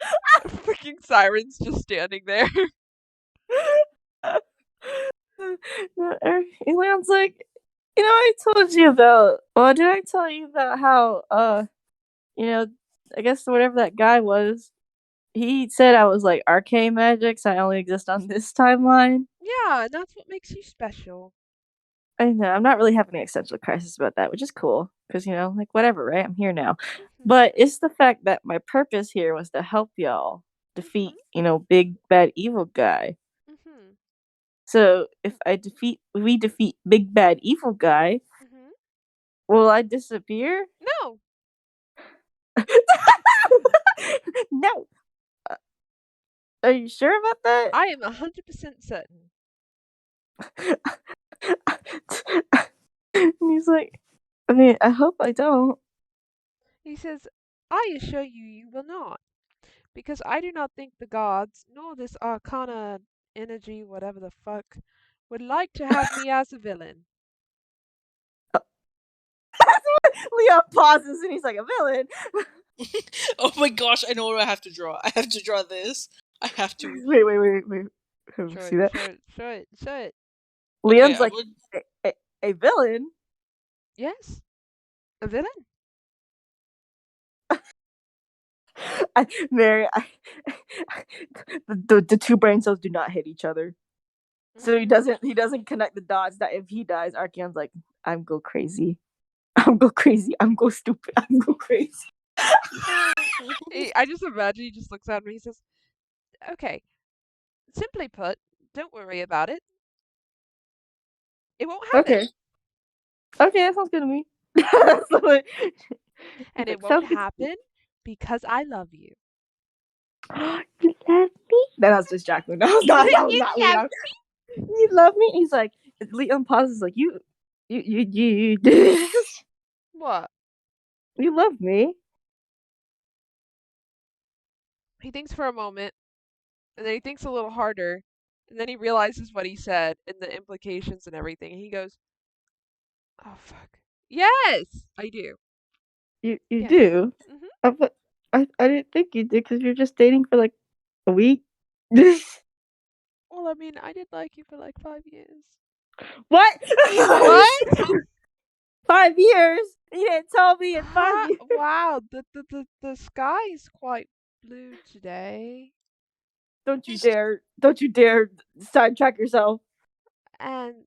Freaking Siren's just standing there. Leon's like, you know, I told you about. Well, did I tell you about how? You know, I guess whatever that guy was, he said I was like arcane magic, so I only exist on this timeline. Yeah, that's what makes you special. I know. I'm not really having an existential crisis about that, which is cool because you know, like whatever, right? I'm here now. But it's the fact that my purpose here was to help y'all defeat, you know, big bad evil guy. So if we defeat big bad evil guy, will I disappear? No. No. Are you sure about that? I am 100% certain. And he's like, I mean, I hope I don't. He says, I assure you, you will not. Because I do not think the gods, nor this arcana energy, whatever the fuck, would like to have me as a villain. Leon pauses and he's like, a villain? Oh my gosh, I know what I have to draw. I have to draw this. I have to. Wait. See that? Show it. Leon's okay, like, a villain? Yes. A villain? Mary, the two brain cells do not hit each other. So he doesn't connect the dots that if he dies, Archeon's like, I'm go crazy. I'm go stupid. I'm go crazy. I just imagine he just looks at me and he says, okay, simply put, don't worry about it. It won't happen. Okay, that sounds good to me. And it won't happen because I love you. You love me? That's just Jacqueline. That was not Leon. You love me? He's like, Leon pauses like, you What? You love me? He thinks for a moment, and then he thinks a little harder, and then he realizes what he said and the implications and everything. And he goes, oh, fuck. Yes, I do. You do? But I didn't think you did because you're just dating for like a week. Well, I mean, I did like you for like 5 years. What? What? 5 years? You didn't tell me in 5 years. Wow, the sky is quite blue today. Don't you dare sidetrack yourself. And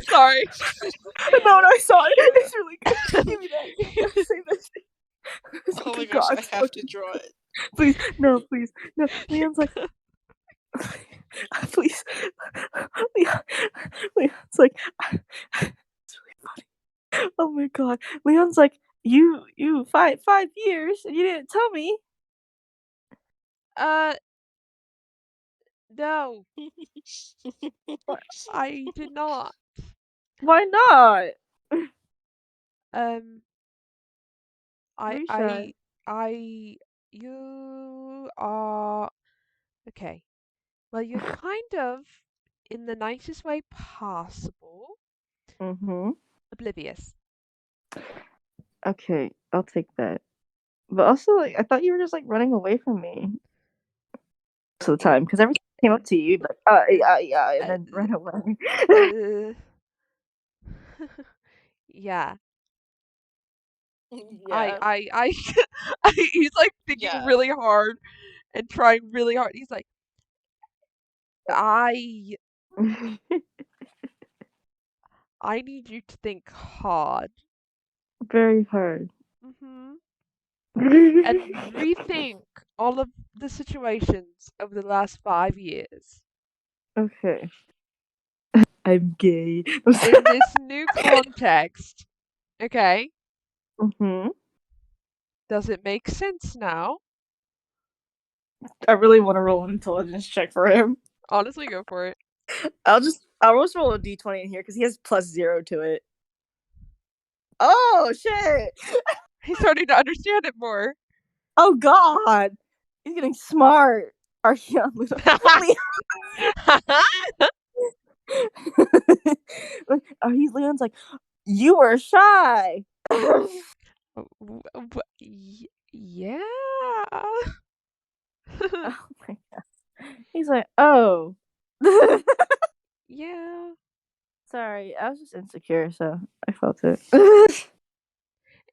sorry. No, I saw it. It's really good. Give me that. Say that. Oh my gosh, I have to draw it. Please, no. Leon's like, please. Leon's like, it's really funny. Oh my god. Leon's like, You 5 years and you didn't tell me. No. I did not. Why not? I you are okay. Well, you're kind of, in the nicest way possible, oblivious. Okay, I'll take that. But also, like, I thought you were just like running away from me most of the time because every time I came up to you, like, yeah, and then run away. Yeah. Yeah. He's like thinking really hard and trying really hard. He's like, I need you to think hard. Very hard. And rethink all of the situations over the last 5 years. Okay. I'm gay. In this new context. Okay? Does it make sense now? I really want to roll an intelligence check for him. Honestly, go for it. I'll just roll a d20 in here because he has +0 to it. Oh shit! He's starting to understand it more. Oh god! He's getting smart. Archeon. Leon's like, you were shy. Yeah. Oh my god. He's like, oh. Yeah. Sorry, I was just insecure, so I felt it.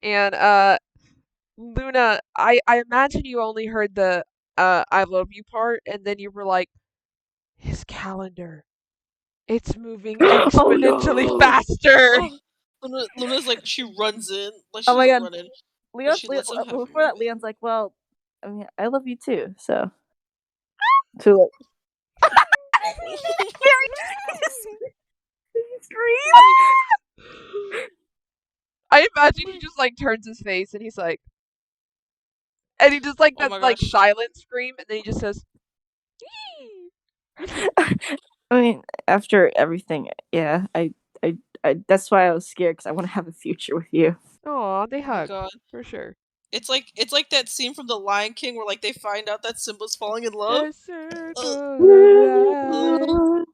And Luna, I imagine you only heard the I love you part, and then you were like, his calendar. It's moving exponentially faster. Luna's like, she runs in. Like, oh my god. Run in, before that, Leon's like, well, I mean, I love you too, so. Too late. I imagine he just like turns his face and he's like, and he just like that like silent scream, and then he just says, I mean, after everything, yeah, I that's why I was scared because I want to have a future with you. Oh, they hug for sure. It's like that scene from The Lion King where like they find out that Simba's falling in love.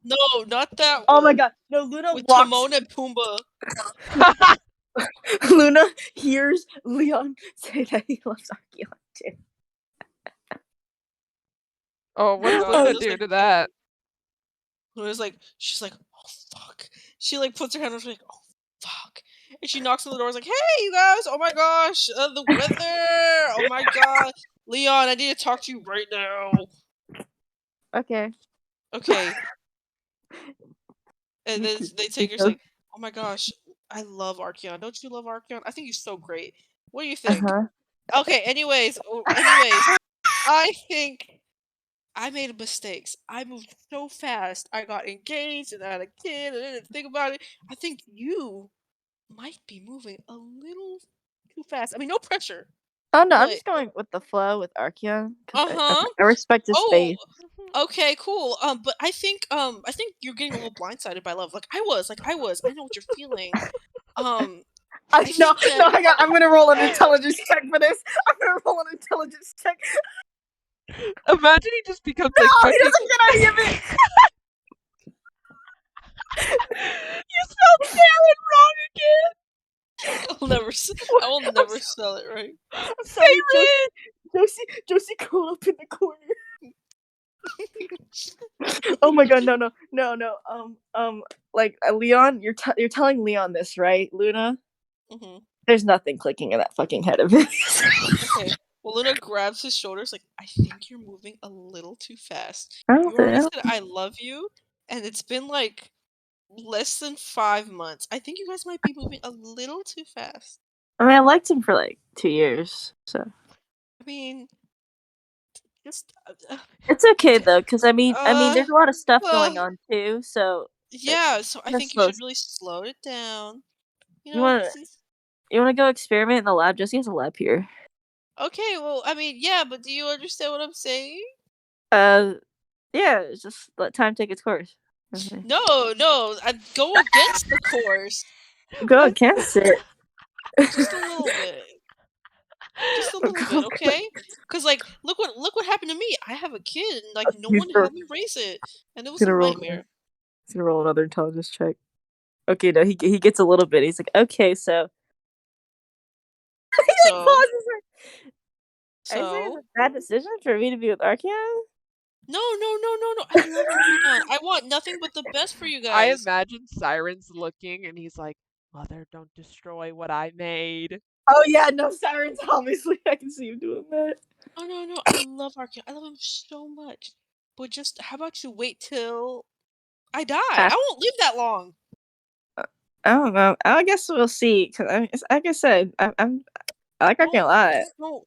No, not that one. Oh my god, no! Luna with walks... Timon and Pumbaa. Luna hears Leon say that he loves Archeon too. Oh, what does Luna do to that? Luna's like, she's like, oh fuck. She like puts her hand on her like, oh fuck. And she knocks on the door. Is like, hey, you guys! Oh my gosh, the weather! Oh my god, Leon, I need to talk to you right now. Okay. And then they take her. Like, oh my gosh, I love Archeon. Don't you love Archeon? I think he's so great. What do you think? Okay. Anyways, I think I made mistakes. I moved so fast. I got engaged and I had a kid and I didn't think about it. I think you might be moving a little too fast. I mean, no pressure. Oh no, I'm just going with the flow with Archeon. I respect his faith. Okay, cool. But I think you're getting a little blindsided by love. Like I was. I know what you're feeling. No, hang on. I'm gonna roll an intelligence check for this. I'm gonna roll an intelligence check. Imagine he just becomes like. No, he doesn't get any of it. You spelled Saren wrong again. I will never spell it right. Saren. Josie curled up in the corner. Oh my god, no. Like Leon, you're telling Leon this, right, Luna? There's nothing clicking in that fucking head of his. Okay. Well, Luna grabs his shoulders, like, I think you're moving a little too fast. You already said I love you, and it's been like less than 5 months. I think you guys might be moving a little too fast. I mean, I liked him for like 2 years, so. I mean, just it's okay though, because I mean, there's a lot of stuff going on too. So yeah, so I think you should really slow it down. You know, You want to go experiment in the lab? Jessie has a lab here. Okay, well, I mean, yeah, but do you understand what I'm saying? Yeah, just let time take its course. Okay. No, I'd go against the course. Go against it. Just a little bit. Just a little bit, okay? Because like, look what happened to me. I have a kid, and like, no one helped me raise it, and it was a nightmare. He's gonna roll another intelligence check. Okay, no, he gets a little bit. He's like, okay, so. He like pauses. So, is it a bad decision for me to be with Archeon? No. I love Archeon. I want nothing but the best for you guys. I imagine Siren's looking, and he's like, "Mother, don't destroy what I made." Oh yeah, no, Siren's obviously. I can see him doing that. Oh no, I love Archeon. I love him so much. But just how about you wait till I die? I won't live that long. I don't know. I guess we'll see. Cause like I said, I like Archeon a lot. No,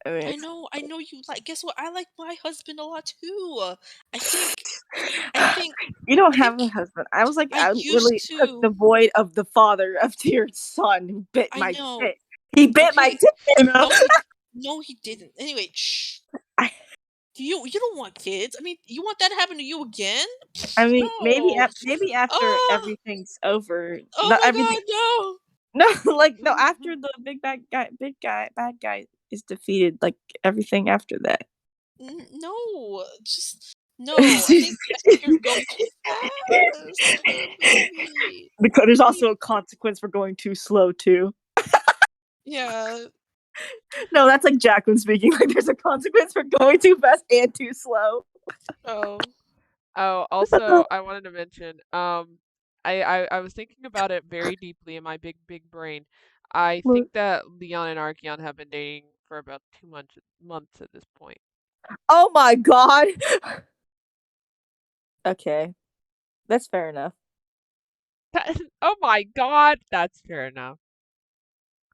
I know you like. Guess what? I like my husband a lot too. I think you don't have a husband. I was like, I literally took the void of the father of Tyr's son who bit my tit. He bit my tit. You know? No, he didn't. Anyway, shh. You don't want kids. I mean, you want that to happen to you again? I mean, maybe after everything's over. Oh my god, no! No, after the bad guy is defeated, like everything after that. No, just no. I think you're going too fast. Because there's also a consequence for going too slow too. Yeah. No, that's like Jacqueline speaking. Like, there's a consequence for going too fast and too slow. Oh. Also, I wanted to mention, I was thinking about it very deeply in my big brain. I think that Leon and Archeon have been dating for about 2 months at this point. Oh my god. Okay, that's fair enough. Oh my god, that's fair enough.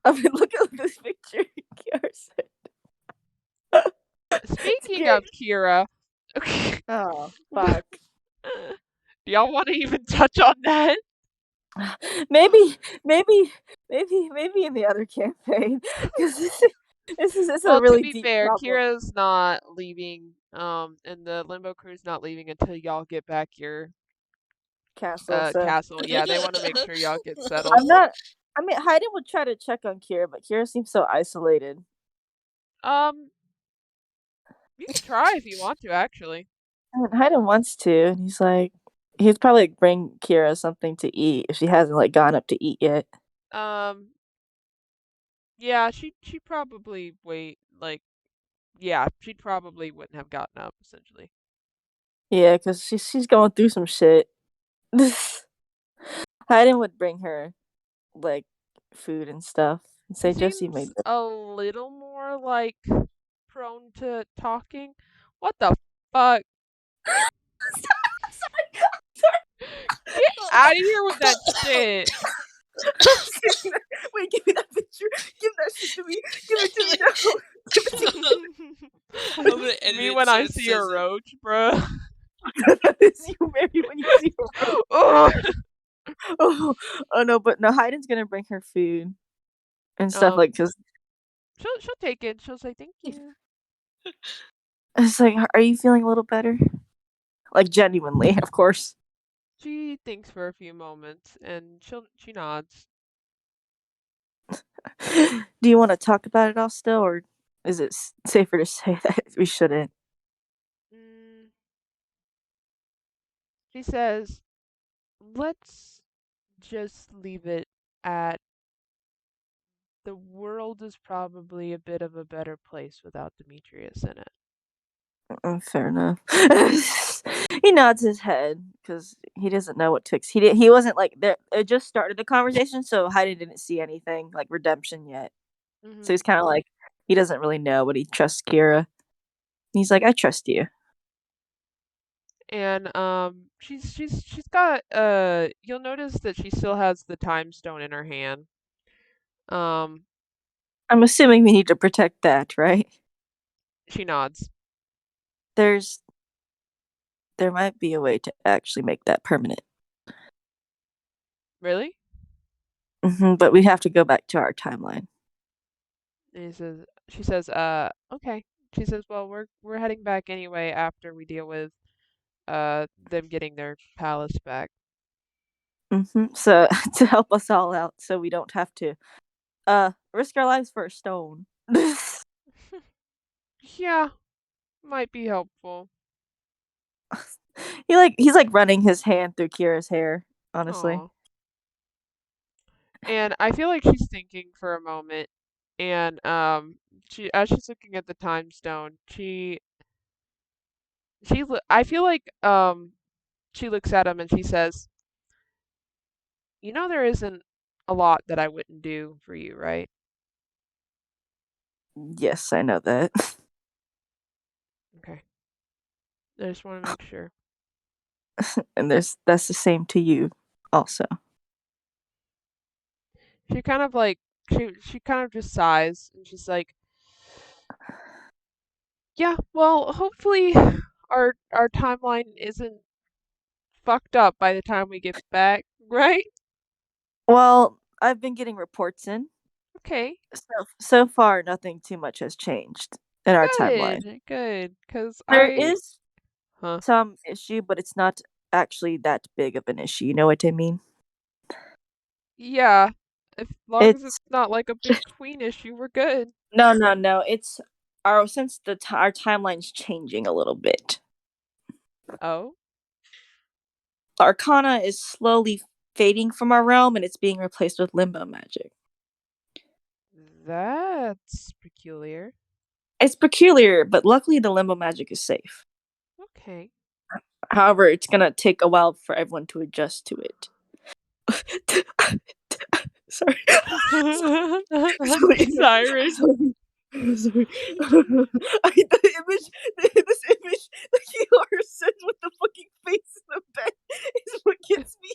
I mean, look at this picture. Speaking of Kira. Oh, fuck. Do y'all want to even touch on that? Maybe in the other campaign. Because this is a really deep. To be fair, Kira's not leaving, and the Limbo crew's not leaving until y'all get back your castle. Yeah, they want to make sure y'all get settled. I mean, Hayden would try to check on Kira, but Kira seems so isolated. You can try if you want to, actually. I mean, Hayden wants to, and he'd probably bring Kira something to eat if she hasn't like gone up to eat yet. Yeah, she probably she probably wouldn't have gotten up essentially. Yeah, because she's going through some shit. Hayden would bring her like food and stuff and say Josie made it. A little more like prone to talking. What the fuck? Sorry. Get out of here with that shit. Wait, give me that picture. Give that shit to me. Give it to me now. Give it to me. Me when I see a roach, bro. It's you, Mary, when you see a roach. Oh no, but no, Hayden's gonna bring her food and stuff like because she'll take it. She'll say thank you. It's like, are you feeling a little better? Like genuinely, of course. She thinks for a few moments and she nods. Do you want to talk about it all still, or is it safer to say that we shouldn't? She says, let's just leave it at the world is probably a bit of a better place without Demetrius in it. Fair enough. He nods his head because he doesn't know what to. He wasn't like there. It just started the conversation, so Heidi didn't see anything like redemption yet. Mm-hmm. So he's kind of like he doesn't really know, but he trusts Kira. He's like, I trust you. And she's got you'll notice that she still has the time stone in her hand. I'm assuming we need to protect that, right? She nods. There might be a way to actually make that permanent. Really? Mm-hmm, but we have to go back to our timeline. And she says, okay. She says, well, we're heading back anyway after we deal with them getting their palace back. So to help us all out, so we don't have to risk our lives for a stone. Yeah, might be helpful. He's like running his hand through Kira's hair, honestly. Aww. And I feel like she's thinking for a moment, and as she's looking at the time stone, I feel like she looks at him and she says, "You know there isn't a lot that I wouldn't do for you, right?" Yes, I know that. Okay. I just want to make sure. And that's the same to you, also. She kind of like she kind of just sighs and she's like, "Yeah, well, hopefully our timeline isn't fucked up by the time we get back, right?" Well, I've been getting reports in. Okay. So far, nothing too much has changed in our timeline. Good, because There is Huh? some issue, but it's not actually that big of an issue. You know what I mean? Yeah. As long as it's not like a big tween issue, we're good. No. It's our our timeline's changing a little bit. Oh? Arcana is slowly fading from our realm, and it's being replaced with limbo magic. That's peculiar. It's peculiar, but luckily the limbo magic is safe. Okay. However, it's gonna take a while for everyone to adjust to it. Sorry. Sorry. Sorry. This image that Kiara sent with the fucking face in the bed is what gets me.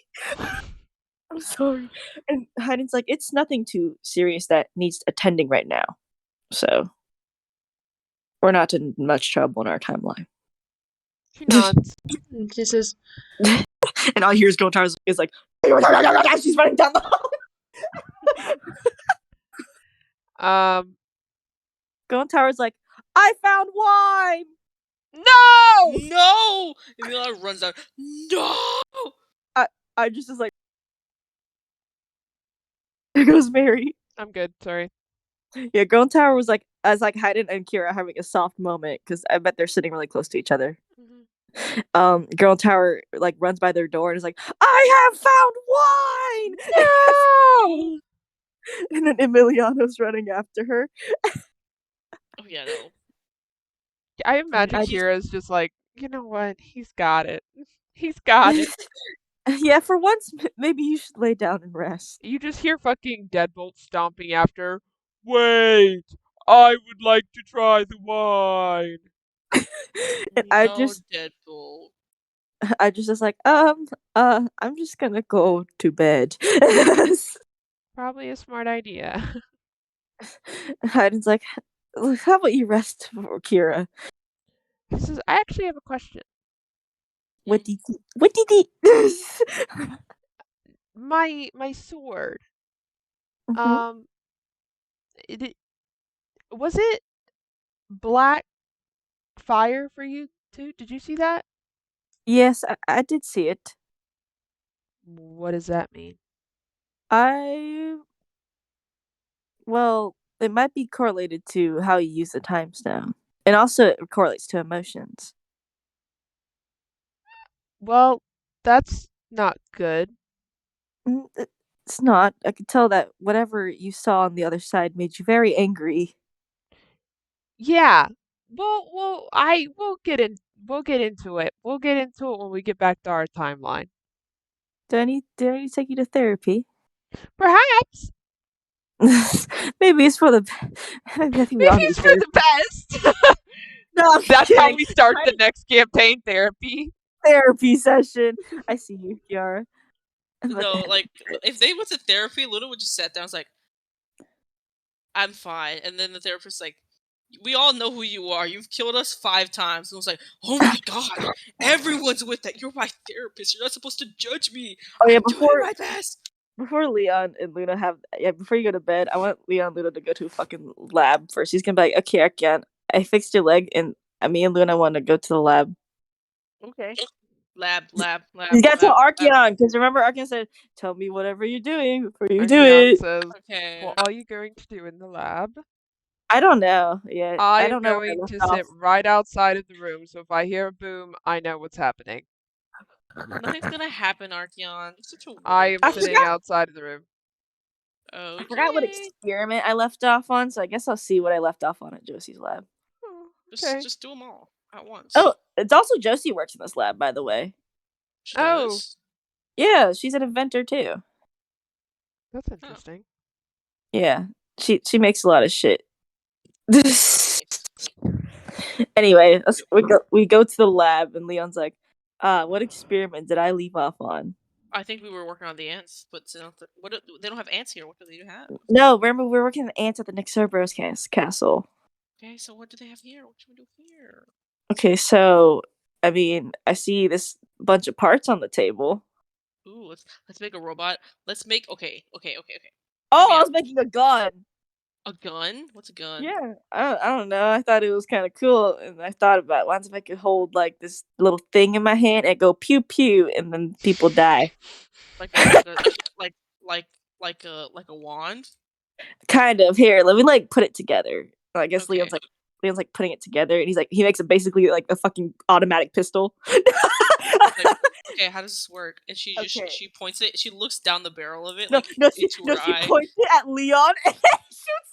I'm sorry. And Hayden's like, it's nothing too serious that needs attending right now. So we're not in much trouble in our timeline. She nods. She says, and all you hear is Golden Towers is like, she's running down the hall. Golden Tower's like, I found wine! No! And Mila runs out, no! I just is like, there goes Mary. I'm good, sorry. Yeah, Golden Tower was like, as like Hayden and Kira having a soft moment, because I bet they're sitting really close to each other. Golden Tower like runs by their door and is like, I have found wine! No! And then Emiliano's running after her. Oh yeah, no. I imagine Kira's just like, you know what? He's got it. He's got it. Yeah, for once, maybe you should lay down and rest. You just hear fucking Deadbolt stomping after. Wait, I would like to try the wine. And Deadbolt. I just was like, I'm just gonna go to bed. Probably a smart idea. Hayden's like, how about you rest, Kira? He says, I actually have a question. What did he? My sword. Mm-hmm. Was it black fire for you too? Did you see that? Yes, I did see it. What does that mean? Well, it might be correlated to how you use the time stone. And also it correlates to emotions. Well, that's not good. It's not. I could tell that whatever you saw on the other side made you very angry. Yeah. We'll get into it. We'll get into it when we get back to our timeline. Do I need to take you to therapy? Perhaps. Maybe it's for the Maybe it's for the best. No, that's how we start the next campaign therapy session. I see you, Kiara. No, like if they went to therapy, Luna would just sat down and was like, I'm fine. And then the therapist's like, we all know who you are. You've killed us 5 times. And I was like, oh my god, everyone's with that. You're my therapist. You're not supposed to judge me. Oh yeah, I'm doing my best. before Leon and Luna before you go to bed, I want Leon and Luna to go to a fucking lab first. He's gonna be like, okay, Archeon, I fixed your leg, and me and Luna want to go to the lab. Okay. Lab. You gotta tell lab. Archeon, because remember Archeon said, "Tell me whatever you're doing before you do Archeon it." says, Okay. what are you going to do in the lab? I don't know yet. I I'm don't know where I going left to off. sit right outside of the room, so if I hear a boom, I know what's happening. Nothing's gonna happen, Archeon. You're such a I am I sitting forgot- outside of the room. I forgot what Okay. experiment I left off on, so I guess I'll see what I left off on at Josie's lab. Oh, okay. Just do them all at once. Oh, it's also Josie works in this lab, by the way. She Oh. does? Yeah, she's an inventor too. That's interesting. Yeah, she makes a lot of shit. Anyway, we go to the lab, and Leon's like, what experiment did I leave off on? I think we were working on the ants, but they don't have ants here. What do they have? No, remember we were working on the ants at the Nick Cerberus castle. Okay, so what do they have here? What should we do here? Okay, so I mean, I see this bunch of parts on the table. Ooh, let's make a robot. Let's make okay. Oh, Yeah. I was making a gun. A gun? What's a gun? Yeah, I don't know. I thought it was kind of cool, and I thought about what if I could hold like this little thing in my hand and go pew pew, and then people die. Like a wand? Kind of. Here, let me like put it together. I guess Okay. Leon's like putting it together, and he makes it basically like a fucking automatic pistol. Okay, how does this work? And she points it. She looks down the barrel of it. She points it at Leon and then shoots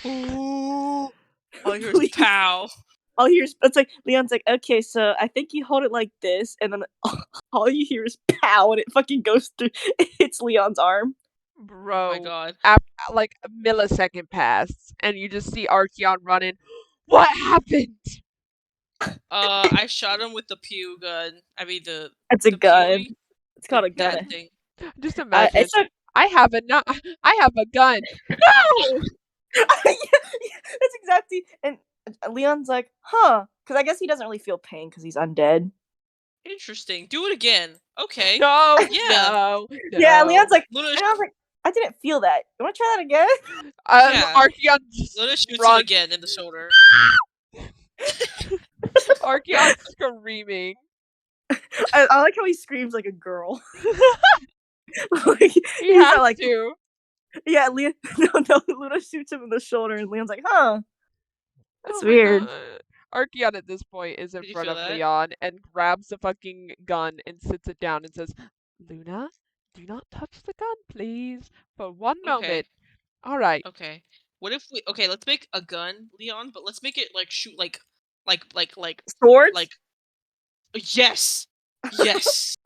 Ooh. All you hear is pow. it's like Leon's like, okay, so I think you hold it like this, and then all you hear is pow, and it fucking goes through. It hits Leon's arm. Bro, Oh my god. like a millisecond passed, and you just see Archeon running. What happened? I shot him with the pew gun. I mean It's a the gun. Pewee, It's called a that gun. thing. Just imagine. It's a I have a gun. No! That's exactly. And Leon's like, huh? Because I guess he doesn't really feel pain because he's undead. Interesting. Do it again. Okay. No. Yeah. No. Yeah, Leon's like, Luna, and I was like, I didn't feel that. You want to try that again? Yeah. Archeon Luna shoots him runs. again in the shoulder. Archeon screaming. I like how he screams like a girl. Like, He has like, to. yeah, Leon. No, Luna shoots him in the shoulder, and Leon's like, huh? That's Oh my weird. God. Archeon at this point is in Did you front feel of that? Leon and grabs the fucking gun and sits it down and says, Luna, do not touch the gun, please, for one moment. All right. Okay. What if let's make a gun, Leon, but let's make it like shoot like Swords. like yes. Yes.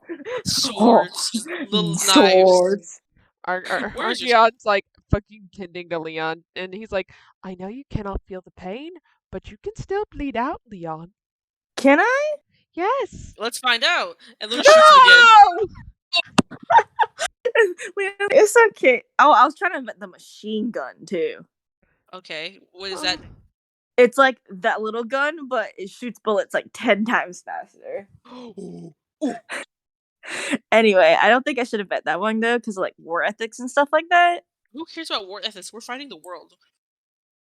Swords. Little knives. Swords. Where is your Archeon's like fucking tending to Leon, and he's like, I know you cannot feel the pain, but you can still bleed out, Leon. Can I? Yes. Let's find out. And Luna shoots him again. Leon, it's okay. Oh, I was trying to invent the machine gun too. Okay. What is that? It's like that little gun, but it shoots bullets like 10 times faster. Anyway, I don't think I should have bet that one though, because of like war ethics and stuff like that. Who cares about war ethics? We're fighting the world.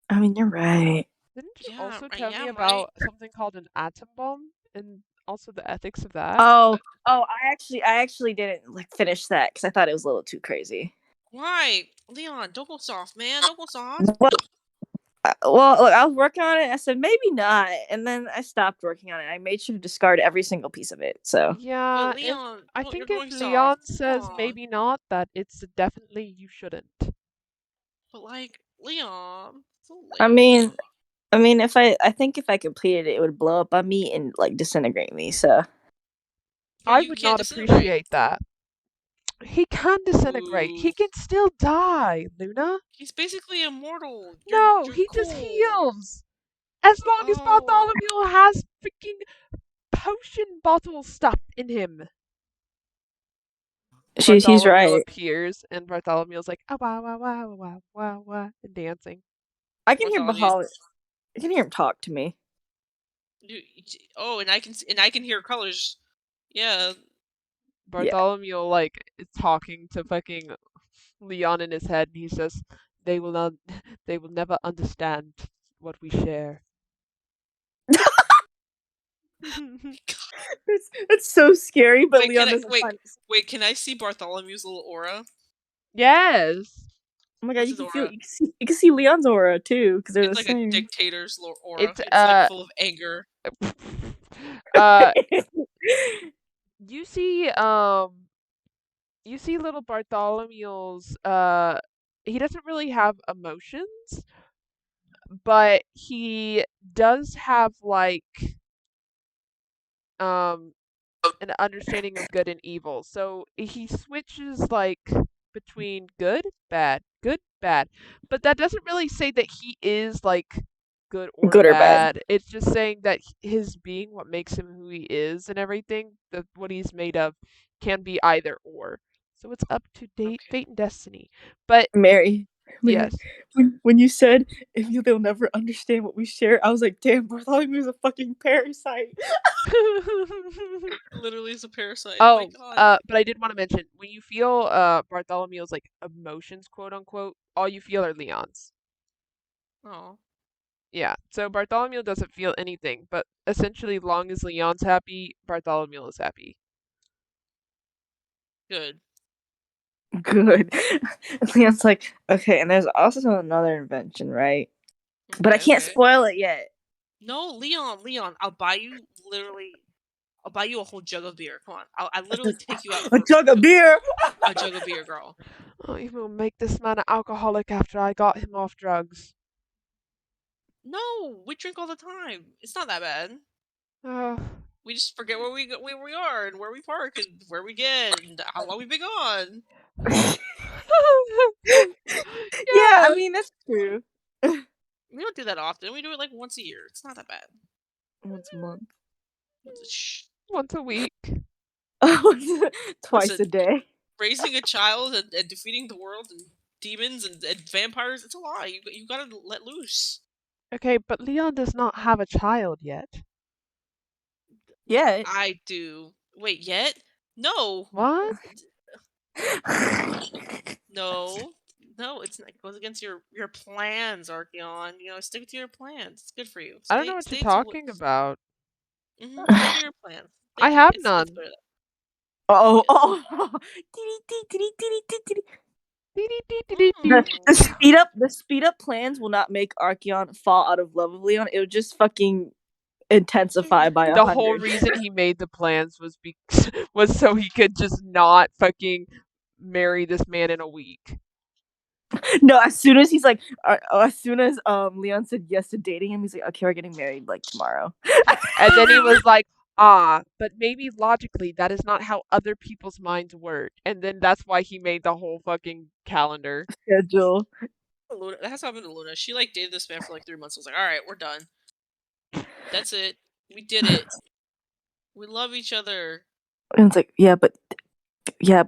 I mean, you're right. Didn't you Yeah, also right, tell yeah, me right. about something called an atom bomb and also the ethics of that? Oh, I actually didn't like finish that because I thought it was a little too crazy. Why? Leon, don't go soft, man. Don't go soft. Well, look, I was working on it. I said maybe not, and then I stopped working on it. I made sure to discard every single piece of it. So Yeah, But Leon, I you're think going if Leon soft. says Come on. maybe not, that it's definitely you shouldn't. But like, Leon. So I lame. mean, if I think if I completed it, it would blow up on me and like disintegrate me. So I you would can't not disintegrate. appreciate that. He can disintegrate. He Ooh. can still die, Luna. He's basically immortal. No, You're he just cool. heals. As long as Oh. Bartholomew has freaking potion bottle stuff in him. he's Bartholomew right. appears, and Bartholomew's like, oh, wow, wow, wow, wow, wow, wow, and dancing. I can hear Bartholomew's- I can hear him talk to me. Oh, and I can hear colors. Yeah. Bartholomew like is talking to fucking Leon in his head, and he says, they will never understand what we share. It's so scary, but Wait, Leon doesn't find it. Wait, can I see Bartholomew's little aura? Yes. Oh my god, What's you his can aura? you can see Leon's aura too, because they're It's the like same. a dictator's aura. It's like full of anger. You see little Bartholomew's he doesn't really have emotions, but he does have like an understanding of good and evil. So he switches like between good, bad, but that doesn't really say that he is like good or bad. It's just saying that his being, what makes him who he is and everything, what he's made of, can be either or. So it's up to fate and destiny. But Mary, yes. when you said they'll never understand what we share, I was like, damn, Bartholomew's a fucking parasite. Literally is a parasite. Oh, my God. but I did want to mention, when you feel Bartholomew's like emotions, quote unquote, all you feel are Leon's. Oh. Yeah, so Bartholomew doesn't feel anything, but essentially, long as Leon's happy, Bartholomew is happy. Good. Leon's like, okay, and there's also another invention, right? Okay, but I can't spoil it yet. No, Leon, I'll buy you a whole jug of beer. Come on, I'll literally take you out. A jug of beer. A jug of beer, girl. Oh, you will make this man an alcoholic after I got him off drugs. No, we drink all the time. It's not that bad. We just forget where we are and where we park and where we get and how long we've been gone. Yeah, I mean that's true. We don't do that often. We do it like once a year. It's not that bad. Once a month. Once a week. Twice a day. Raising a child and defeating the world and demons and vampires, it's a lot. You gotta let loose. Okay, but Leon does not have a child yet. Yeah. I do. Wait, yet? No. What? No, it goes against your plans, Archeon. Stick to your plans. It's good for you. I don't know what you're talking about. Stick to your plans. I have none. Oh. The speed up plans will not make Archeon fall out of love with Leon. It would just fucking intensify by 100. The whole reason he made the plans was so he could just not fucking marry this man in a week. No, as soon as Leon said yes to dating him, he's like, okay, we're getting married like tomorrow. And then he was like, but maybe logically that is not how other people's minds work. And then that's why he made the whole fucking calendar schedule. That has happened to Luna. She dated this man for like 3 months. I was like, all right, we're done. That's it. We did it. We love each other. And it's like, yeah, but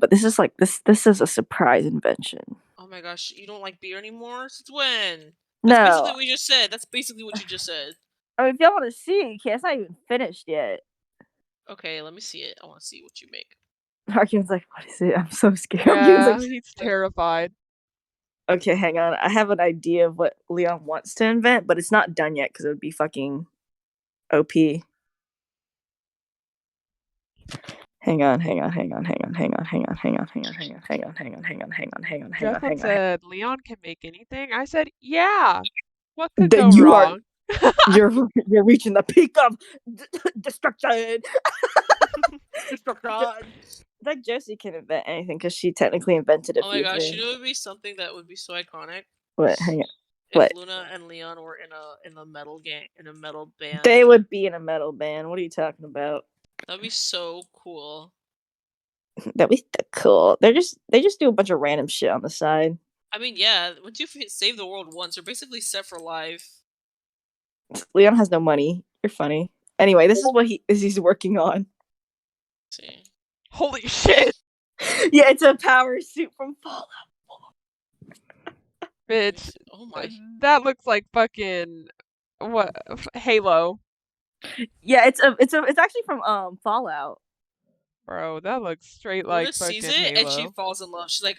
this is like this is a surprise invention. Oh my gosh, you don't like beer anymore? Since when? That's basically what you just said. That's basically what you just said. I mean, if y'all want to see it, it's not even finished yet. Okay, let me see it. I want to see what you make. Archeon's like, what is it? I'm so scared. Yeah, he's terrified. Okay, hang on. I have an idea of what Leon wants to invent, but it's not done yet because it would be fucking OP. Hang on. Jeff said, Leon can make anything? I said, yeah. What could go wrong? You're reaching the peak of destruction. Like Josie can invent anything because she technically invented a few things. Oh my gosh, it would be something that would be so iconic. What? Hang on. If Luna and Leon were in a metal band. They would be in a metal band. What are you talking about? That'd be so cool. That'd be cool. They just do a bunch of random shit on the side. I mean, yeah. Once you save the world once, you're basically set for life. Leon has no money. You're funny. Anyway, this is what he's working on. Let's see. Holy shit! Yeah, it's a power suit from Fallout. Bitch. Oh my. That looks like fucking Halo. Yeah, it's actually from Fallout. Bro, that looks straight Luna like sees fucking it and she Halo. falls in love. She's like,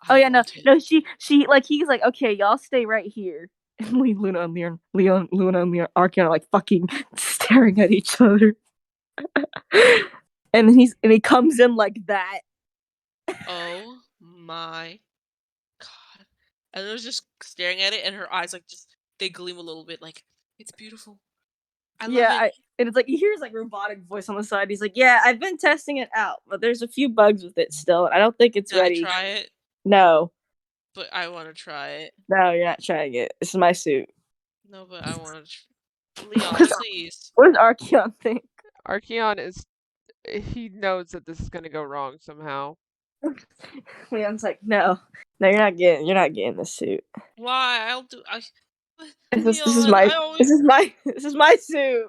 Oh I yeah, no, want it. no. She like he's like, okay, y'all stay right here. And Luna and Luna and Archeon are like fucking staring at each other. and he comes in like that. Oh my god! And I was just staring at it, and her eyes like just they gleam a little bit, like it's beautiful. I love it. And it's like you hear his like robotic voice on the side. He's like, "Yeah, I've been testing it out, but there's a few bugs with it still. And I don't think it's Did I ready." try it? No, But I want to try it. no, you're not trying it. This is my suit. No, but I want to. Leon, please. What does Archeon think? Archeon he knows that this is gonna go wrong somehow. Leon's like, "No, you're not getting this suit. Why? I'll do. This is my suit."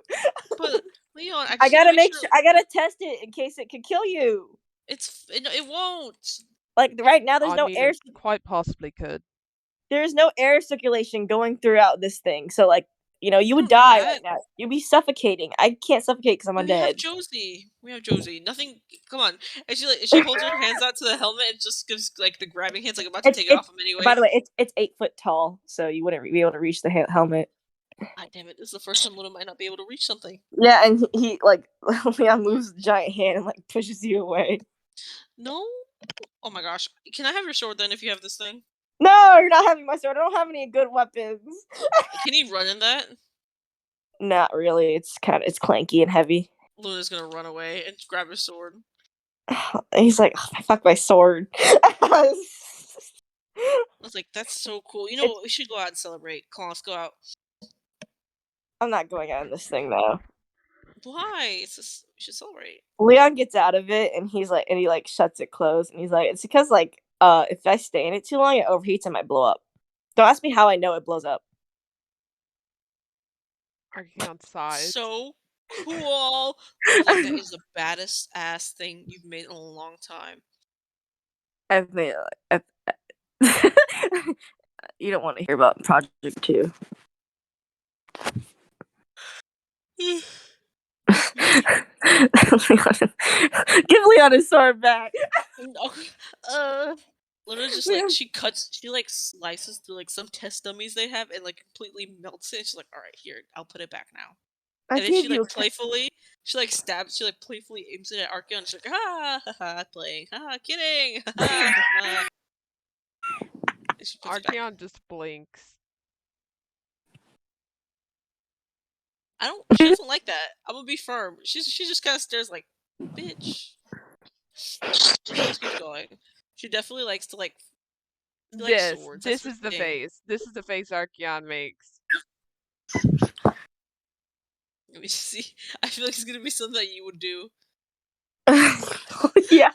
But Leon, I gotta I gotta test it in case it could kill you. It won't. Like right now, there's I no mean, air. It quite possibly could. There's no air circulation going throughout this thing, so like you would know die that. right now. You'd be suffocating. I can't suffocate because I'm undead. We have Josie. Nothing. Come on. And she holds her hands out to the helmet and just gives like the grabbing hands, like about to take it off him anyway. By the way, it's 8 foot tall, so you wouldn't be able to reach the helmet. God damn it! This is the first time Luna might not be able to reach something. Yeah, and he like Leon moves the giant hand and like pushes you away. No. Oh my gosh! Can I have your sword then? If you have this thing. No, you're not having my sword. I don't have any good weapons. Can he run in that? Not really. It's clanky and heavy. Luna's gonna run away and grab his sword. He's like, oh, fuck my sword. I was like, that's so cool. You know what? We should go out and celebrate. Come on, let's go out. I'm not going out in this thing though. Why? We should celebrate. Leon gets out of it and he shuts it closed and he's like, it's because like if I stay in it too long, it overheats and might blow up. Don't ask me how I know it blows up. Archeon sighs. So cool. Like, that is the baddest ass thing you've made in a long time. I've made you don't want to hear about Project 2. Give Leon his sword back. Luna just like she slices through like some test dummies they have and like completely melts it. And she's like, "All right, here, I'll put it back now." And then she like playfully aims it at Archeon. She's like, "Ha ha ha, playing, ha, kidding." Archeon just blinks. She doesn't like that. I'm gonna be firm. She just kind of stares like, bitch. She just keeps going. She definitely likes to like. Swords. This is the face. This is the face Archeon makes. Let me see. I feel like it's gonna be something that you would do. Yeah.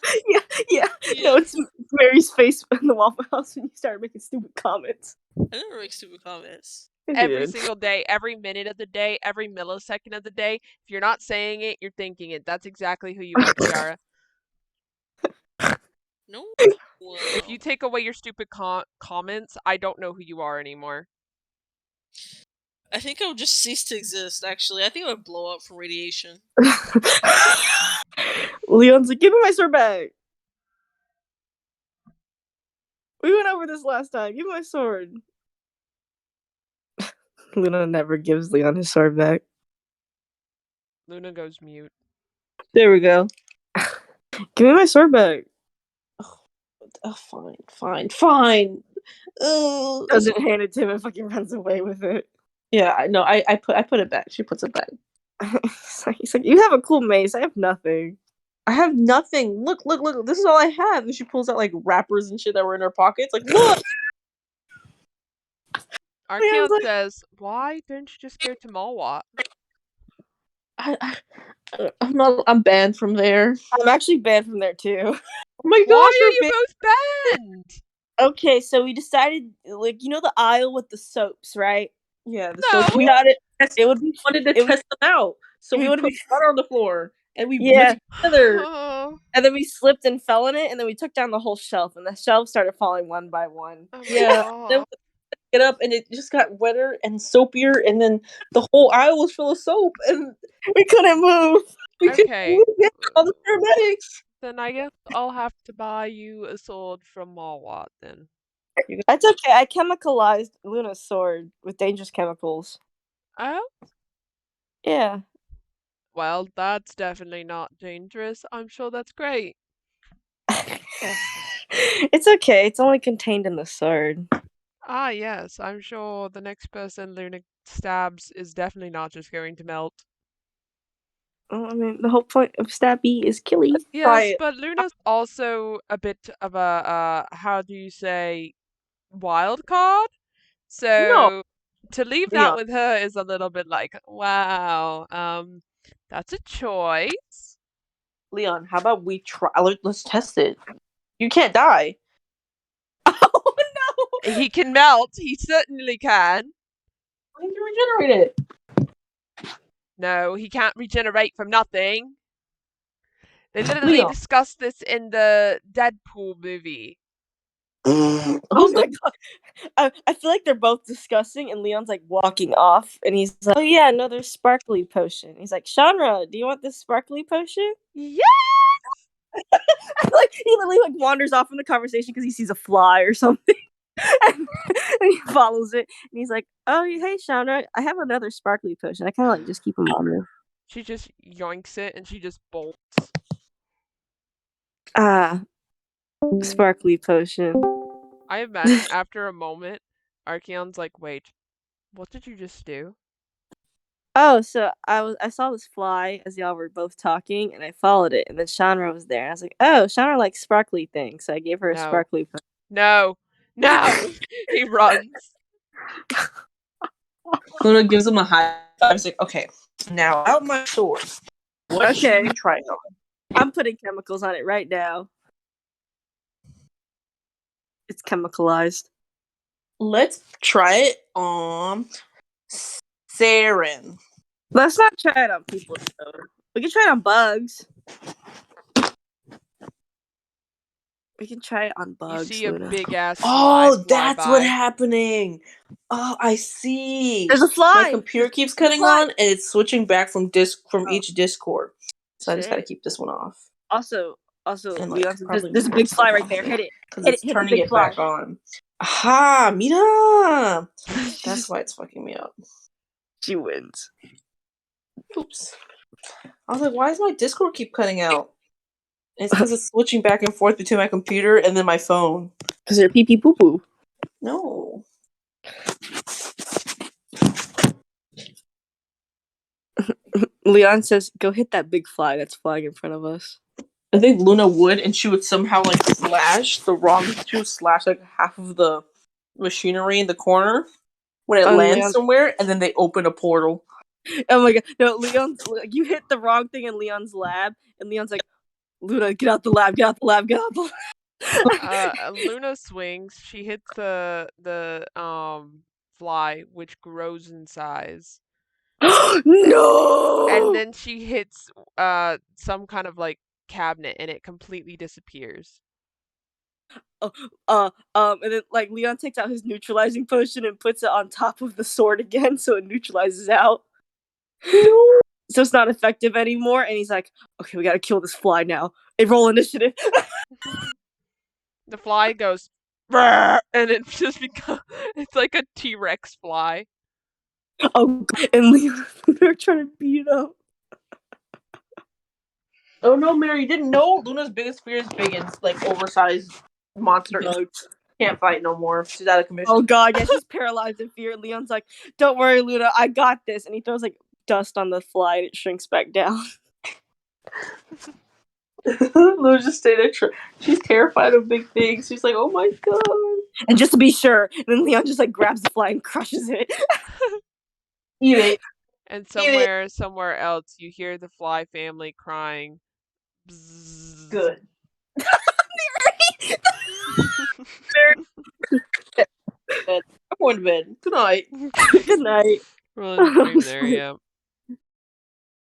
No, it's Mary's face in the Waffle House when you started making stupid comments. I never make stupid comments. Every single day, every minute of the day, every millisecond of the day. If you're not saying it, you're thinking it. That's exactly who you are, Kiara. No. If you take away your stupid comments, I don't know who you are anymore. I think I would just cease to exist, actually. I think I would blow up from radiation. Leon's like, give me my sword back. We went over this last time. Give me my sword. Luna never gives Leon his sword back. Luna goes mute. There we go. Give me my sword back. Oh, fine. Doesn't hand it to him and fucking runs away with it. Yeah, no, I put it back. She puts it back. He's like, you have a cool mace. I have nothing. I have nothing. Look. This is all I have. And she pulls out like wrappers and shit that were in her pockets. Like, look. Archeon says, "Why didn't you just go to Malwat?" I'm banned from there. I'm actually banned from there too. Oh my gosh, why are you both banned? Okay, so we decided, like, the aisle with the soaps, right? Yeah, soaps. We got it. It would be wanted to test them out, so we would put water on the floor and we mixed together. And then we slipped and fell in it, and then we took down the whole shelf, and the shelf started falling one by one. Then we get up, and it just got wetter and soapier, and then the whole aisle was full of soap, and we couldn't move. Okay, all the paramedics. Then I guess I'll have to buy you a sword from Malwat then. That's okay. I chemicalized Luna's sword with dangerous chemicals. Oh? Yeah. Well, that's definitely not dangerous. I'm sure that's great. It's okay. It's only contained in the sword. Ah, yes. I'm sure the next person Luna stabs is definitely not just going to melt. Well, I mean, the whole point of Stabby is killing. Yes, but Luna's also a bit of a, how do you say, wild card? So to leave that with her is a little bit like, wow, that's a choice. Leon, how about we try? Let's test it. You can't die. Oh no! He can melt. He certainly can. Why did you regenerate it? No, he can't regenerate from nothing. They literally discussed this in the Deadpool movie. Oh my god. I feel like they're both discussing, and Leon's like walking off, and he's like, "Oh yeah, another sparkly potion." He's like, "Shanra, do you want this sparkly potion?" Yes! Like he literally like wanders off in the conversation because he sees a fly or something, and he follows it, and he's like, "Oh hey Shanra, I have another sparkly potion. I kind of like just keep him on me." She just yoinks it and she just bolts. Sparkly potion. I imagine after a moment, Archeon's like, "Wait, what did you just do?" Oh, so I saw this fly as y'all were both talking, and I followed it, and then Shanra was there, and I was like, "Oh, Shanra likes sparkly things," so I gave her a sparkly potion. No! He runs. Luna gives him a high five. He's like, "Okay, now out my sword. What should we try it on?" I'm putting chemicals on it right now. It's chemicalized. Let's try it on Saren. Let's not try it on people, though. We can try it on bugs. We can try it on bugs. You see Luna. a big ass. Oh, that's what's happening. Oh, I see. There's a fly. My computer keeps cutting on, and it's switching back from each Discord. So I just gotta keep this one off. Also, And, Leon, there's a big fly right there. Hit it. Because it's turning it back on. Aha, mira! That's why it's fucking me up. She wins. Oops. I was like, why does my Discord keep cutting out? It's because it's switching back and forth between my computer and then my phone. Because they're pee pee poo poo. No. Leon says, "Go hit that big fly that's flying in front of us." I think Luna would, and she would somehow like slash like half of the machinery in the corner when it lands somewhere, and then they open a portal. Oh my god! No, Leon, you hit the wrong thing in Leon's lab, and Leon's like, "Luna, get out the lab! Get out the lab! Get out the lab!" Luna swings. She hits the fly, which grows in size. No! And then she hits some kind of like cabinet, and it completely disappears. And then like Leon takes out his neutralizing potion and puts it on top of the sword again, so it neutralizes out. So it's not effective anymore, and he's like, "Okay, we gotta kill this fly now. Hey, roll initiative." The fly goes, and it just becomes, it's like a T-Rex fly. Oh, and Leon, they're trying to beat it up. Oh no, Mary, you didn't know Luna's biggest fear is Biggins, like oversized monster bugs. Can't fight no more. She's out of commission. Oh god, yeah, she's paralyzed in fear. Leon's like, "Don't worry, Luna, I got this," and he throws like dust on the fly and it shrinks back down. Luna just stayed there. She's terrified of big things. She's like, "Oh my god!" And just to be sure, then Leon just like grabs the fly and crushes it. Eat it. And somewhere else, you hear the fly family crying. Bzzz. Good. I'm going to bed. Good night. Good night. Rolling the dream there, yeah.